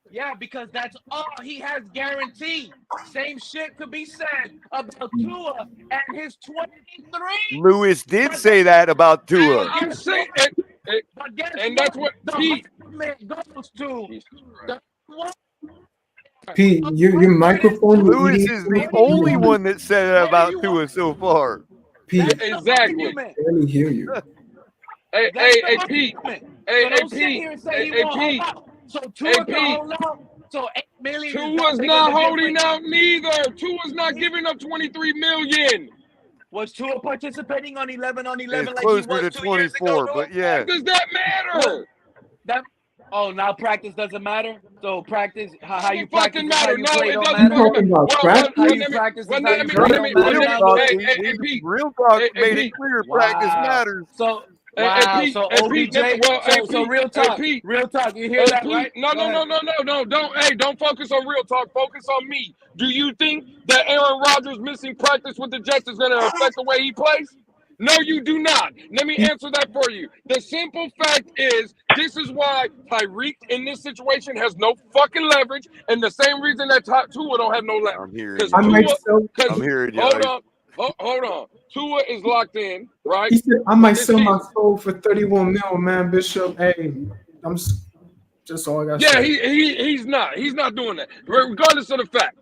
Yeah, because that's all he has guaranteed. Same shit could be said about Tua and his 23. Lewis did say that about Tua. I'm saying it. And that's what Pete goes to. Pete, your microphone. Lewis is the only one that said that about Tua so far. Pete, exactly. I barely hear you. Hey, Pete. Hey, Pete. So Tua can hold out. So $8 million. Tua's not holding out neither. Tua's not giving up $23 million. Was Tua participating on 11 on 11 it's like closer he was to 2 years 24, ago? but yeah. Does that matter? Now practice doesn't matter. So practice how you practice fucking matter. How you No, play it don't doesn't matter. matter. How you practice is how you play don't matter. Real talk made it clear practice matters. So Hey, so Pete, OBJ. So real talk. Pete, real talk. You hear that, Pete, right? No. Don't focus on real talk. Focus on me. Do you think that Aaron Rodgers missing practice with the Jets is going to affect the way he plays? No, you do not. Let me answer that for you. The simple fact is, this is why Tyreek in this situation has no fucking leverage, and the same reason that Tua don't have no leverage. I'm hearing you. Hold on. Tua is locked in, right? He said, I might sell my soul for 31 mil, man, Bishop. Hey, I'm just all I got to say. He's not. He's not doing that. Regardless of the fact,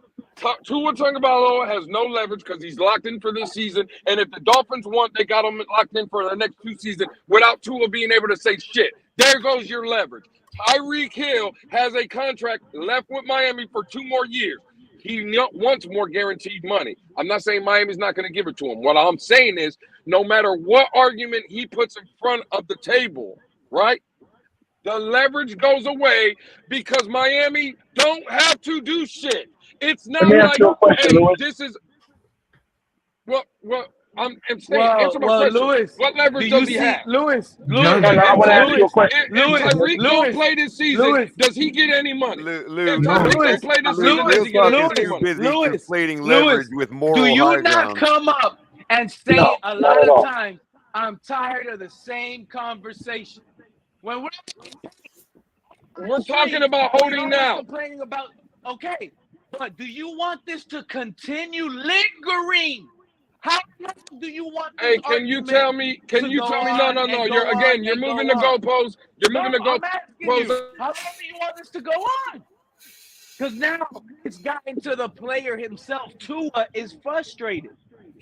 Tua Tagovailoa has no leverage because he's locked in for this season. And if the Dolphins want, they got him locked in for the next 2 seasons without Tua being able to say shit. There goes your leverage. Tyreek Hill has a contract left with Miami for 2 more years. He wants more guaranteed money. I'm not saying Miami's not going to give it to him. What I'm saying is, no matter what argument he puts in front of the table, right, the leverage goes away because Miami don't have to do shit. It's not like, this is what I'm saying. Answer my question. Lewis, what leverage does he have? Lewis, I want to ask you a question. If Tyreek don't play this season, does he get any money? If Tyreek don't play this season, does he get any money? Conflating leverage with moral do you high not ground. come up and say a lot of times, I'm tired of the same conversation? When we're talking about holding out. Complaining about, okay, but do you want this to continue lingering? How do you want this Hey, can you tell me? Can you tell me? No, no, no. You're moving the goalposts. You're moving the I'm asking you, goalposts. how long do you want this to go on? Because now it's gotten to the player himself. Tua is frustrated.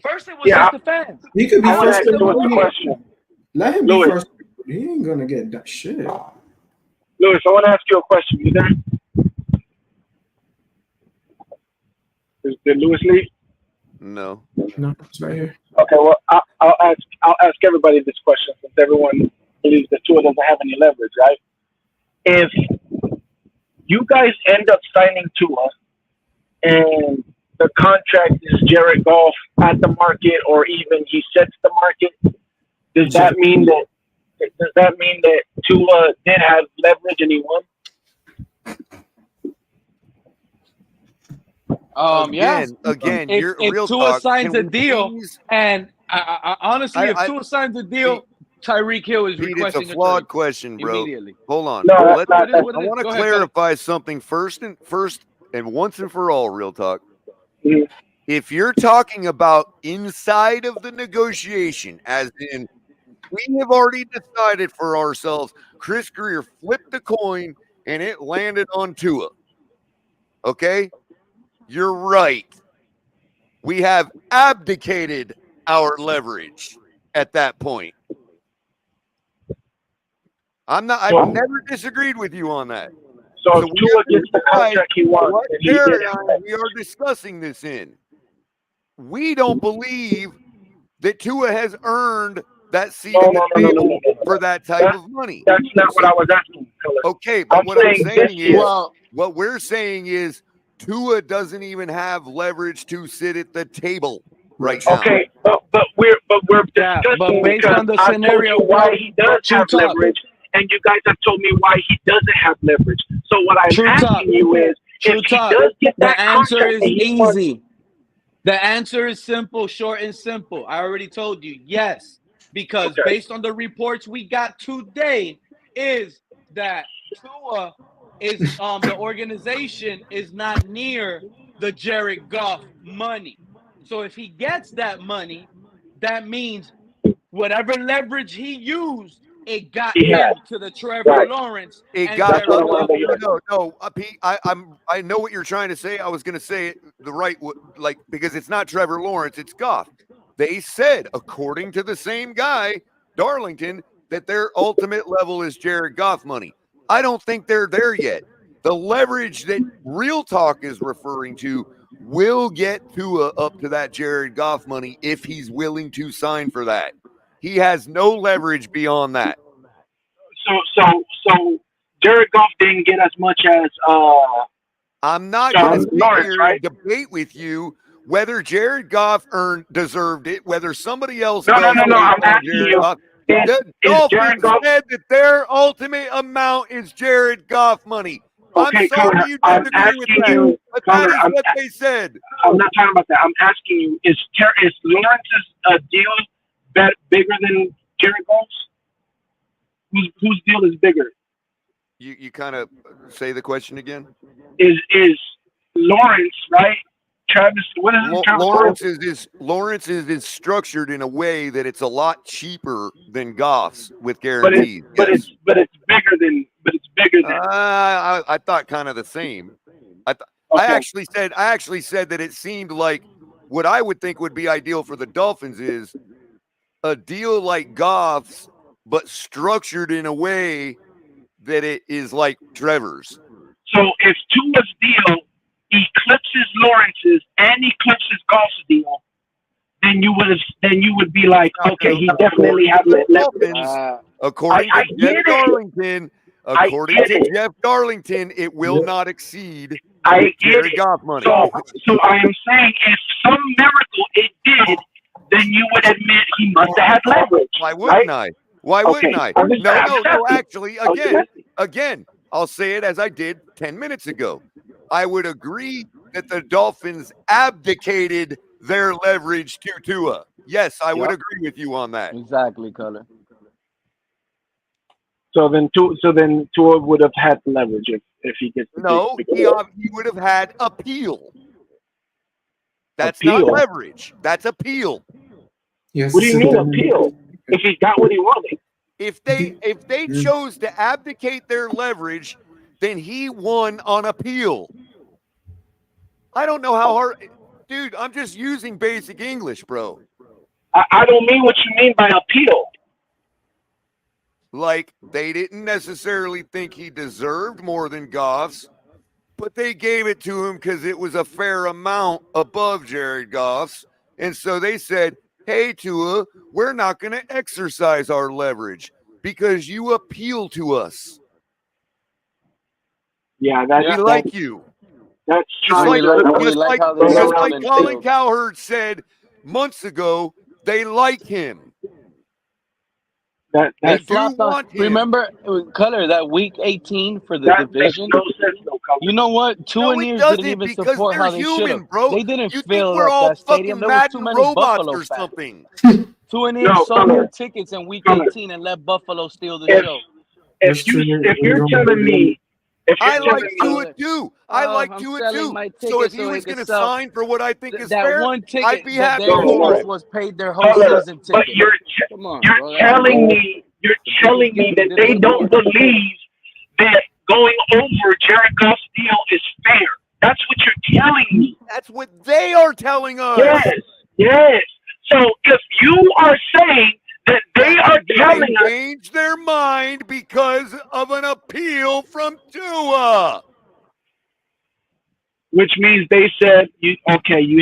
First, it was just the fans. He could be Now it's frustrated. the player. Let him be Louis. frustrated. He ain't gonna get that shit. Louis, I want to ask you a question. You there? Did Louis leave? No. No, it's right here. Okay, well, I'll ask everybody this question since everyone believes that Tua doesn't have any leverage, right? If you guys end up signing Tua and the contract is Jared Goff at the market, or even he sets the market, does that mean that Tua did have leverage and he won? Again, if real Tua talk. signs a Can we deal, please- and I honestly, if Tua signs a deal, Tyreek Hill is Pete, requesting it's a flawed trade question, bro. immediately. Hold on. No, I want to Go ahead, clarify something first and once and for all, real talk. Mhm. If you're talking about inside of the negotiation, as in we have already decided for ourselves, Chris Greer flipped the coin and it landed on Tua. Okay? You're right. We have abdicated our leverage at that point. I've never disagreed with you on that. So if Tua gets the contract he wants, what then he did paradigm we are discussing this in. We don't believe that Tua has earned that seat at the table for that type of money. That's not what I was asking. Okay, but what I'm saying is, Well, what we're saying is Tua doesn't even have leverage to sit at the table right now. Okay, but we're discussing but based because on the I scenario, told you why he does have Talk. leverage, and you guys have told me why he doesn't have leverage. So what I'm True asking talk. you is, True if he talk. does get that The answer contract, is and he wants, easy. The answer is simple, short and simple. I already told you, yes. Because based on the reports we got today, is that Tua is the organization is not near the Jared Goff money. So if he gets that money, that means whatever leverage he used, it got him to the Trevor Lawrence. It and got Jared Goff. no, Pete. I know what you're trying to say. I was going to say it the right because it's not Trevor Lawrence, it's Goff. They said, according to the same guy, Darlington, that their ultimate level is Jared Goff money. I don't think they're there yet. The leverage that Real Talk is referring to will get Tua up to that Jared Goff money if he's willing to sign for that. He has no leverage beyond that. So Jared Goff didn't get as much as I'm not going to sit here and debate with you whether Jared Goff deserved it, whether somebody else No. I'm asking you. Goff. The Dolphins said that their ultimate amount is Jared Goff money. Okay, I'm sorry Connor, you I'm disagree with asking that, you, but Connor, that is what they said. I'm not talking about that. I'm asking you: is Lawrence's deal bigger than Jared Goff's? Whose deal is bigger? You kind of say the question again. Is Lawrence right? Travis, what is Travis? Lawrence is structured in a way that it's a lot cheaper than Goff's with guarantees. But it's bigger than. I thought kind of the same. I actually said that it seemed like what I would think would be ideal for the Dolphins is a deal like Goff's, but structured in a way that it is like Trevor's. So if Tua's deal eclipses Lawrence's and eclipses Goff's deal, then you would be like, okay, he definitely has leverage. According to Jeff Darlington, Jeff Darlington, it will not exceed Jared Goff money. So I am saying, if some miracle it did, then you would admit he must have had leverage. Why wouldn't I? Why wouldn't I? No. Actually, again, I'll say it as I did 10 minutes ago. I would agree that the Dolphins abdicated their leverage to Tua. Yes, I would agree with you on that. Exactly, Color. So then Tua would have had leverage if he gets the he would have had appeal. That's Appeal. not leverage. That's appeal. What do you mean appeal? If he got what he wanted. If they chose to abdicate their leverage, then he won on appeal. I don't know how hard, dude. I'm just using basic English, bro. I don't mean what you mean by appeal. Like, they didn't necessarily think he deserved more than Goff's, but they gave it to him because it was a fair amount above Jared Goff's. And so they said, hey, Tua, we're not going to exercise our leverage because you appeal to us. Yeah, we like you. That's just trying like Colin Cowherd said months ago, they like him. They flopped on. Remember, Color, that week 18 for the division. Makes no sense, no, Color. You know what? Two and years didn't even support how they should have. They didn't fill up that stadium. There was too many Buffalo fans. Something. Two and years sold their tickets in week 18 and let Buffalo steal the show. If you're telling me, I like Tua too. I like Tua too. So if he was going to sign for what I think is fair, one ticket I'd be happy that for it. was paid their whole season ticket. But you're telling me that they don't believe that going over Jared Goff's deal is fair. That's what you're telling me. That's what they are telling us. Yes. So if you are saying that they are telling us, change their mind because of an appeal from Tua, which means they said, you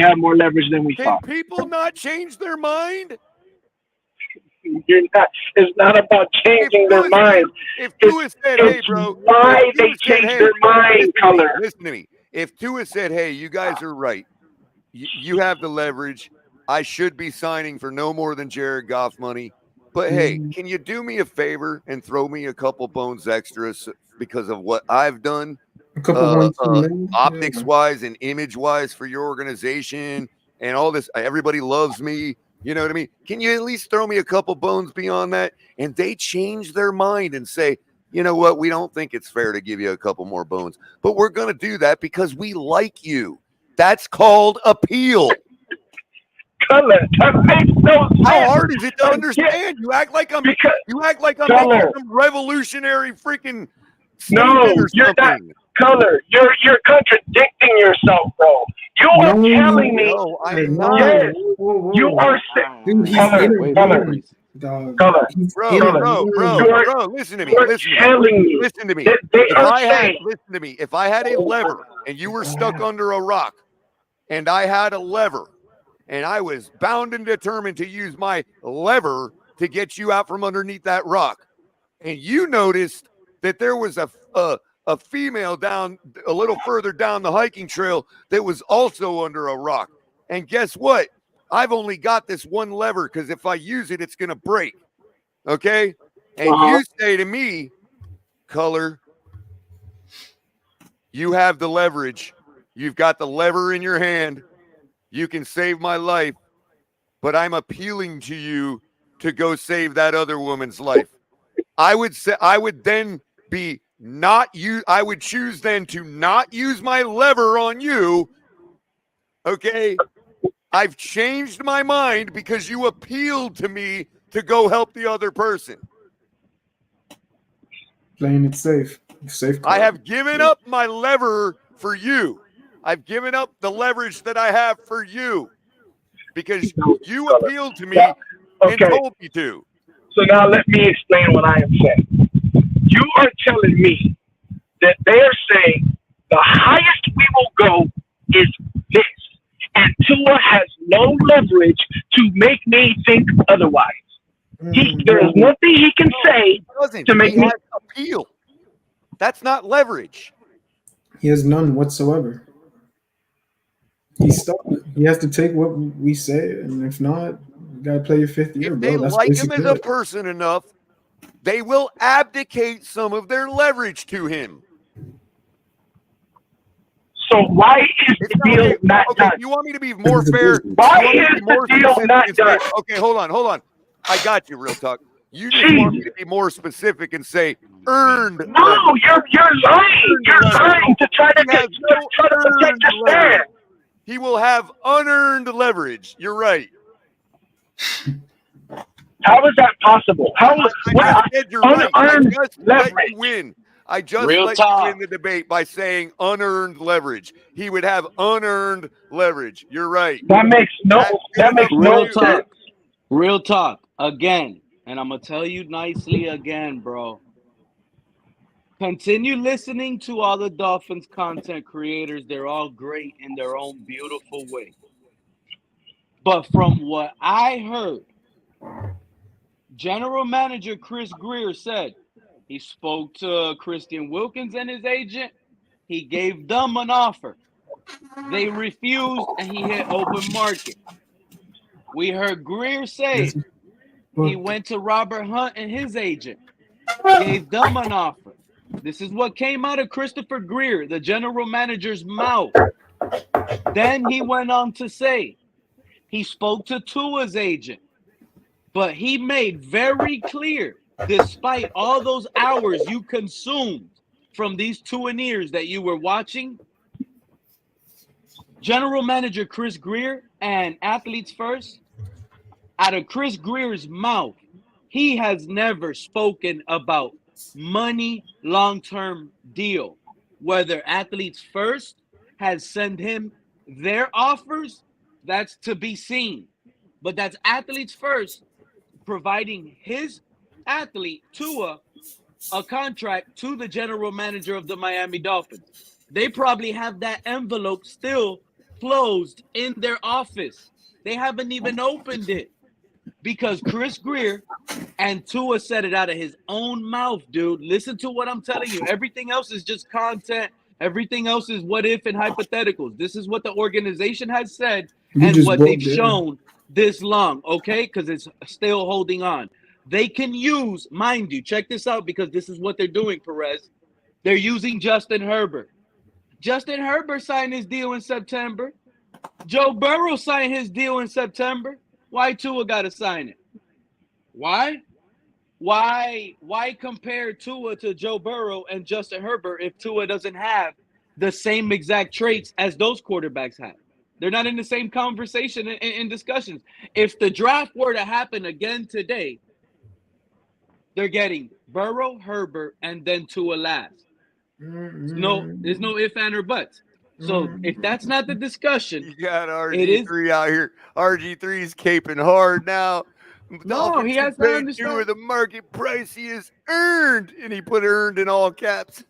have more leverage than we thought. Can people not change their mind? It's not about changing their mind. If Tua said, hey, bro, why they change their mind, Color. Listen to me. If Tua said, hey, you guys are right. You have the leverage. I should be signing for no more than Jared Goff money. But hey, can you do me a favor and throw me a couple bones extras because of what I've done? Optics wise and image wise for your organization and all this. Everybody loves me. You know what I mean? Can you at least throw me a couple bones beyond that? And they change their mind and say, you know what? We don't think it's fair to give you a couple more bones, but we're going to do that because we like you. That's called appeal. Color, that makes no sense. How hard is it to understand? You act like I'm making some revolutionary freaking no, you're not. Color, you're contradicting yourself, bro. You are telling me. No, I'm not. Yes, you are saying. Color, bro, listen to me. Listen to me. If I had a lever and you were stuck under a rock, and I had a lever, and I was bound and determined to use my lever to get you out from underneath that rock, and you noticed that there was a female down a little further down the hiking trail that was also under a rock. And guess what? I've only got this one lever because if I use it, it's going to break. Okay? And you say to me, Color, you have the leverage. You've got the lever in your hand. You can save my life, but I'm appealing to you to go save that other woman's life. I would choose then to not use my lever on you. Okay? I've changed my mind because you appealed to me to go help the other person. Playing it safe. I have given up my lever for you. I've given up the leverage that I have for you because you appealed to me and told me to. So now let me explain what I am saying. You are telling me that they are saying the highest we will go is this, and Tua has no leverage to make me think otherwise. There is nothing he can say to make me appeal. That's not leverage. He has none whatsoever. He's stuck. He has to take what we say, and if not, you gotta play your fifth year, bro. They like him as a person enough, they will abdicate some of their leverage to him. So why is the deal not done? You want me to be more fair? Why is the deal not done? Okay, hold on. I got you, real talk. You just want me to be more specific and say earned. No, you're lying. You're lying to try to protect your stand. He will have unearned leverage. You're right. How is that possible? How is I just said you're right. I unearned just leverage? let you win. I just Real let you talk. win the debate by saying unearned leverage. He would have unearned leverage. You're right. That makes no Real sense. talk. Real talk. Again. And I'm going to tell you nicely again, bro. Continue listening to all the Dolphins content creators. They're all great in their own beautiful way. But from what I heard, General Manager Chris Greer said he spoke to Christian Wilkins and his agent. He gave them an offer. They refused, and he hit open market. We heard Greer say he went to Robert Hunt and his agent, gave them an offer. This is what came out of Christopher Greer, the general manager's mouth. Then he went on to say he spoke to Tua's agent, but he made very clear, despite all those hours you consumed from these Tuaneers that you were watching, General Manager Chris Greer and Athletes First, out of Chris Greer's mouth, he has never spoken about money long-term deal. Whether Athletes First has sent him their offers, that's to be seen. But that's Athletes First providing his athlete, Tua, a contract to the general manager of the Miami Dolphins. They probably have that envelope still closed in their office. They haven't even opened it because Chris Greer and Tua said it out of his own mouth, dude. Listen to what I'm telling you. Everything else is just content. Everything else is what if and hypotheticals. This is what the organization has said and what they've shown this long, okay? Because it's still holding on. They can use, mind you, check this out because this is what they're doing, Perez. They're using Justin Herbert. Justin Herbert signed his deal in September. Joe Burrow signed his deal in September. Why Tua got to sign it? Why? Why compare Tua to Joe Burrow and Justin Herbert if Tua doesn't have the same exact traits as those quarterbacks have? They're not in the same conversation in discussions. If the draft were to happen again today, they're getting Burrow, Herbert, and then Tua last. There's no ifs, and or buts. So if that's not the discussion, you got RG3 out here. RG3's caping hard now. No, he has to understand where the market price he has earned, and he put earned in all caps.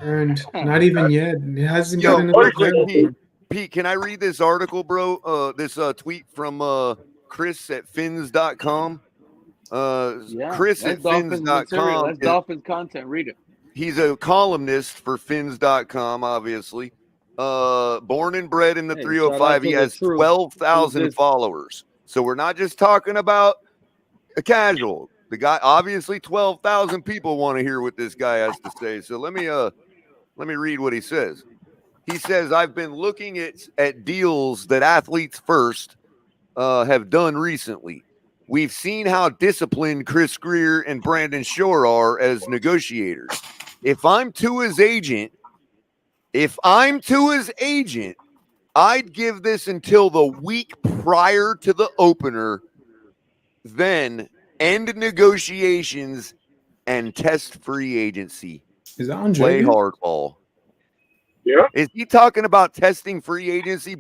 Earned, not even yet. It hasn't gotten real quick, Pete, can I read this article, bro? This tweet from Chris at fins.com. Chris at fins.com. That's Dolphins content. Read it. He's a columnist for fins.com, obviously. Born and bred in the 305. He has 12,000 followers. So we're not just talking about a casual. The guy, obviously 12,000 people want to hear what this guy has to say. So let me read what he says. He says, I've been looking at deals that Athletes First have done recently. We've seen how disciplined Chris Greer and Brandon Shore are as negotiators. If I'm Tua's agent, I'd give this until the week prior to the opener, then end negotiations and test free agency. Is that on Play Jay? hardball. Yeah. Is he talking about testing free agency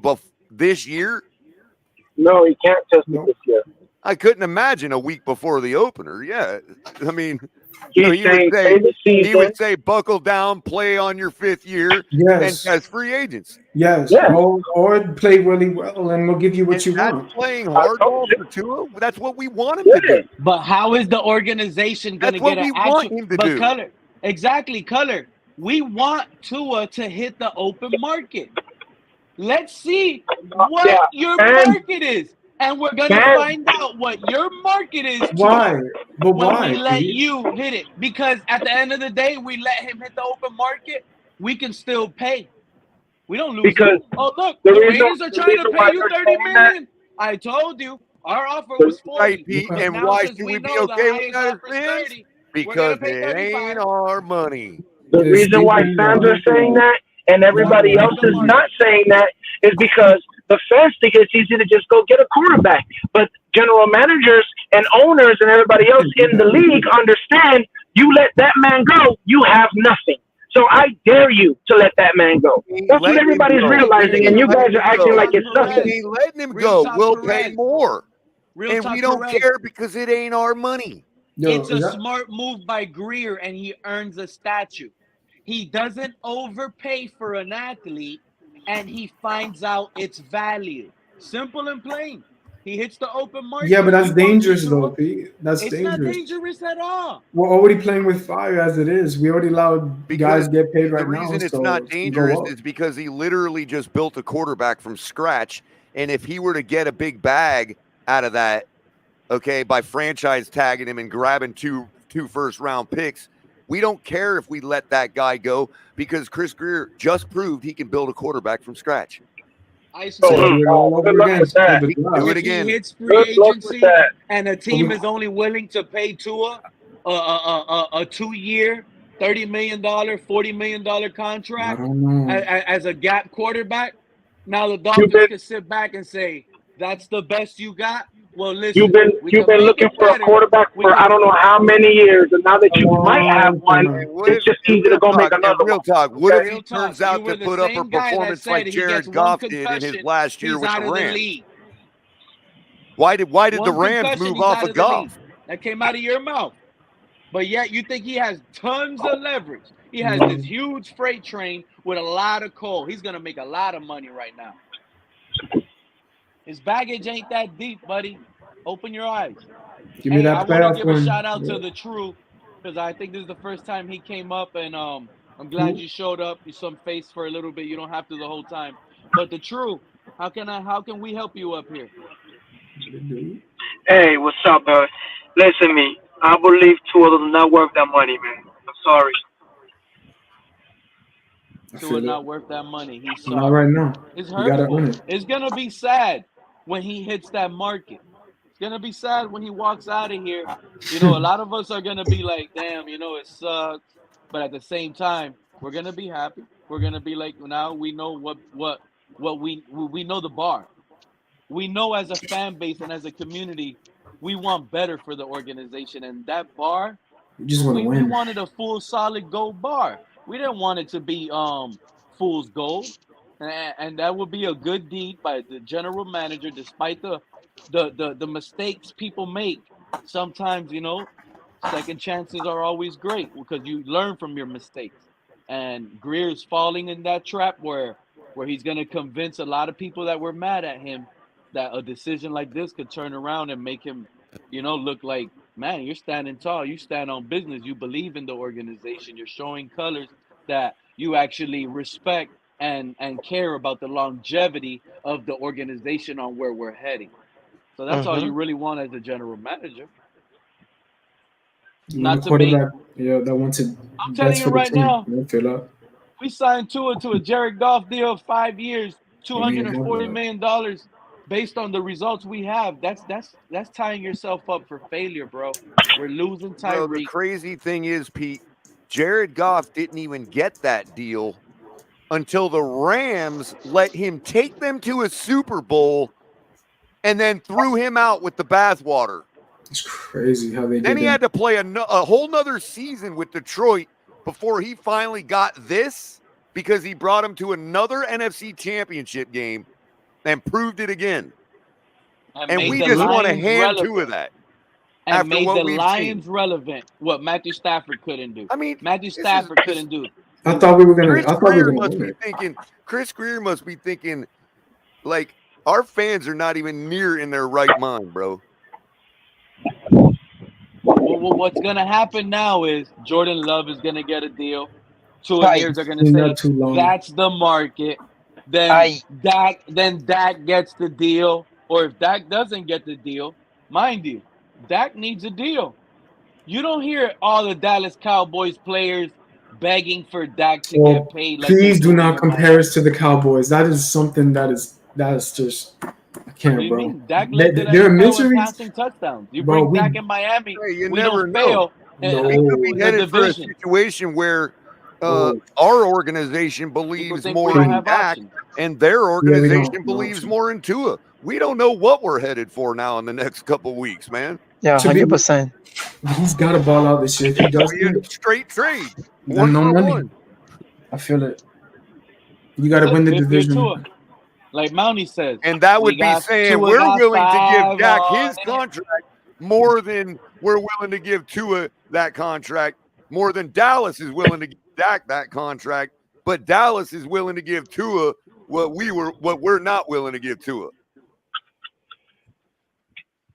this year? No, he can't test it this year. I couldn't imagine a week before the opener. Yeah. I mean, he would say, buckle down, play on your fifth year, and test free agents. Yes. Or play really well, and we'll give you what you want. Playing hardball for Tua? That's what we want him to do. But how is the organization going to get an action? Color, exactly, Color. We want Tua to hit the open market. Let's see what your market is. And we're going to find out what your market is Why? But when why? we let you hit it. Because at the end of the day, we let him hit the open market, we can still pay. We don't lose. Because oh, look, the Raiders are trying to pay you $30 million. I told you, our offer was 40. Right, Pete, and why should we be okay with that? Because it ain't our money. The reason why fans are saying that and everybody else is not saying that is because the fans think it's easy to just go get a quarterback. But general managers and owners and everybody else in the league understand you let that man go, you have nothing. So I dare you to let that man go. That's what everybody's realizing, and you guys are acting like it's nothing. We ain't letting him go. We'll pay more. And we don't care because it ain't our money. It's a smart move by Greer, and he earns a statue. He doesn't overpay for an athlete, and he finds out its value. Simple and plain. He hits the open market. Yeah, but that's dangerous, though, Pete. That's it's dangerous. It's not dangerous at all. We're already playing with fire as it is. We already allowed guys get paid right now. The reason it's not dangerous is because he literally just built a quarterback from scratch. And if he were to get a big bag out of that, okay, by franchise tagging him and grabbing two first-round picks, we don't care if we let that guy go because Chris Greer just proved he can build a quarterback from scratch. I swear. Good luck with that. Do it again. He hits free agency and a team is only willing to pay Tua a 2-year, $30 million, $40 million contract as a gap quarterback. Now the Dolphins can sit back and say, that's the best you got? Well, listen. You've been looking for a quarterback for I don't know how many years, and now that you might have one, it's just easy to go make another real one. talk. What if he turns out to put up a performance like Jared Goff did in his last year with the Rams? Why did the Rams move off of Goff? That came out of your mouth. But yet you think he has tons of leverage. He has this huge freight train with a lot of coal. He's going to make a lot of money right now. His baggage ain't that deep, buddy. Open your eyes. Give me that I want to give a shout out to the True because I think this is the first time he came up, and I'm glad you showed up. You some face for a little bit. You don't have to the whole time. But the True, how can we help you up here? Hey, what's up, bro? Listen to me. I believe Tua does not worth that money, man. I'm sorry. Tua not worth that money. He's sorry. Not right now. It's You gotta own hurtful. it. It's gonna be sad when he hits that market. It's gonna be sad when he walks out of here. You know, a lot of us are gonna be like, damn, you know, it sucks. But at the same time, we're gonna be happy. We're gonna be like, now we know what we know the bar. We know as a fan base and as a community, we want better for the organization. And that bar, You just want to we win. wanted a full solid gold bar. We didn't want it to be fool's gold. And that would be a good deed by the general manager, despite the mistakes people make. Sometimes, you know, second chances are always great because you learn from your mistakes. And Greer's falling in that trap where he's going to convince a lot of people that were mad at him that a decision like this could turn around and make him, you know, look like, man, you're standing tall. You stand on business. You believe in the organization. You're showing colors that you actually respect and care about the longevity of the organization on where we're heading. So that's all you really want as a general manager. Not to me. Yeah, that wanted. I'm telling you right now, Fill up. we signed Tua to a Jared Goff deal of 5 years, $240 million, based on the results we have. That's tying yourself up for failure, bro. We're losing Tyreek. Bro, the crazy thing is, Pete, Jared Goff didn't even get that deal until the Rams let him take them to a Super Bowl and then threw him out with the bathwater. It's crazy how they did Then he that. had to play a whole nother season with Detroit before he finally got this because he brought him to another NFC championship game and proved it again. And we just want to hand two of that. And after made what the we've Lions seen. relevant. What Matthew Stafford couldn't do. I mean, Matthew Stafford couldn't do. I thought we were gonna. Chris I thought we Greer were must gonna be win it. thinking. Chris Greer must be thinking, like, our fans are not even near in their right mind, bro. Well, what's gonna happen now is Jordan Love is gonna get a deal. Two years are gonna Not say too long. that's the market. Then Dak gets the deal, or if Dak doesn't get the deal, mind you, Dak needs a deal. You don't hear all the Dallas Cowboys players begging for Dak to Well, get paid. Like please they're do doing not in compare Miami. us to the Cowboys. That is something that is just I What can't, do you bro. mean? Dak led the There are NFL in miseries, passing touchdowns. You bro. bring Dak in Miami, Hey, you we never don't know. fail We could be in the headed for a division. situation where our organization believes think we more don't in have Dak, options. and their we organization don't. believes more in Tua. We don't know what we're headed for now in the next couple weeks, man. Yeah, To be, 100%. he's got to ball out this year. If he It's gonna be a doesn't, straight trade, then no 1-for-1. money. I feel it. You got to That's win the it. 50 division. Tua. Like Mountie says, And that we would be got saying Tua we're got willing to give 5 Dak on his it. contract more than we're willing to give Tua that contract, more than Dallas is willing to give Dak that contract, but Dallas is willing to give Tua what we're not willing to give Tua.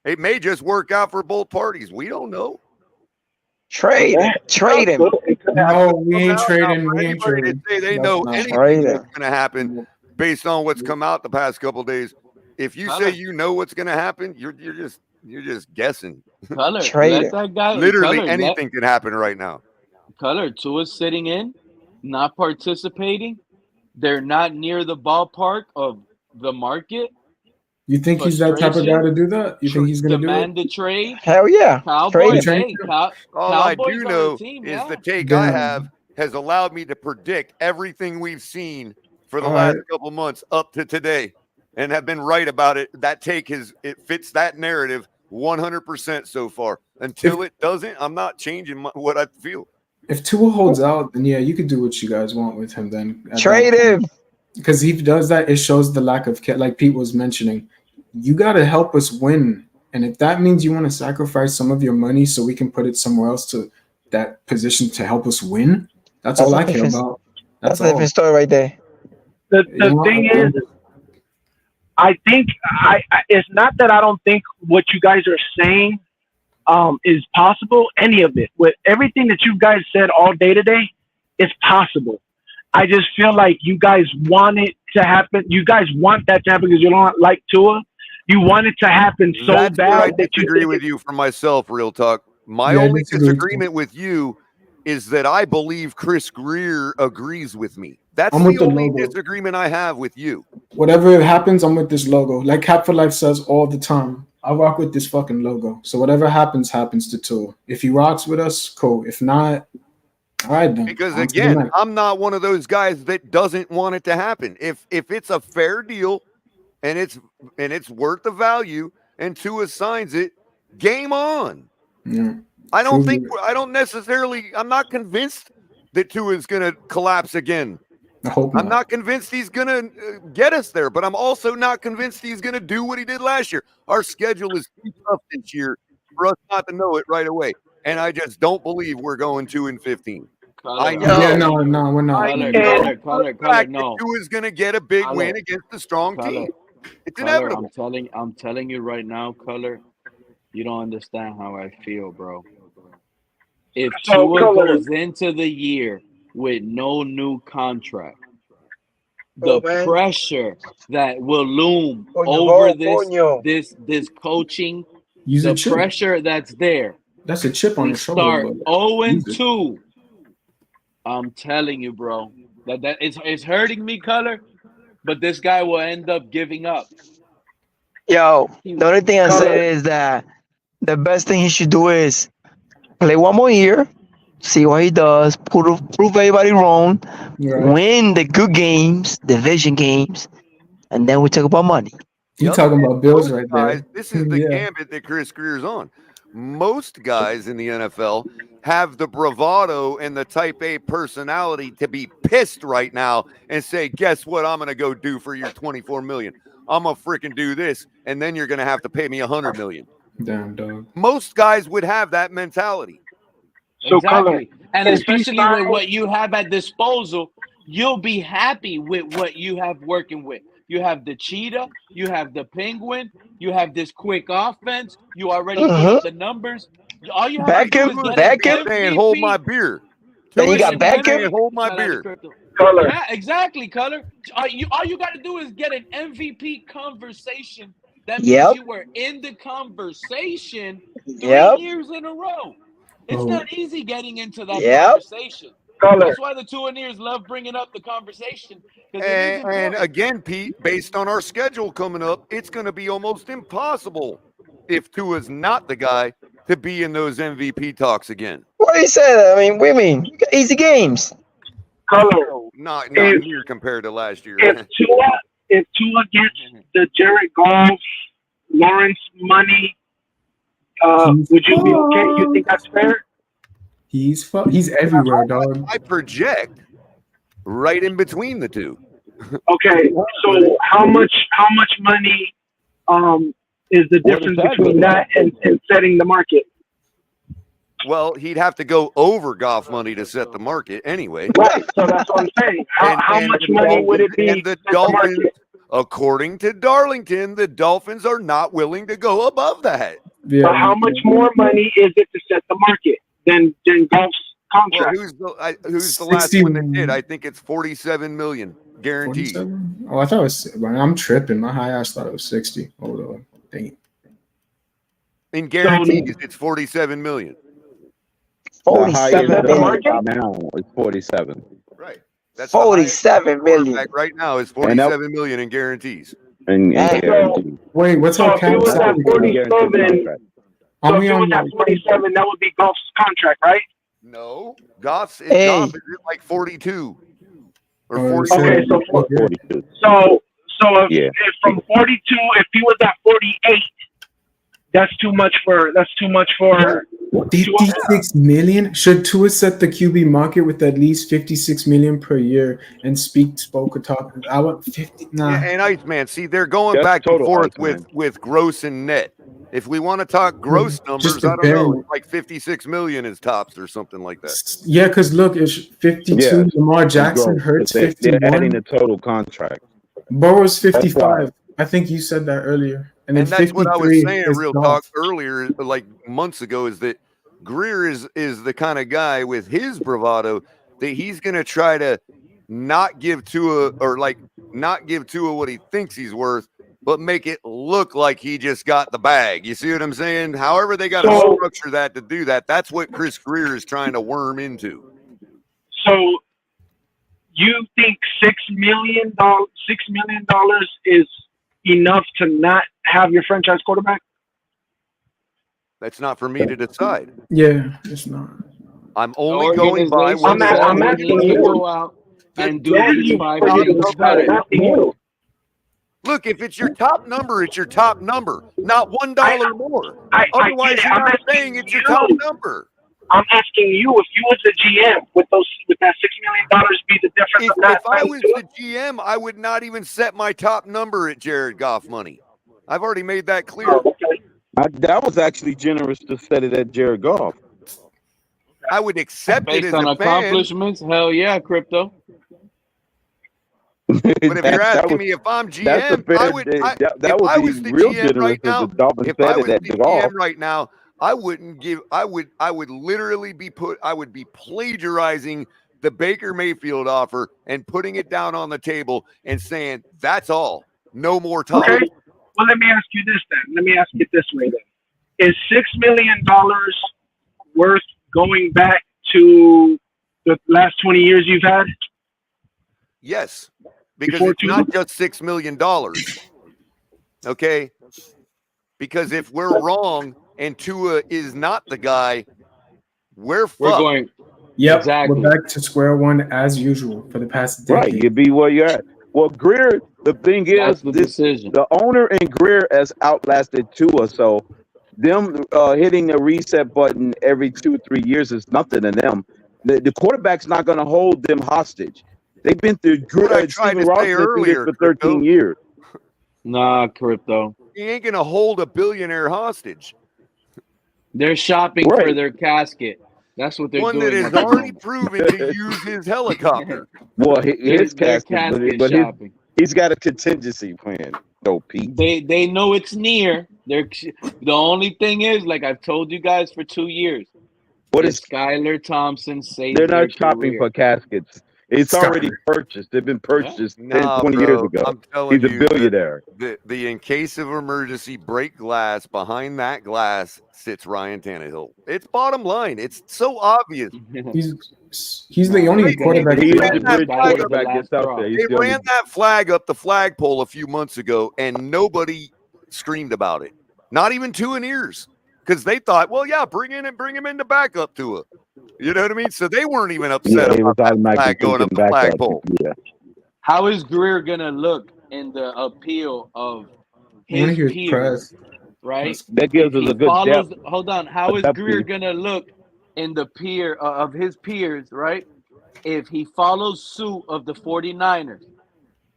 It may just work out for both parties. We don't know. Trade him. No, we ain't Now, trading. for We ain't anybody to trading. say they No, know no. anything Trade that's him. going to happen based on what's come out the past couple of days, if you say you know what's going to happen, you're just guessing. Color, Trade let him. that guy. Literally Color, anything can happen right now. Color, Tua's sitting in, not participating. They're not near the ballpark of the market. You think he's that type of guy to do that? You think he's going to do it? Demand the trade. Hell yeah. Cowboys, Trade hey, him. All I Cowboys do are know a team, is yeah. the take I Damn. have has allowed me to predict everything we've seen for the All last right. couple months up to today, and have been right about it. That take it fits that narrative 100% so far. Until it doesn't, I'm not changing what I feel. If Tua holds out, then yeah, you could do what you guys want with him then. Trade him. Because if he does that, it shows the lack of care. Like Pete was mentioning, you got to help us win. And if that means you want to sacrifice some of your money so we can put it somewhere else to that position to help us win, that's all I care about. That's a different story right there. The thing is, I think it's not that I don't think what you guys are saying is possible. Any of it, with everything that you guys said all day today, it's possible. I just feel like you guys want it to happen. You guys want that to happen because you don't like Tua. You want it to happen so That's bad where I that you disagree think with you for myself, real talk. My Yeah, I only disagree too. disagreement with you is that I believe Chris Greer agrees with me. That's I'm the with the only logo. disagreement I have with you. Whatever happens, I'm with this logo. Like Cap for Life says all the time, I rock with this fucking logo. So whatever happens to Tua. If he rocks with us, cool. If not, all right then. Because On to the again, next. I'm not one of those guys that doesn't want it to happen. If it's a fair deal and it's worth the value and Tua signs it, game on. Yeah. I'm not convinced that Tua is going to collapse again. I hope I'm not. not convinced he's going to get us there, but I'm also not convinced he's going to do what he did last year. Our schedule is too tough this year for us not to know it right away. And I just don't believe we're going 2-15. I know. Yeah, no, we're not. Color, no. Tua is going to get a big win against a strong team. It's inevitable. I'm telling you right now, Color, you don't understand how I feel, bro. If Tua goes into the year with no new contract, the pressure that will loom over this coaching, Use a the chip. pressure that's there. That's a chip on We your shoulder. start But 0-2. I'm telling you, bro, that it's hurting me, Color, but this guy will end up giving up. Yo, the only thing I say is that the best thing he should do is play one more year, see what he does, prove everybody wrong, win the good games, division games, and then we talk about money. You talking about Bills right there. This is the gambit that Chris Greer's on. Most guys in the NFL have the bravado and the type A personality to be pissed right now and say, guess what I'm going to go do for your $24 million? I'm going to freaking do this, and then you're going to have to pay me $100 million. Damn, dog. Most guys would have that mentality. So exactly. And especially with what you have at disposal, you'll be happy with what you have working with. You have the cheetah, you have the penguin, you have this quick offense. You already put up the numbers. All you have to do is get an MVP. And hold my beer. Then you got Beckham. Hold my beer. Color. Yeah, exactly, Color. All you got to do is get an MVP conversation. That means you were in the conversation 3 years in a row. It's not easy getting into that conversation. That's why the Tuaneers love bringing up the conversation. And again, Pete, based on our schedule coming up, it's going to be almost impossible if Tua's not the guy to be in those MVP talks again. What do you say? I mean, you got easy games. Color. No, not here compared to last year. If Tua gets the Jared Goff, Lawrence money, would you be okay? You think that's fair? He's everywhere, dog. I project right in between the two. Okay, so how much money is the difference between that and setting the market? Well, he'd have to go over Goff money to set the market anyway. Right, so that's what I'm saying. How much money would it be And the to set the Dolphins, market? according to Darlington, the Dolphins are not willing to go above that. Yeah. But how much more money is it to set the market than Goff's contract? Well, who's the last one that did? I think it's $47 million guaranteed. 47? Oh, I thought it was. I'm tripping. My high ass thought it was 60. Hold on. Dang it. In guarantees, it's $47 million. 47 million now is 47. Right. That's 47 million right now is $47 million in guarantees. And guaranteed. Wait, what's So our if it was at cap? 47, so if we it was on at 47, that would be Goff's contract, right? No, Goff is Hey. like 42 or Oh, 47. Okay, so 42. So if, Yeah. if from 42, if he was at 48, that's too much for 56 million? Should Tua set the QB market with at least 56 million per year and spoke a talk? I want 50. Nah. Yeah, and Iceman, see, they're going That's back and total forth Iceman. with gross and net. If we want to talk gross numbers, Just a I don't know, bare- like 56 million is tops or something like that. Yeah, because look, it's 52. Yeah. Lamar Jackson, Hurts They're 51. adding the total contract. Burrow's That's 55. I think you said that earlier. And then And that's what I was 53 saying is real Goff. talk earlier, like months ago, is that Greer is the kind of guy with his bravado that he's going to try to not give Tua what he thinks he's worth, but make it look like he just got the bag. You see what I'm saying? However they got to So- structure that to do that. That's what Chris Greer is trying to worm into. So you think $6 million is enough to not have your franchise quarterback? That's not for me to decide. Yeah, it's not. I'm only going by what I'm asking you. Go out and do Yeah, these you 5 fucking things I'm better. asking you. Look, if it's your top number, it's your top number, not $1 more. I Otherwise, get it. you're I'm not asking saying it's your you. top number. I'm asking you if you was the GM with that $6 million be the difference of not If I signing was Tua? the GM, I would not even set my top number at Jared Goff money. I've already made that clear. Oh, okay. That was actually generous to set it at Jared Goff. I would accept it as Based on a fan, accomplishments, hell yeah, crypto. but if you're asking me if I'm GM, I would. If I was the GM right now, if I was the GM right now, I wouldn't give. I would literally be I would be plagiarizing the Baker Mayfield offer and putting it down on the table and saying that's all, no more talk. Okay. Well, let me ask you this then. Let me ask it this way then. Is $6 million worth going back to the last 20 years you've had? Yes, because Before it's not just $6 million. Okay, because if we're wrong and Tua is not the guy, we're fucked. We're going. Yep, Exactly. we're back to square one as usual for the past decade. Right, you'd be where you're at. Well, Greer, the thing That's is, the decision. the owner and Greer has outlasted Tua, so them hitting the reset button every 2-3 years is nothing to them. The quarterback's not going to hold them hostage. They've been through I tried Steven to Ross say has been through this earlier, for 13 Crypto. years. Nah, crypto. He ain't gonna hold a billionaire hostage. They're shopping for Right. their casket. That's what they're One doing. that at has the already moment. proven to use his helicopter. Well, They're his casket, casket but shopping. he's got a contingency plan. No, Pete. They know it's near. The only thing is, like I've told you guys for 2 years, What is is? Skylar Thompson saved They're their not shopping career. for caskets. It's already purchased. They've been purchased 10, Nah, 20 bro, years ago. I'm telling He's a you, billionaire. the in case of emergency break glass, behind that glass sits Ryan Tannehill. It's bottom line. It's so obvious. He's the only quarterback. He is that- the bridge quarterback that's out there. He's They the only- ran that flag up the flagpole a few months ago, and nobody screamed about it. Not even 2 in ears, because they thought, well, yeah, bring him in to back up Tua. You know what I mean? So they weren't even Yeah, upset he was about that automatically flag going thinking up the back at it. flagpole. Yeah. How is Greer gonna look in the appeal of I want to his hear his peers, press. right? That gives If us he a good follows, depth. hold on, how is Greer piece. gonna look in the peer of his peers, right? If he follows suit of the 49ers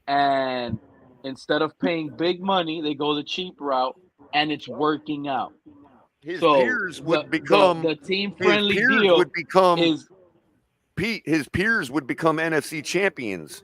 and instead of paying big money, they go the cheap route and it's working out. His So peers would the become team his friendly peers deal would become is Pete. His peers would become NFC champions,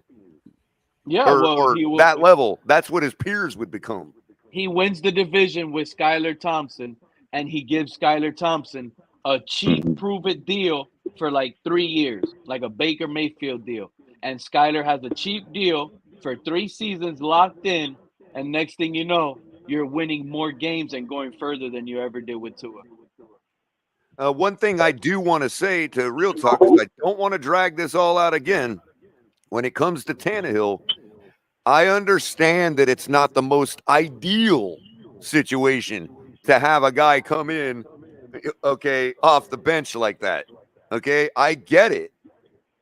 well, or that level. That's what his peers would become. he wins the division with Skylar Thompson, and he gives Skylar Thompson a cheap prove it deal for like 3 years, like a Baker Mayfield deal. And Skylar has a cheap deal for 3 seasons locked in, and next thing you know, you're winning more games and going further than you ever did with Tua. One thing I do want to say to Real Talk, because I don't want to drag this all out again. When it comes to Tannehill, I understand that it's not the most ideal situation to have a guy come in, okay, off the bench like that. Okay, I get it.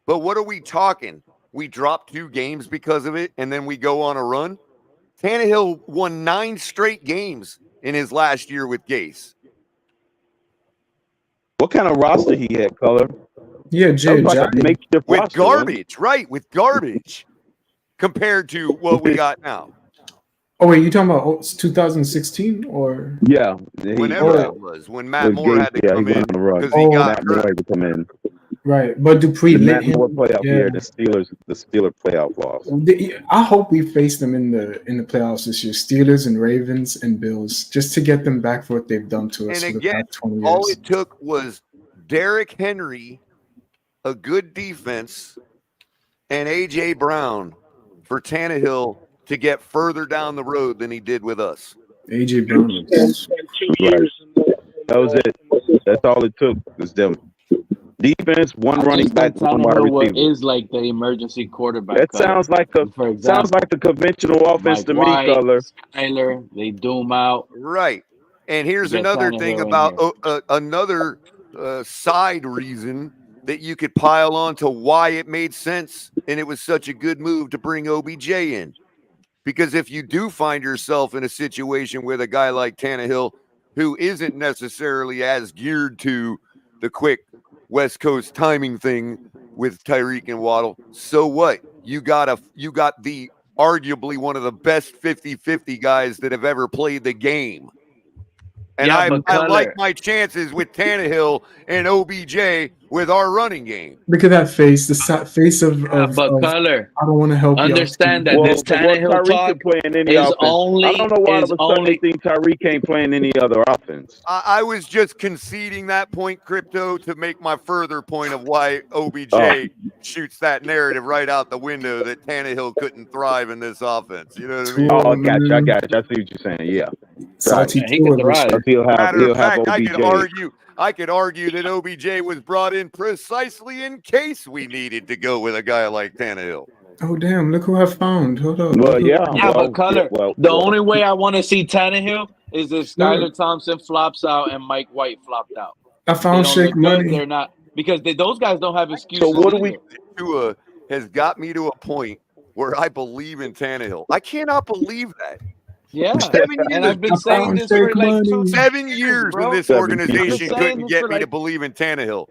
But what are we talking? We dropped 2 games because of it, and then we go on a run? Tannehill won 9 straight games in his last year with Gase. What kind of roster he had, Color? Yeah, That was like a makeshift with roster, wasn't it? garbage, right? With garbage compared to what we got now. Oh wait, you talking about 2016 or? Yeah, Whenever it was, when Matt Moore had to come he in went on a run. because he got Matt Moore hurt. had to come in. Right, but Dupree The lit Matt him. Moore playoff Yeah. year, the Steelers playoff loss. I hope we face them in the playoffs this year. Steelers and Ravens and Bills, just to get them back for what they've done to us And for again, the past 20 years. all it took was Derrick Henry, a good defense, and A.J. Brown for Tannehill to get further down the road than he did with us. A.J. Brown was Right. That was it. That's all it took was them. Defense, one I running just back, think one wide Tannehill receiver. is like the emergency quarterback. That Color. sounds like a For example, sounds like a conventional offense Mike to me, White, Color. Skyler, they doom out. Right. And here's Get another Tannehill thing in about here. another side reason that you could pile on to why it made sense and it was such a good move to bring OBJ in. Because if you do find yourself in a situation with a guy like Tannehill who isn't necessarily as geared to the quick West Coast timing thing with Tyreek and Waddle, so what? You got the arguably one of the best 50-50 guys that have ever played the game. And Yeah, I but like Color, my chances with Tannehill and OBJ with our running game. Look at that face, the face of Color. I don't want to help you. Understand that this Tannehill Tyreek talk can play in any is offense. I don't know why all of a sudden they think Tyreek can't play in any other offense. I was just conceding that point, Crypto, to make my further point of why OBJ shoots that narrative right out the window that Tannehill couldn't thrive in this offense. You know what I mean? Oh, I got you. I see what you're saying. Yeah. Salty he could thrive. Matter of fact, OBJ. I could argue that OBJ was brought in precisely in case we needed to go with a guy like Tannehill. Oh damn! Look who I found. Hold up. Well, yeah. But Color. The only way I want to see Tannehill is if Skylar Thompson flops out and Mike White flopped out. I found Shake Money. They're not because those guys don't have excuses. So what do we? Tua has got me to a point where I believe in Tannehill. I cannot believe that. Yeah, 7 years. and I've been saying this for like 7 years when this organization couldn't get me to believe in Tannehill.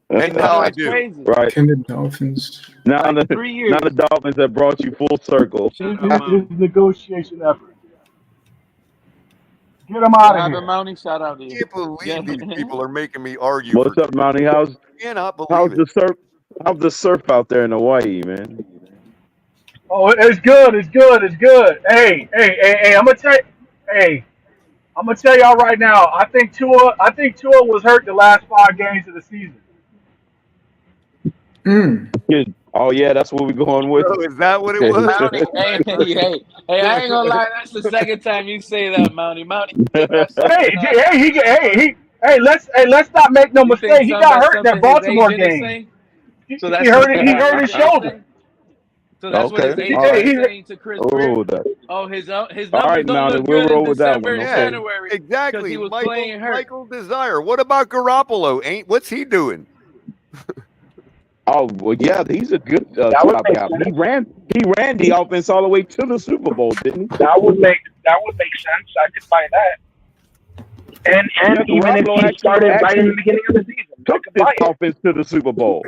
And now I do. Crazy. Right. Can the Dolphins? Now the Dolphins have brought you full circle. It's negotiation effort. Get them out of here. Mountie, shout out to you. I can't believe these people are making me argue. What's up, Mountie? I cannot believe it. How's the surf out there in Hawaii, man? Oh, it's good. It's good. It's good. Hey, I'm gonna tell y'all right now. I think Tua was hurt the last 5 games of the season. Oh yeah, that's what we're going with. Oh, is that what it was? Mountie, hey, I ain't gonna lie. That's the second time you say that, Mountie. Let's not make no mistake. He got hurt in that Baltimore game. He hurt his shoulder. So that's what his agent is saying to Chris Greer. His numbers don't look good in December and January. Exactly. He was playing hurt. Michael Desire. What about Garoppolo? What's he doing? Oh well, yeah, he's a good That would make stopgap. sense. He ran the offense all the way to the Super Bowl, didn't he? That would make sense. I could buy that. And Yeah, even if Garoppolo he started right in the beginning of the season, I took could this buy it. offense to the Super Bowl.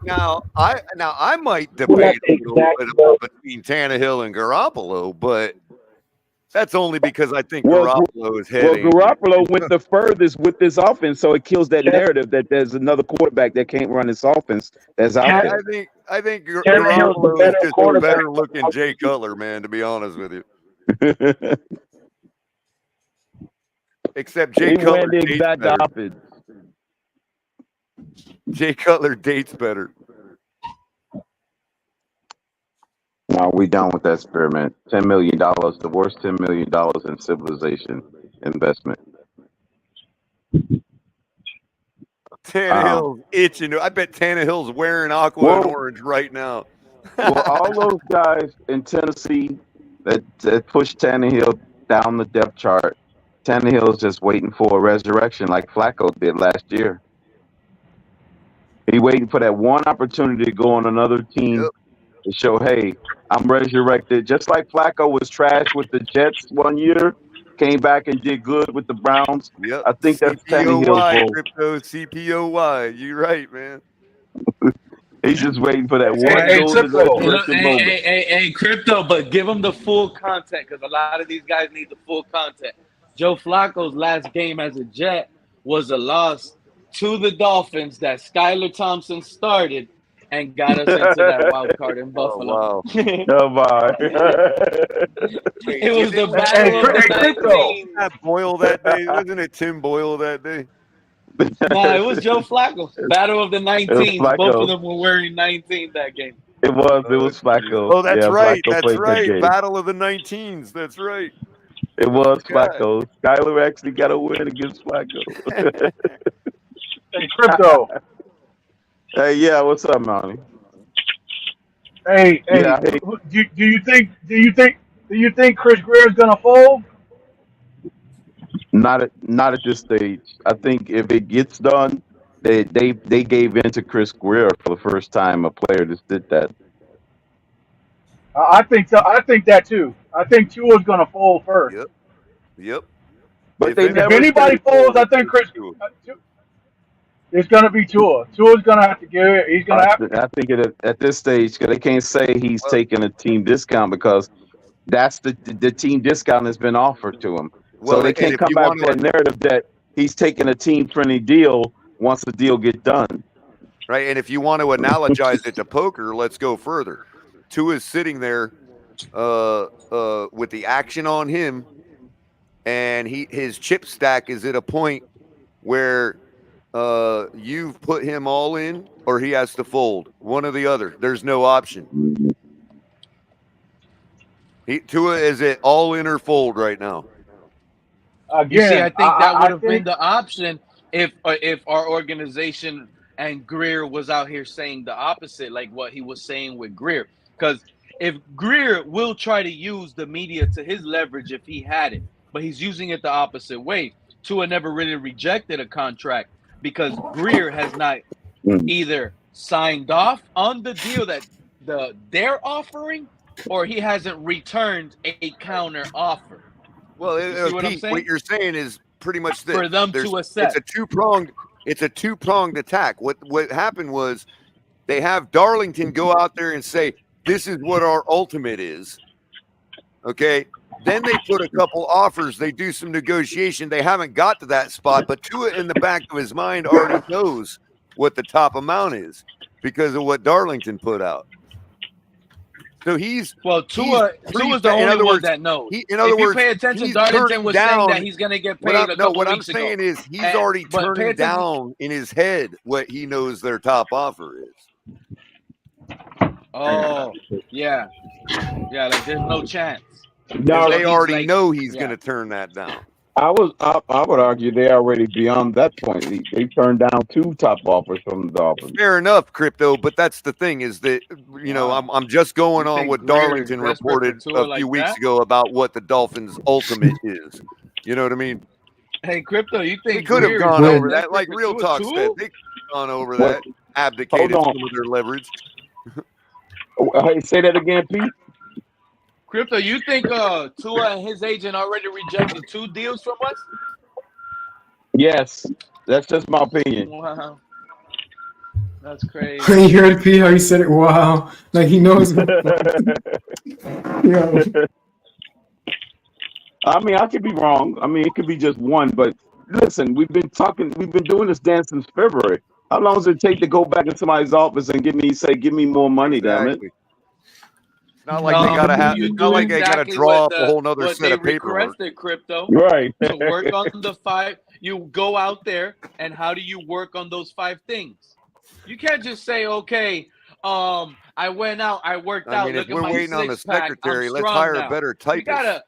Now I might Well, debate that's a little bit exactly about between Tannehill and Garoppolo, but that's only because I think Well, Garoppolo is Well, heading. Garoppolo went the furthest with this offense, so it kills that narrative that there's another quarterback that can't run this offense that's out there. I think Tannehill's the Garoppolo is better just a quarterback. better looking Jay Cutler, man. To be honest with you, except Jay He Cutler ran the dates exact better. opposite. Jay Cutler dates better. No, we done with that experiment. $10 million, the worst $10 million in civilization investment. Tannehill's itching. I bet Tannehill's wearing aqua and orange right now. Well, all those guys in Tennessee that pushed Tannehill down the depth chart, Tannehill's just waiting for a resurrection like Flacco did last year. He waiting for that one opportunity to go on another team to show, hey, I'm resurrected. Just like Flacco was trash with the Jets one year, came back and did good with the Browns. Yep. I think that's Tannehill's CPOY, role. crypto, CPOY. You're right, man. He's just waiting for that one Hey, golden Crypto. resurrection moment. Hey, Crypto, but give them the full content because a lot of these guys need the full content. Joe Flacco's last game as a Jet was a loss to the Dolphins that Skylar Thompson started and got us into that wild card in Buffalo. Oh, wow. Oh, my. It was the battle of the 19. That Boyle that day. Wasn't it Tim Boyle that day? Nah, it was Joe Flacco. Battle of the 19s. Flacco. Both of them were wearing 19 that game. It was Flacco. Oh, that's Yeah, right. Flacco That's played that right. game. Battle of the 19s. That's right. It was God. Flacco. Skyler actually got a win against Flacco. Hey, Crypto. Hey, yeah, what's up, Monty? Hey, Yeah, hey. do you think Chris Greer is gonna fold? Not at this stage. I think if it gets done, they gave in to Chris Greer for the first time. A player just did that. I think so. I think that too. I think Tua's gonna fold first. Yep. But If anybody folds, I think Chris. It's gonna be Tua. Tua's gonna have to give it. He's gonna have to. I think at this stage, they can't say he's taking a team discount because that's the team discount has been offered to him. Well, so they and can't if come you back want with that narrative that he's taking a team-friendly deal once the deal gets done. Right. And if you want to analogize it to poker, let's go further. Tua's sitting there with the action on him, and his chip stack is at a point where you've put him all in or he has to fold. One or the other. There's no option. Tua is at all in or fold right now. Again, You see, I think that would have been think- the option if our organization and Greer was out here saying the opposite, like what he was saying with Greer. Because if Greer will try to use the media to his leverage if he had it, but he's using it the opposite way. Tua never really rejected a contract because Greer has not either signed off on the deal that they're offering, or he hasn't returned a counter offer. Well, You see what I'm Pete, saying? what you're saying is pretty much this. For them to assess. It's a two-pronged attack. What happened was they have Darlington go out there and say, this is what our ultimate is. Okay. Then they put a couple offers. They do some negotiation. They haven't got to that spot, but Tua in the back of his mind already knows what the top amount is because of what Darlington put out. So Tua's the only one that knows. In other if you words, pay attention, he's Darlington turning was down, saying that he's going to get paid a couple what I'm weeks saying ago. is he's already but pay turning attention- down in his head what he knows their top offer is. Oh, yeah. Yeah, like there's no chance. No, they already like- know he's yeah. going to turn that down. I would argue they're already beyond that point. They turned down 2 top offers from the Dolphins. Fair enough, crypto, but that's the thing is that I'm just going on think what Greer is Darlington desperate for reported Tua a like few weeks that? ago about what the Dolphins' ultimate is. You know what I mean? Hey, Crypto, you They think could have Greer gone is over that, desperate like for Real Tua Talk too? said. gone over that, abdicated some of their leverage. Hey, say that again, Pete. Crypto, you think Tua and his agent already rejected 2 deals from us? Yes, that's just my opinion. Wow. That's crazy. You heard P how he said it? Wow. Like he knows. Yo. I mean, I could be wrong. I mean, it could be just one, but listen, we've been doing this dance since February. How long does it take to go back in somebody's office and give me more money, damn it? It's not like they gotta have. It's not like they gotta draw up a whole nother set of paperwork. Requested, Crypto. Right. To work on the 5, you go out there, and how do you work on those 5 things? You can't just say, okay, I went out, I worked out. I mean, look if we're at my waiting on the 6-pack, secretary, I'm let's strong hire now. a better You typist. gotta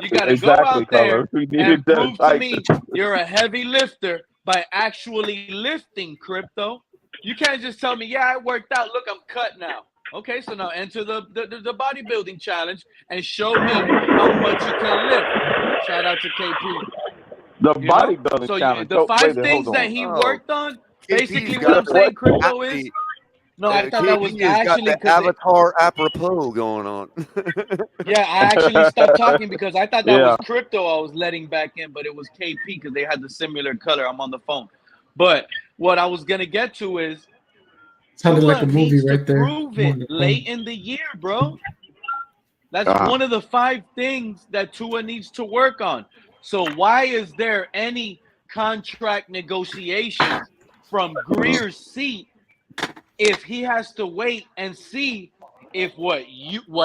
Exactly, go out there Color. We and needed that prove to type. me you're a heavy lifter by actually lifting, Crypto. You can't just tell me, yeah, I worked out. Look, I'm cut now. Okay, so now enter the bodybuilding challenge and show me how much you can lift. Shout out to KP. The bodybuilding challenge. The 5 things that he worked on, basically what I'm saying, Crypto, is no, I thought that was actually got the avatar apropos going on. Yeah, I actually stopped talking because I thought that was Crypto I was letting back in, but it was KP because they had the similar color. I'm on the phone. But what I was gonna get to is sounded like a movie right there. prove it late in the year, bro. That's one of the 5 things that Tua needs to work on. So why is there any contract negotiations from Greer's seat if he has to wait and see if what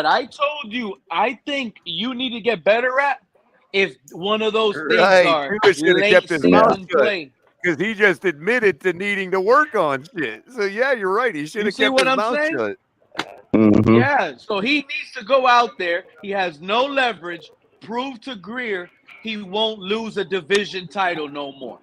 I told you I think you need to get better at, if one of those things are late season play. Because he just admitted to needing to work on shit. So yeah, you're right. He should have kept his mouth shut. Mm-hmm. Yeah, so he needs to go out there. He has no leverage. Prove to Greer he won't lose a division title no more.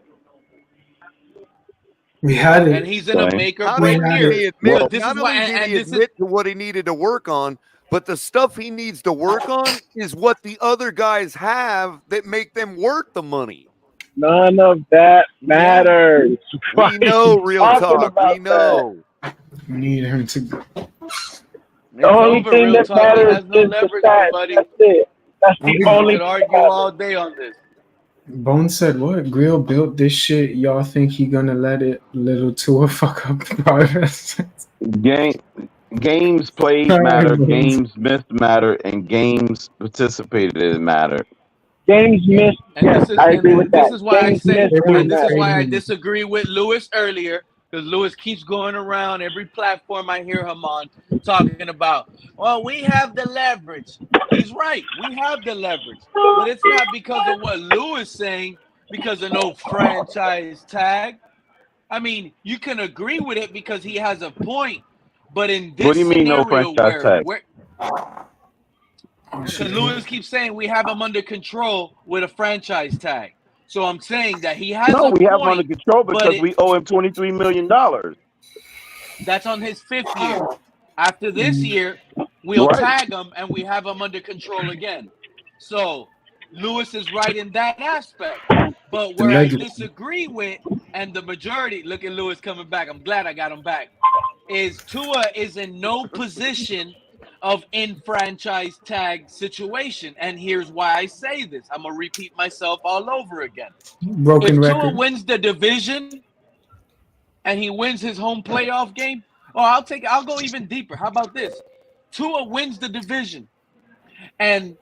We had it. And he's in a make or break year. Not only did he admit to what he needed to work on, but the stuff he needs to work on is what the other guys have that make them worth the money. None of that matters. We know, real talk. We know. We need him to. The only thing that matters is the stats. That's it. That's the only. We could argue all day on this. Bone said, "What? Grill built this shit. Y'all think he gonna let little Tua fuck up the progress?" Games played matter, games missed matter, and games participated in matter. Games missed. Yes, I agree with that. This is why I disagree with Lewis earlier, because Lewis keeps going around every platform I hear him on talking about, well, we have the leverage. He's right. We have the leverage. But it's not because of what Lewis saying, because of no franchise tag. I mean, you can agree with it because he has a point. But in this what do you mean no scenario franchise tag? Because Lewis keeps saying we have him under control with a franchise tag. So I'm saying that he has we have him point, under control because we owe him $23 million. That's on his 5th year. After this year, we'll tag him and we have him under control again. So Lewis is right in that aspect. But where I disagree with, and the majority, look at Lewis coming back. I'm glad I got him back. Is Tua is in no position of in-franchise tag situation. And here's why I say this. I'm going to repeat myself all over again. Broken if record. Tua wins the division and he wins his home playoff game, I'll go even deeper. How about this? Tua wins the division and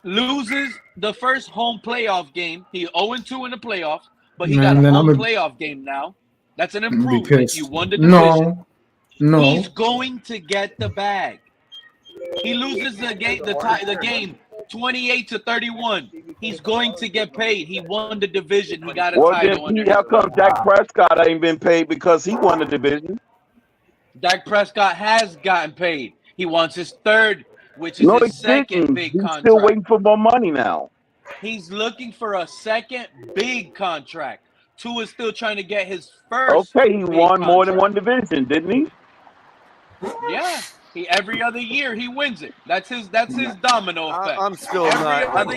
loses the first home playoff game. He 0-2 in the playoffs, but he got a home playoff game now. That's an improvement. You won the division. No. He's going to get the bag. He loses the game 28-31. He's going to get paid. He won the division. He got a title. Then how come Dak Prescott ain't been paid because he won the division? Dak Prescott has gotten paid. He wants his 3rd, which is his second big contract. He's still waiting for more money now. He's looking for a second big contract. Tua is still trying to get his first. Okay, he won more than one division, didn't he? Yeah. Every other year he wins it. That's his domino effect. I'm still not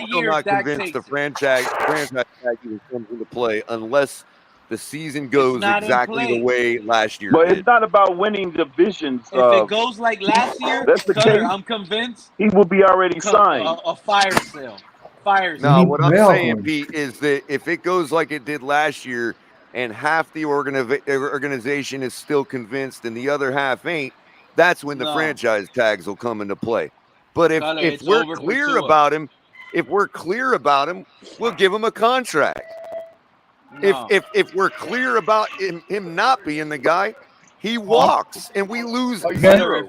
convinced the franchise tag even comes into play unless the season goes not in exactly the play. way last year But did. it's not about winning divisions. If it goes like last year, That's the Cutter, case. I'm convinced He will be already signed. a fire sale. Fire No, sale. what I'm saying, Pete, is that if it goes like it did last year and half the organization is still convinced and the other half ain't, that's when the No. franchise tags will come into play. But if Cutter, if it's we're over for clear Tua. about him, we'll give him a contract. No. If we're clear about him not being the guy, he walks and we lose Cutter, zero.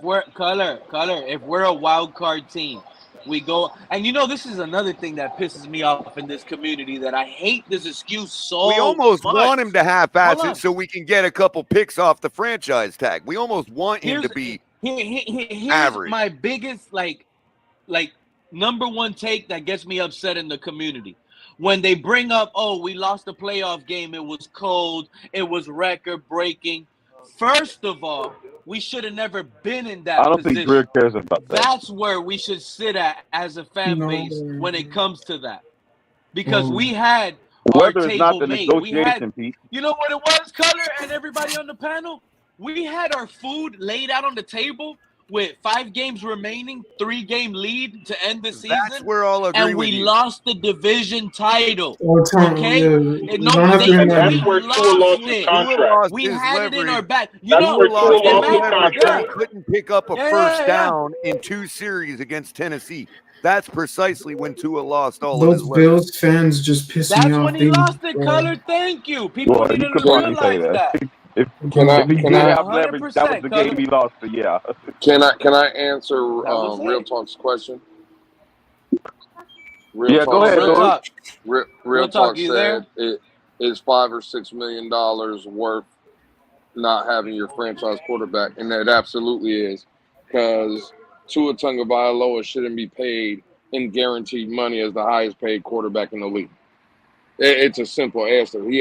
if we're a wild card team, we go, and this is another thing that pisses me off in this community, that I hate this excuse so We almost much. want him to half-ass Hold it on. so we can get a couple picks off the franchise tag. We almost want him to be Here's average. my biggest like number one take that gets me upset in the community. When they bring up, oh, we lost a playoff game, it was cold, it was record breaking. First of all, we should have never been in that I don't position. think Greer cares about that. That's where we should sit at as a fan base when it comes to that. Because we had our Weather is not table the made. negotiation, Pete. You know what it was, Color, and everybody on the panel? We had our food laid out on the table with 5 games remaining, 3-game lead to end the season. That's where I'll agree and with we you. lost the division title. Okay? That's where Tua lost his contract. We had it in our back. That's where Tua lost his He contract. couldn't pick up a first down in 2 series against Tennessee. That's precisely when Tua lost all of his Those leverage. Bills fans just piss me That's off. when he lost it, Color. Thank you. People Well, need you to could probably say realize that. If Can I? he Can did I? have leverage, that was the game he lost. So yeah. Can I answer was Real it. Talk's question? Yeah, go ahead, Real George. Talk. Real Talk, Talk you said it is $5 or $6 million worth not having your franchise quarterback, and it absolutely is, because Tua Tagovailoa shouldn't be paid in guaranteed money as the highest paid quarterback in the league. It's a simple answer. He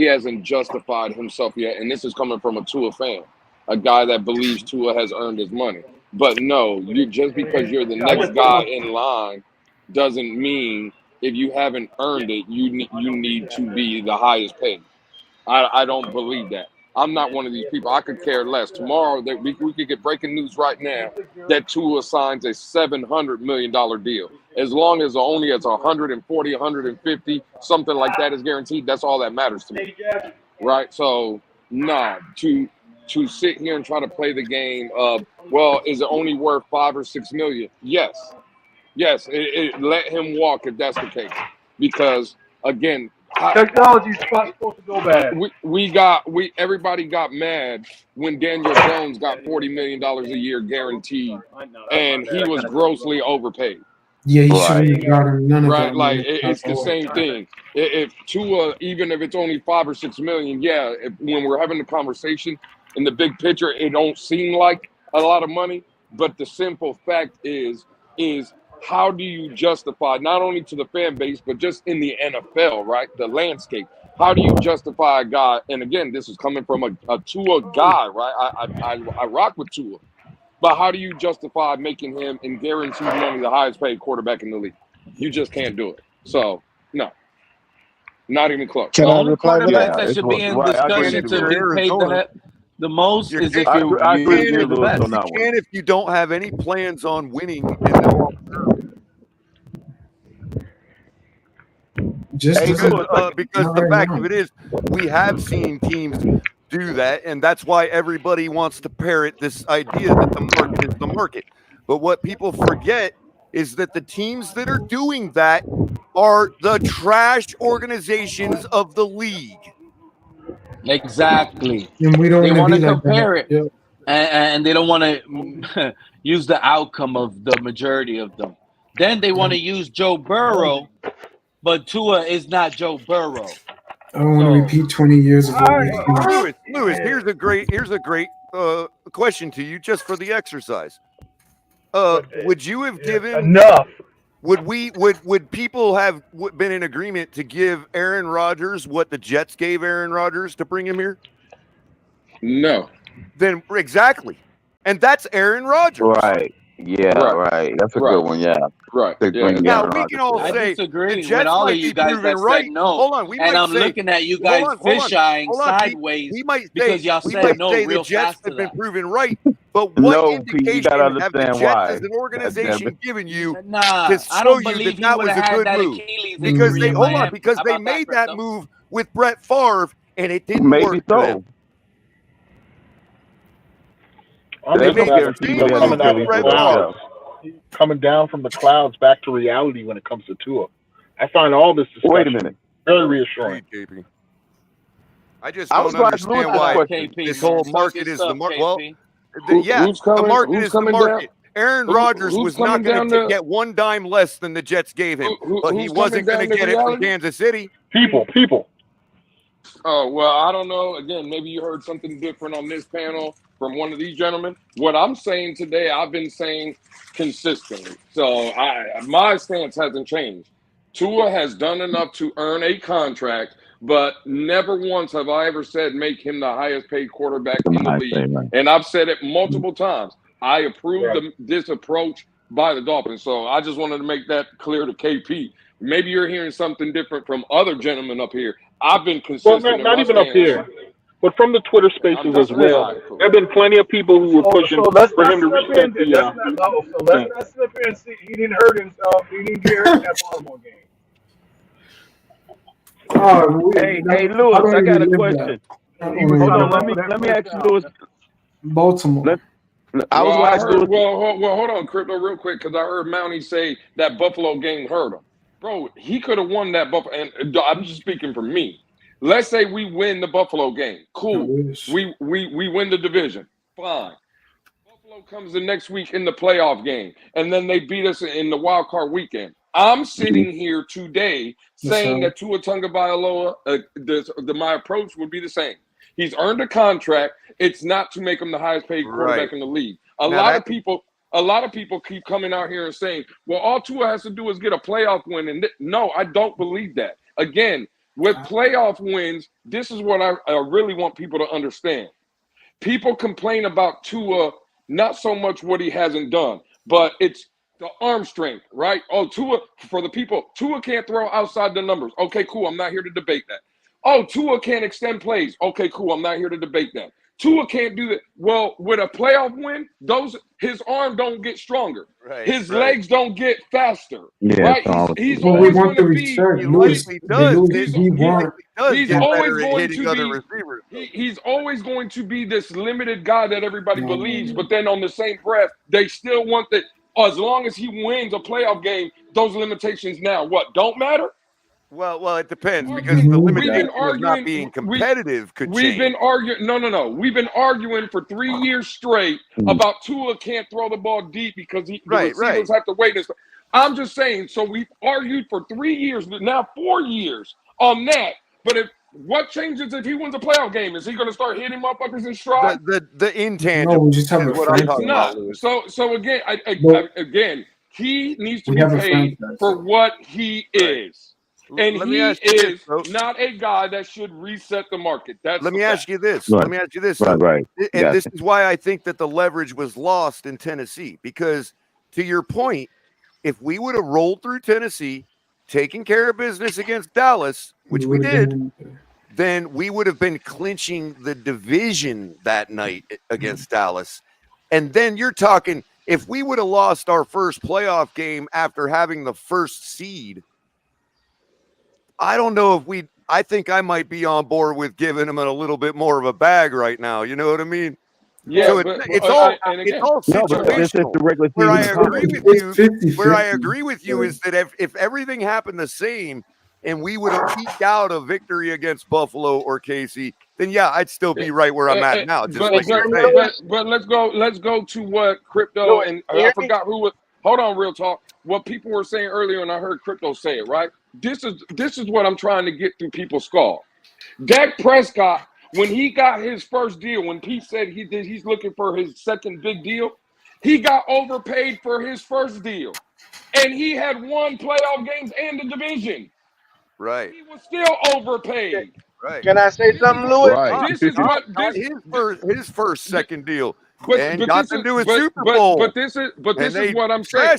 hasn't justified himself yet, and this is coming from a Tua fan, a guy that believes Tua has earned his money. But no, just because you're the next guy in line doesn't mean if you haven't earned it, you need to be the highest paid. I don't believe that. I'm not one of these people. I could care less. Tomorrow, we could get breaking news right now that Tua signs a $700 million deal. As long as only it's 140, 150, something like that is guaranteed, that's all that matters to me. Right? So, to sit here and try to play the game of, well, is it only worth $5 or $6 million? Yes. Let him walk if that's the case. Because, again, Technology's supposed to go bad. Everybody got mad when Daniel Jones got $40 million a year guaranteed, and he was grossly overpaid. Yeah, he shouldn't have gotten none of that. Right, like it's the same thing. If Tua, even if it's only $5 or $6 million, yeah. When we're having the conversation in the big picture, it don't seem like a lot of money. But the simple fact is how do you justify, not only to the fan base, but just in the NFL, right? The landscape. How do you justify a guy? And again, this is coming from a Tua guy, right? I rock with Tua. But how do you justify making him in guaranteed money the highest paid quarterback in the league? You just can't do it. So, no. Not even close. The only quarterback that should be in discussion to be paid the most is if you're the best. You can if you don't have any plans on winning in the long term. Because the fact of it is, we have seen teams do that, and that's why everybody wants to parrot this idea that the market is the market. But what people forget is that the teams that are doing that are the trash organizations of the league. Exactly. And we don't they want to like compare that. it, Yep. and they don't want to use the outcome of the majority of them. Then they want to use Joe Burrow, but Tua is not Joe Burrow. I don't want to repeat 20 years of what we've seen. Lewis, here's a great question to you, just for the exercise. Would you have given enough? Would people have been in agreement to give Aaron Rodgers what the Jets gave Aaron Rodgers to bring him here? No. Then exactly, and that's Aaron Rodgers. Right. Yeah, right. That's a good one. Yeah. Right. To bring in Now Aaron we Rodgers. can all I say the disagree with Jets all of might you be guys proven that right. said no. Hold on, we And might I'm say. looking at you Hold guys on, hold on, fish-eyeing hold on. sideways We might say because y'all said no the real Jets fast to have been that. proven right. But what No, Pete, you gotta indication have the understand Jets why. as an organization given you Nah, to I show don't you believe that he that would was have a had good that move? Achilles Because injury they in hold on, Miami. because How they about that, made that Crypto? move with Brett Favre and it didn't Maybe work for them. so. I'm They just made glad the that same people are move coming out with of the Brett clouds, Favre. coming down from the clouds back to reality when it comes to Tua. I find all this Wait a discussion minute. very reassuring. KP. I just I was don't glad to lose understand this why question. KP, this man. whole Talk market your is the stuff, market. KP. Well, yeah, Who's the coming? market Who's is the coming down? market. Aaron Rodgers Who's was not coming going down to to? get one dime less than the Jets gave him, but he Who's coming wasn't going to down to get it from reality? Kansas City. People. Oh, well, I don't know. Again, maybe you heard something different on this panel from one of these gentlemen. What I'm saying today, I've been saying consistently. So my stance hasn't changed. Tua has done enough to earn a contract, but never once have I ever said make him the highest paid quarterback in the league. And I've said it multiple times. I approve this approach by the Dolphins. So I just wanted to make that clear to KP. Maybe you're hearing something different from other gentlemen up here. I've been Well, consistent in not my even up stance. here, but from the Twitter spaces as well. There have been plenty of people who were pushing for him to reset the. Let's not sit up here and see he didn't hurt himself. He didn't get hurt in that Baltimore game. Hey, Lewis, I got a question. Hold on, let me ask you, Lewis. Baltimore. I was Well, going to ask Lewis. well, hold on, Crypto, real quick, because I heard Mountie say that Buffalo game hurt him. Bro, he could have won that Buffalo, and I'm just speaking for me. Let's say we win the Buffalo game. Cool. We win the division. Fine. Buffalo comes the next week in the playoff game, and then they beat us in the wild card weekend. I'm sitting here today saying that Tua Tagovailoa, my approach would be the same. He's earned a contract. It's not to make him the highest paid quarterback in the league. A lot of people keep coming out here and saying, well, all Tua has to do is get a playoff win. And no, I don't believe that. Again, with playoff wins, this is what I really want people to understand. People complain about Tua, not so much what he hasn't done, but it's the arm strength, right? Oh, Tua can't throw outside the numbers. Okay, cool. I'm not here to debate that. Oh, Tua can't extend plays. Okay, cool. I'm not here to debate that. Tua can't do that. Well, with a playoff win, his arm don't get stronger. His legs don't get faster. Right? He's always going to be. He's always going to be this limited guy that everybody believes. But then on the same breath, they still want that. As long as he wins a playoff game, those limitations now don't matter. Well, it depends because the limitation of not being competitive could change. We've been arguing. No. We've been arguing for 3 years straight about Tua can't throw the ball deep because the receivers have to wait. And stuff. I'm just saying. So we've argued for 3 years, now 4 years on that. But what changes if he wins a playoff game? Is he going to start hitting motherfuckers in stride? The intangible. No, we just have a It's franchise. not. So again, again, he needs to be paid for what he is. And he is not a guy that should reset the market. Let me ask you this. Right. And this is why I think that the leverage was lost in Tennessee. Because to your point, if we would have rolled through Tennessee, taken care of business against Dallas, which we did, then we would have been clinching the division that night against Dallas. And then you're talking, if we would have lost our first playoff game after having the first seed, I don't know if I think I might be on board with giving him a little bit more of a bag right now. You know what I mean? Yeah, so it's all situational. Where I agree with you, where I agree with you is that if everything happened the same and we would have eked out a victory against Buffalo or KC, then yeah, I'd still be right where I'm at now. Just like you're saying. But let's go to what Crypto and I forgot who was. Hold on, real talk. What people were saying earlier, and I heard Crypto say it, right? This is what I'm trying to get through people's skull. Dak Prescott, when he got his first deal, when Pete said he's looking for his second big deal, he got overpaid for his first deal. And he had won playoff games and the division. Right. He was still overpaid. Right. Can I say something, Louis? Right. This is what his first second deal. and got them to a Super Bowl. But this is what I'm saying.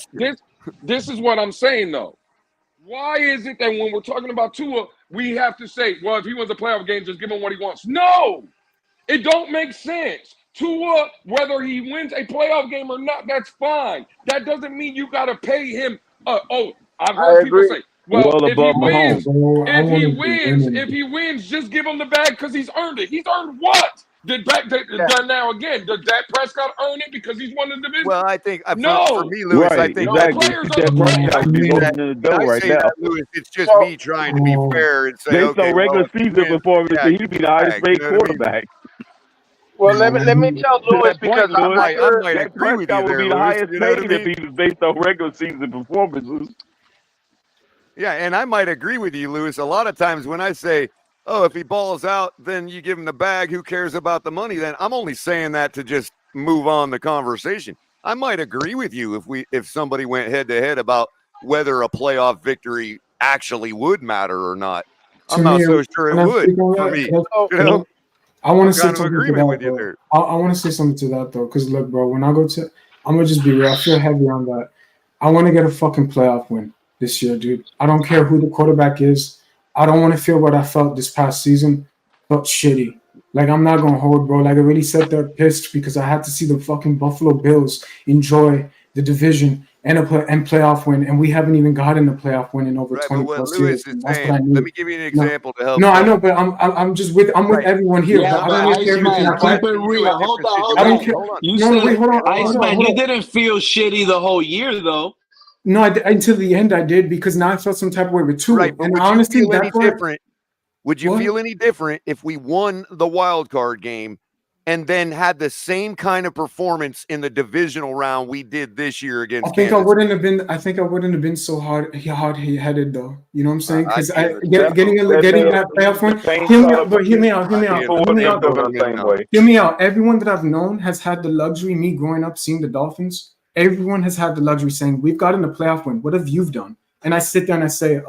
This is what I'm saying though. Why is it that when we're talking about Tua, we have to say, well, if he wins a playoff game, just give him what he wants? No, it don't make sense. Tua, whether he wins a playoff game or not, that's fine. That doesn't mean you got to pay him. I've heard people say, well if he wins, just give him the bag because he's earned it. He's earned what? Now again, did Dak Prescott earn it because he's won the division? Well, I think for me, Lewis, I think Dak Prescott would be going to the door right now. Lewis, it's just me trying to be fair and say, based on regular season performance, he'd be the highest paid quarterback. Well, let me tell Lewis because I might agree with you there, Lewis. The highest paid if he was based on regular season performances. Yeah, and I might agree with you, Lewis. A lot of times when I say, oh, if he balls out, then you give him the bag. Who cares about the money? Then I'm only saying that to just move on the conversation. I might agree with you if somebody went head to head about whether a playoff victory actually would matter or not. I'm not so sure it would for me. I want to say something to that, bro. I want to say something to that though, because look, bro, when I go to, I'm gonna just be real. I feel heavy on that. I want to get a fucking playoff win this year, dude. I don't care who the quarterback is. I don't want to feel what I felt this past season. Felt shitty. Like, I'm not going to hold, bro. Like, I really sat there pissed because I had to see the fucking Buffalo Bills enjoy the division and playoff win, and we haven't even gotten a playoff win in over 20 plus years. That's what I need. Let me give you an example to help. No, I know, but I'm just with everyone here. Yeah, but I don't care Iceman, keep it real. Hold on. I don't care. You said, Iceman, you didn't feel shitty the whole year, though. No, until the end I did, because now I felt some type of way with Tua. Right, but and would honestly, you feel any that's different? Would you feel any different if we won the wild card game and then had the same kind of performance in the divisional round we did this year against I think Kansas? I wouldn't have been so hard-headed though. You know what I'm saying? Because getting that playoff win. Hear me out. Everyone that I've known has had the luxury. Me growing up seeing the Dolphins, everyone has had the luxury saying we've gotten a playoff win. What have you done? And I sit there and I say,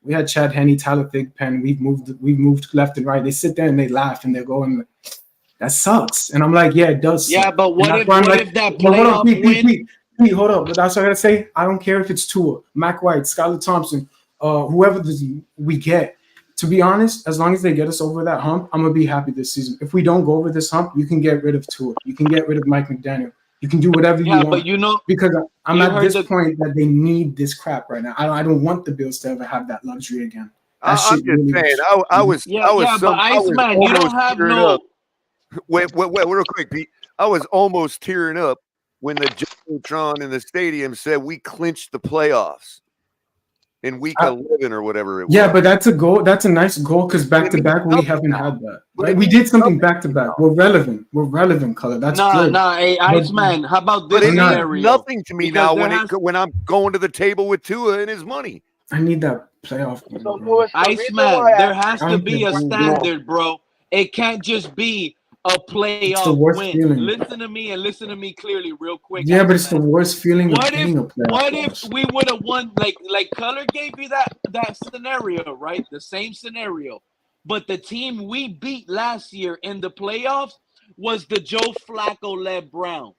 we had Chad Henne, Tyler Thigpen. We've moved left and right. They sit there and they laugh and they're going, that sucks. And I'm like, yeah, it does suck. Yeah, but what if that playoff win? Hold up. But that's what I gotta say. I don't care if it's Tua, Mac White, Skylar Thompson, whoever we get. To be honest, as long as they get us over that hump, I'm gonna be happy this season. If we don't go over this hump, you can get rid of Tua. You can get rid of Mike McDaniel. You can do whatever you want. But you know, because I'm at this point that they need this crap right now. I don't want the Bills to ever have that luxury again. I'm just saying. I was. But Iceman, you don't have no. Wait, real quick, Pete. I was almost tearing up when the Jumbotron in the stadium said we clinched the playoffs in week 11 or whatever it was. Yeah, but that's a goal. That's a nice goal because back to back we haven't had that. Right? We did something back to back. We're relevant. Color. That's good. Hey, Iceman, how about this scenario? Nothing to me now when I'm going to the table with Tua and his money. I need that playoff. Iceman, there has to be a standard, bro. It can't just be a playoff win. Feeling. Listen to me and listen to me clearly real quick. Yeah, but it's the worst feeling what of being a playoff. What if we would have won, like Color gave you that scenario, right? The same scenario. But the team we beat last year in the playoffs was the Joe Flacco-led Browns.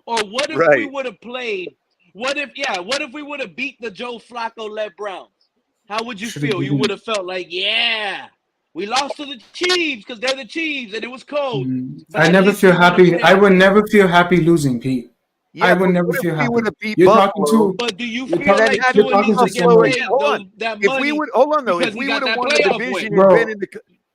Or what if we would have played, what if we would have beat the Joe Flacco-led Browns? How would you feel? You would have felt like, yeah. We lost to the Chiefs because they're the Chiefs and it was cold. I never feel happy. I would never feel happy losing, Pete. I would never feel happy. You're talking to. But do you feel like Tua needs to get paid that money? If we would have won the division and been in the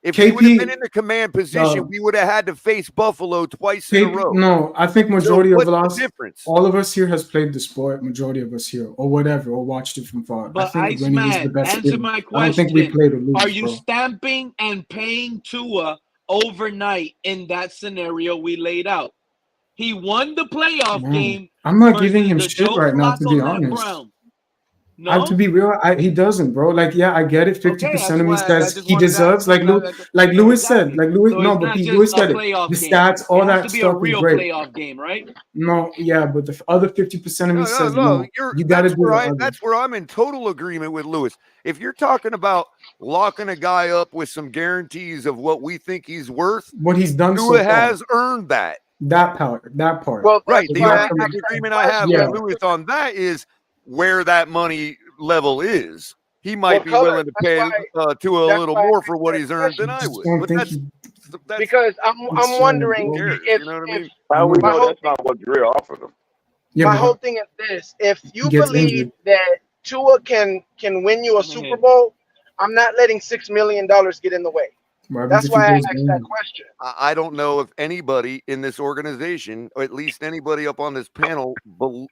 if we would have been in the command position, we would have had to face Buffalo twice in a row. No, I think majority of us, all of us here has played the sport. Majority of us here, or whatever, or watched it from far. But I think winning is the best. Answer my question. I don't think we played or lose. Are you stamping and paying Tua overnight in that scenario we laid out? He won the playoff game. I'm not giving him shit right now, to be honest. No? To be real, he doesn't, bro. Like, yeah, I get it. 50% of me says he deserves, like Lewis said, but Lewis said it. The stats, all that stuff is great. Playoff game, right? No, yeah, but the other 50% of me says no. You got to do it. That's where I'm in total agreement with Lewis. If you're talking about locking a guy up with some guarantees of what we think he's worth, what he's done, Tua has earned that. That part. Well, Right. that's The why only I asked that disagreement I have Yeah. with Lewis on that is where that money level is. He might Well, be color. willing to pay Tua a That's little why I more asked for what that he's earned than question. I would. Don't But think that's because I'm wondering who cares? if You know what I mean? How we my know whole that's not what Greer offered him? Yeah, my but whole thing is this: if he you gets believe injured. that Tua can win you a Super Bowl, I'm not letting $6 million get in the way. What happens That's if he why I goes asked that down? question. I don't know if anybody in this organization, or at least anybody up on this panel,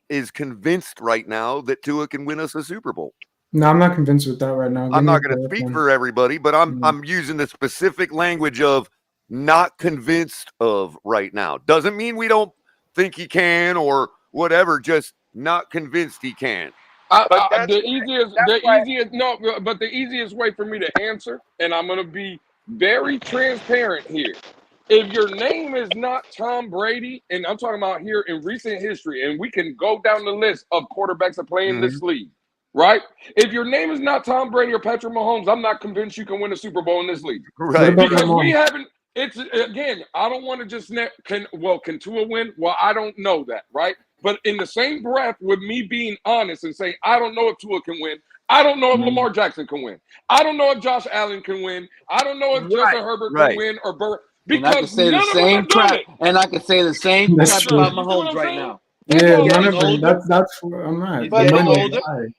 is convinced right now that Tua can win us a Super Bowl. No, I'm not convinced with that right now. Give I'm me not a going to player speak one. for everybody, but I'm using the specific language of not convinced of right now. Doesn't mean we don't think he can or whatever, just not convinced he can. But that's The easiest way for me to answer, and I'm going to be very transparent here. If your name is not Tom Brady, and I'm talking about here in recent history, and we can go down the list of quarterbacks that play in this league, right? If your name is not Tom Brady or Patrick Mahomes, I'm not convinced you can win a Super Bowl in this league. Right. Because we haven't. It's again. I don't want to just can Tua win? Well, I don't know that, right? But in the same breath, with me being honest and saying I don't know if Tua can win, I don't know if Lamar Jackson can win, I don't know if Josh Allen can win, I don't know if Justin Herbert can win or Burrow. And I can Because say the none of them same have done crap, it. and I can say the same That's crap true. about You see what Mahomes I'm right saying? now. Yeah, He's none getting of them. older. That's what I'm at. He's But getting Louis, older.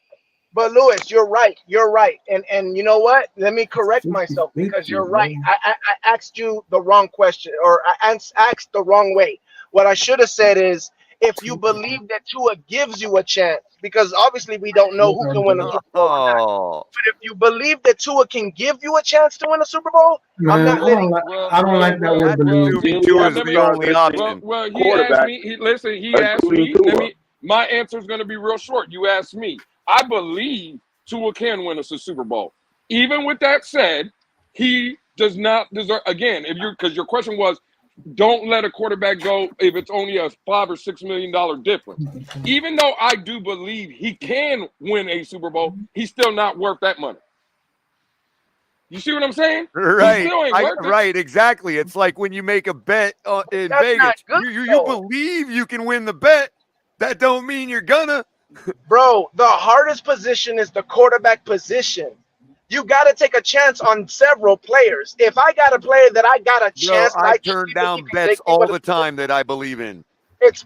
but Lewis, you're right. You're right. And you know what? Let me correct myself because you're right. I asked you the wrong question, or I asked the wrong way. What I should have said is, if you believe that Tua gives you a chance, because obviously we don't know who can win a Super Bowl or not. Oh, But if you believe that Tua can give you a chance to win a Super Bowl, I'm Man, not letting. I don't like that word believe. assuming Tua is the only option. Well, he asked me. He asked me. My answer is going to be real short. You asked me. I believe Tua can win us a Super Bowl. Even with that said, he does not deserve. Again, because your question was, don't let a quarterback go if it's only a $5 or $6 million difference. Even though I do believe he can win a Super Bowl, he's still not worth that money. You see what I'm saying? Right, He still ain't worth it. right, exactly. It's like when you make a bet in That's Vegas. not good, You believe you can win the bet. That don't mean you're gonna. Bro, the hardest position is the quarterback position. You got to take a chance on several players. If I got a player that I got a chance, I turn down bets all the time that I believe in.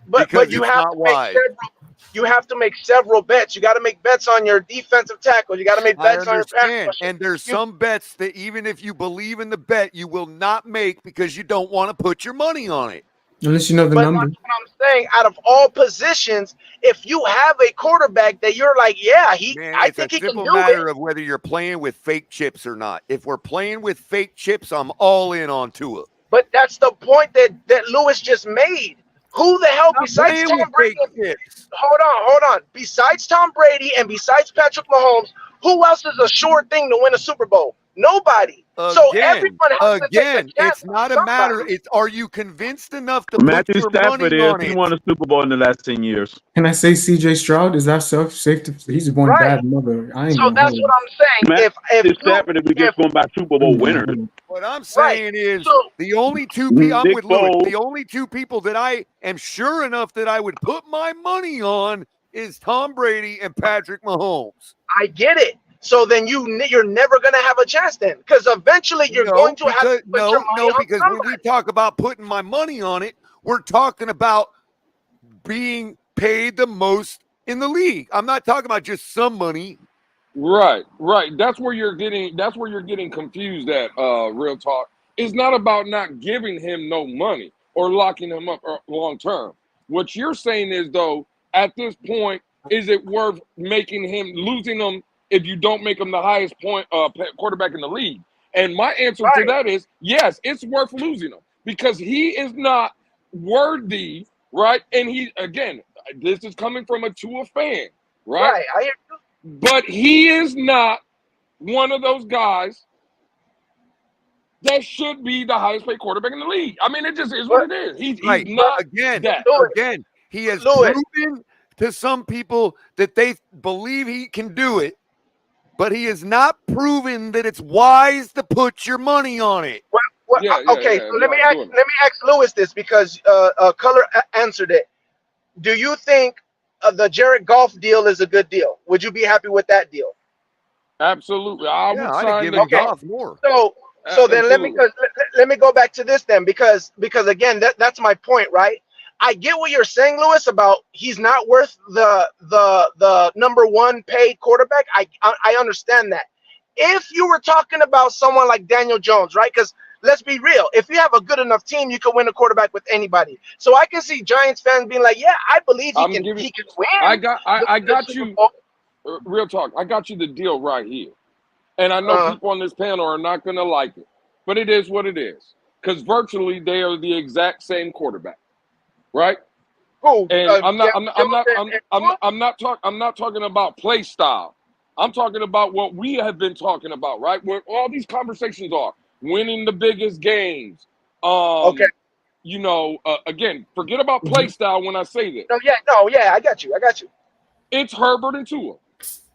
But you have to make several. You have to make several bets. You got to make bets on your defensive tackle. You got to make I bets on your pass understand. rusher. And there's some bets that even if you believe in the bet, you will not make because you don't want to put your money on it. Unless you know the But number. that's what I'm saying. Out of all positions, if you have a quarterback that you're like, yeah, I think he can do Simple matter it. of whether you're playing with fake chips or not. If we're playing with fake chips, I'm all in on Tua. But that's the point that Lewis just made. Who the hell besides playing Tom with Brady? fake chips. Hold on. Besides Tom Brady and besides Patrick Mahomes, who else is a sure thing to win a Super Bowl? Nobody. So everyone has to take a chance. It's not a matter. It's are you convinced enough to put Matthew your Stafford money on he it? won a Super Bowl in the last 10 years. Can I say CJ Stroud? Is that safe to? He's one bad mother. I ain't So gonna that's hold what it. I'm saying. Matthew Stafford, if we just going by Super Bowl winners. What I'm saying is the only two Nick people I'm with Louis. Foles. The only two people that I am sure enough that I would put my money on is Tom Brady and Patrick Mahomes. I get it. So then you're never gonna have a chance then, because eventually you're going to have to put your money on because somebody. when we talk about putting my money on it, we're talking about being paid the most in the league. I'm not talking about just some money. Right. That's where you're getting confused at, real talk. It's not about not giving him no money or locking him up long term. What you're saying is, though, at this point, is it worth losing him if you don't make him the highest point quarterback in the league? And my answer to that is yes, it's worth losing him because he is not worthy, right? And this is coming from a Tua fan, right? Right. I hear you. But he is not one of those guys that should be the highest paid quarterback in the league. I mean, it just is what it is. He's not Again, he has proven to some people that they believe he can do it, but he has not proven that it's wise to put your money on it. Well, okay, so let me ask Lewis this because Color answered it. Do you think the Jared Goff deal is a good deal? Would you be happy with that deal? Absolutely, I would I'd have sign given Goff more. So then let me go back to this then because again that's my point, right? I get what you're saying, Lewis, about he's not worth the number one paid quarterback. I understand that. If you were talking about someone like Daniel Jones, right? Because let's be real, if you have a good enough team, you can win a quarterback with anybody. So I can see Giants fans being like, yeah, I believe he can win. I got you. Real talk. I got you the deal right here. And I know people on this panel are not going to like it, but it is what it is. Because virtually they are the exact same quarterback, right? Who? And I'm not talking about play style. I'm talking about what we have been talking about, right? Where all these conversations are winning the biggest games. You know, again, forget about play style when I say this. Yeah, I got you. It's Herbert and Tua.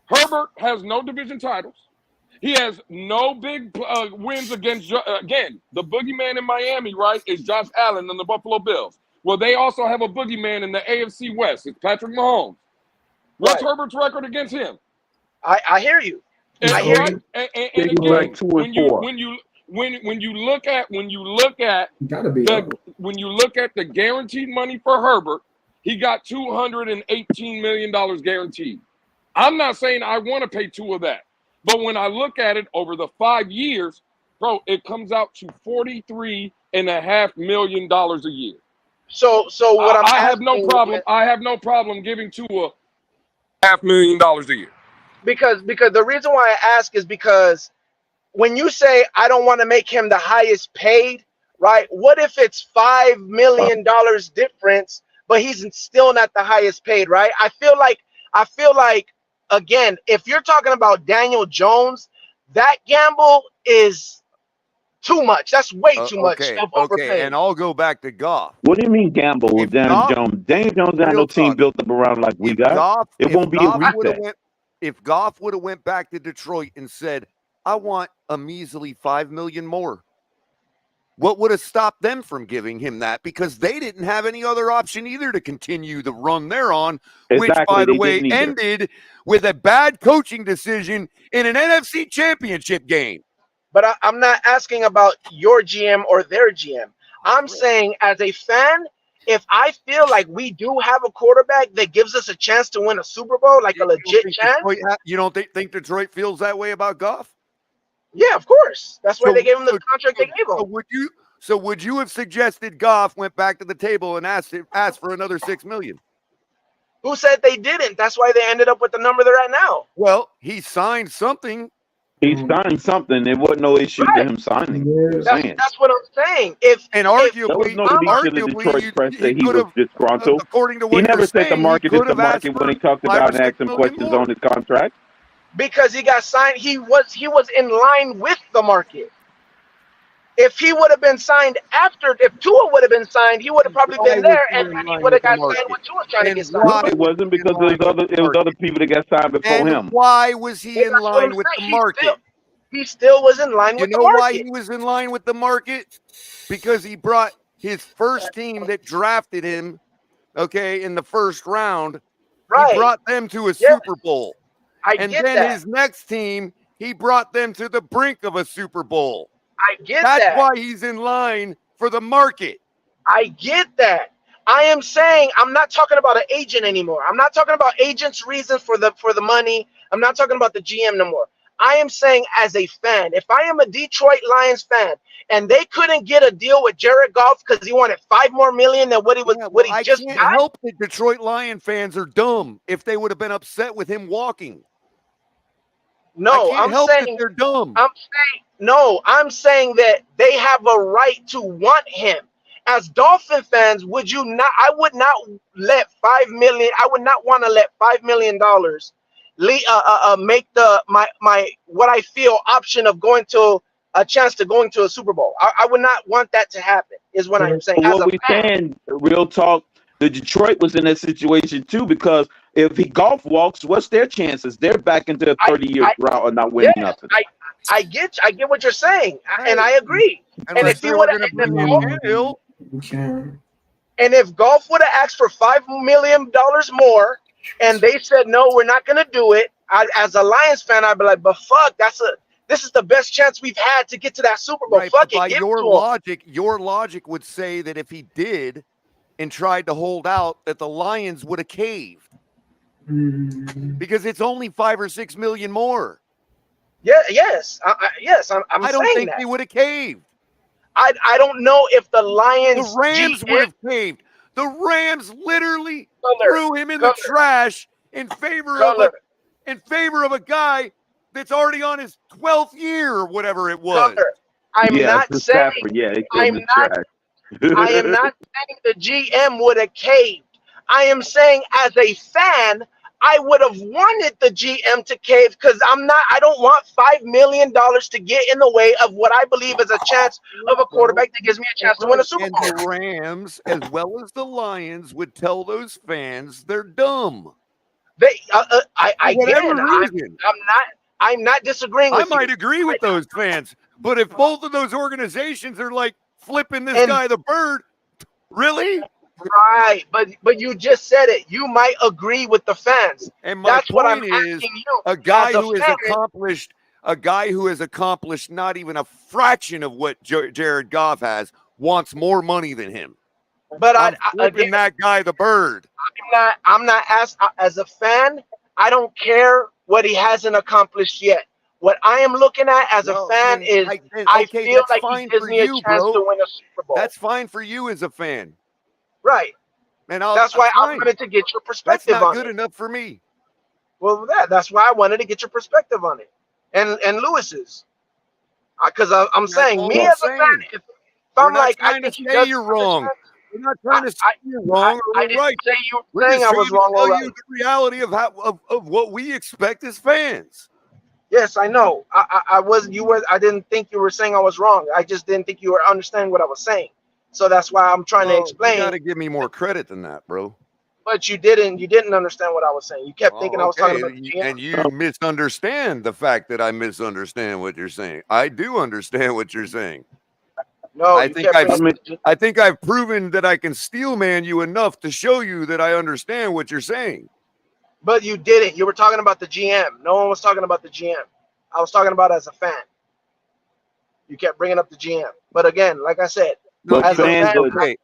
Herbert has no division titles. He has no big wins against, again, the boogeyman in Miami, right, is Josh Allen and the Buffalo Bills. Well, they also have a boogeyman in the AFC West. It's Patrick Mahomes. What's Herbert's record against him? I hear you. And, I hear right? you. And again, when you look at the guaranteed money for Herbert, he got $218 million guaranteed. I'm not saying I want to pay two of that, but when I look at it over the 5 years, bro, it comes out to $43.5 million a year. So what I have no problem. I have no problem giving Tua $500,000 a year. Because the reason why I ask is because when you say I don't want to make him the highest paid, right? What if it's $5 million difference, but he's still not the highest paid, right? I feel like again, if you're talking about Daniel Jones, that gamble is too much. That's way too much of overpaying. And I'll go back to Goff. What do you mean gamble with Daniel Jones? Daniel Jones got no team built up around like we got. It won't be a reset. If Goff would have went back to Detroit and said, I want a measly $5 million more, what would have stopped them from giving him that? Because they didn't have any other option either to continue the run they're on, which, by the way, ended with a bad coaching decision in an NFC championship game. But I'm not asking about your GM or their GM. I'm saying as a fan, if I feel like we do have a quarterback that gives us a chance to win a Super Bowl, like a legit chance. You don't think Detroit feels that way about Goff? Yeah, of course. That's why they gave him the contract they gave him. Would you have suggested Goff went back to the table and asked for another $6 million? Who said they didn't? That's why they ended up with the number they're at now. Well, he signed something. He signed something. There wasn't no issue to him signing. That's what I'm saying. Arguably, Detroit press that he was disgruntled. According to what he never said the market is the market when he talked about and asked him questions on his contract. Because he got signed, he was in line with the market. If he would have been signed if Tua would have been signed, he would have probably been there, and he would have got signed when Tua trying to get signed. It wasn't because it was other people that got signed before him. Why was he in line with the market? He still was in line with the market. You know why he was in line with the market? Because he brought his first team that drafted him, in the first round. He brought them to a Super Bowl. His next team, he brought them to the brink of a Super Bowl. That's why he's in line for the market. I get that. I am saying I'm not talking about an agent anymore. I'm not talking about agents' reasons for the money. I'm not talking about the GM no more. I am saying as a fan, if I am a Detroit Lions fan and they couldn't get a deal with Jared Goff because he wanted $5 more million than what he just got. I hope the Detroit Lion fans are dumb if they would have been upset with him walking. No, I'm saying that they're dumb. I'm saying that they have a right to want him. As Dolphin fans, I would not let $5 million. I would not want to let $5 million make my what I feel option of going to a chance to going to a Super Bowl. I would not want that to happen. Is what I'm saying. What we saying, real talk. The Detroit was in that situation too, because if Goff walks, what's their chances? They're back into a 30-year drought or not winning nothing. I get what you're saying, and I agree. And Unless if he they would were have, going to bring in Tannehill. and if Golf would have asked for $5 million more, and they said no, we're not going to do it, as a Lions fan, I'd be like, but fuck, this is the best chance we've had to get to that Super Bowl. Right, Fuck but by it, give your it to him. your logic would say that if he did and tried to hold out, that the Lions would have caved because it's only 5 or 6 million more. Yeah, yes, I'm I don't saying think that. they would have caved. I don't know if the Lions The Rams would have caved. The Rams literally threw him in the trash in favor of a guy that's already on his 12th year or whatever it was. I'm not saying I am not saying the GM would have caved. I am saying as a fan, I would have wanted the GM to cave because I don't want $5 million to get in the way of what I believe is a chance of a quarterback that gives me a chance to win a Super Bowl. And the Rams, as well as the Lions, would tell those fans they're dumb. I'm not disagreeing with you. I might agree with those fans, but if both of those organizations are like flipping this guy the bird, really? Right, but you just said it. You might agree with the fans. And my point is, a guy who has accomplished not even a fraction of what Jared Goff has wants more money than him. But I'm flipping that guy the bird. I'm not as a fan. I don't care what he hasn't accomplished yet. What I am looking at as a fan is I feel like he gives me a chance to win a Super Bowl. That's fine for you as a fan. Right. And that's why I wanted to get your perspective on it. That's not good enough for me. Well, that's why I wanted to get your perspective on it. And Lewis's. Because I'm saying, me as a fan, if I'm like, I think you're wrong. We're not trying to say you're wrong or I right. Say you We're saying just I was trying wrong to or tell right. you the reality of what we expect as fans. Yes, I know. I didn't think you were saying I was wrong. I just didn't think you were understanding what I was saying. So that's why I'm trying to explain. You got to give me more credit than that, bro. But you didn't understand what I was saying. You kept thinking I was talking about the GM. And you misunderstand the fact that I misunderstand what you're saying. I do understand what you're saying. No, I think I've proven that I can steel man you enough to show you that I understand what you're saying. But you didn't. You were talking about the GM. No one was talking about the GM. I was talking about as a fan. You kept bringing up the GM. But again, like I said, but as fans a fan,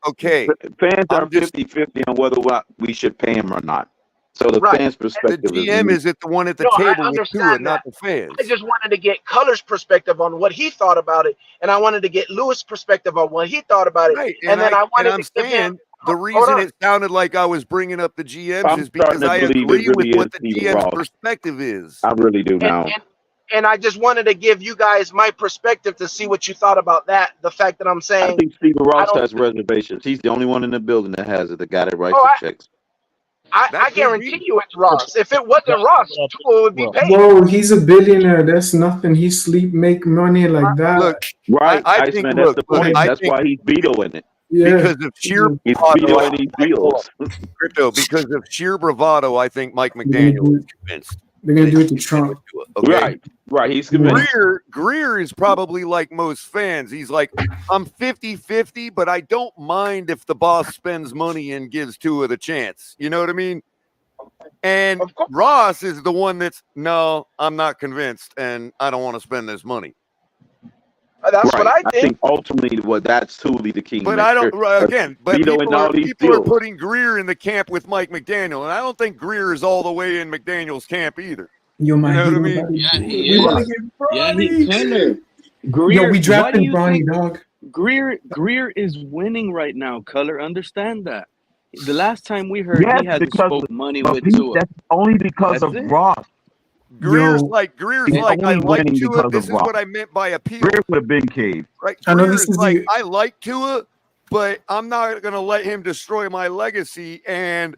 fans are 50-50 on whether we should pay him or not. So the fans' perspective the GM is at the one at the table with Tua, not the fans. I just wanted to get Color's perspective on what he thought about it, and I wanted to get Lewis' perspective on what he thought about it. Right. And then I wanted to give him. The reason it sounded like I was bringing up the GMs is because I agree with what the GM's perspective is. I really do now. And I just wanted to give you guys my perspective to see what you thought about that. The fact that I'm saying. I think Stephen Ross has reservations. He's the only one in the building that has it. The guy that writes the checks. I guarantee you it's Ross. If it wasn't Ross, Tua would be paid. Whoa, he's a billionaire. That's nothing. He make money like that. Look, right, I think that's the point. That's why he's vetoing it. Yeah. Because of sheer bravado, I think Mike McDaniel is convinced. They're gonna do it to Trump. Okay? Right. He's convinced. Greer is probably like most fans. He's like, I'm 50-50, but I don't mind if the boss spends money and gives Tua the chance. You know what I mean? And Ross is the one that's, no, I'm not convinced, and I don't want to spend this money. That's what I think. I think ultimately, that's truly the key. But I don't. Again, but people are putting Greer in the camp with Mike McDaniel, and I don't think Greer is all the way in McDaniel's camp either. You know what I mean? Yeah, he's Connor. Yo, we drafted Bronny, dog. Greer is winning right now. Color, understand that. The last time we heard, he hasn't spoke money with Tua. That's only because of Ross. Greer's like I like Tua. This is what I meant by appeal. Greer would have been caved. Right? Greer's like I like Tua, but I'm not going to let him destroy my legacy. And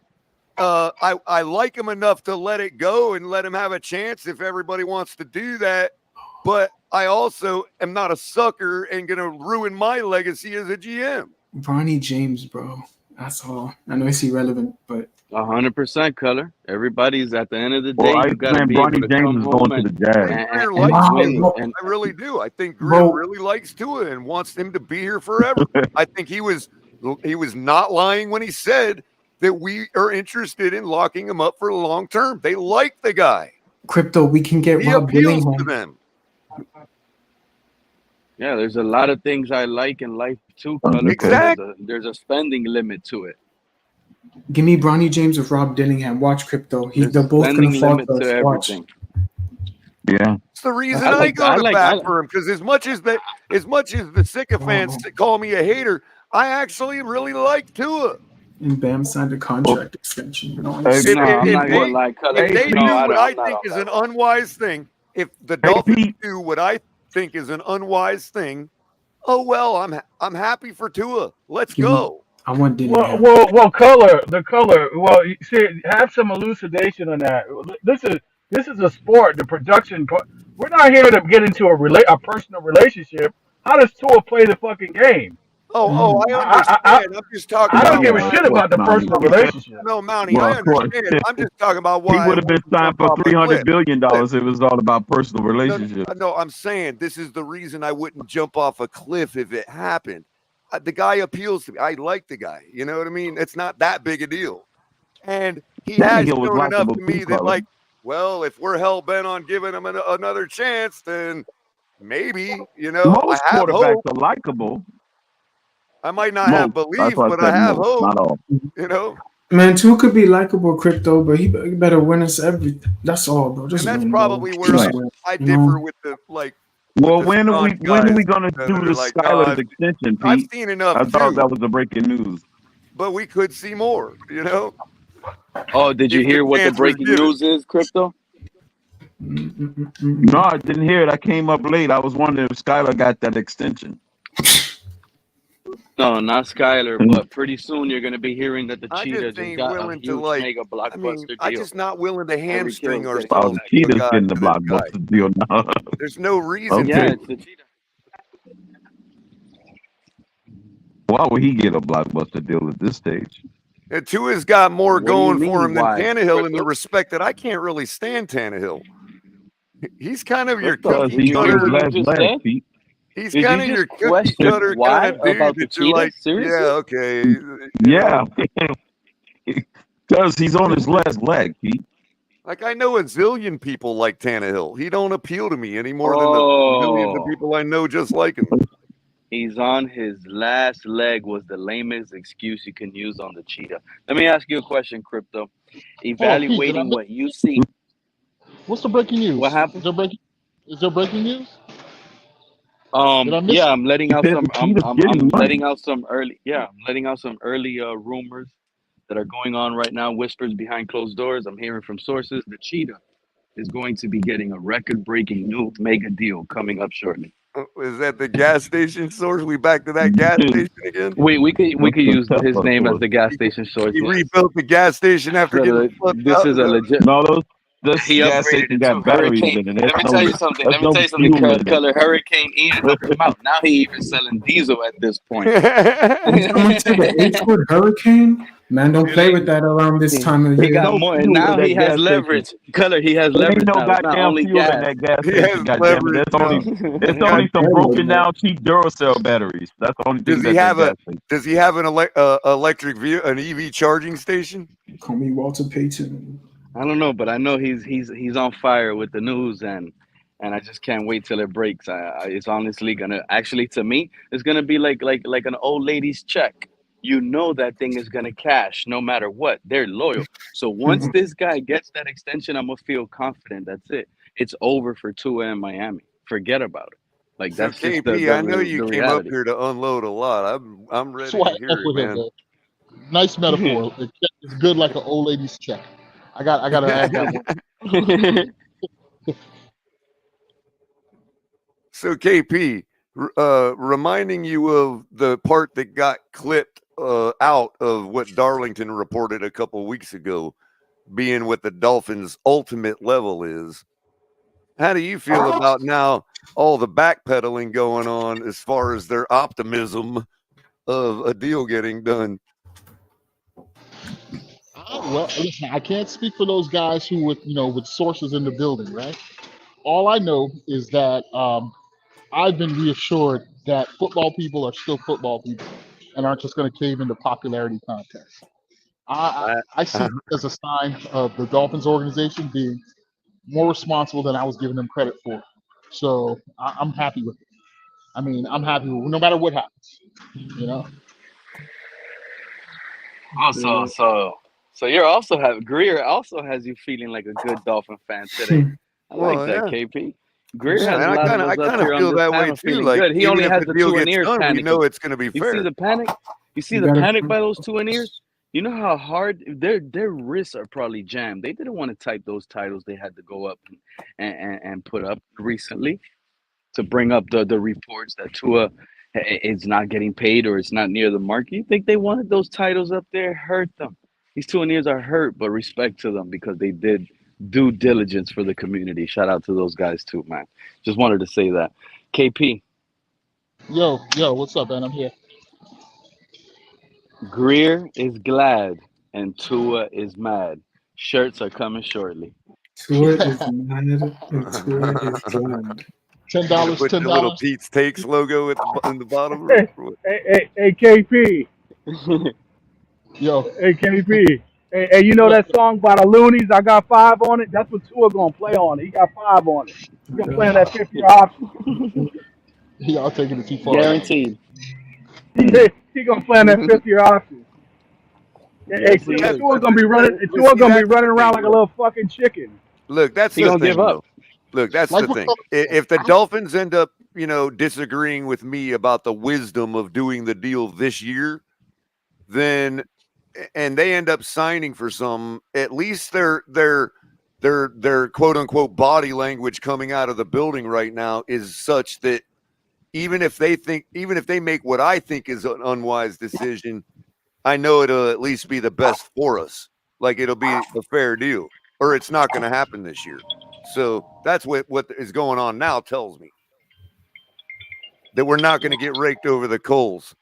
I like him enough to let it go and let him have a chance if everybody wants to do that. But I also am not a sucker and going to ruin my legacy as a GM. Bronny James, bro. That's all. I know it's irrelevant, but 100% color. Everybody's at the end of the day, Well, you got to Iceman be able Bronny to James come is going home to the Jazz. I think Greer and likes wow, Tua. bro, I really do. I think Greer bro, really likes Tua and wants him to be here forever. I think he was not lying when he said that we are interested in locking him up for the long term. They like the guy. Crypto, we can get He Rob appeals to Dillingham. them. Yeah, there's a lot of things I like in life too, color. But Exactly. there's a spending limit to it. Give me Bronny James with Rob Dillingham. Watch Crypto. There's They're a both gonna spending fall limit to to us. Watch. everything. Yeah. It's the reason I I, like- go I to like- bat I like- for him, because as much as the sycophants call me a hater, I actually really like Tua. And Bam signed a contract extension. You know, If I'm not they, gonna lie, color. if they No, do what I I'm not think on is that an unwise thing, if the Dolphins do what I think is an unwise thing, oh well, I'm happy for Tua. Let's go. I want Dillingham. Well, the color. Well, you see, have some elucidation on that. This is a sport. The production. We're not here to get into a personal relationship. How does Tua play the fucking game? Oh, I understand. I'm just talking I about. don't give a shit about the personal relationship. No, Mountie, Well, I of course. understand. I'm just talking about He why would have been signed for $300 billion. It was all about personal relationships. No, I'm saying this is the reason I wouldn't jump off a cliff if it happened. The guy appeals to me. I like the guy. You know what I mean? It's not that big a deal. And he has Tannehill was shown enough likable to me too, that, Colin. like, well, if we're hell bent on giving him another chance, then maybe, Most I have quarterbacks hope. are likable. I might not have Most. belief, That's why but I I said have most, hope. not all. Man, Tua could be likable, Crypto, but he better win us everything. That's all, bro. Just And that's win, probably bro. where Just I win, you differ know? with the Well, the when are we Scott guys gonna that do are the like, Skyler's "Nah, extension, I've Pete? seen enough I thought too." that was the breaking news. But we could see more, Oh, did you If the hear what the chance was breaking given. news is, Crypto? No, I didn't hear it. I came up late. I was wondering if Skyler got that extension. No, not Skyler, but pretty soon you're gonna be hearing that the I Cheetah just just ain't got a willing to huge mega blockbuster deal. I'm just not willing to hamstring Kill's getting ourselves. The to a Cheetah's guy getting the for this guy. blockbuster deal now. There's no reason. Okay. Yeah, it's the Cheetah. Why would he get a blockbuster deal at this stage? And Tua's got more What do you going for mean, him than why? Tannehill in the respect that I can't really stand Tannehill. He's kind of your Because cookie he's on his cutter. last leg, Pete. He's Did kind you of your just cookie question cutter why kind of dude about the that you're Cheetah? like, Seriously? yeah, okay. Yeah. Because he's on his last leg, Pete. Like, I know a zillion people like Tannehill. He don't appeal to me any more than the millions of people I know just like him. He's on his last leg was the lamest excuse you can use on the Cheetah. Let me ask you a question, Crypto. Evaluating what you see. What's the breaking news? What happened? Is there breaking news? Did I miss Yeah, it? I'm letting out some. I'm getting money. letting out some early. Yeah, I'm letting out some early rumors that are going on right now. Whispers behind closed doors. I'm hearing from sources. The Cheetah is going to be getting a record-breaking new mega deal coming up shortly. Is that the gas station source? We back to that gas station again? We could use his name as the gas station source. He Yes. rebuilt the gas station after getting flipped This out. is a legit. No, this He gas upgraded station it got too. batteries Hurricane. in it. Let me tell you something. Let me tell you something. Color Hurricane Ian helped him out. Now he even selling diesel at this point. He's coming to the 8-foot Hurricane. Man, don't play with that around this time of He year. got more, and now he has leverage. Color, he has There leverage ain't no now. It's not goddamn only fuel gas. in that gas He station. has Goddamn it. leverage It's only some broken down cheap Duracell batteries. That's the only thing Does he have gas station. Does he have an electric vehicle, an EV charging station? Call me Walter Payton. I don't know, but I know he's on fire with the news, and I just can't wait till it breaks. It's honestly gonna actually, to me, it's gonna be like an old lady's check. You know that thing is gonna cash no matter what. They're loyal. So once this guy gets that extension, I'm gonna feel confident. That's it. It's over for Tua in Miami. Forget about it. Like So that's just KP, I know you the came up reality. here to unload a lot. I'm ready That's why to I hear F it, with him, man. man. Nice metaphor. It's good like an old lady's check. I gotta add that one. So KP, reminding you of the part that got clipped out of what Darlington reported a couple weeks ago, being what the Dolphins' ultimate level is. How do you feel about now all the backpedaling going on as far as their optimism of a deal getting done? Well, listen, I can't speak for those guys who with sources in the building, right? All I know is that I've been reassured that football people are still football people and aren't just going to cave into popularity contests. I see it as a sign of the Dolphins organization being more responsible than I was giving them credit for. So I'm happy with it. I mean, I'm happy with no matter what happens, you know? Oh, so you're also Greer also has you feeling like a good Dolphin fan today. I like Well, that, yeah. KP. Greer Yeah, has and a I lot kind of of us I up kind of here on feel this that way panel too. feeling Like good. He even only if has the the deal two and gets ears done, we know panicking. it's going to be You see fair. the panic? You see You the gotta panic by those two and ears? You know how hard their wrists are probably jammed. They didn't want to type those titles they had to go up and put up recently to bring up the reports that Tua is not getting paid or it's not near the mark. You think they wanted those titles up there? Hurt them. These two and ears are hurt, but respect to them because they did due diligence for the community. Shout out to those guys too, man. Just wanted to say that. KP, Yo, what's up, man? I'm here. Greer is glad and Tua is mad. Shirts are coming shortly. Tua is mad and Tua is glad. $10, You gonna put the little $10. Pete's Takes logo in the bottom? Hey, hey, KP. Yo, Hey, KP. Hey, you know that song by the Loonies? I got 5 on it. That's what Tua gonna play on it. He got 5 on it. He gonna play on that 50-year option. y'all taking it too far now. Guaranteed. He gonna play on that 50-year option. Hey, Yes, he But is. Tua gonna be running. but Tua see, gonna be that's the running around thing. like a little fucking chicken. Look, that's He the gonna thing, give up. though. Look, that's Like the thing. If the Dolphins end up, disagreeing with me about the wisdom of doing the deal this year, then and they end up signing for some, at least their quote unquote body language coming out of the building right now is such that even if they make what I think is an unwise decision, I know it'll at least be the best for us. Like it'll be a fair deal, or it's not going to happen this year. So that's what is going on now tells me that we're not going to get raked over the coals.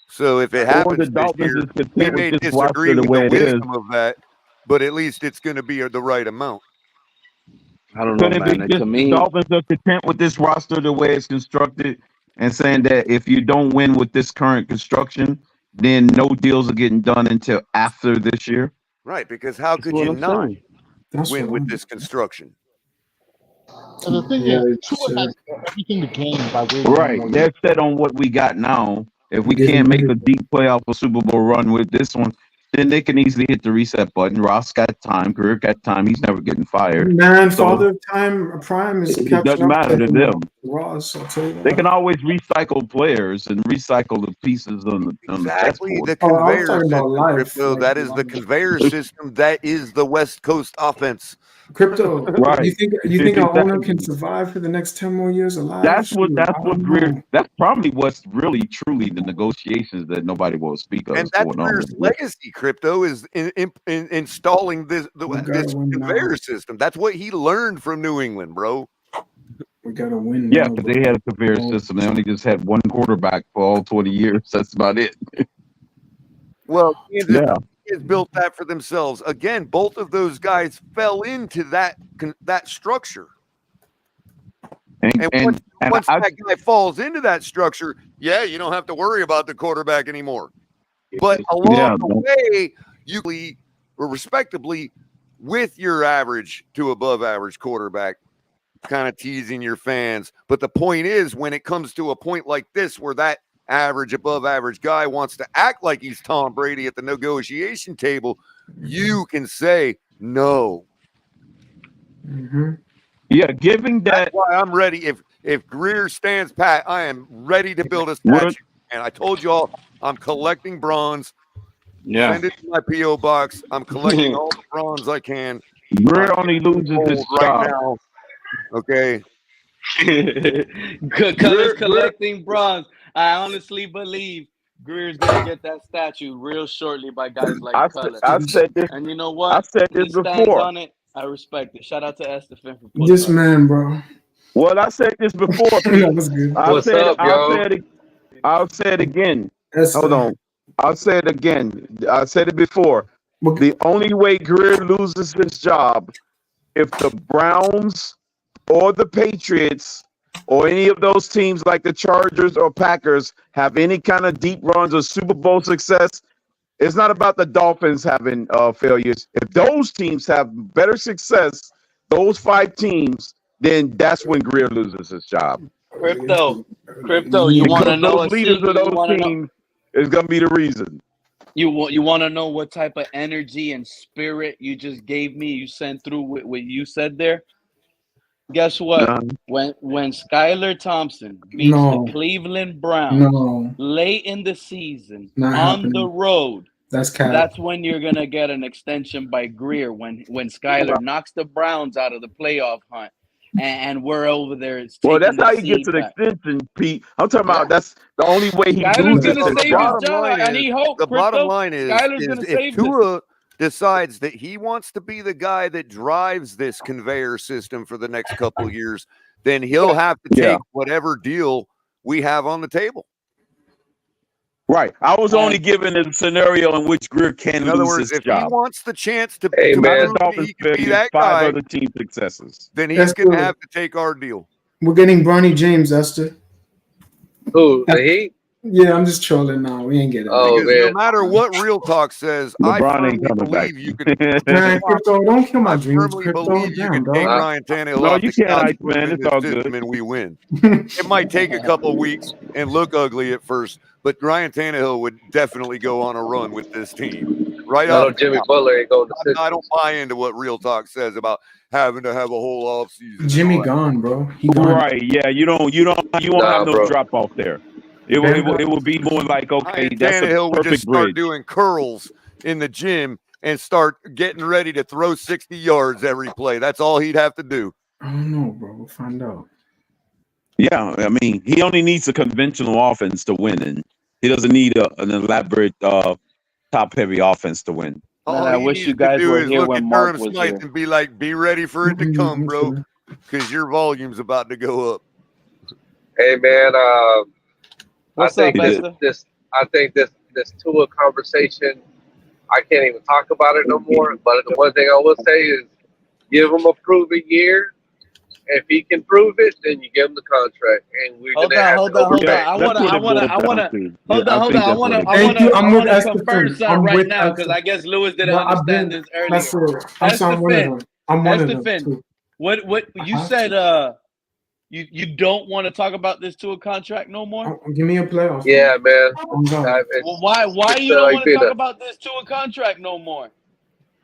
So if it Or the happens this Dolphins year, is we content may with this roster disagree the with the way it is. wisdom of that, but at least it's going to be the right amount. I don't know, Could it be man. just To the me, Dolphins are content with this roster the way it's constructed and saying that if you don't win with this current construction, then no deals are getting done until after this year? Right, because how that's could what you I'm not saying. That's win what with I'm. this construction? And the thing Yeah, is, Tua has everything to gain by waiting one Right. more year. They're set on what we got now. If we Give can't him make a everything. deep playoff or Super Bowl run with this one, then they can easily hit the reset button. Ross got time. Greer got time. He's never getting fired. Man, So Father of Time Prime is it catching doesn't up matter to to him now. them. Ross, I'll tell you They can that. always recycle players and recycle the pieces on the Exactly, chessboard. the Oh, I was conveyor talking about system, life. Crypto. Like That is the conveyor system. That is the West Coast offense. Crypto. Right. You think our owner can survive for the next 10 more years alive? That's what Shoot, I don't Greer. know. That's probably what's really truly the negotiations that nobody will speak of And is that's going on. Greer's legacy, Crypto, is in installing this We gotta win now. conveyor system. That's what he learned from New England, bro. We gotta win Yeah, now. because they had a conveyor system. They only just had one quarterback for all 20 years. That's about it. Well, Kansas Yeah. has built that for themselves. Again, both of those guys fell into that structure. And once that guy falls into that structure, yeah, you don't have to worry about the quarterback anymore. But along the way, you or respectably with your average to above average quarterback, kind of teasing your fans. But the point is, when it comes to a point like this, where that average, above average guy wants to act like he's Tom Brady at the negotiation table, you can say no. Mm-hmm. Yeah, giving that. That's why I'm ready. If Greer stands pat, I am ready to build a statue. And I told you all, I'm collecting bronze. Yeah. Send it to my P.O. box. I'm collecting all the bronze I can. Greer only loses his right job. now. Okay. Colors collecting bronze. I honestly believe Greer's gonna get that statue real shortly by guys like Color. I said this. And you know what? I said He this stands before. on it. I respect it. Shout out to Estefan for pulling This up. man, bro. Well, I said this before. That was good. I'll say it again. Hold on. I'll say it again. I said it before. The only way Greer loses his job if the Browns or the Patriots or any of those teams like the Chargers or Packers have any kind of deep runs or Super Bowl success. It's not about the Dolphins having failures. If those teams have better success, those 5 teams, then that's when Greer loses his job. Crypto, you want to Because know those leaders of those teams is going to be the reason. You want to know what type of energy and spirit you just gave me? You sent through what you said there. Guess what? When Skylar Thompson beats No. the Cleveland Browns No. late in the season Not on happening. the road, That's cap. that's when you're gonna get an extension by Greer. When Skylar knocks the Browns out of the playoff hunt, and we're over there. Well, that's how he gets an extension, Pete. I'm talking about that's the only way he Skylar's loses gonna his save job. his job, and he hopes. The bottom line is Skylar's gonna if save Tua decides that he wants to be the guy that drives this conveyor system for the next couple of years, then he'll have to take whatever deal we have on the table. Right. I was only given a scenario in which Greer can In other lose words, his if job. he wants the chance to, Not prove the that Dolphins he can be failures, that 5 guy, other team successes. then he's That's going to good. have to take our deal. We're getting Bronny James, Esther. Who? The Heat? Yeah, I'm just trolling now. We ain't getting Oh, Because man. no matter what Real Talk says, I LeBron ain't firmly coming back. believe you can. Man, Crypto, don't kill my dreams, firmly Crypto. believe you Damn, can take dog. Ryan Tannehill No, off you the can't, couch, put him Iceman. in It's the all system, good. and we win. It might take a couple of weeks and look ugly at first, but Ryan Tannehill would definitely go on a run with this team. Right I know off. Jimmy Butler ain't going to sit. I don't buy into what Real Talk says about having to have a whole offseason. Jimmy gone, bro. He gone. Right. Yeah. You won't have no bro. drop off there. It will be more like, okay, Ryan that's a Tannehill would just perfect start bridge. doing curls in the gym and start getting ready to throw 60 yards every play. That's all he'd have to do. I don't know, bro. We'll find out. Yeah, I mean, he only needs a conventional offense to win, and he doesn't need an elaborate, top-heavy offense to win. All Man, I he wish needs you to guys do were is here look when at Mark Durham was Smythe here. and be like, be ready for it to come, bro, because your volume's about to go up. Hey, man. What's I think up, Esther? this Tua conversation, I can't even talk about it no more. But the one thing I will say is give him a proven year. If he can prove it, then you give him the contract. And we're Hold gonna on, have hold to on, hold on. overpay. I wanna hold on, hold on. Thank you. I'm with Esther confirm Finn. something I'm right with now because Esther. I guess Lewis didn't But I've understand been. this earlier. That's it. I'm Esther one of Finn, them. I'm one of Esther them Finn, too. what you have said? You don't want to talk about this to a contract no more? Give me a playoff. Yeah, man. I'm done. Well, why you don't want to talk about this to a contract no more?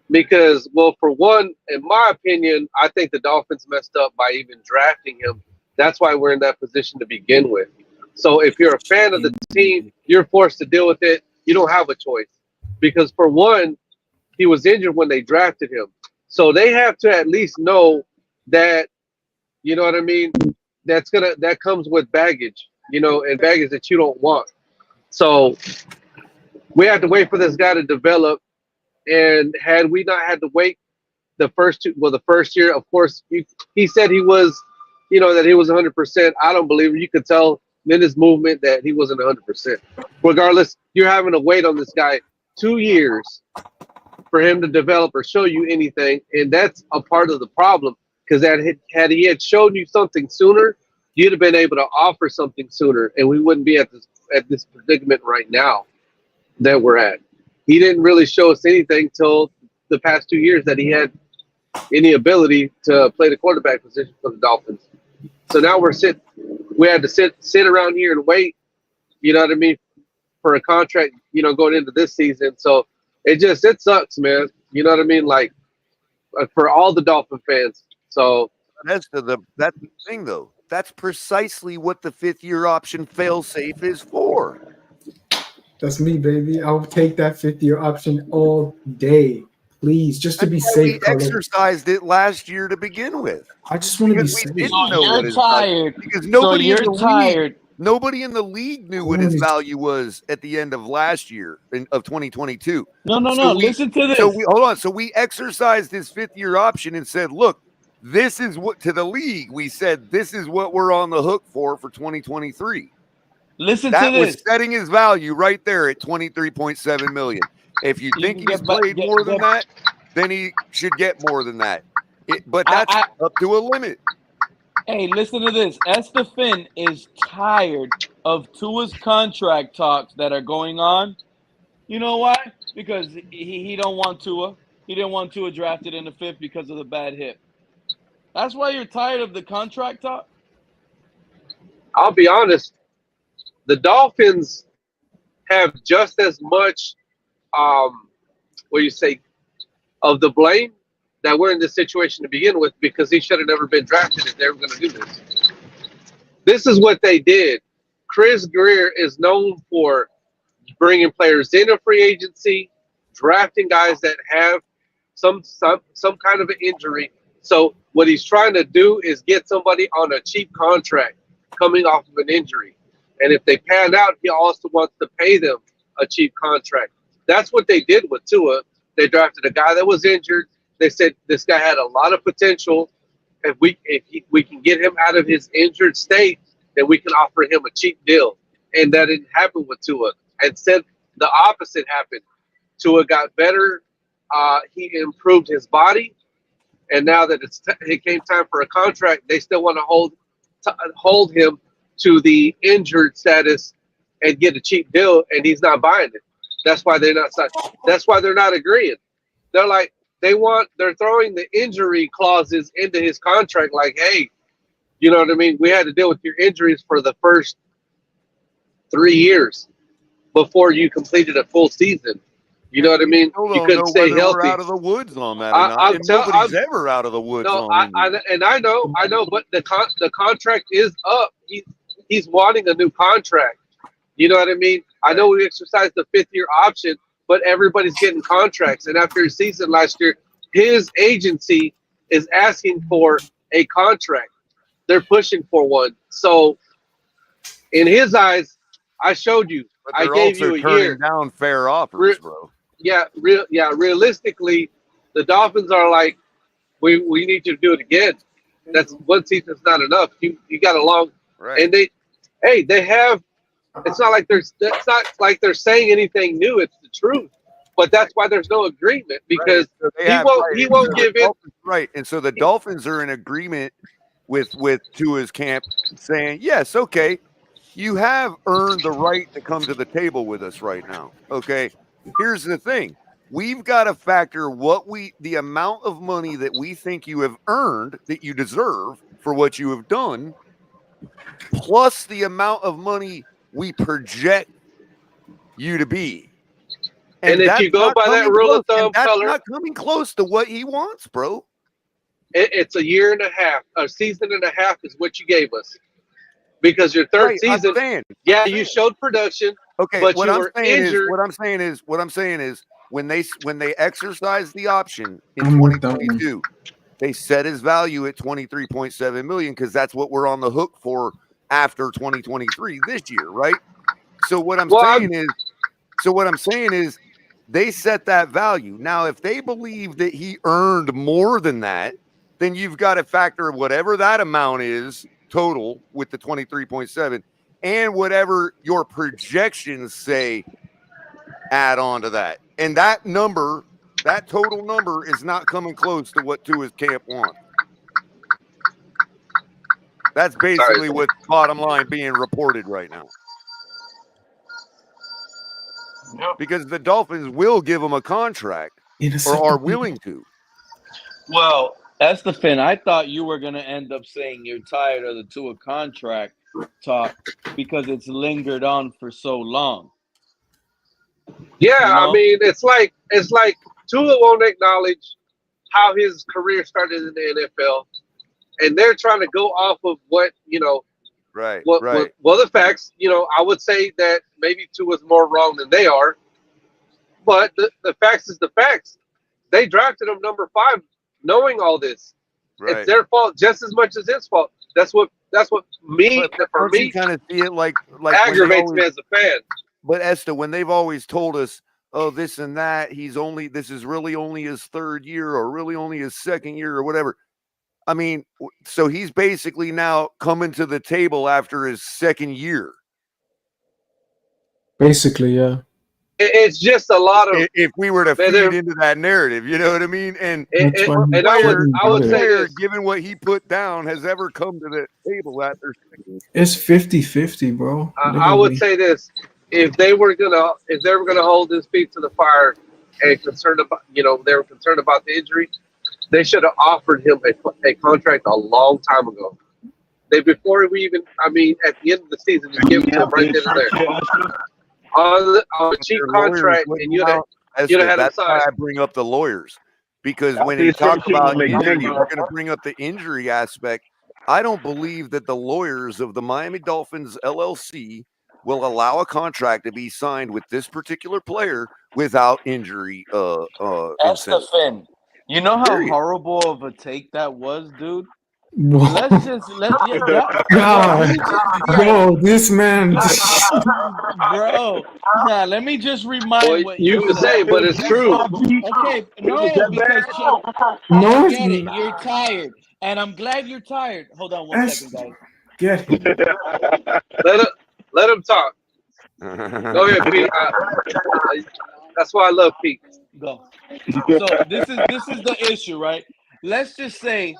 Because, well, for one, in my opinion, I think the Dolphins messed up by even drafting him. That's why we're in that position to begin with. So if you're a fan of the team, you're forced to deal with it. You don't have a choice. Because, for one, he was injured when they drafted him. So they have to at least know that, you know what I mean, that comes with baggage, and baggage that you don't want. So we have to wait for this guy to develop. And had we not had to wait the first year, of course, he said he was, that he was 100%. I don't believe it. You could tell in his movement that he wasn't 100%. Regardless, you're having to wait on this guy 2 years for him to develop or show you anything. And that's a part of the problem, because had he had shown you something sooner, you'd have been able to offer something sooner, and we wouldn't be at this predicament right now that we're at. He didn't really show us anything till the past 2 years that he had any ability to play the quarterback position for the Dolphins. So now we had to sit around here and wait, you know what I mean, for a contract, going into this season. So it sucks, man. You know what I mean? Like, for all the Dolphin fans. So that's the thing, though. That's precisely what the 5th-year option fail-safe is for. That's me, baby. I'll take that 5th-year option all day, please, just to be safe. We exercised it last year to begin with. I just want to be safe. You're tired because nobody in the league, nobody in the league knew what his value was at the end of last year of 2022. No. Listen to this. So hold on. So we exercised his 5th-year option and said, look, this is what to the league. We said this is what we're on the hook for 2023. Listen that to this. was setting his value right there at $23.7 million. If you You think can he's get back. played more than that, then he should get more than that. But that's up to a limit. Hey, listen to this. Estefan is tired of Tua's contract talks that are going on. You know why? Because he don't want Tua. He didn't want Tua drafted in the 5th because of the bad hip. That's why you're tired of the contract talk? I'll be honest. The Dolphins have just as much, what do you say, of the blame that we're in this situation to begin with, because he should have never been drafted if they were going to do this. This is what they did. Chris Greer is known for bringing players in a free agency, drafting guys that have some kind of an injury. So what he's trying to do is get somebody on a cheap contract coming off of an injury. And if they pan out, he also wants to pay them a cheap contract. That's what they did with Tua. They drafted a guy that was injured. They said this guy had a lot of potential. If we can get him out of his injured state, then we can offer him a cheap deal. And that didn't happen with Tua. Instead, the opposite happened. Tua got better. He improved his body. And now that it came time for a contract, they still want to hold him to the injured status and get a cheap deal, and he's not buying it. That's why they're not. That's why they're not agreeing. They're like they're throwing the injury clauses into his contract. Like, hey, you know what I mean? We had to deal with your injuries for the first 3 years before you completed a full season. You know what I mean? Still You don't couldn't know stay whether healthy. we're out of the woods on that or not. And nobody's ever out of the woods on it. I know, but the contract is up. He's wanting a new contract. You know what I mean? I know we exercised the 5th-year option, but everybody's getting contracts. And after his season last year, his agency is asking for a contract. They're pushing for one. So, in his eyes, I showed you. But I they're gave also you a turning year. down fair offers, bro. Realistically, the Dolphins are like, we need you to do it again. That's one season's not enough. You got a long, and they have. It's not like they're saying anything new. It's the truth. But that's why there's no agreement, because he won't give in. Right, and so the Dolphins are in agreement with Tua's camp, saying, yes, okay, you have earned the right to come to the table with us right now. Okay, here's the thing. We've got to factor the amount of money that we think you have earned, that you deserve for what you have done, plus the amount of money we project you to be. And if you go by that rule of thumb, that's not coming close to what he wants, bro. It's a year and a half, a season and a half is what you gave us. Because your third season, you showed production. Okay, but what you I'm were saying injured. what I'm saying is when they exercise the option in I'm with that one. 2022, they set his value at $23.7 million, because that's what we're on the hook for after 2023 this year, right? So what I'm saying is they set that value. Now, if they believe that he earned more than that, then you've got to factor whatever that amount is total with the 23.7 and whatever your projections say, add on to that. And that number, that total number, is not coming close to what Tua's camp wants. That's basically what's bottom line being reported right now. Because the Dolphins will give him a contract, or are willing to. Well, Estefan, I thought you were going to end up saying you're tired of the Tua contract talk because it's lingered on for so long. Yeah, You know? I mean, it's like Tua won't acknowledge how his career started in the NFL, and they're trying to go off of what, you know, right. Well, the facts, you know, I would say that maybe Tua's more wrong than they are, but the facts is the facts. They drafted him number 5, knowing all this. Right. It's their fault just as much as his fault. That's what me for me kind of see it like aggravates me as a fan. But Esther, when they've always told us, oh, this and that, this is really only his 3rd year, or really only his 2nd year, or whatever. I mean, so he's basically now coming to the table after his 2nd year. Basically, yeah. it's just a lot of. If we were to feed into that narrative, you know what I mean? And I would say this, given what he put down, has ever come to the table that they're sticking. It's 50-50, bro. I would say this: if they were gonna hold his feet to the fire and concerned about, they were concerned about the injury, they should have offered him a contract a long time ago. Before we even, at the end of the season, just give it to him right then and there. On a cheap contract, and you'd have had him That's sign. why I bring up the lawyers, because when you talk about injury, you're going to bring up the injury aspect. I don't believe that the lawyers of the Miami Dolphins LLC will allow a contract to be signed with this particular player without injury. That's the fin. You know how horrible of a take that was, dude? God, bro, this man, bro. Yeah, let me just remind what you can say, but it's true. Okay, no, because I get it. You're tired, and I'm glad you're tired. Hold on one second, guys. Get him. Let him talk. Go ahead, Pete. That's why I love Pete. Go. So this is the issue, right? Let's just say,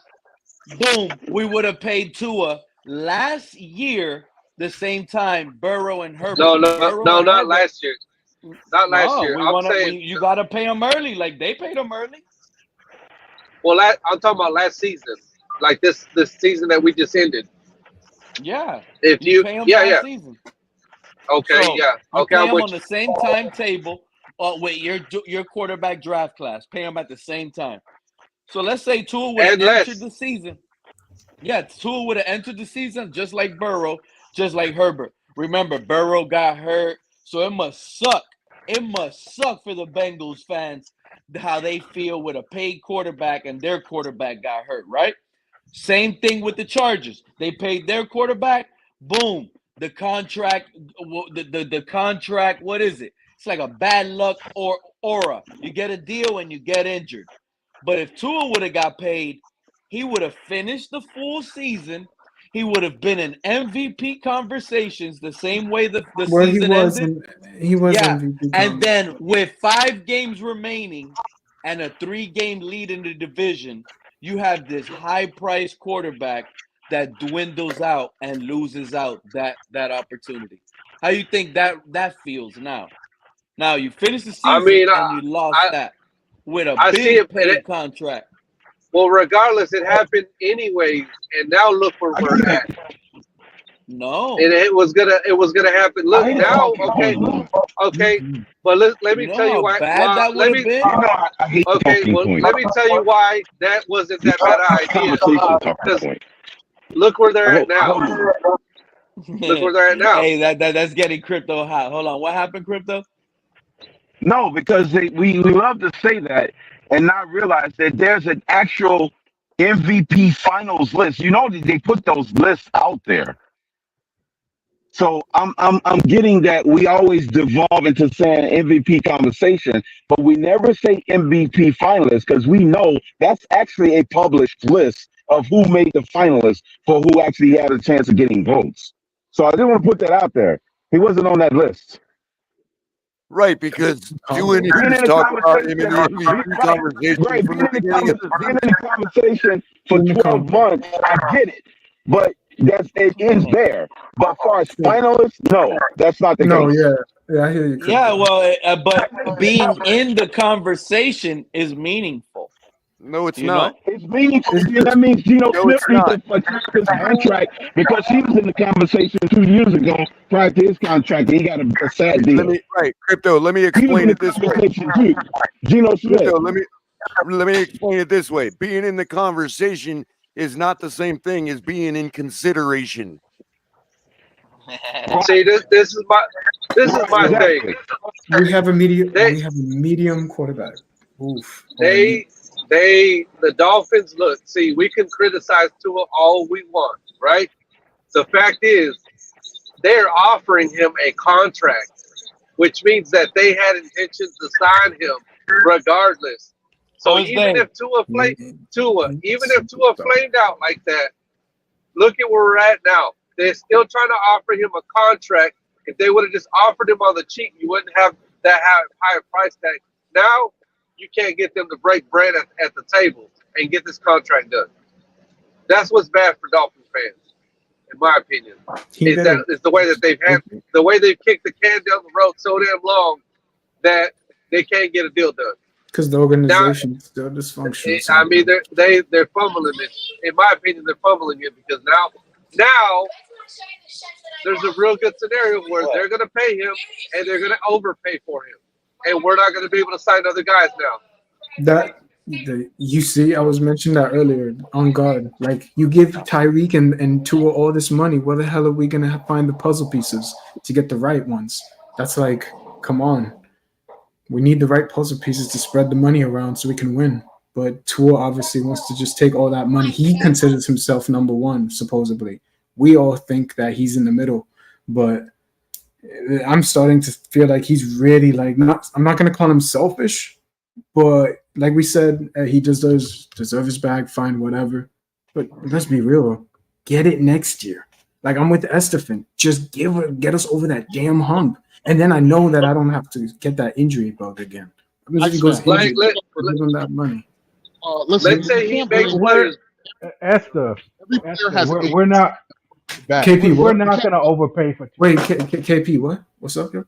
boom, we would have paid Tua last year the same time Burrow and Herbert. No, not last year. Not last year. I'm saying you got to pay them early, like they paid them early. Well, I'm talking about last season, like this season that we just ended. Yeah. If you pay them last season. Okay, so yeah. Okay, pay them on the same timetable with your quarterback draft class. Pay them at the same time. So let's say Tua would have entered the season. Yeah, Tua would have entered the season just like Burrow, just like Herbert. Remember, Burrow got hurt, so it must suck. It must suck for the Bengals fans how they feel with a paid quarterback and their quarterback got hurt, right? Same thing with the Chargers. They paid their quarterback. Boom. The contract, the contract, what is it? It's like a bad luck or aura. You get a deal and you get injured. But if Tua would have got paid, he would have finished the full season. He would have been in MVP conversations the same way the season ended. He was MVP. And then with 5 games remaining and a 3-game lead in the division, you have this high-priced quarterback that dwindles out and loses out that opportunity. How you think that feels now? Now you finish the season and you lost that with a big paid contract. Well, regardless, it happened anyways, and now look where we're at. No, and it was gonna happen. Look now, okay, but let me tell you why. Let me tell you why that wasn't that bad idea. Because look where they're at now. Look where they're at now. Hey, that's getting crypto hot. Hold on, what happened, crypto? No, because we love to say that and not realize that there's an actual MVP finals list. You know, they put those lists out there. So I'm getting that we always devolve into saying MVP conversation, but we never say MVP finalists because we know that's actually a published list of who made the finalists for who actually had a chance of getting votes. So I didn't want to put that out there. He wasn't on that list. Right, because you and you talk about him in the MVP conversation from the beginning of the conversation for 12 months. I get it, but it ends there. But as far as finalists, no, that's not the case. Yeah, I hear you. Yeah, well, but being in the conversation is meaningful. No, it's not. It's meaningful. That means Geno Smith needs to protect his contract because he was in the conversation 2 years ago prior to his contract. And he got a sad deal. Crypto. Let me explain it this way. Geno Smith. Crypto, let me explain it this way. Being in the conversation is not the same thing as being in consideration. See, this is my thing. We have a medium quarterback. Oof. The Dolphins, look, see, we can criticize Tua all we want, right? The fact is, they're offering him a contract, which means that they had intentions to sign him regardless. So even if Tua flamed out like that, look at where we're at now. They're still trying to offer him a contract. If they would have just offered him on the cheap, you wouldn't have that have higher price tag. Now you can't get them to break bread at the table and get this contract done. That's what's bad for Dolphins fans, in my opinion. Is the way that the way they've kicked the can down the road so damn long that they can't get a deal done. Because the organization is still dysfunctional. I mean, they're fumbling it. In my opinion, they're fumbling it because now there's a real good scenario where they're going to pay him and they're going to overpay for him, and we're not going to be able to sign other guys now. You see, I was mentioning that earlier. On guard, like you give Tyreek and Tua all this money, where the hell are we going to find the puzzle pieces to get the right ones? That's like, come on. We need the right puzzle pieces to spread the money around so we can win. But Tua obviously wants to just take all that money. He considers himself number one, supposedly. We all think that he's in the middle. But I'm starting to feel like he's really like I'm not going to call him selfish, but like we said, he just does deserve his bag, fine, whatever. But let's be real. Get it next year. Like I'm with Estefan. Just get us over that damn hump. And then I know that I don't have to get that injury bug again. If he goes injured, give him that money. Let's say he makes players. Esther, we're not. KP, we're not going to overpay for. Wait, KP, what? What's up, yo?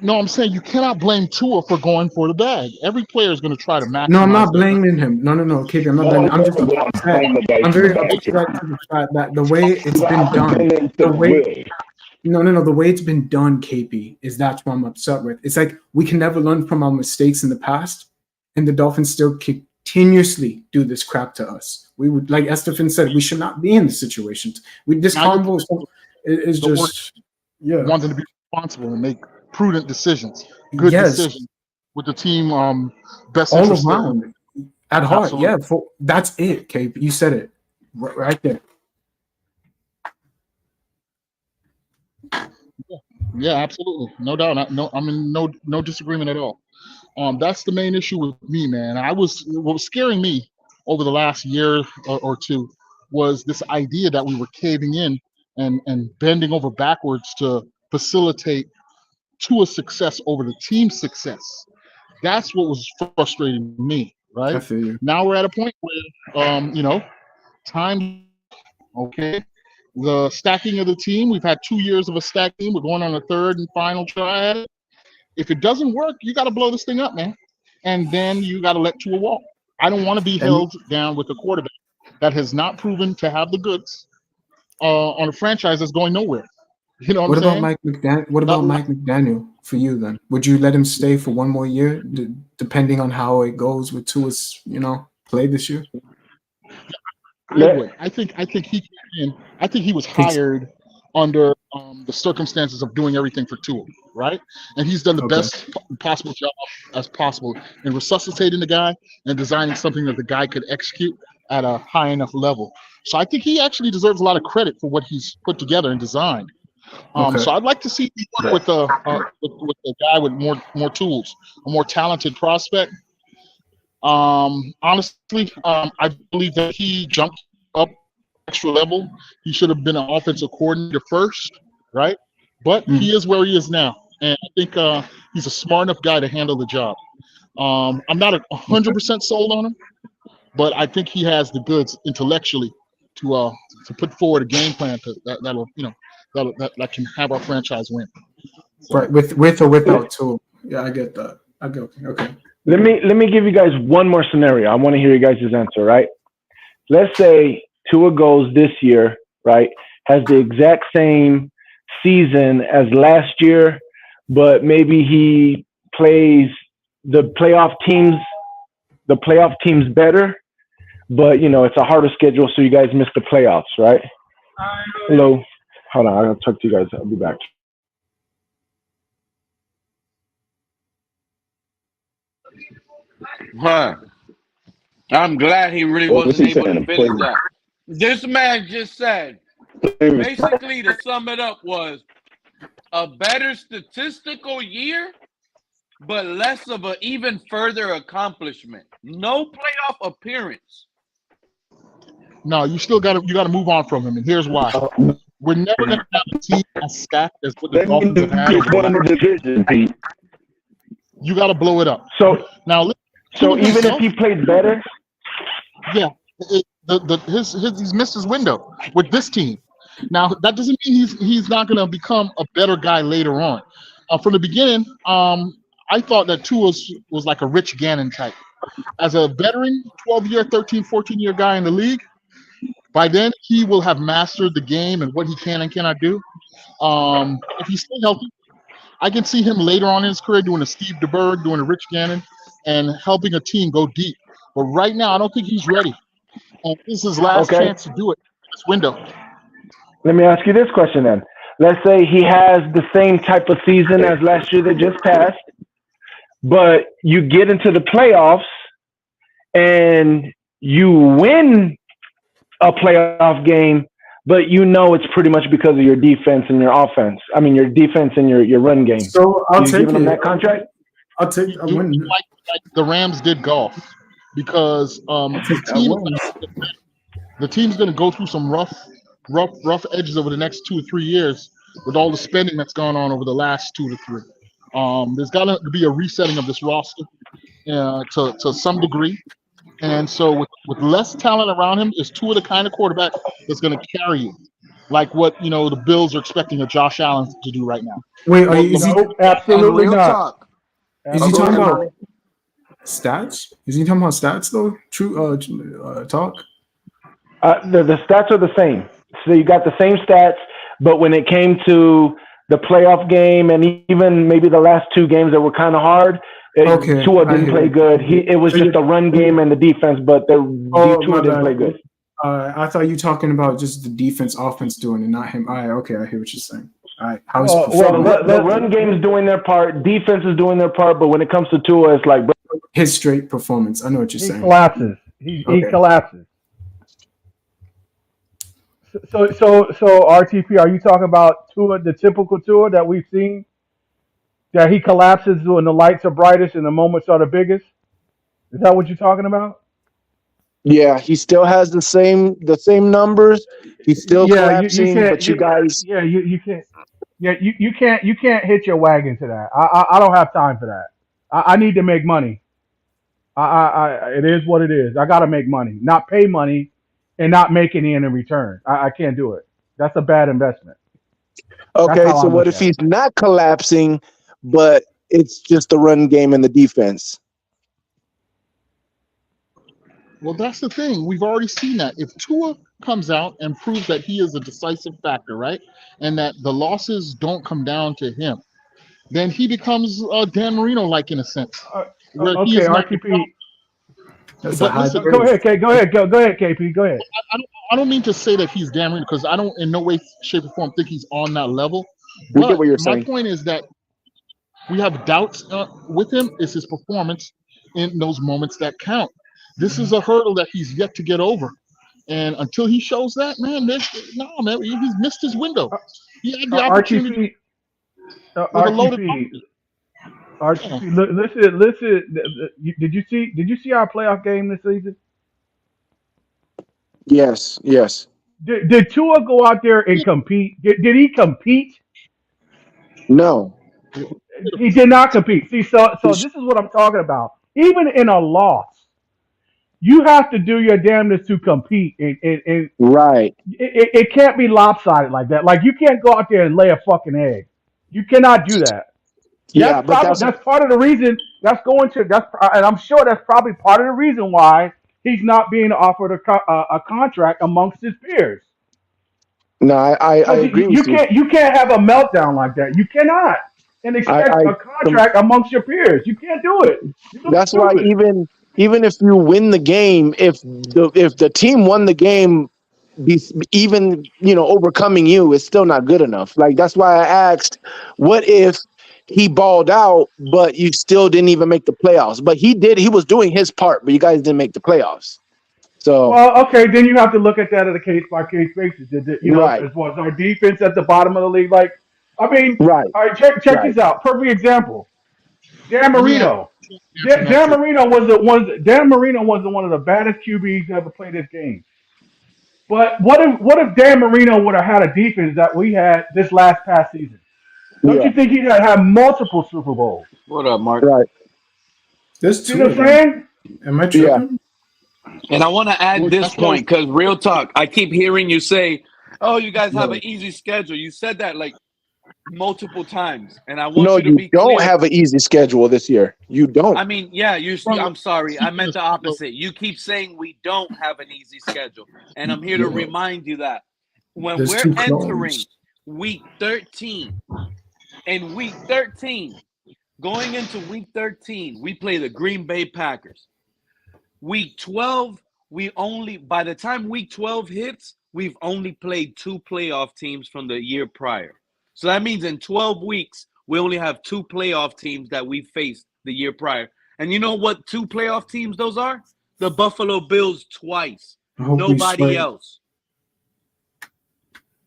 No, I'm saying you cannot blame Tua for going for the bag. Every player is going to try to maximize. No, I'm not blaming him. No, KP, I'm not blaming him. I'm just upset. I'm very upset to the fact that the way it's been done, the way it's been done, KP, is that's what I'm upset with. It's like we can never learn from our mistakes in the past, and the Dolphins still continuously do this crap to us. We would, like Estefan said, we should not be in this situation. This combo is just wanting to be responsible and make prudent decisions, good decisions with the team best all interest around at heart. Absolutely. That's it, KP. You said it right there. Yeah, absolutely, no doubt. I'm in no disagreement at all. That's the main issue with me, man. What was scaring me over the last year or two was this idea that we were caving in and bending over backwards to facilitate Tua's success over the team's success. That's what was frustrating me, right? I feel you. Now we're at a point where, time, okay, the stacking of the team, we've had 2 years of a stacked team. We're going on a third and final try at it. If it doesn't work, you got to blow this thing up, man. And then you got to let Tua walk. I don't want to be held down with a quarterback that has not proven to have the goods on a franchise that's going nowhere. You know what I'm saying? What about Mike McDaniel for you then? Would you let him stay for one more year, depending on how it goes with Tua's, play this year? I would. I think he came in. I think he was hired under the circumstances of doing everything for Tua, right? And he's done the best possible job as possible in resuscitating the guy and designing something that the guy could execute at a high enough level. So I think he actually deserves a lot of credit for what he's put together and designed. So I'd like to see him work with a guy with more tools, a more talented prospect. Honestly, I believe that he jumped up extra level. He should have been an offensive coordinator first, right? But he is where he is now, and I think he's a smart enough guy to handle the job. I'm not 100% sold on him, but I think he has the goods intellectually to put forward a game plan that can have our franchise win. So. Right, with or without Tua. Yeah, I get that. Okay. Let me give you guys one more scenario. I want to hear you guys' answer, right? Let's say Tua goes this year, right? Has the exact same season as last year, but maybe he plays the playoff teams better, but it's a harder schedule, so you guys miss the playoffs, right? Hello. Hold on, I'll talk to you guys. I'll be back. Huh. I'm glad he really wasn't able to finish that. This man just said, basically to sum it up, was a better statistical year, but less of an even further accomplishment. No playoff appearance. No, you got to move on from him, and here's why. We're never going to have a team as stacked as what the Dolphins have had. you got to blow it up. So Now, so Tua even if himself, he played better, yeah, he's missed his window with this team. Now that doesn't mean he's not going to become a better guy later on. From the beginning, I thought that Tua was like a Rich Gannon type. As a veteran, 12-year, 13, 14-year guy in the league, by then he will have mastered the game and what he can and cannot do. If he's still healthy, I can see him later on in his career doing a Steve DeBerg, doing a Rich Gannon, and helping a team go deep. But right now, I don't think he's ready. And this is his last okay. chance to do it in this window. Let me ask you this question then. Let's say he has the same type of season as last year that just passed, but you get into the playoffs and you win a playoff game, but you know it's pretty much because of your defense and your offense. I mean, your defense and your run game. So I'll take giving him it. that contract? I'll take. I win. Like the Rams did golf, because the team's going to go through some rough edges over the next 2 or 3 years with all the spending that's gone on over the last 2 to 3. There's got to be a resetting of this roster to some degree. And so with less talent around him, is Tua the kind of quarterback that's going to carry you, like what the Bills are expecting a Josh Allen to do right now. Wait, absolutely not. Is he talking about stats? Is he talking about stats though? True talk. The stats are the same. So you got the same stats, but when it came to the playoff game and even maybe the last 2 games that were kind of hard, Tua didn't play good. It was just the run game and the defense, but Tua didn't play good. I thought you talking about just the defense, offense doing it, not him. All right, okay, I hear what you're saying. All right, the run game is doing their part, defense is doing their part, but when it comes to Tua, it's like his straight performance. I know what you're saying. Collapses. He collapses. So RTP, are you talking about Tua, the typical Tua that we've seen? That he collapses when the lights are brightest and the moments are the biggest? Is that what you're talking about? Yeah, he still has the same numbers. He's still collapsing, but you guys. Yeah, you can't. Yeah, you can't hit your wagon to that. I don't have time for that. I need to make money. It is what it is. I got to make money, not pay money, and not make any in return. I can't do it. That's a bad investment. Okay, so what if he's not collapsing, but it's just the run game and the defense? Well, that's the thing. We've already seen that. If Tua comes out and proves that he is a decisive factor, right, and that the losses don't come down to him, then he becomes Dan Marino-like in a sense. Okay, RTP. Go ahead, KP. Go ahead. I don't mean to say that he's Dan Marino, because I don't in no way, shape, or form think he's on that level. We get what you're my saying. point is that we have doubts with him is his performance in those moments that count. This is a hurdle that he's yet to get over. And until he shows that, man, he's missed his window. He had the opportunity. RTP, listen. Did you see our playoff game this season? Yes. Did Tua go out there and compete? Did he compete? No. He did not compete. See, so this is what I'm talking about. Even in a loss, you have to do your damnedest to compete. And right. It can't be lopsided like that. Like, you can't go out there and lay a fucking egg. You cannot do that. Yeah, that's part of the reason. And I'm sure that's probably part of the reason why he's not being offered a contract amongst his peers. No, I agree with you. You can't have a meltdown like that. You cannot, and expect a contract amongst your peers. You can't do it. That's why even if you win the game, if the team won the game, even overcoming you, is still not good enough. Like, that's why I asked, what if he balled out, but you still didn't even make the playoffs? But he did. He was doing his part, but you guys didn't make the playoffs. So, well, okay, then you have to look at that on a case-by-case basis. Right. As was our defense at the bottom of the league. Like, I mean, right. All right, check this out. Perfect example. Dan Marino. Dan Marino was one of the baddest QBs to ever play this game. But what if Dan Marino would have had a defense that we had this past season? Don't Yeah. you think he'd have multiple Super Bowls? What up, Mark? Right. There's See two what of I'm them. saying? Am I Yeah. tripping? And I want to add Well, this that's what I was. point because real talk, I keep hearing you say, "Oh, you guys have No. an easy schedule." You said that like multiple times, and I want No, you to you be don't clear. have an easy schedule this year. You don't. I mean, yeah, you. Brother, I'm sorry, I meant the brother, opposite. You keep saying we don't have an easy schedule, and I'm here to Yeah. remind you that when There's we're two entering clones. week 13, in week 13, going into week 13, we play the Green Bay Packers. Week 12, by the time week 12 hits, we've only played 2 playoff teams from the year prior. So that means in 12 weeks, we only have 2 playoff teams that we faced the year prior. And you know what 2 playoff teams those are? The Buffalo Bills twice. I hope we Nobody sweat. else.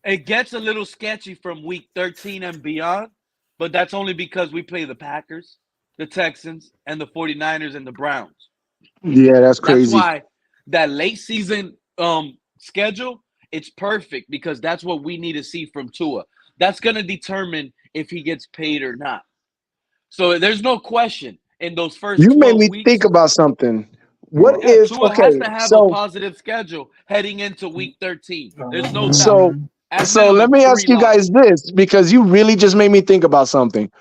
It gets a little sketchy from week 13 and beyond, but that's only because we play the Packers, the Texans, and the 49ers and the Browns. Yeah, that's That's crazy. why that late season schedule, it's perfect because that's what we need to see from Tua. That's going to determine if he gets paid or not. So there's no question in those first You made 12 me think weeks. about something. What Yeah, if Tua has okay, to have a so positive schedule heading into week 13. There's no doubt. so At so let minimum, me 3 ask you guys losses. this because you really just made me think about something.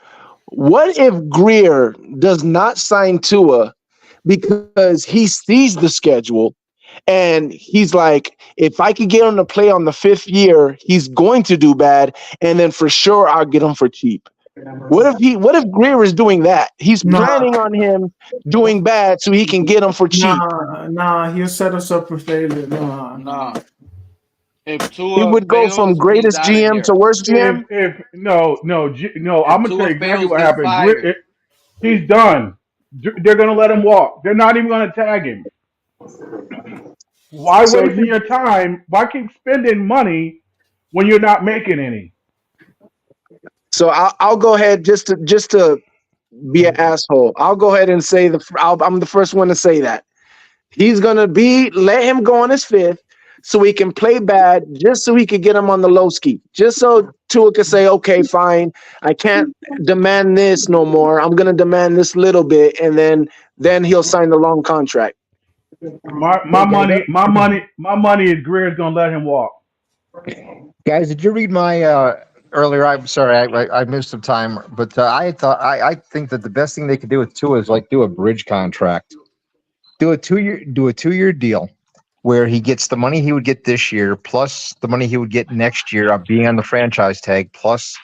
What if Greer does not sign Tua because he sees the schedule and he's like, if I could get him to play on the 5th year, he's going to do bad, and then for sure I'll get him for cheap. What if Greer is doing that? He's Nah, planning on him doing bad so he can get him for cheap. nah, he'll set us up for failure. Nah. If He Tua would go from fails, he's greatest out of GM here. to worst GM. If no, If I'm gonna tell Tua you exactly fails, what he's happened. fired. He's done. They're gonna let him walk. They're not even gonna tag him. Why So wasting your time? Why keep spending money when you're not making any? So I'll go ahead just to be an asshole. I'll go ahead and say I'm the first one to say that he's gonna let him go on his 5th so he can play bad, just so he could get him on the low ski, just so Tua could say, okay, fine, I can't demand this no more. I'm gonna demand this little bit, and then he'll sign the long contract. My money is Greer's gonna let him walk. Guys, did you read my earlier? I'm sorry, I missed some time, but I think that the best thing they could do with Tua is like do a bridge contract, do a 2-year deal where he gets the money he would get this year plus the money he would get next year of being on the franchise tag plus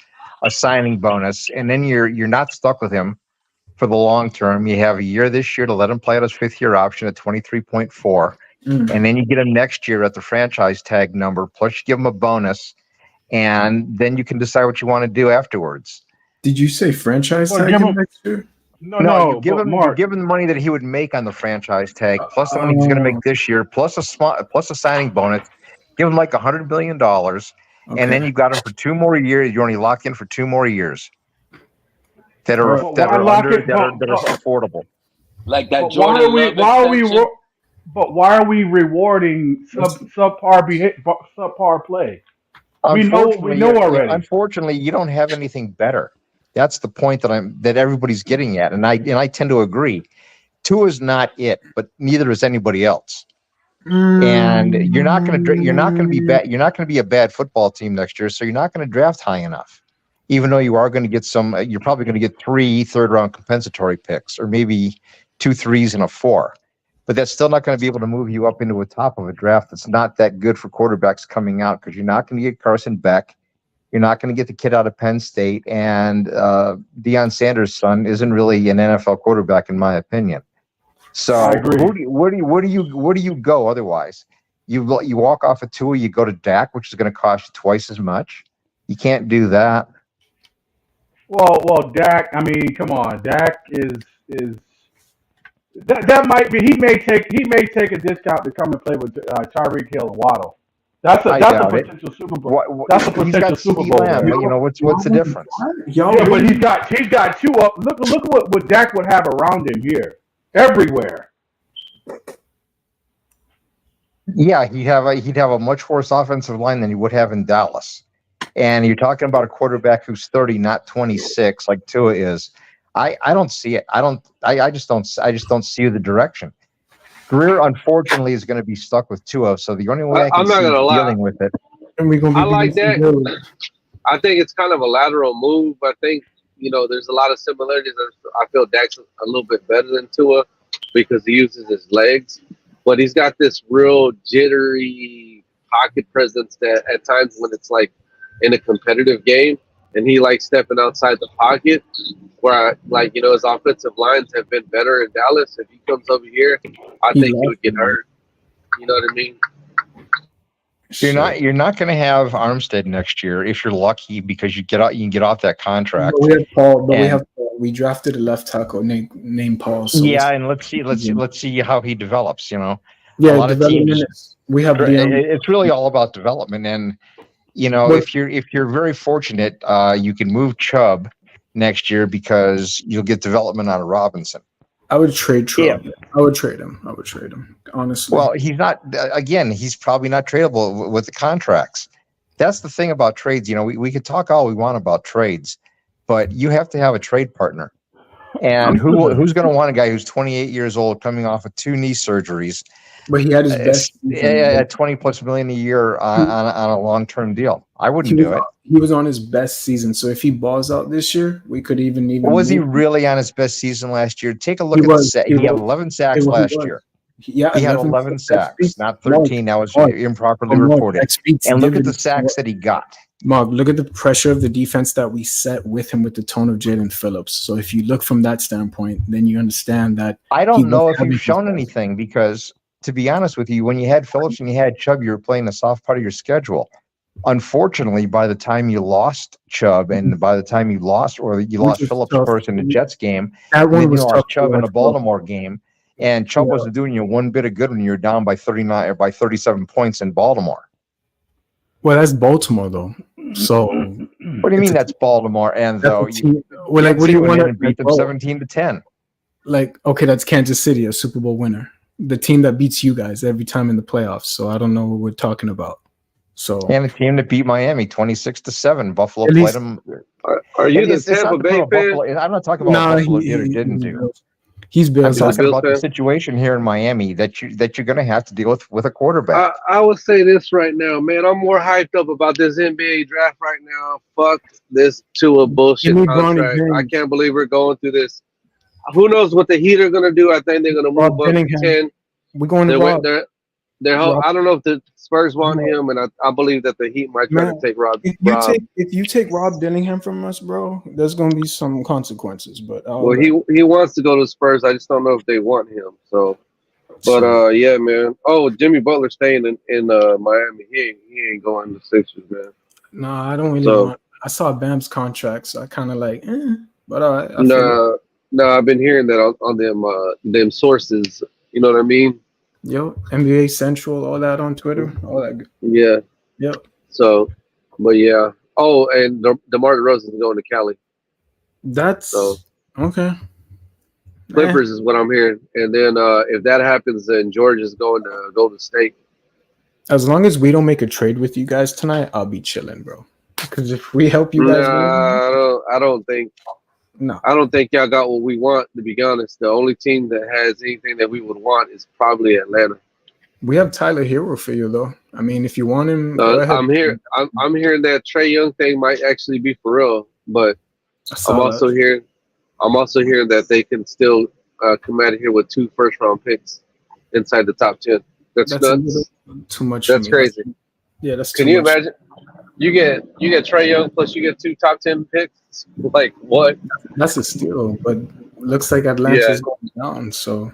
a signing bonus, and then you're not stuck with him for the long term. You have a year this year to let him play at his 5th-year option at 23.4. And then you get him next year at the franchise tag number, plus you give him a bonus, and then you can decide what you want to do afterwards. Did you say franchise Well, tag give him him next year? no. You give But him Mark, the money that he would make on the franchise tag, plus the money he's going to make this year, plus a signing bonus. Give him like $100 million, and then you got him for 2 more years. You're only locked in for 2 more years that are affordable. Like that but why Jordan Love are we? extension. But why are we rewarding subpar play? We know already. Unfortunately, you don't have anything better. That's the point that everybody's getting at, and I tend to agree. Tua is not it, but neither is anybody else. And you're not going to be bad. You're not going to be a bad football team next year, so you're not going to draft high enough. Even though you are going to get some, you're probably going to get 3 third-round compensatory picks, or maybe 2 3s and a 4. But that's still not going to be able to move you up into a top of a draft that's not that good for quarterbacks coming out, because you're not going to get Carson Beck. You're not going to get the kid out of Penn State, and Deion Sanders' son isn't really an NFL quarterback, in my opinion. So where do you go otherwise? You walk off a Tua, you go to Dak, which is going to cost you twice as much. You can't do that. Well, Dak. I mean, come on, Dak is that might be. He may take a discount to come and play with Tyreek Hill and Waddle. That's a potential Super Bowl. That's a potential Super Bowl. Lamb, but what's the difference? But he's got 2 up. Look what Dak would have around him here, everywhere. Yeah, he'd have a much worse offensive line than he would have in Dallas. and you're talking about a quarterback who's 30, not 26, like Tua is. I don't see it. I just don't see the direction. Greer, unfortunately, is going to be stuck with Tua, so the only way I can I'm not see gonna lie. dealing with it. And we're gonna I be like beating that. some good- I think it's kind of a lateral move. I think, there's a lot of similarities. I feel Dak's a little bit better than Tua because he uses his legs, but he's got this real jittery pocket presence that at times when it's like in a competitive game and he likes stepping outside the pocket, where his offensive lines have been better in Dallas. If he comes over here, I think he would get hurt. You know what I mean? You're not going to have Armstead next year if you're lucky because you can get off that contract. But we have Paul. But we drafted a left tackle named Paul. So and let's see how he develops. Yeah, a lot of teams. We have it's really all about development, and if you're very fortunate, you can move Chubb next year because you'll get development out of Robinson. I would trade Chubb. Yeah. I would trade him. Honestly. Well, he's not. Again, he's probably not tradable with the contracts. That's the thing about trades. We could talk all we want about trades, but you have to have a trade partner. And who's going to want a guy who's 28 years old, coming off of 2 knee surgeries? But he had his best at $20+ million a year on a long-term deal. I wouldn't do it. He was on his best season. So if he balls out this year, we could even. Was he really on his best season last year? Take a look at he had 11 sacks last year. Yeah, he had 11 sacks, not 13. That was improperly reported. And look at the sacks that he got. Mark, look at the pressure of the defense that we set with him with the tone of Jalen Phillips. So if you look from that standpoint, then you understand that. I don't know if you've shown anything because, to be honest with you, when you had Phillips and you had Chubb, you were playing the soft part of your schedule. Unfortunately, by the time you lost Chubb and by the time you lost Phillips first in the Jets game, and then you lost Chubb in a Baltimore game, and Chubb wasn't doing you one bit of good when you were down by 39 or by 37 points in Baltimore. Well, that's Baltimore though. So what do you mean that's Baltimore? And though what do you want to beat them 17-10? Like, okay, that's Kansas City, a Super Bowl winner, the team that beats you guys every time in the playoffs. So I don't know what we're talking about. So and the team that beat Miami 26-7. Buffalo played them. Are you the Tampa Bay fan? I'm not talking about Buffalo did or didn't do. He's been. I'm talking about the situation here in Miami that you're going to have to deal with a quarterback. I would say this right now, man. I'm more hyped up about this NBA draft right now. Fuck this Tua bullshit contract. I can't believe we're going through this. Who knows what the Heat are going to do? I think they're going to move up to 10. We're going to I don't know if the Spurs want him, and I believe that the Heat might try to take Rob. If you take Rob Dillingham from us, bro, there's going to be some consequences. But he wants to go to Spurs. I just don't know if they want him. So, but yeah, man. Oh, Jimmy Butler staying in Miami. He ain't going to Sixers, man. No, I don't really want. I saw Bam's contract, so I kind of like. But all right. No, I've been hearing that on them sources. You know what I mean? Yo, NBA Central, all that on Twitter, all that. Yeah. Yep. So, but yeah. Oh, and DeMar DeRozan is going to Cali. That's okay. Clippers is what I'm hearing, and then if that happens, then George is going to Golden State. As long as we don't make a trade with you guys tonight, I'll be chilling, bro. Because if we help you guys, I don't think. No, I don't think y'all got what we want. To be honest, the only team that has anything that we would want is probably Atlanta. We have Tyler Hero for you, though. I mean, if you want him, I'm hearing that Trae Young thing might actually be for real, but I'm also hearing that they can still come out of here with 2 first-round picks inside the top 10. That's nuts. Too much. That's crazy. Yeah, that's. Can you imagine? You get Trae Young plus you get 2 top 10 picks. Like what? That's a steal, but looks like Atlanta's going down. So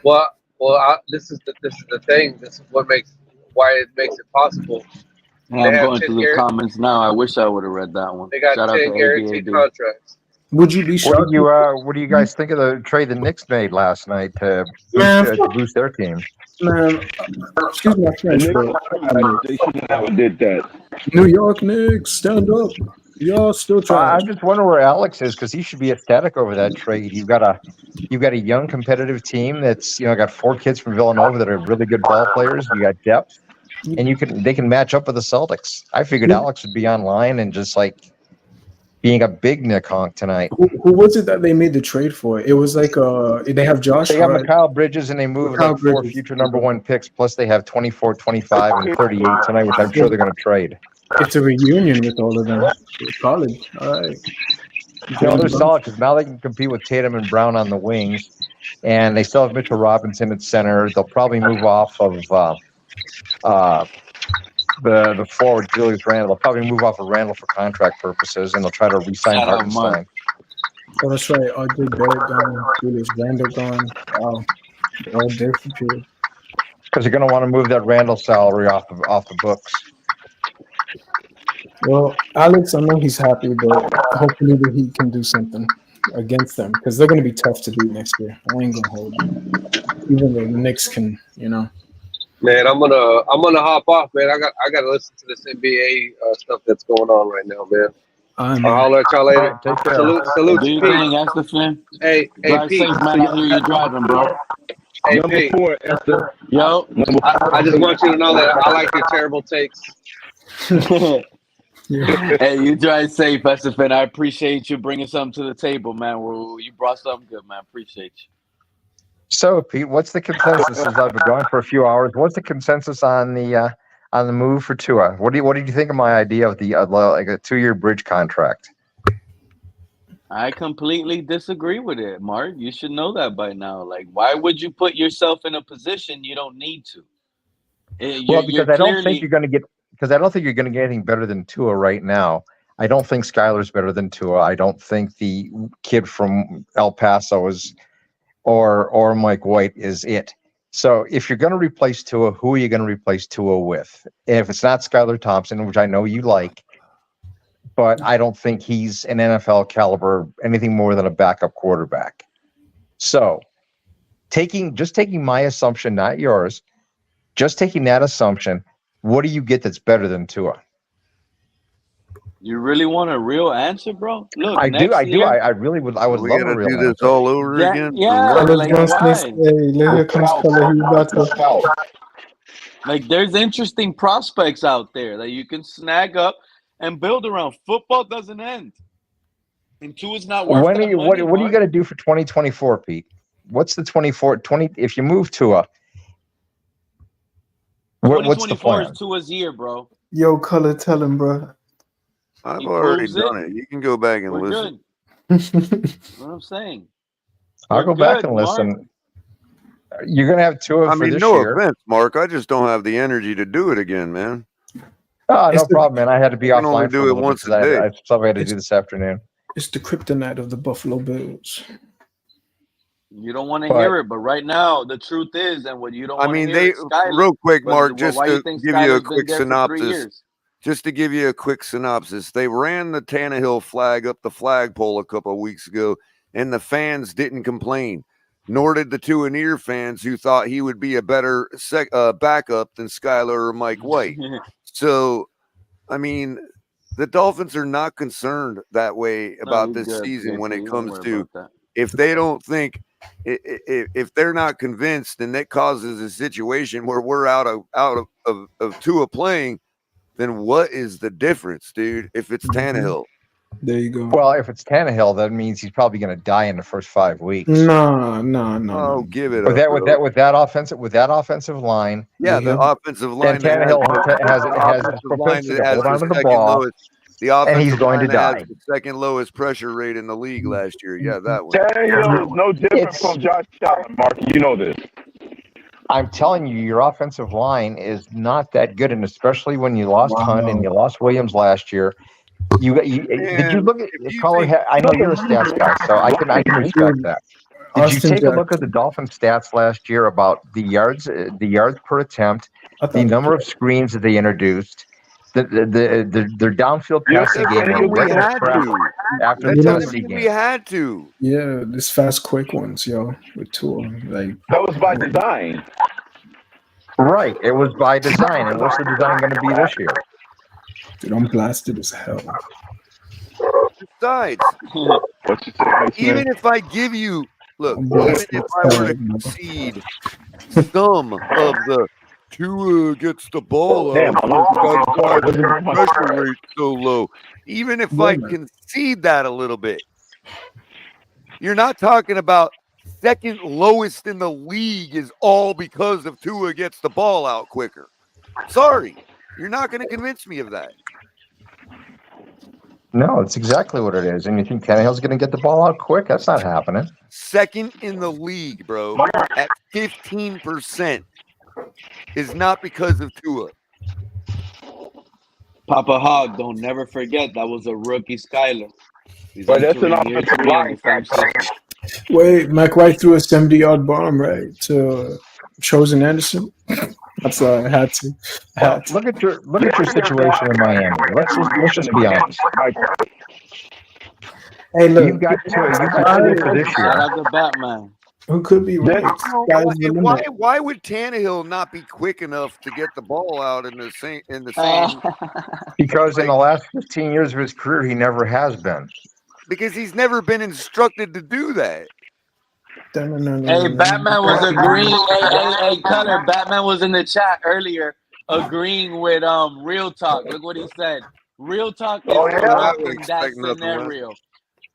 this is the thing. This is why it makes it possible. Yeah, I'm going through the comments now. I wish I would have read that one. They got Shout 10 guaranteed contracts. Would you be shocked? What do you guys think of the trade the Knicks made last night to boost their team? Man, excuse my French, bro. They should have did that. New York Knicks, stand up. Y'all still trying. I just wonder where Alex is because he should be ecstatic over that trade. You've got a young competitive team that's got 4 kids from Villanova that are really good ball players. You got depth. and they can match up with the Celtics. I figured Alex would be online and just like being a big Nick honk tonight. Who was it that they made the trade for? It was like they have Josh They got Hart. Mikal Bridges, and they moved like 4 future number 1 picks. Plus, they have 24, 25, and 38 tonight, which I'm sure they're going to trade. It's a reunion with all of them. College. All right. They're solid because now they can compete with Tatum and Brown on the wings, and they still have Mitchell Robinson at center. They'll probably move off of the forward Julius Randle. They'll probably move off of Randle for contract purposes, and they'll try to re-sign Hartenstein. Oh, that's right. RJ Barrett gone. Julius Randle gone. Wow. They're all disappeared. Because they're going to want to move that Randle salary off the books. Well, Alex, I know he's happy, but hopefully that he can do something against them because they're going to be tough to beat next year. I ain't going to hold you. Even though the Knicks can, Man, I'm gonna hop off, man. I got to listen to this NBA stuff that's going on right now, man. I'll holler at y'all later. Salute Do to you Pete. think that's the fan? Hey, Drive Pete. safe, man. I hear you driving, bro. Hey, Pete. Yo. I just want you to know that I like your terrible takes. Hey, you drive safe, SFN. I appreciate you bringing something to the table, man. Well, you brought something good, man. Appreciate you. So, Pete, what's the consensus? As I've been gone for a few hours, what's the consensus on the move for Tua? What did you think of my idea of the like a 2-year bridge contract? I completely disagree with it, Mark. You should know that by now. Like, why would you put yourself in a position you don't need to? Because I don't think you're going to get. Because I don't think you're going to get anything better than Tua right now. I don't think Skylar's better than Tua. I don't think the kid from El Paso is, or Mike White is it. So if you're going to replace Tua, who are you going to replace Tua with? If it's not Skylar Thompson, which I know you like, but I don't think he's an NFL caliber, anything more than a backup quarterback. So taking my assumption, not yours, just taking that assumption, what do you get that's better than Tua? You really want a real answer, bro? Look, I do. year, I really would. I would love a real do answer. this all over again. Yeah, like why? Like, there's interesting prospects out there that you can snag up and build around. Football doesn't end. And Tua's not worth that money, what are you going to do for 2024, Pete? What's the 20 if you move Tua? What's the 2024 plan? is Tua's year, bro. Yo, Color, tell him, bro. I've already done it. You can go back and listen. Good. What I'm saying. I'll go back and listen. You're going to have Tua for this year. Offense, Mark. I just don't have the energy to do it again, man. Oh, no problem, man. I had to be I can only offline do it once a day. I had something I had to do this afternoon. It's the kryptonite of the Buffalo Bills. You don't want to hear it, but right now the truth is, and what you don't want to hear is Skyler. Real quick, Mark, But just why to you think give you a Skyler's quick been there for 3 synopsis. years? Just to give you a quick synopsis, they ran the Tannehill flag up the flagpole a couple of weeks ago, and the fans didn't complain. Nor did the Tua Neer fans who thought he would be a better backup than Skylar or Mike White. So, I mean, the Dolphins are not concerned that way about this season when it comes to if they don't think if they're not convinced and that causes a situation where we're out of Tua playing, then what is the difference, dude? If it's Tannehill. There you go. Well, if it's Tannehill, that means he's probably going to die in the first 5 weeks. No. Oh, give it with up. With that offensive line. Yeah, the offensive line. Then Tannehill has propensity to hold on to the ball, and he's going to die. The second lowest pressure rate in the league last year. Yeah, that one. Tannehill is no different from Josh Allen, Mark. You know this. I'm telling you, your offensive line is not that good, and especially when you lost Hunt and you lost Williams last year. Did you look at Color? I know you're a stats guy, so I can respect that. Did you take a look at the Dolphins stats last year about the yards per attempt, the number of screens that they introduced, their downfield passing game? We had to. After the Tennessee game, we had to. Yeah, this fast, quick ones, yo, with Tua. Like that was by design. Right, it was by design. And what's the design going to be this year? Dude, I'm blasted as hell. Besides, even if I give you, look, even if I were to concede some of the Tua gets the ball Damn, out. That's why the pressure rate's so low. Even if I concede that a little bit, you're not talking about second lowest in the league is all because of Tua gets the ball out quicker. Sorry, you're not going to convince me of that. No, it's exactly what it is. And you think Tannehill's going to get the ball out quick? That's not happening. Second in the league, bro, at 15% is not because of Tua. Papa Hog, don't never forget that was a rookie Skyler. He's But that's an entering year offensive 3 in line the same system. Wait, Mike White threw a 70-yard bomb, right, to Chosen Anderson. That's I had to. Look at your situation in Miami. Let's just be honest. Hey, look, You've got Tua for this year. Shout out to Batman. Who could be right? Why would Tannehill not be quick enough to get the ball out in the same? Because in the last 15 years of his career, he never has been. Because he's never been instructed to do that. Hey, Batman was agreeing. Hey, Color. Batman was in the chat earlier agreeing with Real Talk. Look what he said. Real Talk is correct in that scenario.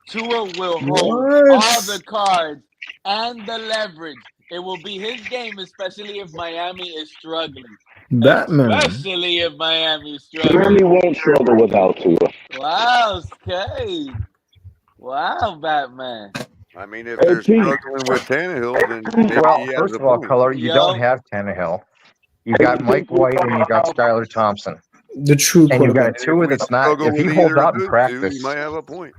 Tua will hold all the cards and the leverage. It will be his game, especially if Miami is struggling. Batman. Especially if Miami is struggling. Miami won't struggle without Tua. Wow, Skate. Wow, Batman. I mean, if they're struggling with Tannehill, then maybe he has first a of all, point. Color, you don't have Tannehill. You got Mike White and you got Skylar Thompson. The true and you've got Tua that's not. If he holds out in practice, he might have a point.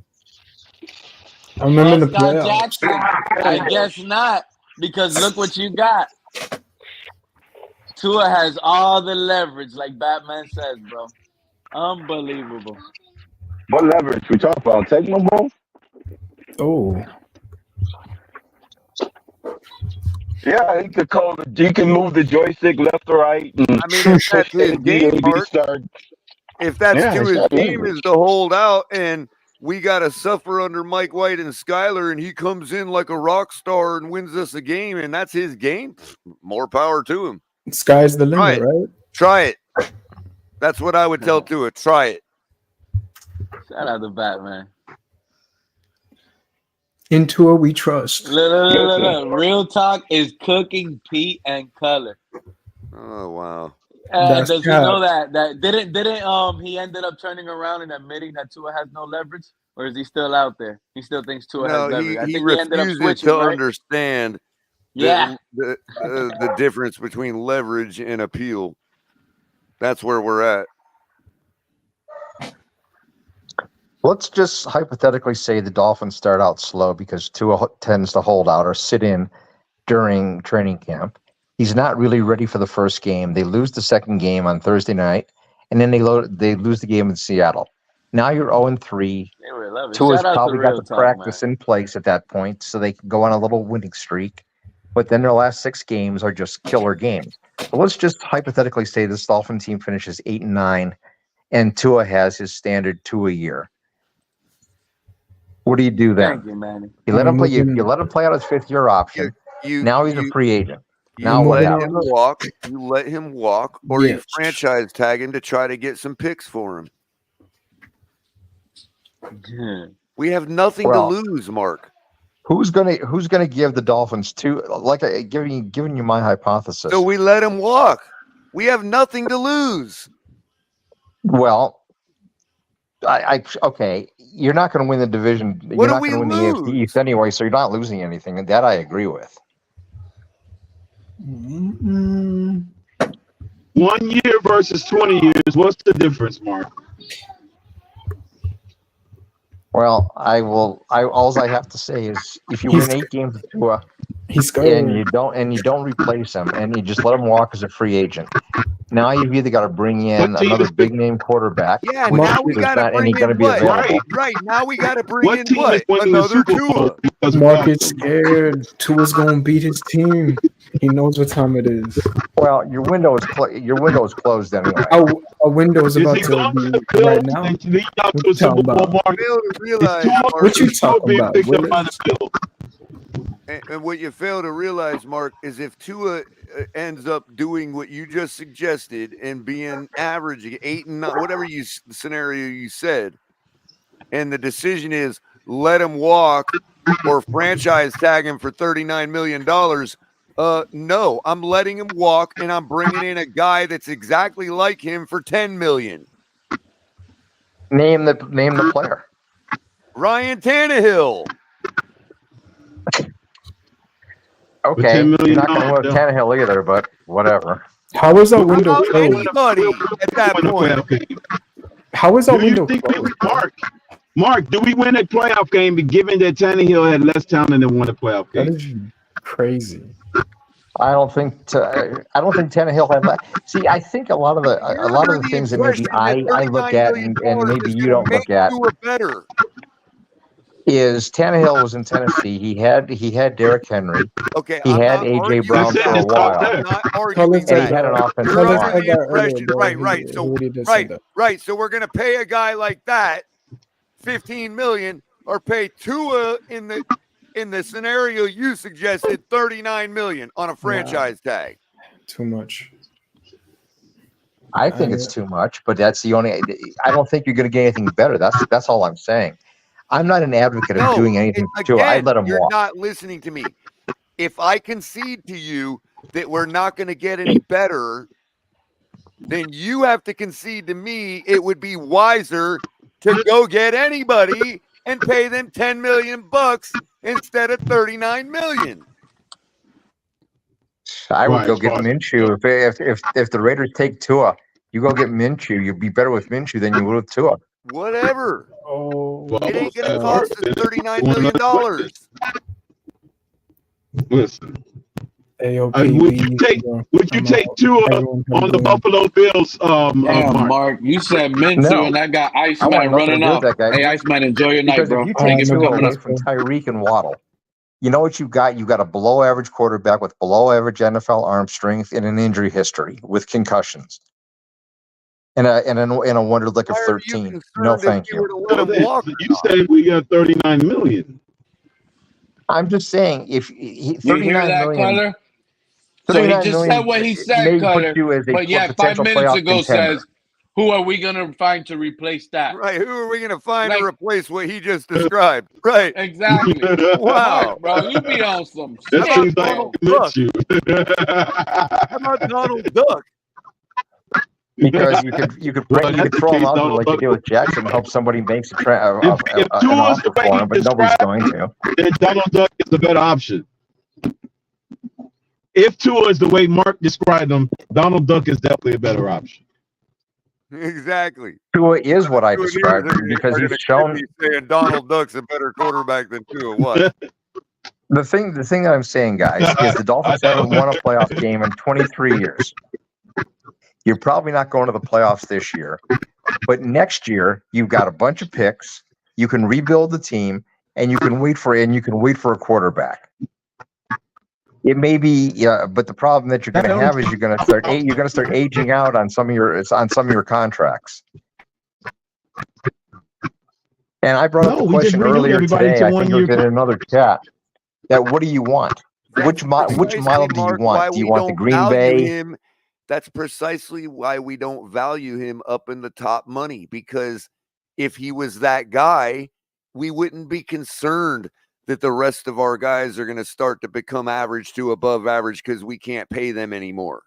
I remember the Scott playoffs. Jackson. I guess not, because look what you got. Tua has all the leverage, like Batman says, bro. Unbelievable. What leverage we talk about? Techno ball? Oh. Yeah, he can move the joystick left or right. I mean, if that's his game, Mark, if that's Tua's game is to hold out and we got to suffer under Mike White and Skyler and he comes in like a rock star and wins us a game and that's his game, more power to him. Sky's the limit, right? Try it. That's what I would tell Tua. Try it. Shout out to Batman. In Tua we trust. Look. Real Talk is cooking Pete and Color. Oh wow. Does he know that didn't he ended up turning around and admitting that Tua has no leverage, or is he still out there? He still thinks Tua has leverage. I think he ended up switching, to right? understand the difference between leverage and appeal. That's where we're at. let's just hypothetically say the Dolphins start out slow because Tua tends to hold out or sit in during training camp. He's not really ready for the first game. They lose the second game on Thursday night, and then they lose the game in Seattle. Now you're 0-3. Tua's probably got the practice in place at that point, so they can go on a little winning streak. But then their last 6 games are just killer games. So let's just hypothetically say this Dolphin team finishes 8-9, and Tua has his standard 2 a year. What do you do then? Thank you, Manny. You let him play. You let him play out his 5th-year option. Now he's a free agent. Now you what let happens? him walk. You let him walk, or you franchise tag him to try to get some picks for him. We have nothing to lose, Mark. Who's gonna give the Dolphins giving you my hypothesis? So we let him walk. We have nothing to lose. Well, okay. You're not going to win the division. You're not going to win the AFC East anyway, so you're not losing anything. And that I agree with. 1 year versus 20 years. What's the difference, Mark? Well, all I have to say is if you win 8 games with Tua, and you don't replace him, and you just let him walk as a free agent. Now you've either got to bring in another big name quarterback. Yeah, now we got to bring in what? Right. Now we got to bring in what? Another Tua. Mark is scared. Tua's going to beat his team. He knows what time it is. Well, your window is closed anyway. Our window is about to be right now. What you talking about? What you talking about? And what you fail to realize, Mark, is if Tua ends up doing what you just suggested and being average 8 and 9, whatever scenario you said, and the decision is let him walk or franchise tag him for $39 million. No, I'm letting him walk, and I'm bringing in a guy that's exactly like him for $10 million. Name the player. Ryan Tannehill. Okay, you're not going to win with Tannehill either, but whatever. How is that window About closed? anybody at that point. How is that window think closed? Mark, do we win a playoff game given that Tannehill had less talent than won a playoff game? That is crazy. I don't think Tannehill had that. See, I think a lot of the things that maybe I look at and maybe you don't look at better. Is Tannehill was in Tennessee. He had Derrick Henry. Okay, he had AJ Brown for a while, and he had an offensive line. Right. So we're gonna pay a guy like that $15 million, or pay Tua in the scenario you suggested $39 million on a franchise tag. Too much. I think it's too much, but that's the only. I don't think you're going to get anything better. That's all I'm saying. I'm not an advocate of doing anything to Tua. I let him you're walk. not listening to me. If I concede to you that we're not going to get any better, then you have to concede to me it would be wiser to go get anybody and pay them $10 million instead of $39 million. I would go get Minshew. If the Raiders take Tua, you go get Minshew. You'd be better with Minshew than you would with Tua. Whatever. Oh, it ain't going to cost us $39 million. Listen. AOP, would you take Tua on the Buffalo Bills? Mark, you said Minshew, and I got Iceman running off. Hey, Iceman, enjoy your night, Because bro. if you Thank take you for Tua coming away up. from Tyreek and Waddle, you know what you got? You got a below-average quarterback with below-average NFL arm strength and an injury history with concussions, and a wonder lick of 13. No, thank you. You said we got $39 million. I'm just saying, if You hear $39 that, million. Color? So he just million said what he may said, put Color. you as a But yeah, 5 potential minutes playoff ago contender. says, who are we going to find to replace that? Right. Who are we going to find to replace what he just described? Right. Exactly. Wow. Mark, bro, you be on some That shit, seems bro. How about Donald Duck? Because you could throw him out there like you did with Jackson and hope somebody makes an offer for him, but nobody's going to. Then Donald Duck is the better option. If Tua is the way Mark described him, Donald Duck is definitely a better option. Exactly. Tua is what I described because he's shown. Saying Donald Duck's a better quarterback than Tua. What? The thing that I'm saying, guys, is the Dolphins haven't won a playoff game in 23 years. You're probably not going to the playoffs this year, but next year you've got a bunch of picks. You can rebuild the team, and you can wait for a quarterback. It may be, but the problem that you're going to have is you're going to start aging out on some of your contracts. And I brought up the question earlier today. I think it was in another chat. That what do you want? Which model do you want? Do you want the Green Bay? That's precisely why we don't value him up in the top money, because if he was that guy, we wouldn't be concerned that the rest of our guys are going to start to become average to above average because we can't pay them anymore.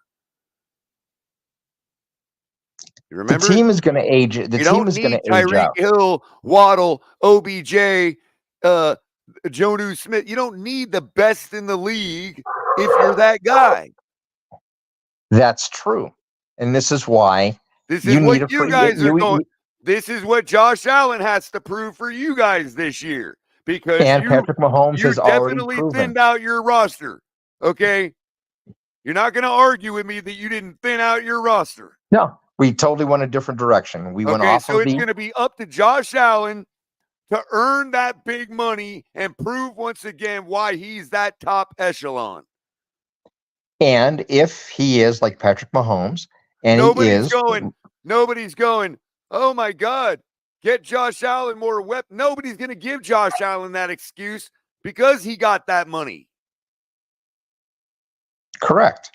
You remember? The team is going to age. The team is going to age Tyreek out. Hill, Waddle, OBJ, Jonnu Smith. You don't need the best in the league if you're that guy. That's true, and this is why This is what you guys are going. This is what Josh Allen has to prove for you guys this year, because Patrick Mahomes has already definitely proven. thinned out your roster. Okay, you're not going to argue with me that you didn't thin out your roster. No, we totally went a different direction. We went off so of it's going to be up to Josh Allen to earn that big money and prove once again why he's that top echelon. And if he is like Patrick Mahomes, and nobody's going, oh my God, get Josh Allen more weapons. Nobody's going to give Josh Allen that excuse because he got that money. Correct.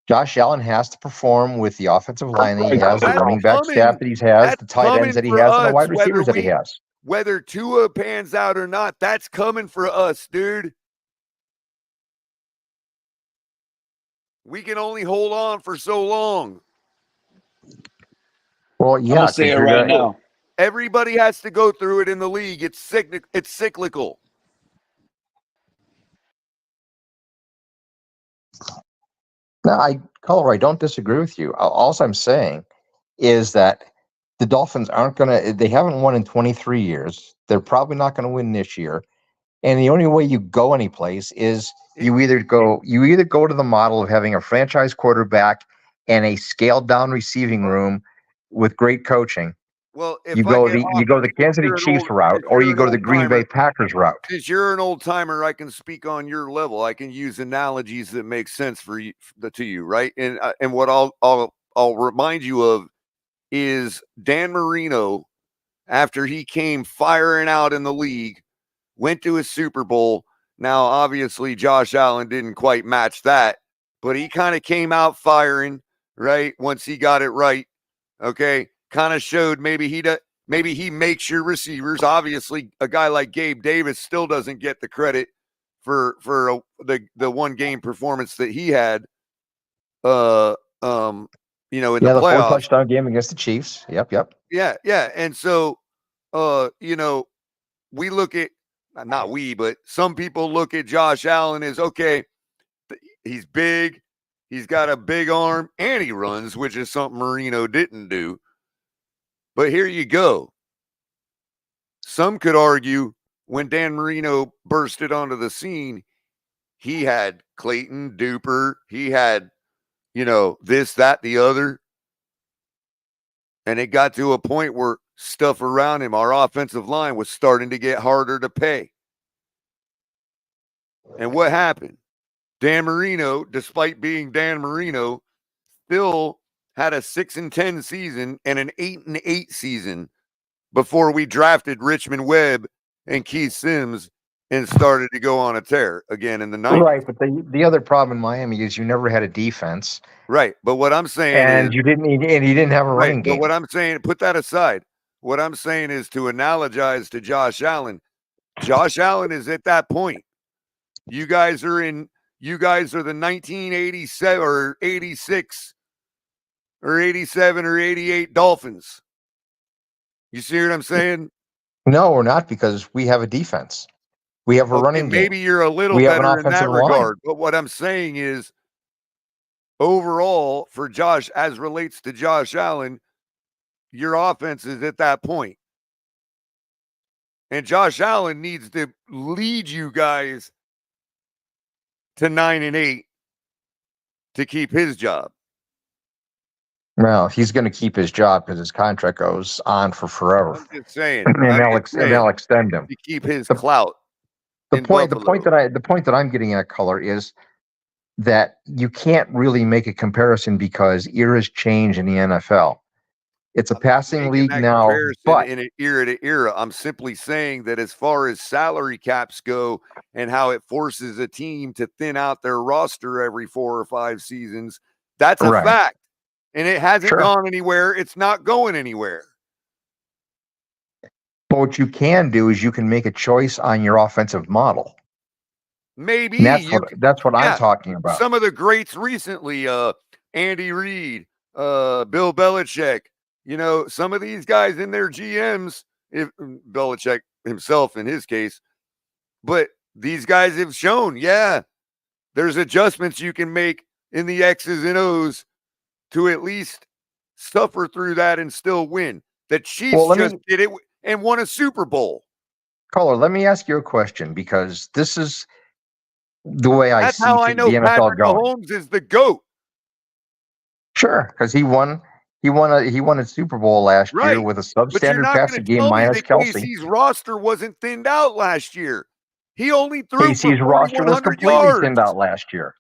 Josh Allen has to perform with the offensive line that he has, the running back staff that he has, the tight ends that he has, and the wide receivers that he has. Whether Tua pans out or not, that's coming for us, dude. We can only hold on for so long. Well, yeah, I'm gonna say it right now. Everybody has to go through it in the league. It's cyclical. No, Color, I don't disagree with you. All I'm saying is that the Dolphins they haven't won in 23 years. They're probably not going to win this year. And the only way you go anyplace is you either go to the model of having a franchise quarterback and a scaled down receiving room with great coaching. Well, you go the Kansas City Chiefs route, or you go the Green Bay Packers route. Since you're an old timer, I can speak on your level. I can use analogies that make sense for you, to you, right? And what I'll remind you of is Dan Marino, after he came firing out in the league, went to a Super Bowl. Now, obviously, Josh Allen didn't quite match that, but he kind of came out firing, right? Once he got it right, okay, kind of showed maybe he makes your receivers. Obviously, a guy like Gabe Davis still doesn't get the credit for the one game performance that he had. In the playoffs. 4-touchdown game against the Chiefs. Yep. Yeah. And so, we look at, not we, but some people look at Josh Allen as, okay, he's big, he's got a big arm, and he runs, which is something Marino didn't do. But here you go. Some could argue when Dan Marino bursted onto the scene, he had Clayton, Duper, he had, this, that, the other. And it got to a point where stuff around him, our offensive line, was starting to get harder to pay. And what happened? Dan Marino, despite being Dan Marino, still had a 6-10 season and an 8-8 season before we drafted Richmond Webb and Keith Sims and started to go on a tear again in the 90s. Right, but the other problem in Miami is you never had a defense. Right, but what I'm saying and is, you didn't have a running game. But what I'm saying, put that aside. What I'm saying is to analogize to Josh Allen. Josh Allen is at that point. You guys are the 1987 or 86 or 87 or 88 Dolphins. You see what I'm saying? No, we're not, because we have a defense. We have a running game. Maybe you're a little better in that regard. But what I'm saying is, overall, for Josh, as relates to Josh Allen, your offense is at that point. And Josh Allen needs to lead you guys to 9-8 to keep his job. Well, he's going to keep his job because his contract goes on for forever. I'm just saying. and they'll extend him to keep his clout. The point that I'm getting at, Color, is that you can't really make a comparison because eras change in the NFL. It's a passing league now, but in an era to era, I'm simply saying that as far as salary caps go and how it forces a team to thin out their roster every 4 or 5 seasons, that's a fact. And it hasn't gone anywhere. It's not going anywhere. But what you can do is you can make a choice on your offensive model. Maybe that's what I'm talking about. Some of the greats recently, Andy Reid, Bill Belichick, some of these guys in their GMs, if Belichick himself in his case, but these guys have shown, there's adjustments you can make in the X's and O's to at least suffer through that and still win. The Chiefs did it and won a Super Bowl. Caller, let me ask you a question, because this is the way That's see how I know the NFL Patrick going. Mahomes is the GOAT. Sure, because he won a Super Bowl last year with a substandard passing game minus Kelsey. Casey's roster wasn't thinned out last year. He only threw Casey's for roster was 4,100 completely yards. thinned out last year.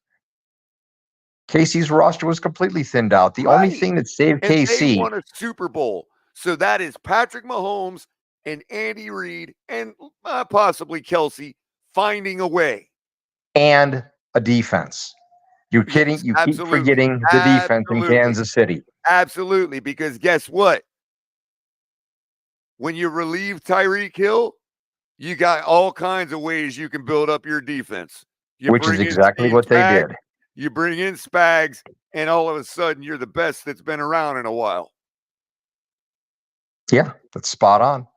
Casey's roster was completely thinned out. The only thing that saved They KC won a Super Bowl. So that is Patrick Mahomes and Andy Reid and possibly Kelsey finding a way. and a defense. You kidding? You keep forgetting the defense in Kansas City. Absolutely, because guess what? When you relieve Tyreek Hill, you got all kinds of ways you can build up your defense. Which is exactly what they did. You bring in Spags, and all of a sudden you're the best that's been around in a while. Yeah, that's spot on.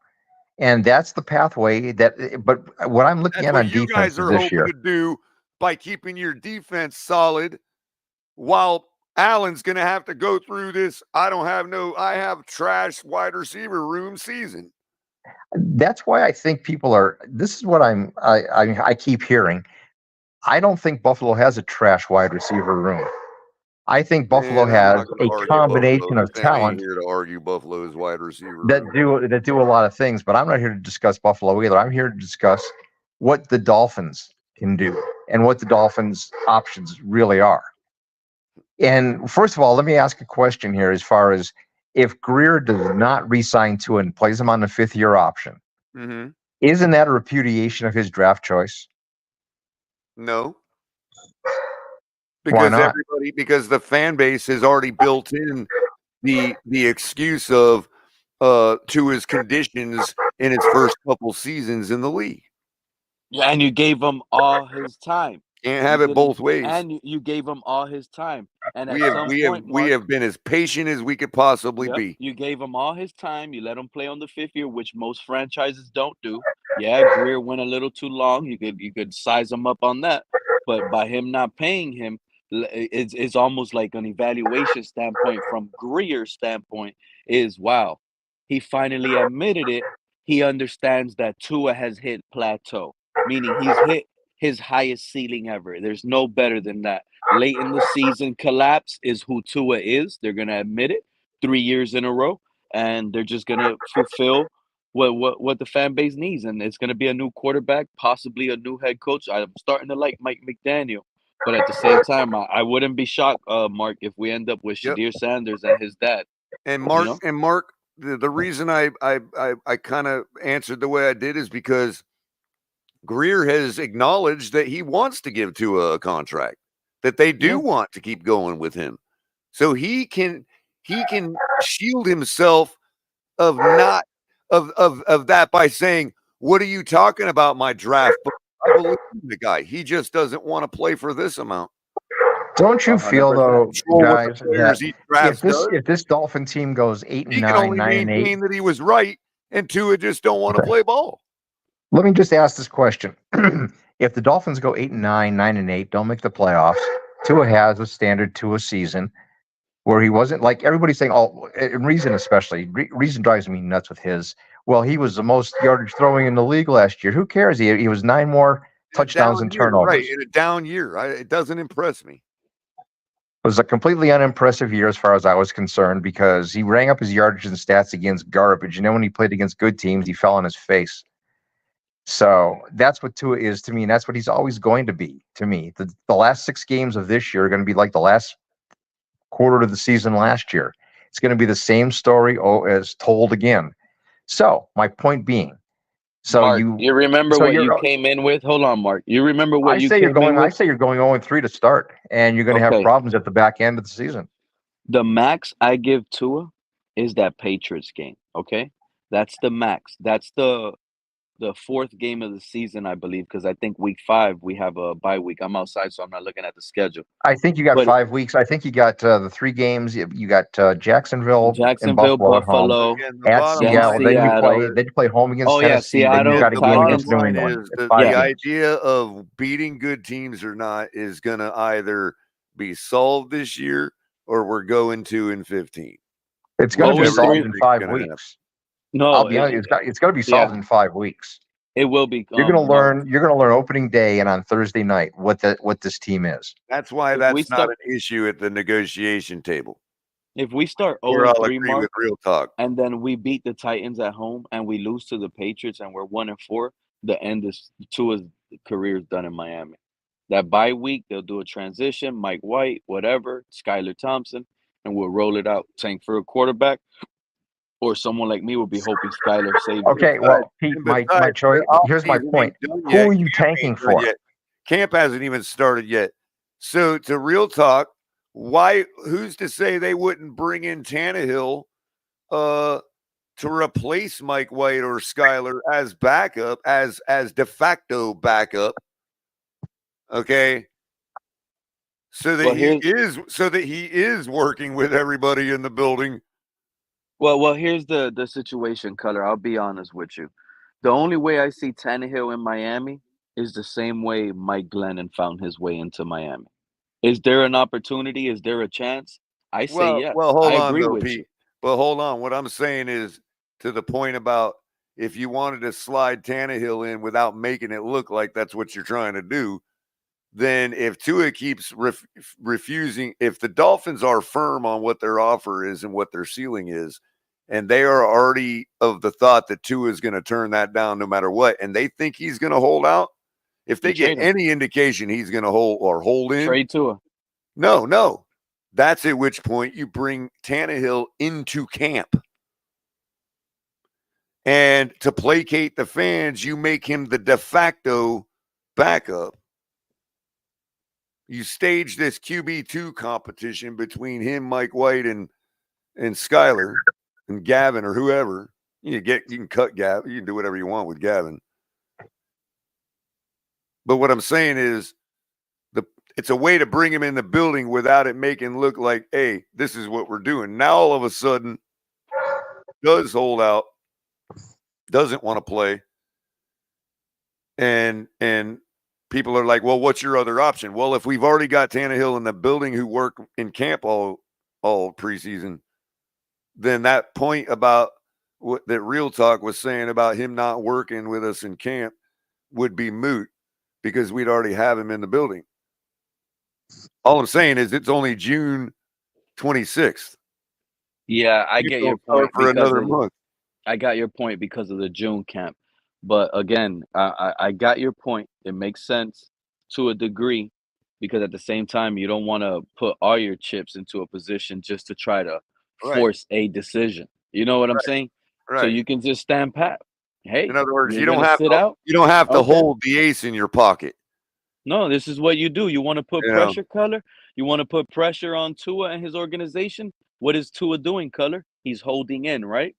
And that's the pathway but what I'm looking at on defense you guys are this hoping year to do by keeping your defense solid while Allen's going to have to go through this. I have trash wide receiver room season. That's why I think this is what I keep hearing. I don't think Buffalo has a trash wide receiver room. I think Buffalo has a combination of talent. I'm here to argue Buffalo's wide receiver that do a lot of things, but I'm not here to discuss Buffalo either. I'm here to discuss what the Dolphins can do and what the Dolphins' options really are. And first of all, let me ask a question here as far as if Greer does not re-sign Tua and plays him on the 5th-year option, isn't that a repudiation of his draft choice? No. Why not? Because the fan base has already built in the excuse of to his conditions in his first couple seasons in the league. Yeah, and you gave him all his time. Can't have it both ways. And you gave him all his time. And we have been as patient as we could possibly be. You gave him all his time. You let him play on the 5th year, which most franchises don't do. Yeah, Greer went a little too long. You could size him up on that. But by him not paying him, it's almost like an evaluation standpoint from Greer's standpoint is, wow, he finally admitted it. He understands that Tua has hit plateau, meaning he's hit his highest ceiling ever. There's no better than that. Late in the season collapse is who Tua is. They're going to admit it 3 years in a row, and they're just going to fulfill what the fan base needs. And it's going to be a new quarterback, possibly a new head coach. I'm starting to like Mike McDaniel. But at the same time, I wouldn't be shocked, Mark, if we end up with Shadir Sanders and his dad. And Mark, the reason I kind of answered the way I did is because Greer has acknowledged that he wants to give Tua a contract, that they do want to keep going with him, so he can shield himself of that by saying, "What are you talking about, my draft? But I believe in the guy. He just doesn't want to play for this amount." Don't you feel though, guys, that if this Dolphin team goes 8-9, he can only 9-8, maintain that he was right, and Tua just don't want to play ball. Let me just ask this question: if the Dolphins go 8-9, 9-8, don't make the playoffs, Tua has a standard Tua season where he wasn't like everybody's saying. Oh, and Reason especially. Reason drives me nuts with his. Well, he was the most yardage throwing in the league last year. Who cares? He was 9 more touchdowns and turnovers. Right, in a down year. It doesn't impress me. It was a completely unimpressive year as far as I was concerned because he rang up his yardage and stats against garbage. And then when he played against good teams, he fell on his face. So that's what Tua is to me, and that's what he's always going to be to me. The last 6 games of this year are going to be like the last quarter of the season last year. It's going to be the same story as told again. So my point being, Mark, you remember what you came in with? Hold on, Mark. You remember what you came in with? I say you're going 0-3 to start, and you're going to have problems at the back end of the season. The max I give Tua is that Patriots game. Okay, that's the max. That's the 4th game of the season, I believe, because I think week 5 we have a bye week. I'm outside, so I'm not looking at the schedule. I think you got 5 weeks. I think you got the 3 games. You got Jacksonville, and Buffalo at Seattle. Then you play home against Tennessee. Seattle. Then you got a game against New England. The idea of beating good teams or not is going to either be solved this year or we're going 2-15. It's going to be solved in 5 weeks. No, I'll be honest. It's going to be solved in 5 weeks. It will be. You're going to learn. You're going to learn opening day and on Thursday night what this team is. That's why that's not an issue at the negotiation table. If we start 0-3, Mark, real talk, and then we beat the Titans at home and we lose to the Patriots and we're 1-4, the end is Tua's career is done in Miami. That bye week, they'll do a transition, Mike White, whatever, Skylar Thompson, and we'll roll it out. Tank for a quarterback. Or someone like me would be hoping Skylar saves. Okay, well, Pete, my choice. Here's my point. Who are you tanking for? Camp hasn't even started yet. So to real talk, why? Who's to say they wouldn't bring in Tannehill to replace Mike White or Skyler as backup, as de facto backup? Okay, so that Well, here's he is working with everybody in the building. well, here's the situation, Color. I'll be honest with you. The only way I see Tannehill in Miami is the same way Mike Glennon found his way into Miami. Is there an opportunity? Is there a chance? I say Well, yes. I hold on agree though, with you. Pete. But hold on. What I'm saying is to the point about if you wanted to slide Tannehill in without making it look like that's what you're trying to do, then if Tua keeps refusing, if the Dolphins are firm on what their offer is and what their ceiling is, and they are already of the thought that Tua is going to turn that down no matter what, and they think he's going to hold out, if You they get trade him. any indication he's going to hold in, Trade Tua. no. That's at which point you bring Tannehill into camp. And to placate the fans, you make him the de facto backup. You stage this QB2 competition between him, Mike White, and Skyler and Gavin or whoever. You can cut Gavin. You can do whatever you want with Gavin. But what I'm saying is it's a way to bring him in the building without it making look like, hey, this is what we're doing. Now all of a sudden, does hold out, doesn't want to play, and people are like, well, what's your other option? Well, if we've already got Tannehill in the building who work in camp all preseason, then that point about what that Real Talk was saying about him not working with us in camp would be moot because we'd already have him in the building. All I'm saying is it's only June 26th. Yeah, I get your point for because another month. I got your point because of the June camp. But again, I got your point. It makes sense to a degree because at the same time, you don't want to put all your chips into a position just to try to Right. force a decision. You know what I'm saying? So Right. you can just stand pat. Hey, In other words, you're you don't gonna have sit to out? Okay. hold the ace in your pocket. No, this is what you do. You want to put You know? pressure, Color? You want to put pressure on Tua and his organization? What is Tua doing, Color? He's holding in, right?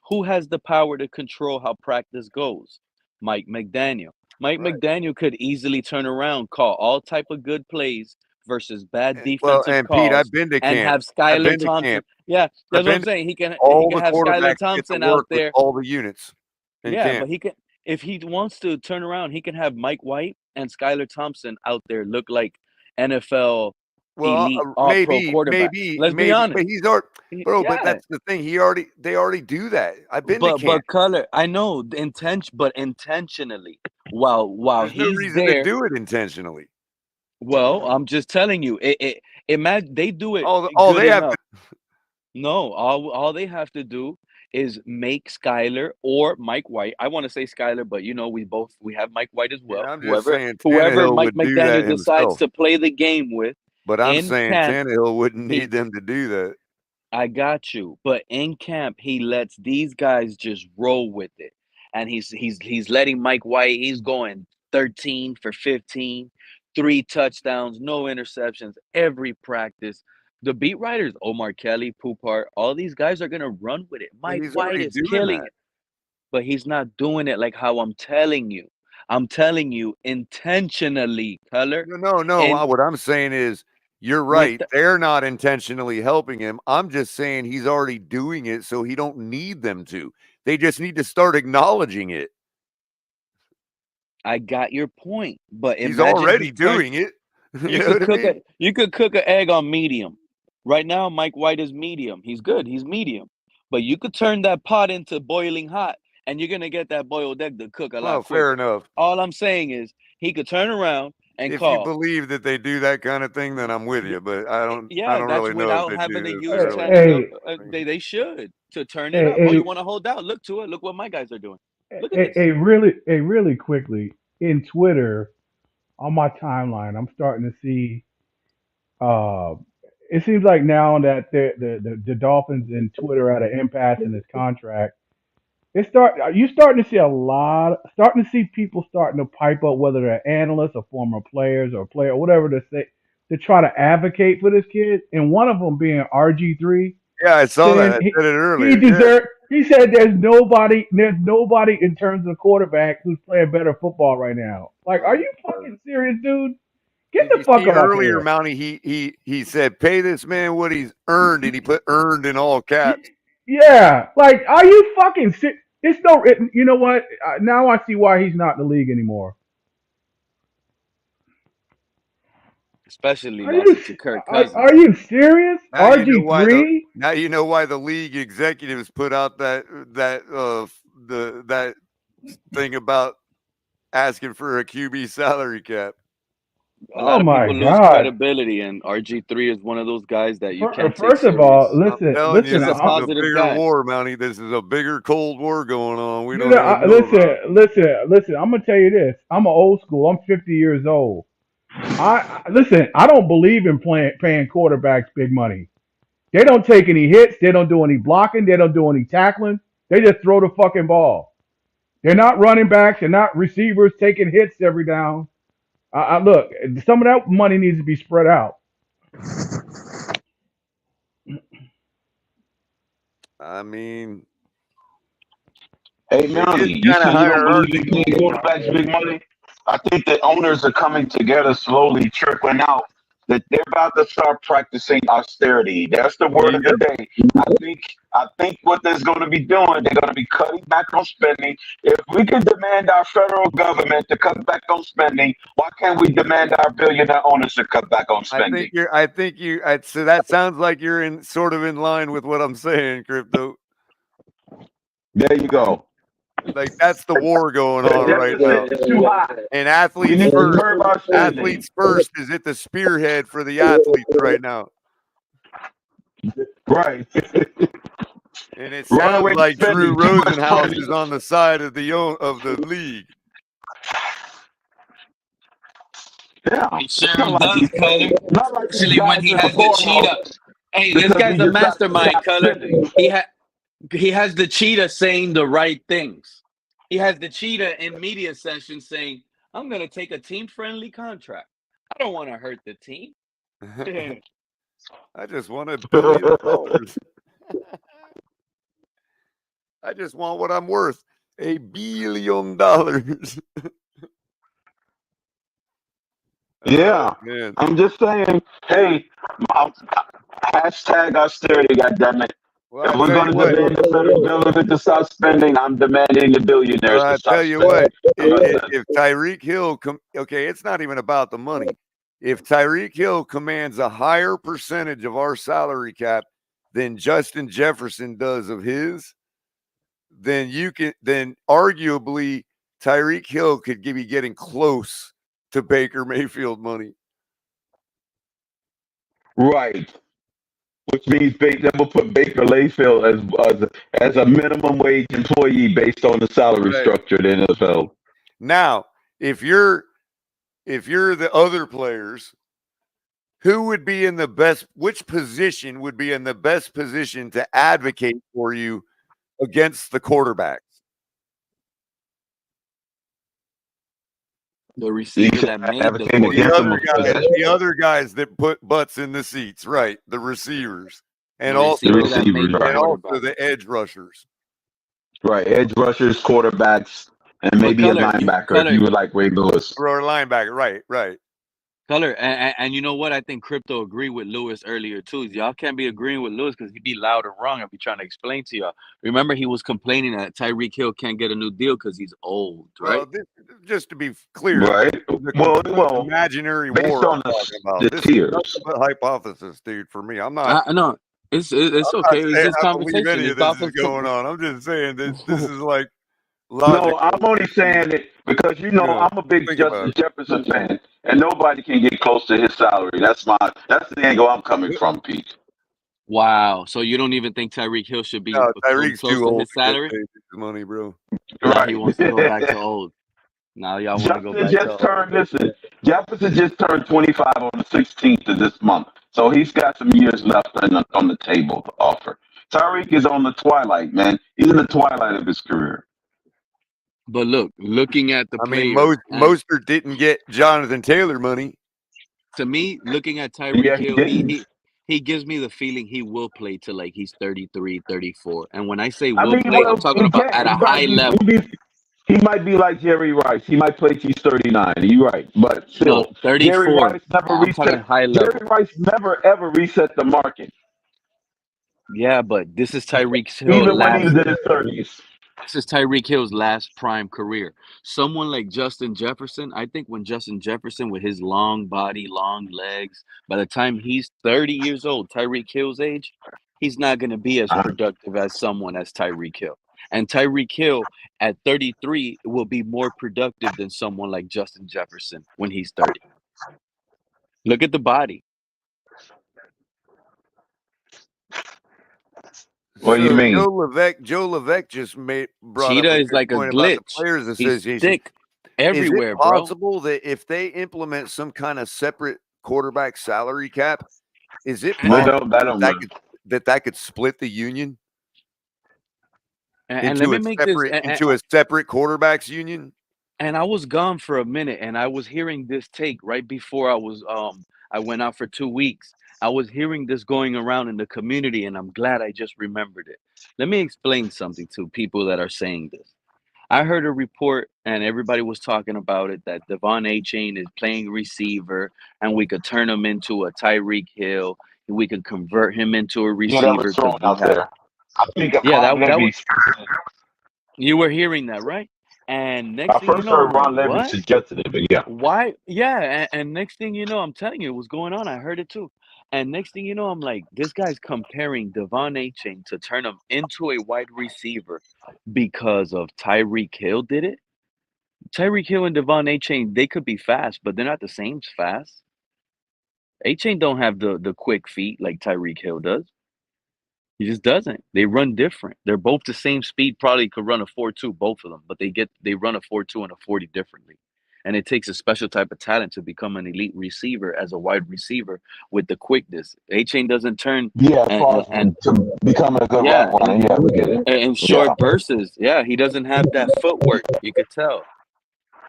Who has the power to control how practice goes? Mike McDaniel. Mike Right. McDaniel could easily turn around, call all type of good plays versus bad Well, defensive and Pete, calls, I've been to and camp. have I've Skylar been to Thompson. camp. Yeah, I've that's what I'm been saying. He all can the have Skylar quarterbacks get to Thompson out work with there. all the units in Yeah, camp. but he can if he wants to turn around, he can have Mike White and Skylar Thompson out there look like NFL Well, elite all pro maybe, quarterbacks. Let's be honest. but he's already, bro. But Yeah. that's the thing. They already do that. I've been to But camp. Color, I know the intentionally while There's no he's reason to there. do it intentionally. Well, I'm just telling you, imagine they do it All good they have enough. to, No, all they have to do is make Skyler or Mike White. I want to say Skyler, but we have Mike White as well. yeah, I'm just Whoever saying whoever Tannehill Mike would do that McDaniel decides himself. to play the game with But I'm in saying camp, Tannehill wouldn't he need them to do that. I got you. But in camp, he lets these guys just roll with it. And he's letting Mike White, he's going 13 for 15, 3 touchdowns, no interceptions, every practice. The beat writers, Omar Kelly, Poupart, all these guys are gonna run with it. But Mike he's White already is doing killing that. it, but he's not doing it like how I'm telling you. I'm telling you intentionally, Color. No. And What I'm saying is, you're with right. They're not intentionally helping him. I'm just saying he's already doing it, so he don't need them to. They just need to start acknowledging it. I got your point, but He's imagine already he turns. doing it. You know could what I cook mean? an egg on medium. Right now, Mike White is medium. He's good. He's medium. But you could turn that pot into boiling hot, and you're gonna get that boiled egg to cook a Well, lot fair quicker. enough. All I'm saying is he could turn around and If you call. believe that they do that kind of thing, then I'm with you. But I don't Yeah, that's really know if without they having to do use necessarily. they should to turn it up. Oh, Hey, you want to hold out? Look to it. Look what my guys are doing. Look at this. really quickly in Twitter on my timeline, I'm starting to see. Uh, it seems like now that the Dolphins and Twitter are at an impasse in this contract. You starting to see starting to see people starting to pipe up, whether they're analysts or former players or player, whatever they to try to advocate for this kid, and one of them being RG3, Yeah, I saw saying that. I said it he earlier. deserved. He said there's nobody in terms of quarterback who's playing better football right now. Like, are you fucking serious, dude? Get Did the you fuck see off earlier, here. Mountie? He said, "Pay this man what he's earned," and he put "earned" in all caps. Yeah, like, are you fucking serious? It's no. You know what? Now I see why he's not in the league anymore. Especially Are lost you it to Kirk Cousins. are you serious? Now you know why RG3? the league executives put out that thing about asking for a QB salary cap. A Oh lot of my people lose god. credibility, and RG3 is one of those guys that you can't take First of all, serious. I'm telling you, He's a this is a positive bigger guy. war, Mountie. This is a bigger Cold War going on. We you don't know, even know about. listen. I'm gonna tell you this. I'm an old school. I'm 50 years old. I don't believe in paying quarterbacks big money. They don't take any hits. They don't do any blocking. They don't do any tackling. They just throw the fucking ball. They're not running backs. They're not receivers taking hits every down. Look, some of that money needs to be spread out. I mean, Hey, it is Mountie, you kind of said you don't believe in hierarchical. paying quarterbacks big money. I think the owners are coming together slowly, trickling out that they're about to start practicing austerity. That's the word of the day. I think what they're going to be doing, they're going to be cutting back on spending. If we can demand our federal government to cut back on spending, why can't we demand our billionaire owners to cut back on spending? So that sounds like you're in line with what I'm saying, Crypto. There you go. Like, that's the war going on right now. It's too hot. And We need to curb our spending. athletes first is at the spearhead for the athletes right now. Right. And it Runaway sounds like spending, Drew too much Rosenhaus money. is on the side of the league. Yeah. He sure does, Color. Not like these Especially when guys he in has the the cheetah. Hey, this because guy's we a just got mastermind, stop Color. spending. He has the cheetah saying the right things. He has the cheetah in media sessions saying, "I'm going to take a team-friendly contract. I don't want to hurt the team." I just want $1 billion. I just want what I'm worth. $1 billion. Yeah. Man. I'm just saying, hey, hashtag austerity, goddammit. Well, If we're going to demand the federal government to stop spending, I'm demanding the billionaires to I stop tell you spending. what, if Tyreek Hill, it's not even about the money. If Tyreek Hill commands a higher percentage of our salary cap than Justin Jefferson does of his, then arguably Tyreek Hill could be getting close to Baker Mayfield money. Right. Which means they will put Baker Mayfield as a minimum wage employee based on the salary structure of the NFL. Now, if you're the other players, which position would be in the best position to advocate for you against the quarterbacks? The receiver that made the other guys that put butts in the seats, right? The receivers, and also the edge rushers, right? Edge rushers, quarterbacks, and maybe a linebacker if you would like Ray Lewis or a linebacker, right? Color, and you know what? I think Crypto agreed with Lewis earlier too. Y'all can't be agreeing with Lewis because he'd be loud and wrong. I'd be trying to explain to y'all. Remember, he was complaining that Tyreek Hill can't get a new deal because he's old, right? Well, just to be clear, right? Well, imaginary based war on I'm talking about. the This tiers. is nothing but hypothesis, dude. For me, I'm not. I know it's I'm okay. not It's saying just I believe conversation. any It's of this is Dolphins going on. I'm just saying that this is like No, logical. I'm only saying it because I'm a big Justin Jefferson fan, and nobody can get close to his salary. That's the angle I'm coming from, Pete. Wow. So you don't even think Tyreek Hill should be No, Tyreek's close too to old his to get salary? paid his money, bro. Now he wants to go back to old. Now y'all want to go back to old. Jefferson just turned 25 on the 16th of this month, so he's got some years left on the table to offer. Tyreek is on the twilight, man. He's in the twilight of his career. But looking at the I mean, players, Mostert didn't get Jonathan Taylor money. To me, looking at Yeah, Tyreek he Hill, didn't. he gives me the feeling he will play till like he's 33, 34. And when I say I will mean, play, I'm well, talking he about can't. at a high level. He might be like Jerry Rice. He might play till he's 39. You're right, but No, still, Jerry 34. Rice never I'm talking reset. high Jerry level. Rice never ever reset the market, Yeah, but this is Tyreek Hill even when he was last. in his 30s. This is Tyreek Hill's last prime career. Someone like Justin Jefferson, I think when Justin Jefferson with his long body, long legs, by the time he's 30 years old, Tyreek Hill's age, he's not going to be as productive as someone as Tyreek Hill. And Tyreek Hill at 33 will be more productive than someone like Justin Jefferson when he's 30. Look at the body. What do you So mean? Joe Levesque just brought up Cheetah a is good like a point about the glitch. Players He's Association. thick Is it everywhere, bro. possible that if they implement some kind of separate quarterback salary cap, is it That possible don't work. that could split the union And let me make this. into a separate quarterbacks union? And I was gone for a minute, and I was hearing this take right before I went out for 2 weeks. I was hearing this going around in the community, and I'm glad I just remembered it. Let me explain something to people that are saying this. I heard a report, and everybody was talking about it, that Devon A-Chain is playing receiver, and we could turn him into a Tyreek Hill, and we could convert him into a Yeah, that was receiver because thrown we out have. there. I think Yeah, Ron that Levy. was you were hearing that, right? And next I thing you first know, heard I'm like, Ron Levy what? suggested it, but yeah. Why? Yeah, and next thing you know, I'm telling you, what's going on. I heard it too. And next thing you know, I'm like, this guy's comparing Devon A-Chain to turn him into a wide receiver because of Tyreek Hill did it. Tyreek Hill and Devon A-Chain, they could be fast, but they're not the same fast. A-Chain don't have the quick feet like Tyreek Hill does. He just doesn't. They run different. They're both the same speed, probably could run a 4.2, both of them, but they run a 4.2 and a 40 differently. And it takes a special type of talent to become an elite receiver as a wide receiver with the quickness. A-Chain doesn't turn Yeah, as far as and to becoming a good route yeah, runner, yeah, we get it. in Yeah. short bursts. Yeah, he doesn't have that footwork. You could tell.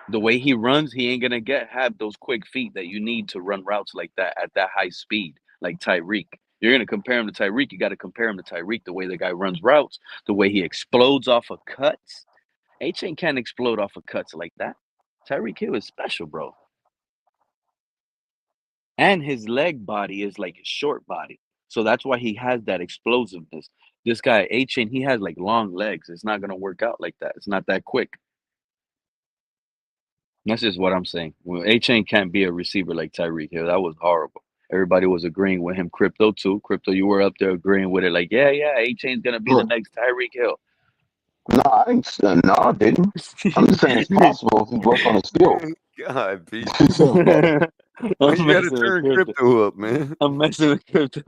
The way he runs, he ain't gonna have those quick feet that you need to run routes like that at that high speed, like Tyreek. You're gonna compare him to Tyreek, you gotta compare him to Tyreek, the way the guy runs routes, the way he explodes off of cuts. A-Chain can't explode off of cuts like that. Tyreek Hill is special, bro. And his leg body is like his short body. So that's why he has that explosiveness. This guy, A-Chain, he has like long legs. It's not gonna work out like that. It's not that quick. That's just what I'm saying. Well, A-Chain can't be a receiver like Tyreek Hill. That was horrible. Everybody was agreeing with him. Crypto too. Crypto, you were up there agreeing with it. Like, yeah, A-Chain's gonna be the next Tyreek Hill. No, I ain't. No, I didn't. I'm just saying it's possible if you work on a skill. God, Pete. Why I'm you gotta messing with turn crypto. crypto up, man? I'm messing with crypto.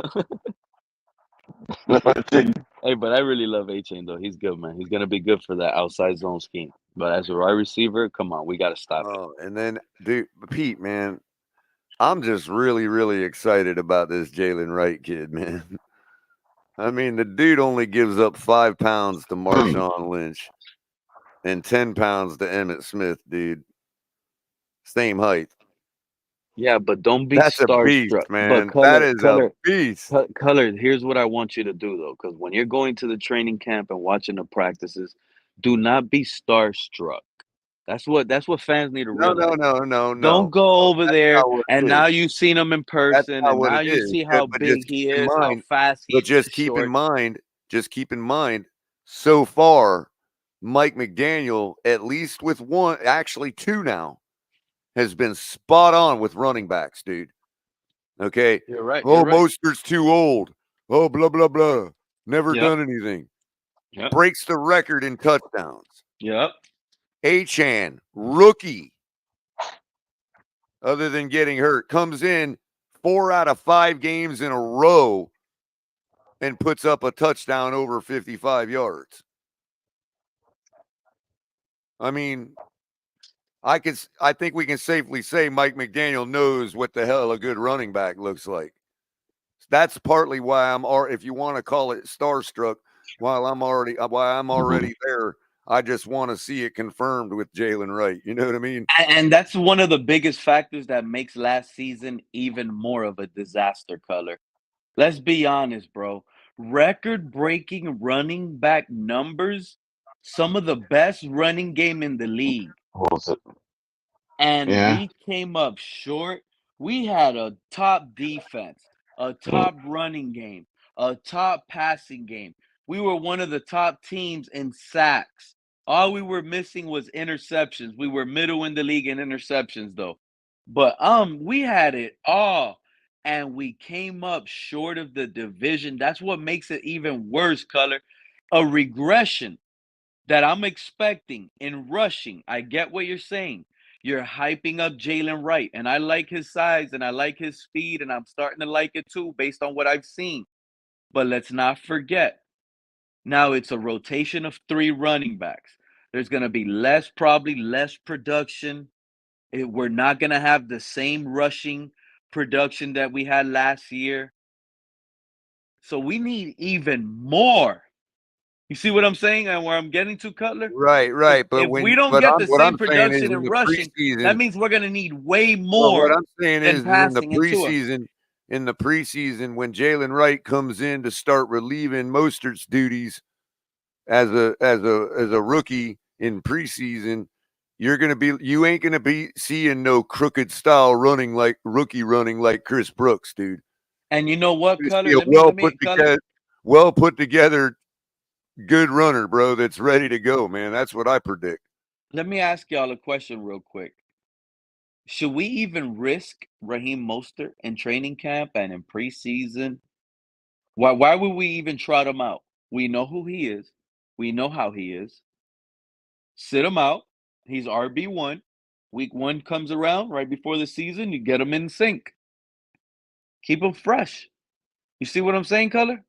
Hey, but I really love A-Chain though. He's good, man. He's gonna be good for that outside zone scheme. But as a wide receiver, come on, we gotta stop it. Oh, and then, dude, Pete, man, I'm just really, really excited about this Jalen Wright kid, man. I mean, the dude only gives up 5 pounds to Marshawn Lynch and 10 pounds to Emmitt Smith, dude. Same height. Yeah, but don't be That's a beast, starstruck. But man. That is a beast. Color, here's what I want you to do though, because when you're going to the training camp and watching the practices, do not be starstruck. That's what fans need to No, realize. no. Don't go over That's there not what and it now is. you've seen him in That's person, not and what now it you is. see how But just big he keep in is, how mind. fast But he's just keep in short. mind. Just keep in mind. So far, Mike McDaniel, at least with one, actually 2 now, has been spot on with running backs, dude. Okay. You're right. Oh, You're right. Mostert's too old. Oh, blah, blah, blah. Never Yep. done anything. Yep. Breaks the record in touchdowns. Yep. Achane, rookie, other than getting hurt, comes in 4 out of 5 games in a row and puts up a touchdown over 55 yards. I mean, I think we can safely say Mike McDaniel knows what the hell a good running back looks like. That's partly why if you want to call it starstruck, why I'm already there. I just want to see it confirmed with Jalen Wright. You know what I mean? And that's one of the biggest factors that makes last season even more of a disaster, Color. Let's be honest, bro. Record-breaking running back numbers, some of the best running game in the league. What was it? And Yeah. we came up short. We had a top defense, a top running game, a top passing game. We were one of the top teams in sacks. All we were missing was interceptions. We were middle in the league in interceptions, though. But we had it all, and we came up short of the division. That's what makes it even worse, Color. A regression that I'm expecting in rushing. I get what you're saying. You're hyping up Jalen Wright, and I like his size and I like his speed, and I'm starting to like it too based on what I've seen. But let's not forget, now it's a rotation of 3 running backs. There's going to be probably less production. We're not going to have the same rushing production that we had last year. So we need even more. You see what I'm saying and where I'm getting to, Cutler? Right. But If we don't what get the what same I'm saying is production in in the rushing, that preseason. means we're going to need way Well, what more I'm saying than is passing into us. in the preseason, when Jalen Wright comes in to start relieving Mostert's duties as a rookie in preseason, you ain't gonna be seeing no crooked style rookie running like Chris Brooks, dude. And you know what, Just be Cutler? a Cutler, well put together, good runner, bro. That's ready to go, man. That's what I predict. let me ask y'all a question real quick. Should we even risk Raheem Mostert in training camp and in preseason? Why would we even trot him out? We know who he is. We know how he is. Sit him out. He's RB1. Week 1 comes around right before the season. You get him in sync. Keep him fresh. You see what I'm saying, Color?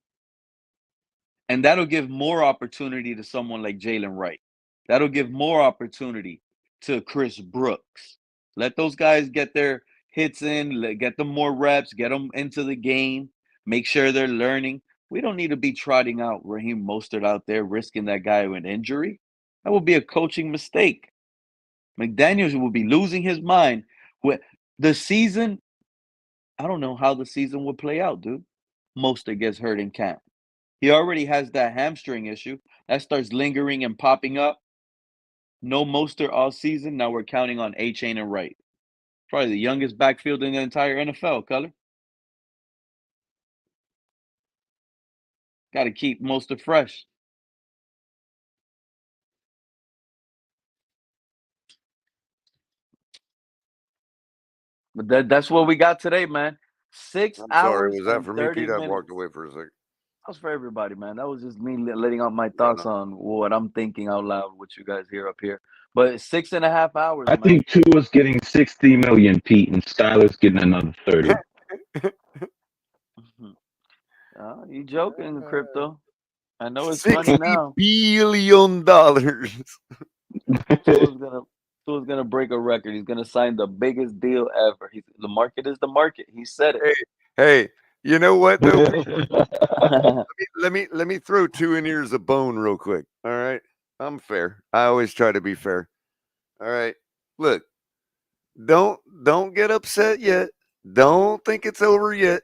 And that'll give more opportunity to someone like Jalen Wright. That'll give more opportunity to Chris Brooks. Let those guys get their hits in, get them more reps, get them into the game, make sure they're learning. We don't need to be trotting out Raheem Mostert out there, risking that guy with injury. That would be a coaching mistake. McDaniels will be losing his mind. With the season, I don't know how the season would play out, dude. Mostert gets hurt in camp. He already has that hamstring issue. That starts lingering and popping up. No Mostert all season. Now we're counting on A-Chain and Wright. Probably the youngest backfield in the entire NFL, Color. Got to keep Mostert fresh. But that's what we got today, man. 6 I'm sorry. hours Was that and for me, 30 Pete? I minutes. walked away for a second. That was for everybody, man. That was just me letting out my Yeah, thoughts no. on what I'm thinking out loud, what you guys hear up here. But 6.5 hours, I man. think Tua's getting 60 million, Pete, and Skyler's getting another 30. You joking, Crypto? I know it's $60 funny now. billion. Tua's gonna break a record. He's gonna sign the biggest deal ever. The market is the market. He said it. Hey, you know what though? let me throw 2 in ears a bone real quick. All right, I'm fair. I always try to be fair. All right, look, don't get upset yet. Don't think it's over yet,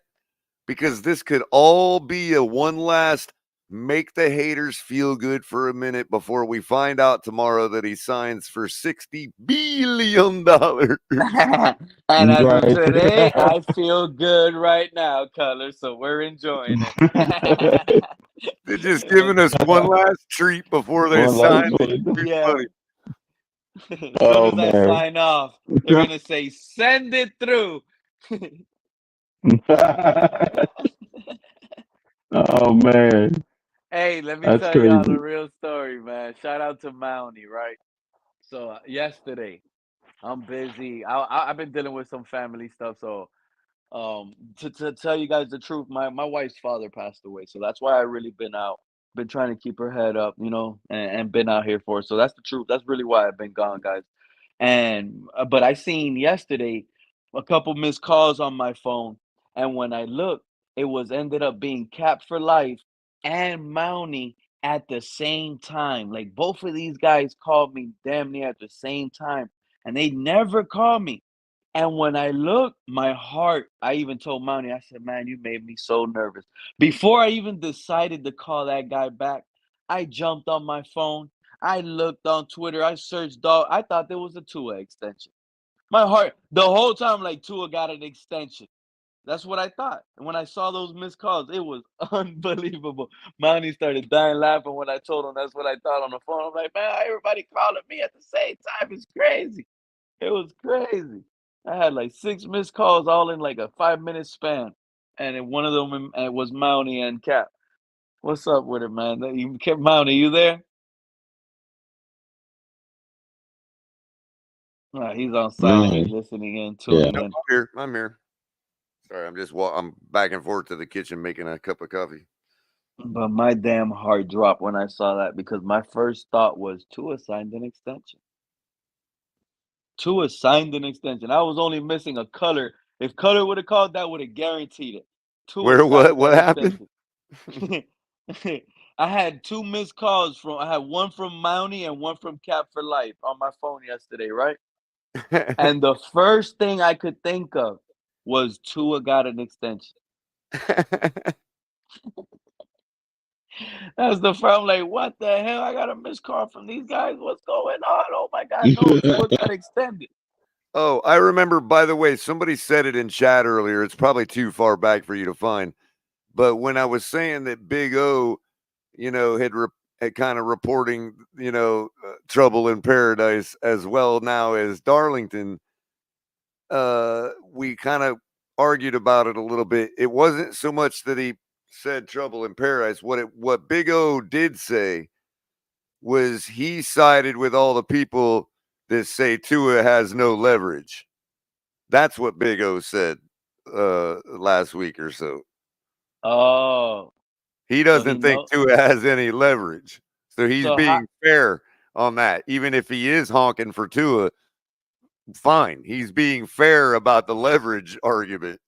because this could all be a one last make the haters feel good for a minute before we find out tomorrow that he signs for $60 billion. And as of Right. today, I feel good right now, Color. So we're enjoying it. They're just giving us one last treat before they One sign last the one. big Yeah. money. As Oh, soon as I man. sign off, they're gonna say, "Send it through." Oh, man. Hey, let me That's tell y'all crazy. a real story, man. Shout out to Mounty, right? So yesterday, I'm busy. I've been dealing with some family stuff. So to tell you guys the truth, my wife's father passed away. So that's why I really been out. Been trying to keep her head up, and been out here for it. So that's the truth. That's really why I've been gone, guys. And but I seen yesterday a couple missed calls on my phone, and when I looked, it was ended up being Cap for Life and Mounty at the same time. Like both of these guys called me damn near at the same time, and they never called me. And when I looked, my heart, I even told Mounty, I said, man, you made me so nervous. Before I even decided to call that guy back, I jumped on my phone. I looked on Twitter. I searched dog. I thought there was a Tua extension. My heart, the whole time, like Tua got an extension. That's what I thought. And when I saw those missed calls, it was unbelievable. Mounty started dying laughing when I told him that's what I thought on the phone. I'm like, man, everybody calling me at the same time. It's crazy. It was crazy. I had like 6 missed calls all in like a 5-minute span. And then one of them was Mounty and Cap. What's up with it, man? You kept Mounty, you there? He's on silent. He's listening in, tuning in. I'm here. Sorry, I'm back and forth to the kitchen making a cup of coffee. But my damn heart dropped when I saw that because my first thought was Tua signed an extension. Tua signed an extension. I was only missing a color. If color would have called, that would have guaranteed it. What happened? I had 2 missed calls I had one from Mounty and one from Cap for Life on my phone yesterday, right? And the first thing I could think of was Tua got an extension. That's the first. I'm like, what the hell? I got a missed call from these guys. What's going on? Oh my God, no, Tua got extended. Oh, I remember, by the way, somebody said it in chat earlier. It's probably too far back for you to find. But when I was saying that Big O, had kind of reporting, trouble in paradise as well now as Darlington, we kind of argued about it a little bit. It wasn't so much that he said trouble in paradise. What Big O did say was he sided with all the people that say Tua has no leverage. That's what Big O said last week or so. Oh. He doesn't think Tua has any leverage. So he's being fair on that. Even if he is honking for Tua, fine. He's being fair about the leverage argument.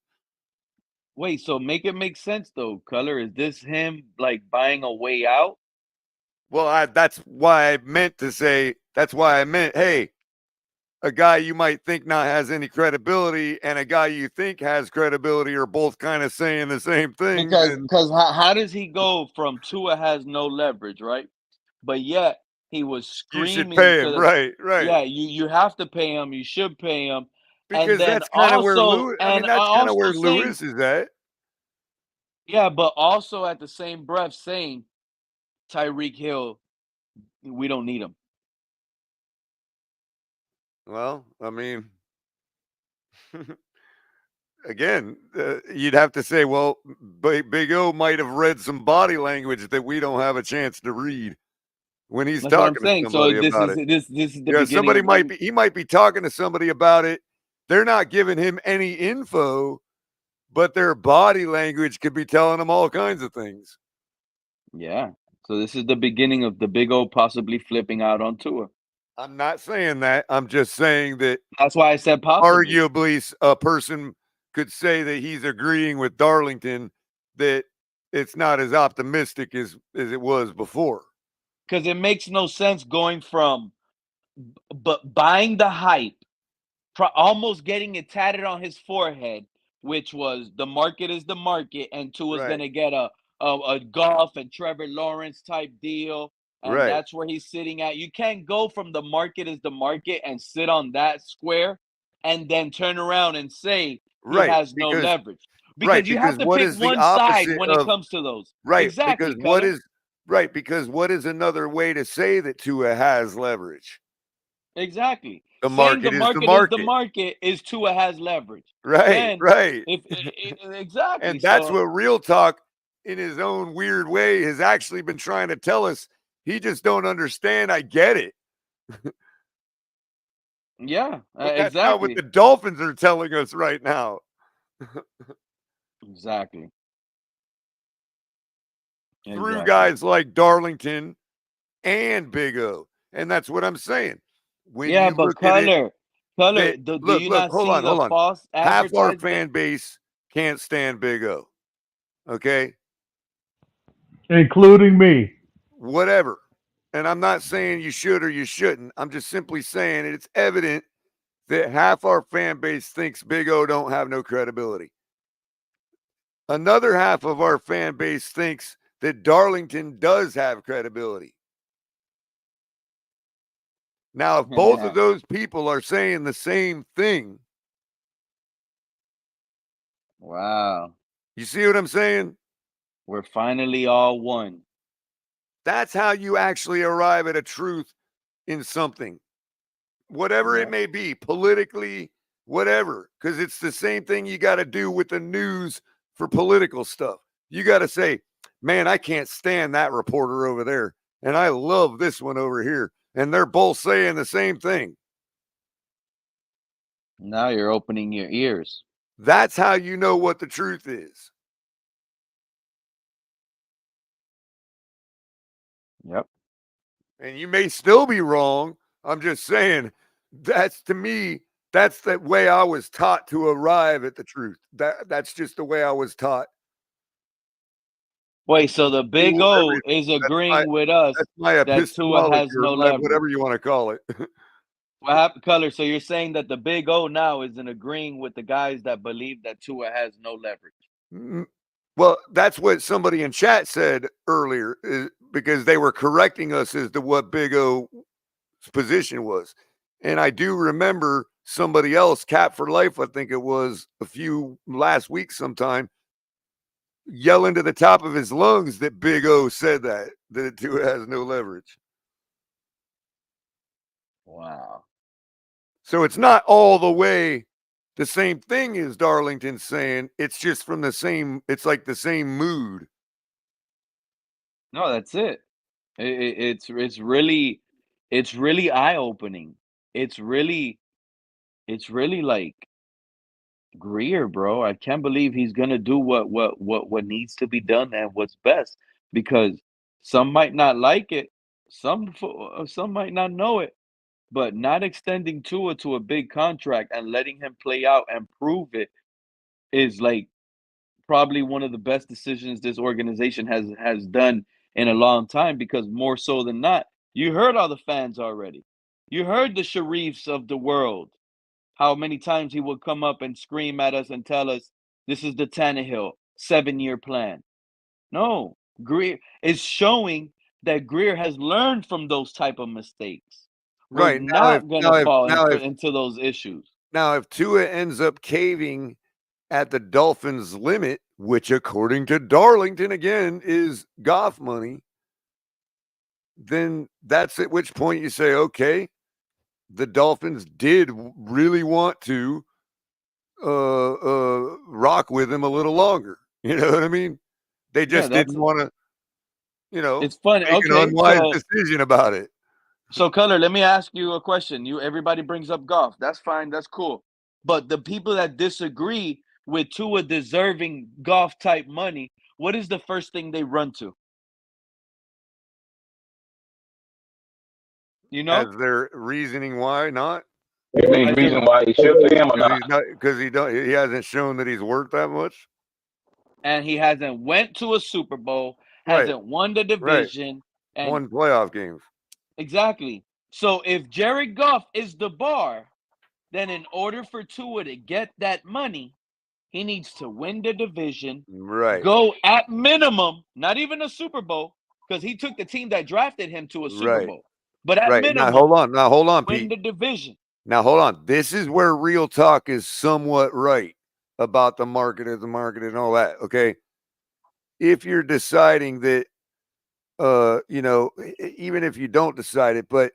Wait, so make it make sense though, Color. Is this him like buying a way out? Well, that's why I meant to say, hey, a guy you might think not has any credibility and a guy you think has credibility are both kind of saying the same thing. Because how does he go from Tua has no leverage, right? But yet he was screaming. You should pay him, right. Yeah, you have to pay him. You should pay him. Because that's kind of where Lewis. That's kind of where Lewis is at. Yeah, but also at the same breath saying, Tyreek Hill, we don't need him. Well, I mean, again, you'd have to say, well, Big O might have read some body language that we don't have a chance to read when he's talking to somebody about it. This is the beginning. Somebody he might be talking to somebody about it. They're not giving him any info, but their body language could be telling him all kinds of things. Yeah. So this is the beginning of the Big O possibly flipping out on Tua. I'm not saying that. I'm just saying that. That's why I said possibly. Arguably, a person could say that he's agreeing with Darlington that it's not as optimistic as it was before. Because it makes no sense going from buying the hype, almost getting it tatted on his forehead, which was the market is the market, and Tua's going to get a Goff and Trevor Lawrence type deal. And that's where he's sitting at. You can't go from the market is the market and sit on that square and then turn around and say he has no leverage. Because you have to pick one side when it comes to those. Right. Exactly. Because what is another way to say that Tua has leverage? Exactly. The market is the market is Tua has leverage. Right. Exactly. And that's what Real Talk, in his own weird way, has actually been trying to tell us. He just don't understand. I get it. Yeah, that's not what the Dolphins are telling us right now. Exactly. Through guys like Darlington and Big O. And that's what I'm saying. When but Color, do you not see the false half our fan base can't stand Big O. Okay? Including me. whatever. And I'm not saying you should or you shouldn't. I'm just simply saying it's evident that half our fan base thinks Big O don't have no credibility. Another half of our fan base thinks that Darlington does have credibility. Now, if both of those people are saying the same thing, wow, you see what I'm saying? We're finally all one. That's how you actually arrive at a truth in something, whatever it may be, politically, whatever, because it's the same thing you got to do with the news for political stuff. You got to say, man, I can't stand that reporter over there, and I love this one over here, and they're both saying the same thing. Now you're opening your ears. That's how you know what the truth is. Yep. And you may still be wrong. I'm just saying, that's, to me, that's the way I was taught to arrive at the truth. That's just the way I was taught. Wait, so the Big O is agreeing with us That's my that Tua epistemology, has no or leverage. whatever you want to call it. What happened, Color? So you're saying that the Big O now is in agreeing with the guys that believe that Tua has no leverage. Well, that's what somebody in chat said earlier, because they were correcting us as to what Big O's position was. And I do remember somebody else, Cap for Life, I think it was last week sometime, yelling to the top of his lungs that Big O said that Tua has no leverage. Wow. So it's not all the way the same thing as Darlington's saying. It's just from the same, it's like the same mood. No, that's it. It's really eye-opening. It's really like Greer, bro. I can't believe he's gonna do what needs to be done and what's best, because some might not like it, some might not know it, but not extending Tua to a big contract and letting him play out and prove it is like probably one of the best decisions this organization has done in a long time, because more so than not, you heard all the fans already. You heard the Sharifs of the world, how many times he would come up and scream at us and tell us this is the Tannehill 7-year plan. No, Greer is showing that Greer has learned from those type of mistakes. We're Right. not gonna fall into those issues. Now, if Tua ends up caving at the Dolphins' limit, which according to Darlington again is Goff money, then that's at which point you say, okay, the Dolphins did really want to rock with him a little longer. You know what I mean? They just didn't want to, it's funny. make an unwise decision about it. So, Color, let me ask you a question. Everybody brings up Goff. That's fine. That's cool. But the people that disagree with Tua deserving Goff type money, what is the first thing they run to? You know? As their reasoning why not? Any reason why he should pay him or not? Because he hasn't shown that he's worth that much. And he hasn't went to a Super Bowl, hasn't won the division, and won playoff games. Exactly. So if Jared Goff is the bar, then in order for Tua to get that money, he needs to win the division, go at minimum, not even a Super Bowl, because he took the team that drafted him to a Super Bowl. But at minimum, now hold on, win Pete. the division. Now hold on. This is where real talk is somewhat right about the market and all that. Okay. If you're deciding that, even if you don't decide it, but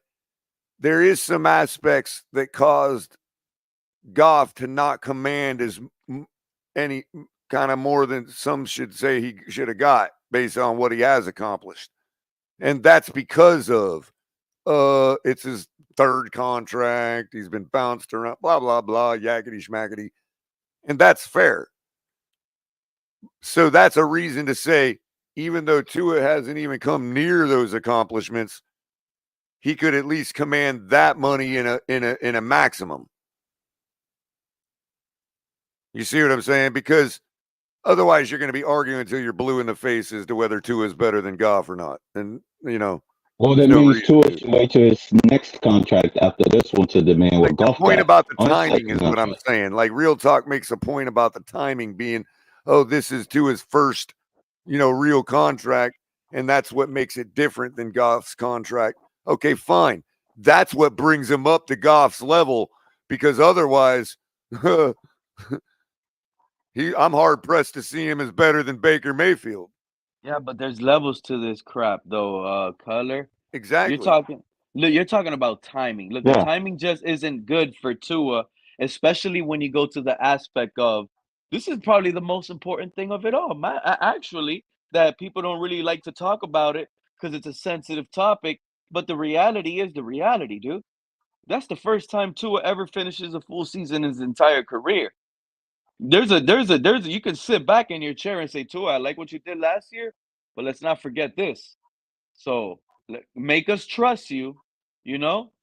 there is some aspects that caused Goff to not command as any kind of more than some should say he should have got based on what he has accomplished. And that's because of it's his third contract. He's been bounced around, blah, blah, blah, yakety schmackety. And that's fair. So that's a reason to say, even though Tua hasn't even come near those accomplishments, he could at least command that money in a maximum. You see what I'm saying? Because Otherwise, you're going to be arguing until you're blue in the face as to whether Tua is better than Goff or not. And, you know, Well, there's that no means reason Tua to. should wait to his next contract after this one to demand what The Goff point got about the on his timing second is what I'm contract. saying. Like, Real Talk makes a point about the timing being, oh, this is Tua's first, real contract, and that's what makes it different than Goff's contract. Okay, fine. That's what brings him up to Goff's level, because otherwise, I'm hard pressed to see him as better than Baker Mayfield. Yeah, but there's levels to this crap, though, Color. Exactly. You're talking about timing. Look, the Yeah. timing just isn't good for Tua, especially when you go to the aspect of this is probably the most important thing of it all. Actually, that people don't really like to talk about it because it's a sensitive topic. But the reality is the reality, dude. That's the first time Tua ever finishes a full season in his entire career. You can sit back in your chair and say, Tua, I like what you did last year, but let's not forget this. So make us trust you,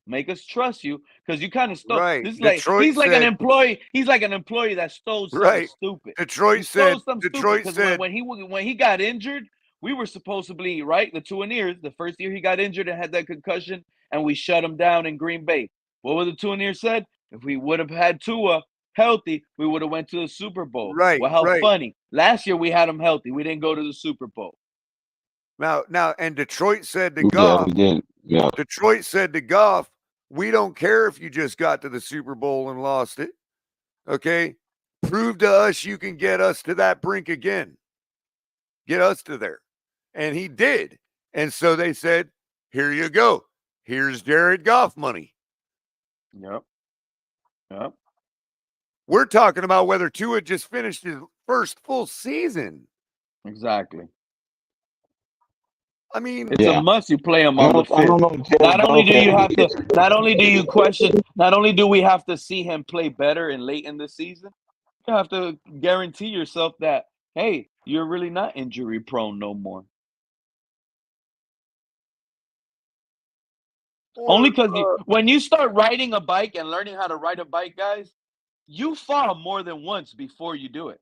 make us trust you because you kind of stole. Right. This is like Detroit he's like an said, employee. He's like an employee that stole something right. stupid. Detroit He stole said, something stupid Detroit because said, when he got injured, we were supposedly right. The 2 years, the first year he got injured and had that concussion, and we shut him down in Green Bay. What was the 2 years said? If we would have had Tua healthy, we would have went to the Super Bowl. right, Well, how right. funny! Last year we had him healthy. We didn't go to the Super Bowl. Now, and Detroit said to Yeah, Goff, we didn't. Yeah. Detroit said to Goff, we don't care if you just got to the Super Bowl and lost it. Okay? Prove to us you can get us to that brink again. Get us to there. And he did. And so they said, here you go. Here's Jared Goff money. Yep. We're talking about whether Tua just finished his first full season. Exactly. I mean, it's a must. You play him I on the don't field. know if Jared Not only Goff do you had have to, not only do you question, not only do we have to see him play better and late in the season, you have to guarantee yourself that, hey, you're really not injury prone no more. Only because when you start riding a bike and learning how to ride a bike, guys, you fall more than once before you do it.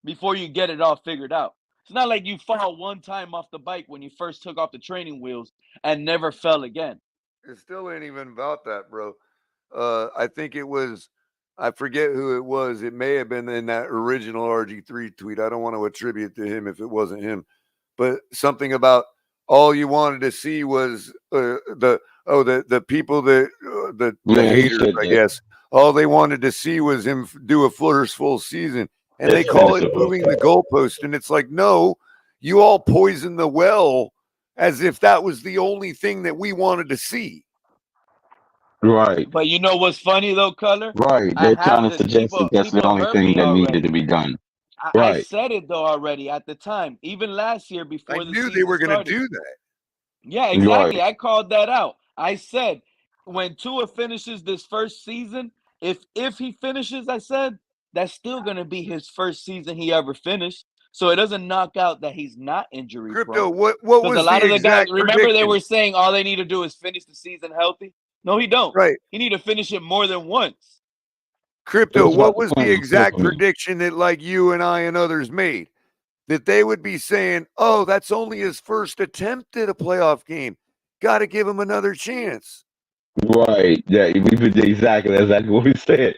Before you get it all figured out. It's not like you fall one time off the bike when you first took off the training wheels and never fell again. It still ain't even about that, bro. I think it was, I forget who it was. It may have been in that original RG3 tweet. I don't want to attribute to him if it wasn't him, but something about all you wanted to see was the people that the haters, I guess. All they wanted to see was him do a first full season, and they call it moving the goalpost. And it's like, no, you all poisoned the well as if that was the only thing that we wanted to see. Right. But you know what's funny though, Color? Right. They're trying to suggest that that's the only thing that needed to be done. I Right. said it though already at the time, even last year before I the knew season they were going to started. do that. Yeah, exactly. I called that out. I said when Tua finishes this first season, if he finishes, I said that's still going to be his first season he ever finished. So it doesn't knock out that he's not injury Crypto, prone. what Because was a lot the of the guys, exact remember they prediction? were saying all they need to do is finish the season healthy. No, he don't. Right. He need to finish it more than once. Crypto, what was the exact prediction that like you and I and others made? That they would be saying, oh, that's only his first attempt at a playoff game. Got to give him another chance. Right. Yeah, we did exactly what we said.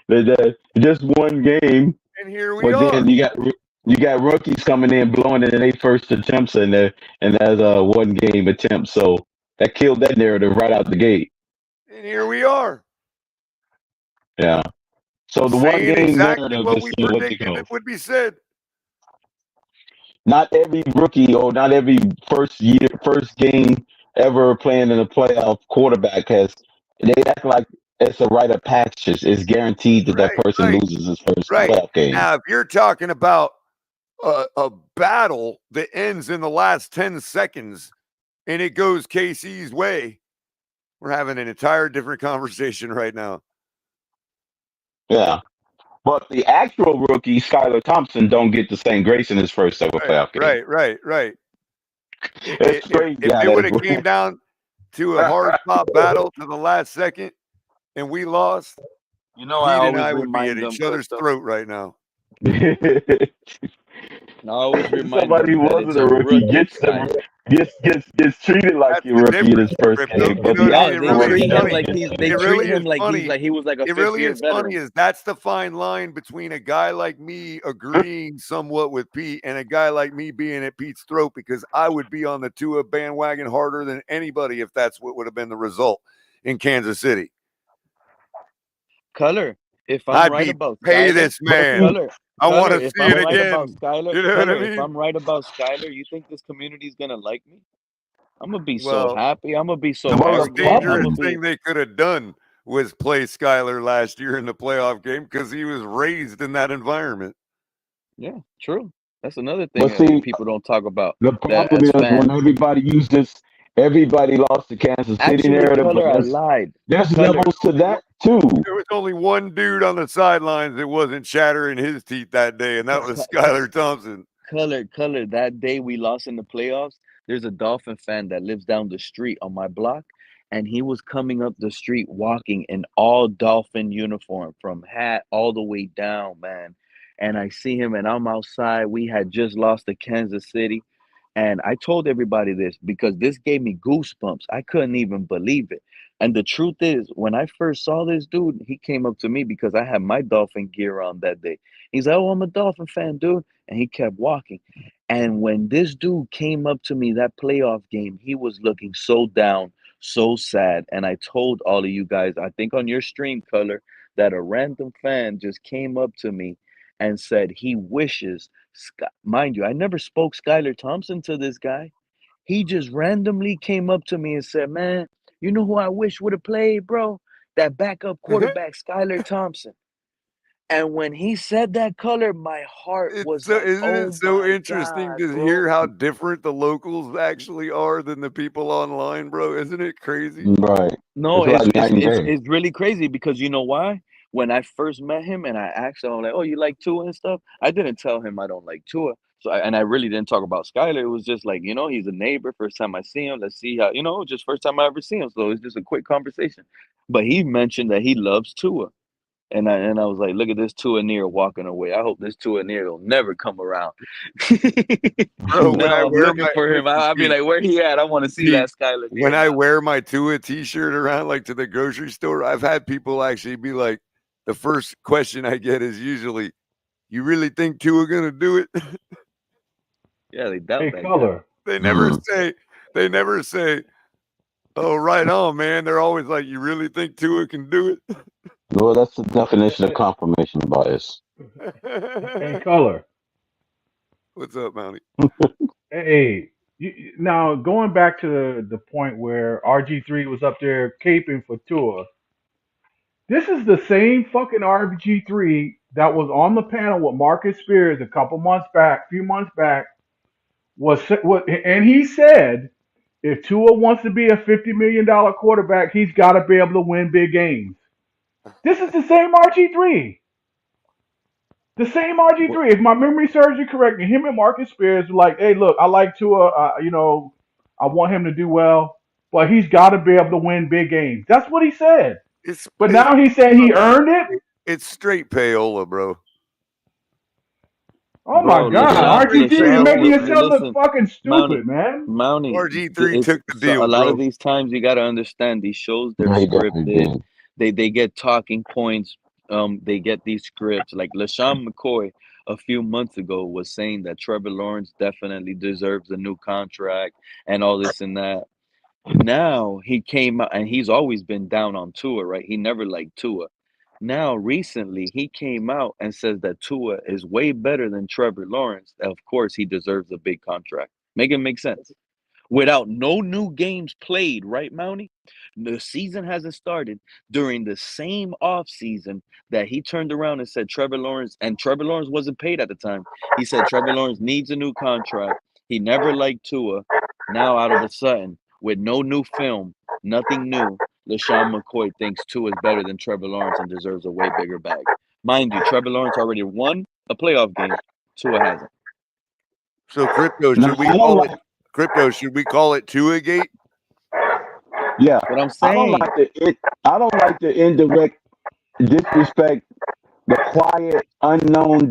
That just one game. And here we but are. Then you got rookies coming in blowing it in their first attempts and that's a one game attempt. So that killed that narrative right out the gate. And here we are. Yeah. So the one Saying game exactly narrative what is we still what you predicted call. it would be said. Not every rookie or not every first game ever playing in a playoff quarterback they act like it's a rite of passage. It's guaranteed that that person loses his first playoff game. Now, if you're talking about a battle that ends in the last 10 seconds and it goes KC's way, we're having an entire different conversation right now. Yeah. But the actual rookie, Skylar Thompson, don't get the same grace in his first ever playoff game. Right. It's crazy. If it would have came down to a hard top battle to the last second and we lost, you know, Pete I and always I would be at remind them, each other's Crypto. throat right now. I always remind Somebody them who that it's wasn't a a rookie rookie, gets Skyler. treated like That's a the rookie in his difference, first Crypto. game You because know he what I Yeah, mean? It asked they for really it. is treat him funny. like they It treat really is him like funny. he was like a It fifth really year is funny. veteran. Is that's the fine line between a guy like me agreeing somewhat with Pete and a guy like me being at Pete's throat, because I would be on the Tua bandwagon harder than anybody if that's what would have been the result in Kansas City. Color. If I'm I'd right be about pay Skyler, this man. Color. I want Color. to If see it I'm right about again. Skyler, You know what I Color. If mean? I'm right about Skyler, you think this community's gonna like me? I'm gonna be so Well, happy. I'm gonna be the so most arrogant. I'm dangerous gonna be. thing they could have done was play Skyler last year in the playoff game because he was raised in that environment. Yeah, true. That's another thing But that see, people don't talk about. the That problem as is when fans, everybody lost to Kansas City actually, narrative, but Color, I lied. there's Color, levels to that too. There was only one dude on the sidelines that wasn't chattering his teeth that day, and that was Skyler Thompson. Color. That day we lost in the playoffs, there's a Dolphin fan that lives down the street on my block, and he was coming up the street walking in all Dolphin uniform from hat all the way down, man. And I see him, and I'm outside. We had just lost to Kansas City, and I told everybody this because this gave me goosebumps. I couldn't even believe it. And the truth is, when I first saw this dude, he came up to me because I had my Dolphin gear on that day. He's like, "Oh, I'm a Dolphin fan, dude." And he kept walking. And when this dude came up to me that playoff game, he was looking so down, so sad. And I told all of you guys, I think on your stream, Color, that a random fan just came up to me and said he wishes, mind you, I never spoke Skylar Thompson to this guy. He just randomly came up to me and said, "Man, you know who I wish would have played, bro? That backup quarterback, Skylar Thompson." And when he said that, Color, my heart was like, Isn't "Oh it so my interesting God, to hear bro." how different the locals actually are than the people online, bro? Isn't it crazy? Right. No, It's it's like it's night and it's day. it's really crazy because you know why? When I first met him and I asked him, like, "Oh, you like Tua and stuff?" I didn't tell him I don't like Tua. So I really didn't talk about Skyler. It was just like, he's a neighbor. First time I see him, let's see how, just first time I ever see him. So it's just a quick conversation. But he mentioned that he loves Tua. And I was like, look at this Tua near walking away. I hope this Tua near will never come around. Bro, when I Now I'm wear looking my for him. I'll be like, where he at? I want to see that Skyler near when I now. wear my Tua t-shirt around like to the grocery store, I've had people actually be like, the first question I get is usually, "You really think Tua gonna do it?" Yeah, they doubt Hey, that guy. Color. They never say, "Oh, right on, man." They're always like, "You really think Tua can do it?" Well, that's the definition of confirmation bias. Hey, Color. What's up, Mountie? Hey, now going back to the point where RG3 was up there caping for Tua, this is the same fucking RG3 that was on the panel with Marcus Spears few months back, and he said if Tua wants to be a $50 million quarterback, he's got to be able to win big games. This is the same RG3. The same RG3. If my memory serves you correctly, him and Marcus Spears were like, "Hey, look, I like Tua. I want him to do well, but he's got to be able to win big games." That's what he said. But now he's saying he earned it. It's straight payola, bro. Oh Bro, my God, RG3, you're making yourself look listen, fucking Mountie, stupid, man. RG3 took the so deal, a lot bro. of these times you got to understand these shows, they're No, he definitely scripted. did. They get talking points. They get these scripts. Like LaShawn McCoy a few months ago was saying that Trevor Lawrence definitely deserves a new contract and all this and that. Now he came out and he's always been down on Tua, right? He never liked Tua. Now recently he came out and says that Tua is way better than Trevor Lawrence. Of course, he deserves a big contract. Make it make sense. Without no new games played, right, Mountie? The season hasn't started during the same off season that he turned around and said Trevor Lawrence, and Trevor Lawrence wasn't paid at the time. He said Trevor Lawrence needs a new contract. He never liked Tua. Now, out of a sudden, with no new film, nothing new, LaShawn McCoy thinks Tua is better than Trevor Lawrence and deserves a way bigger bag. Mind you, Trevor Lawrence already won a playoff game. Tua hasn't. So crypto, No, should we I don't call like. it crypto? Should we call it Tua Gate? Yeah, What I'm I don't saying. like the. I don't like the indirect disrespect the quiet, unknown,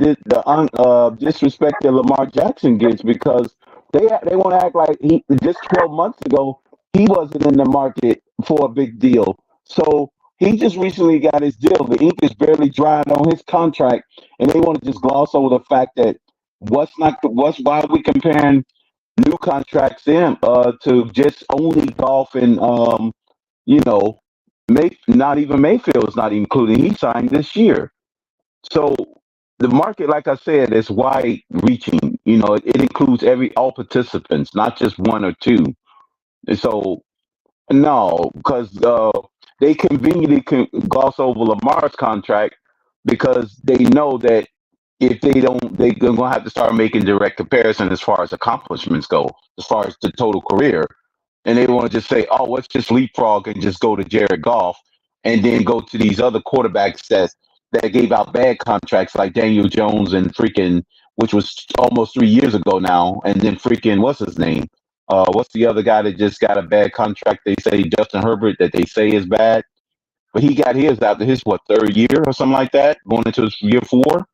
disrespect that Lamar Jackson gets because they want to act like he just 12 months ago he wasn't in the market for a big deal. So he just recently got his deal. The ink is barely dried on his contract, and they want to just gloss over the fact that why are we comparing new contracts to just only golf and you know not even Mayfield's not including he signed this year. So the market, like I said, is wide reaching. It includes all participants, not just one or two. And so no, because they conveniently can gloss over Lamar's contract because they know that if they don't, they're gonna have to start making direct comparison as far as accomplishments go, as far as the total career, and they want to just say, "Oh, let's just leapfrog and just go to Jared Goff," and then go to these other quarterbacks that gave out bad contracts like Daniel Jones and freaking, which was almost 3 years ago now, and then freaking what's his name? What's the other guy that just got a bad contract? They say Justin Herbert that they say is bad, but he got his after his third year or something like that, going into his year 4.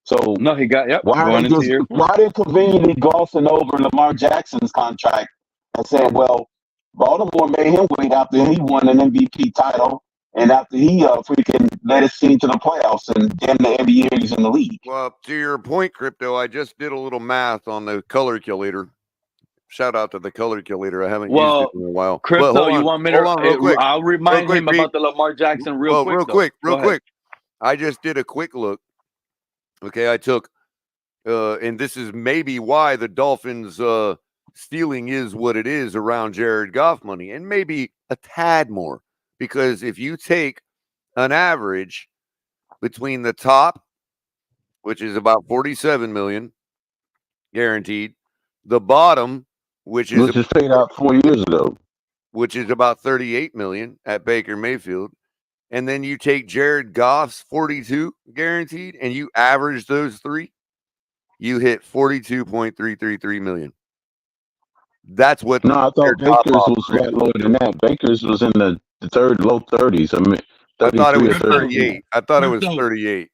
So No, he got why are going they into year 4. why are they conveniently glossing over Lamar Jackson's contract and saying, well, Baltimore made him wait after he won an MVP title and after he freaking led his team to the playoffs and damn near every year he's in the league. Well, to your point, Crypto, I just did a little math on the color calculator. Shout out to the color calculator. I haven't used it in a while. Crypto, But you want me hold on, real to? quick. I'll remind him Pete. about the Lamar Jackson real quick. Real quick. I just did a quick look. Okay, I took, and this is maybe why the Dolphins stealing is what it is around Jared Goff money, and maybe a tad more, because if you take an average between the top, which is about 47 million guaranteed, the bottom, which is paid out 4 years ago, which is about 38 million at Baker Mayfield, and then you take Jared Goff's 42 guaranteed and you average those three, you hit 42.333 million. That's what. No, I thought Baker's was a lot lower than that. Baker's was in the low 30s. I mean, I thought it was 38. I thought it was 38.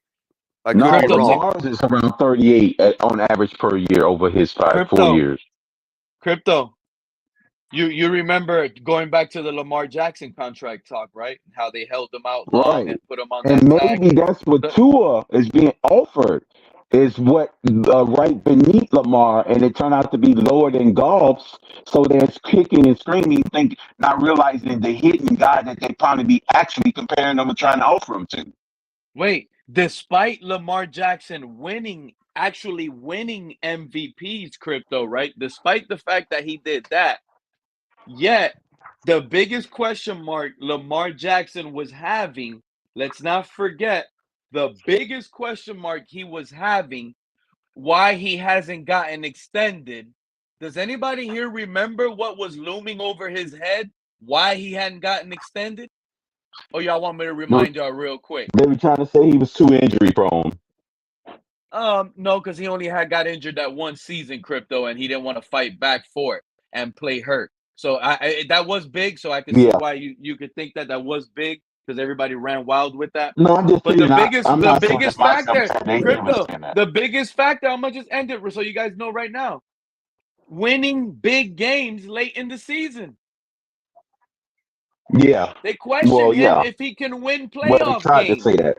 No, Lamar's is around 38 on average per year over his 4 years. Crypto, you remember going back to the Lamar Jackson contract talk, right? How they held him out long and put him on And that tag. maybe that's what Tua is being offered, is what right beneath Lamar, and it turned out to be lower than Goff's. So they're kicking and screaming, not realizing the hidden guy that they probably be actually comparing them and trying to offer him to. Wait, despite Lamar Jackson actually winning MVPs, Crypto, right? Despite the fact that he did that, yet the biggest question mark Lamar Jackson was having, let's not forget, the biggest question mark he was having, why he hasn't gotten extended. Does anybody here remember what was looming over his head? Why he hadn't gotten extended? Or y'all want me to remind y'all real quick? They were trying to say he was too injury prone. No, because he only got injured that one season, Crypto, and he didn't want to fight back for it and play hurt. So that was big. So I can see why you could think that was big, because everybody ran wild with that. No, I'm just but saying, the biggest factor, Crypto, the biggest factor, I'm gonna just end it so you guys know right now. Winning big games late in the season. Yeah. They question him if he can win playoff Well, they tried games. to say that.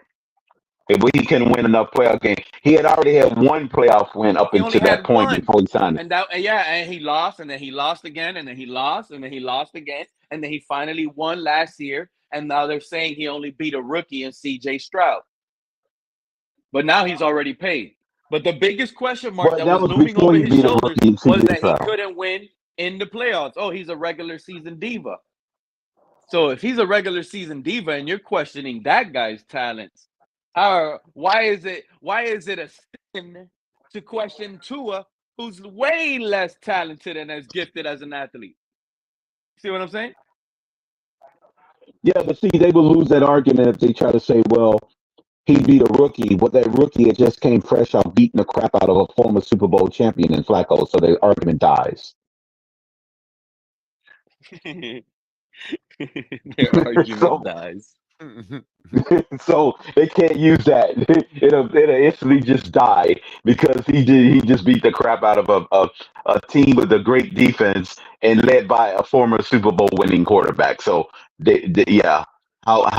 If he can win enough playoff games. He had already had one playoff win up until that point before he signed it. And he lost, and then he lost again, and then he lost, and then he lost again, and then he finally won last year, and now they're saying he only beat a rookie in CJ Stroud. But now he's already paid. But the biggest question mark that was looming over his shoulders was that he couldn't win in the playoffs. Oh, he's a regular season diva. So if he's a regular season diva and you're questioning that guy's talents, why is it a sin to question Tua, who's way less talented and as gifted as an athlete? See what I'm saying? Yeah, but see, they will lose that argument if they try to say, well, he beat a rookie. But that rookie had just came fresh out beating the crap out of a former Super Bowl champion in Flacco, so the argument dies. Their argument dies. So they can't use that. It'll instantly just die because he just beat the crap out of a team with a great defense and led by a former Super Bowl winning quarterback. So yeah, how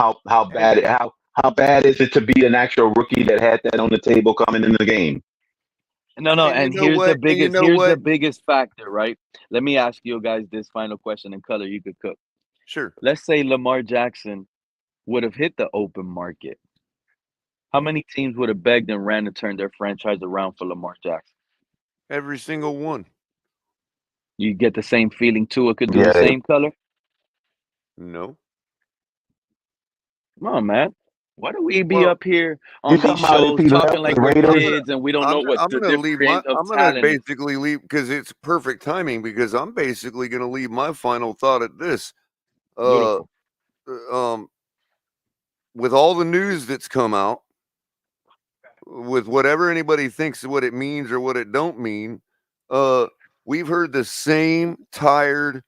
bad is it to be an actual rookie that had that on the table coming in the game? No, And you and know here's the what? And you biggest know here's the what? biggest factor, right? Let me ask you guys this final question in color you could cook. Sure. Let's say Lamar Jackson would have hit the open market. How many teams would have begged and ran to turn their franchise around for Lamar Jackson? Every single one. You get the same feeling Tua could do the Yeah, same color? No. Come on, man. Why do we be Well, up here you on these talking about if shows he talking left like the we're Raiders? kids and we don't know what I'm the gonna leave my. difference of I'm gonna talent is? basically leave because it's perfect timing. Because I'm basically gonna leave my final thought at this. Beautiful. Um, with all the news that's come out, with whatever anybody thinks what it means or what it don't mean, we've heard the same tired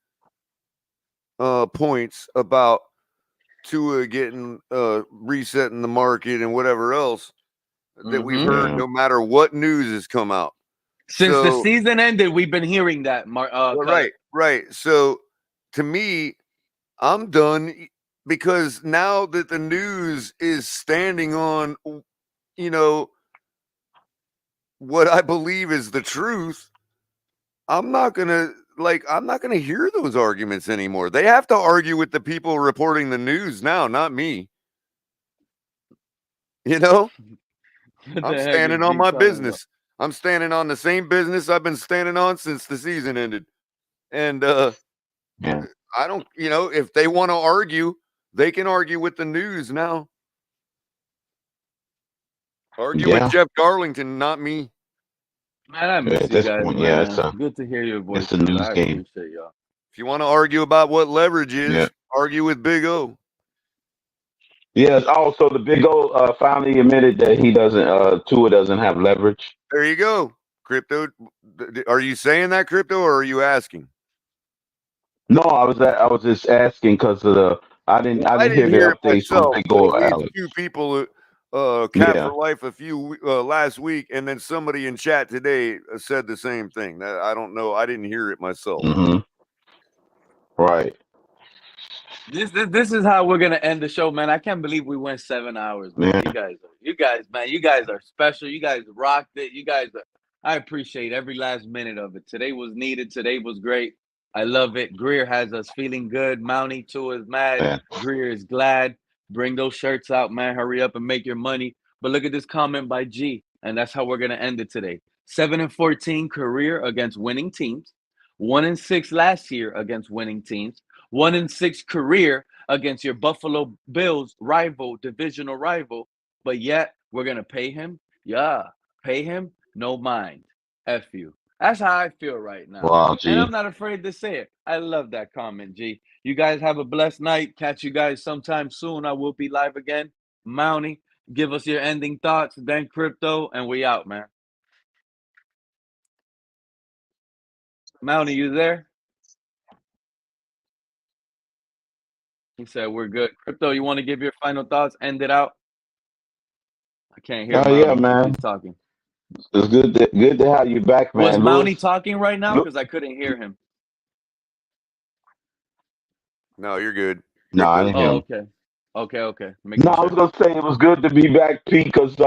points about Tua getting resetting the market and whatever else that we've heard, Yeah. no matter what news has come out. Since the So, season ended, we've been hearing that, well, Color. right. So, to me, I'm done because now that the news is standing on, you know, what I believe is the truth, I'm not gonna hear those arguments anymore. They have to argue with the people reporting the news now, not me. You know, What I'm the heck standing is on G my talking about? business. I'm standing on the same business I've been standing on since the season ended. And Yeah. I don't, if they want to argue, they can argue with the news now. Argue with Yeah. Jeff Darlington, not me. Man, I miss At you this guys, point, yeah, man. Good to hear your it's a voices. news I game. appreciate y'all. If you want to argue about what leverage is, Yeah. argue with Big O. Yes. Also, the Big O finally admitted that he doesn't. Tua doesn't have leverage. There you go. Crypto. Are you saying that, Crypto, or are you asking? No, I was just asking because of the. I didn't hear the hear it updates from myself, Big but O at or least Alex. two people, Cat Yeah. for Life, last week, and then somebody in chat today said the same thing. I don't know. I didn't hear it myself. Mm-hmm. Right. This is how we're gonna end the show, man. I can't believe we went 7 hours, man. Yeah. You guys, man, you guys are special. You guys rocked it. I appreciate every last minute of it. Today was needed. Today was great. I love it. Greer has us feeling good. Mountie Tua is mad. Yeah. Greer is glad. Bring those shirts out, man. Hurry up and make your money. But look at this comment by G, and that's how we're gonna end it today. 7-14 career against winning teams. 1-6 last year against winning teams. 1-6 career against your Buffalo Bills divisional rival, but yet we're gonna pay him. Yeah, pay him. No mind. F you. That's how I feel right now. Wow, And I'm G. not afraid to say it. I love that comment, G. You guys have a blessed night. Catch you guys sometime soon. I will be live again. Mountie, give us your ending thoughts. Then Crypto, and we out, man. Mountie, you there? He said we're good. Crypto, you want to give your final thoughts? End it out. I can't hear Oh yeah, Mountie if man. he's talking. It's good to have you back, Was man. Mountie Lewis. talking right now? Because I couldn't hear him. No, you're good. No, I Crypto's didn't hear Oh, him. okay. No, Making I was sure. gonna say it was good to be back, Pete, because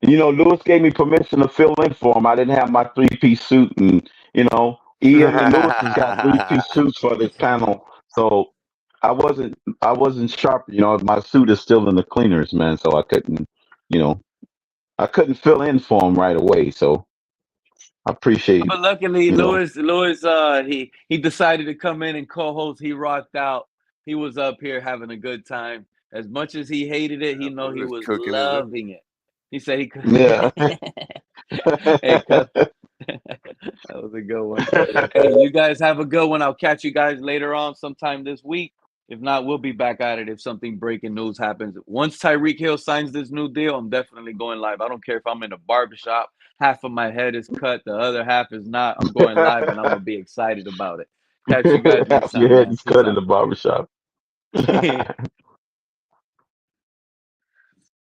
Lewis gave me permission to fill in for him. I didn't have my 3-piece suit, and Ian and Lewis has got 3-piece suits for this panel, so I wasn't sharp. My suit is still in the cleaners, man, so I couldn't fill in for him right away. So I appreciate But luckily, you know. Lewis, he decided to come in and co-host. He rocked out. He was up here having a good time. As much as he hated it, he know he Just was cooking, is it? loving it. He said he could. Yeah. Hey, cut. That was a good one. Hey, you guys have a good one. I'll catch you guys later on sometime this week. If not, we'll be back at it if something breaking news happens. Once Tyreek Hill signs this new deal, I'm definitely going live. I don't care if I'm in a barbershop. Half of my head is cut, the other half is not. I'm going live, and I'm going to be excited about it. Catch you guys next Your time, head man. is Peace cut in out. the barbershop.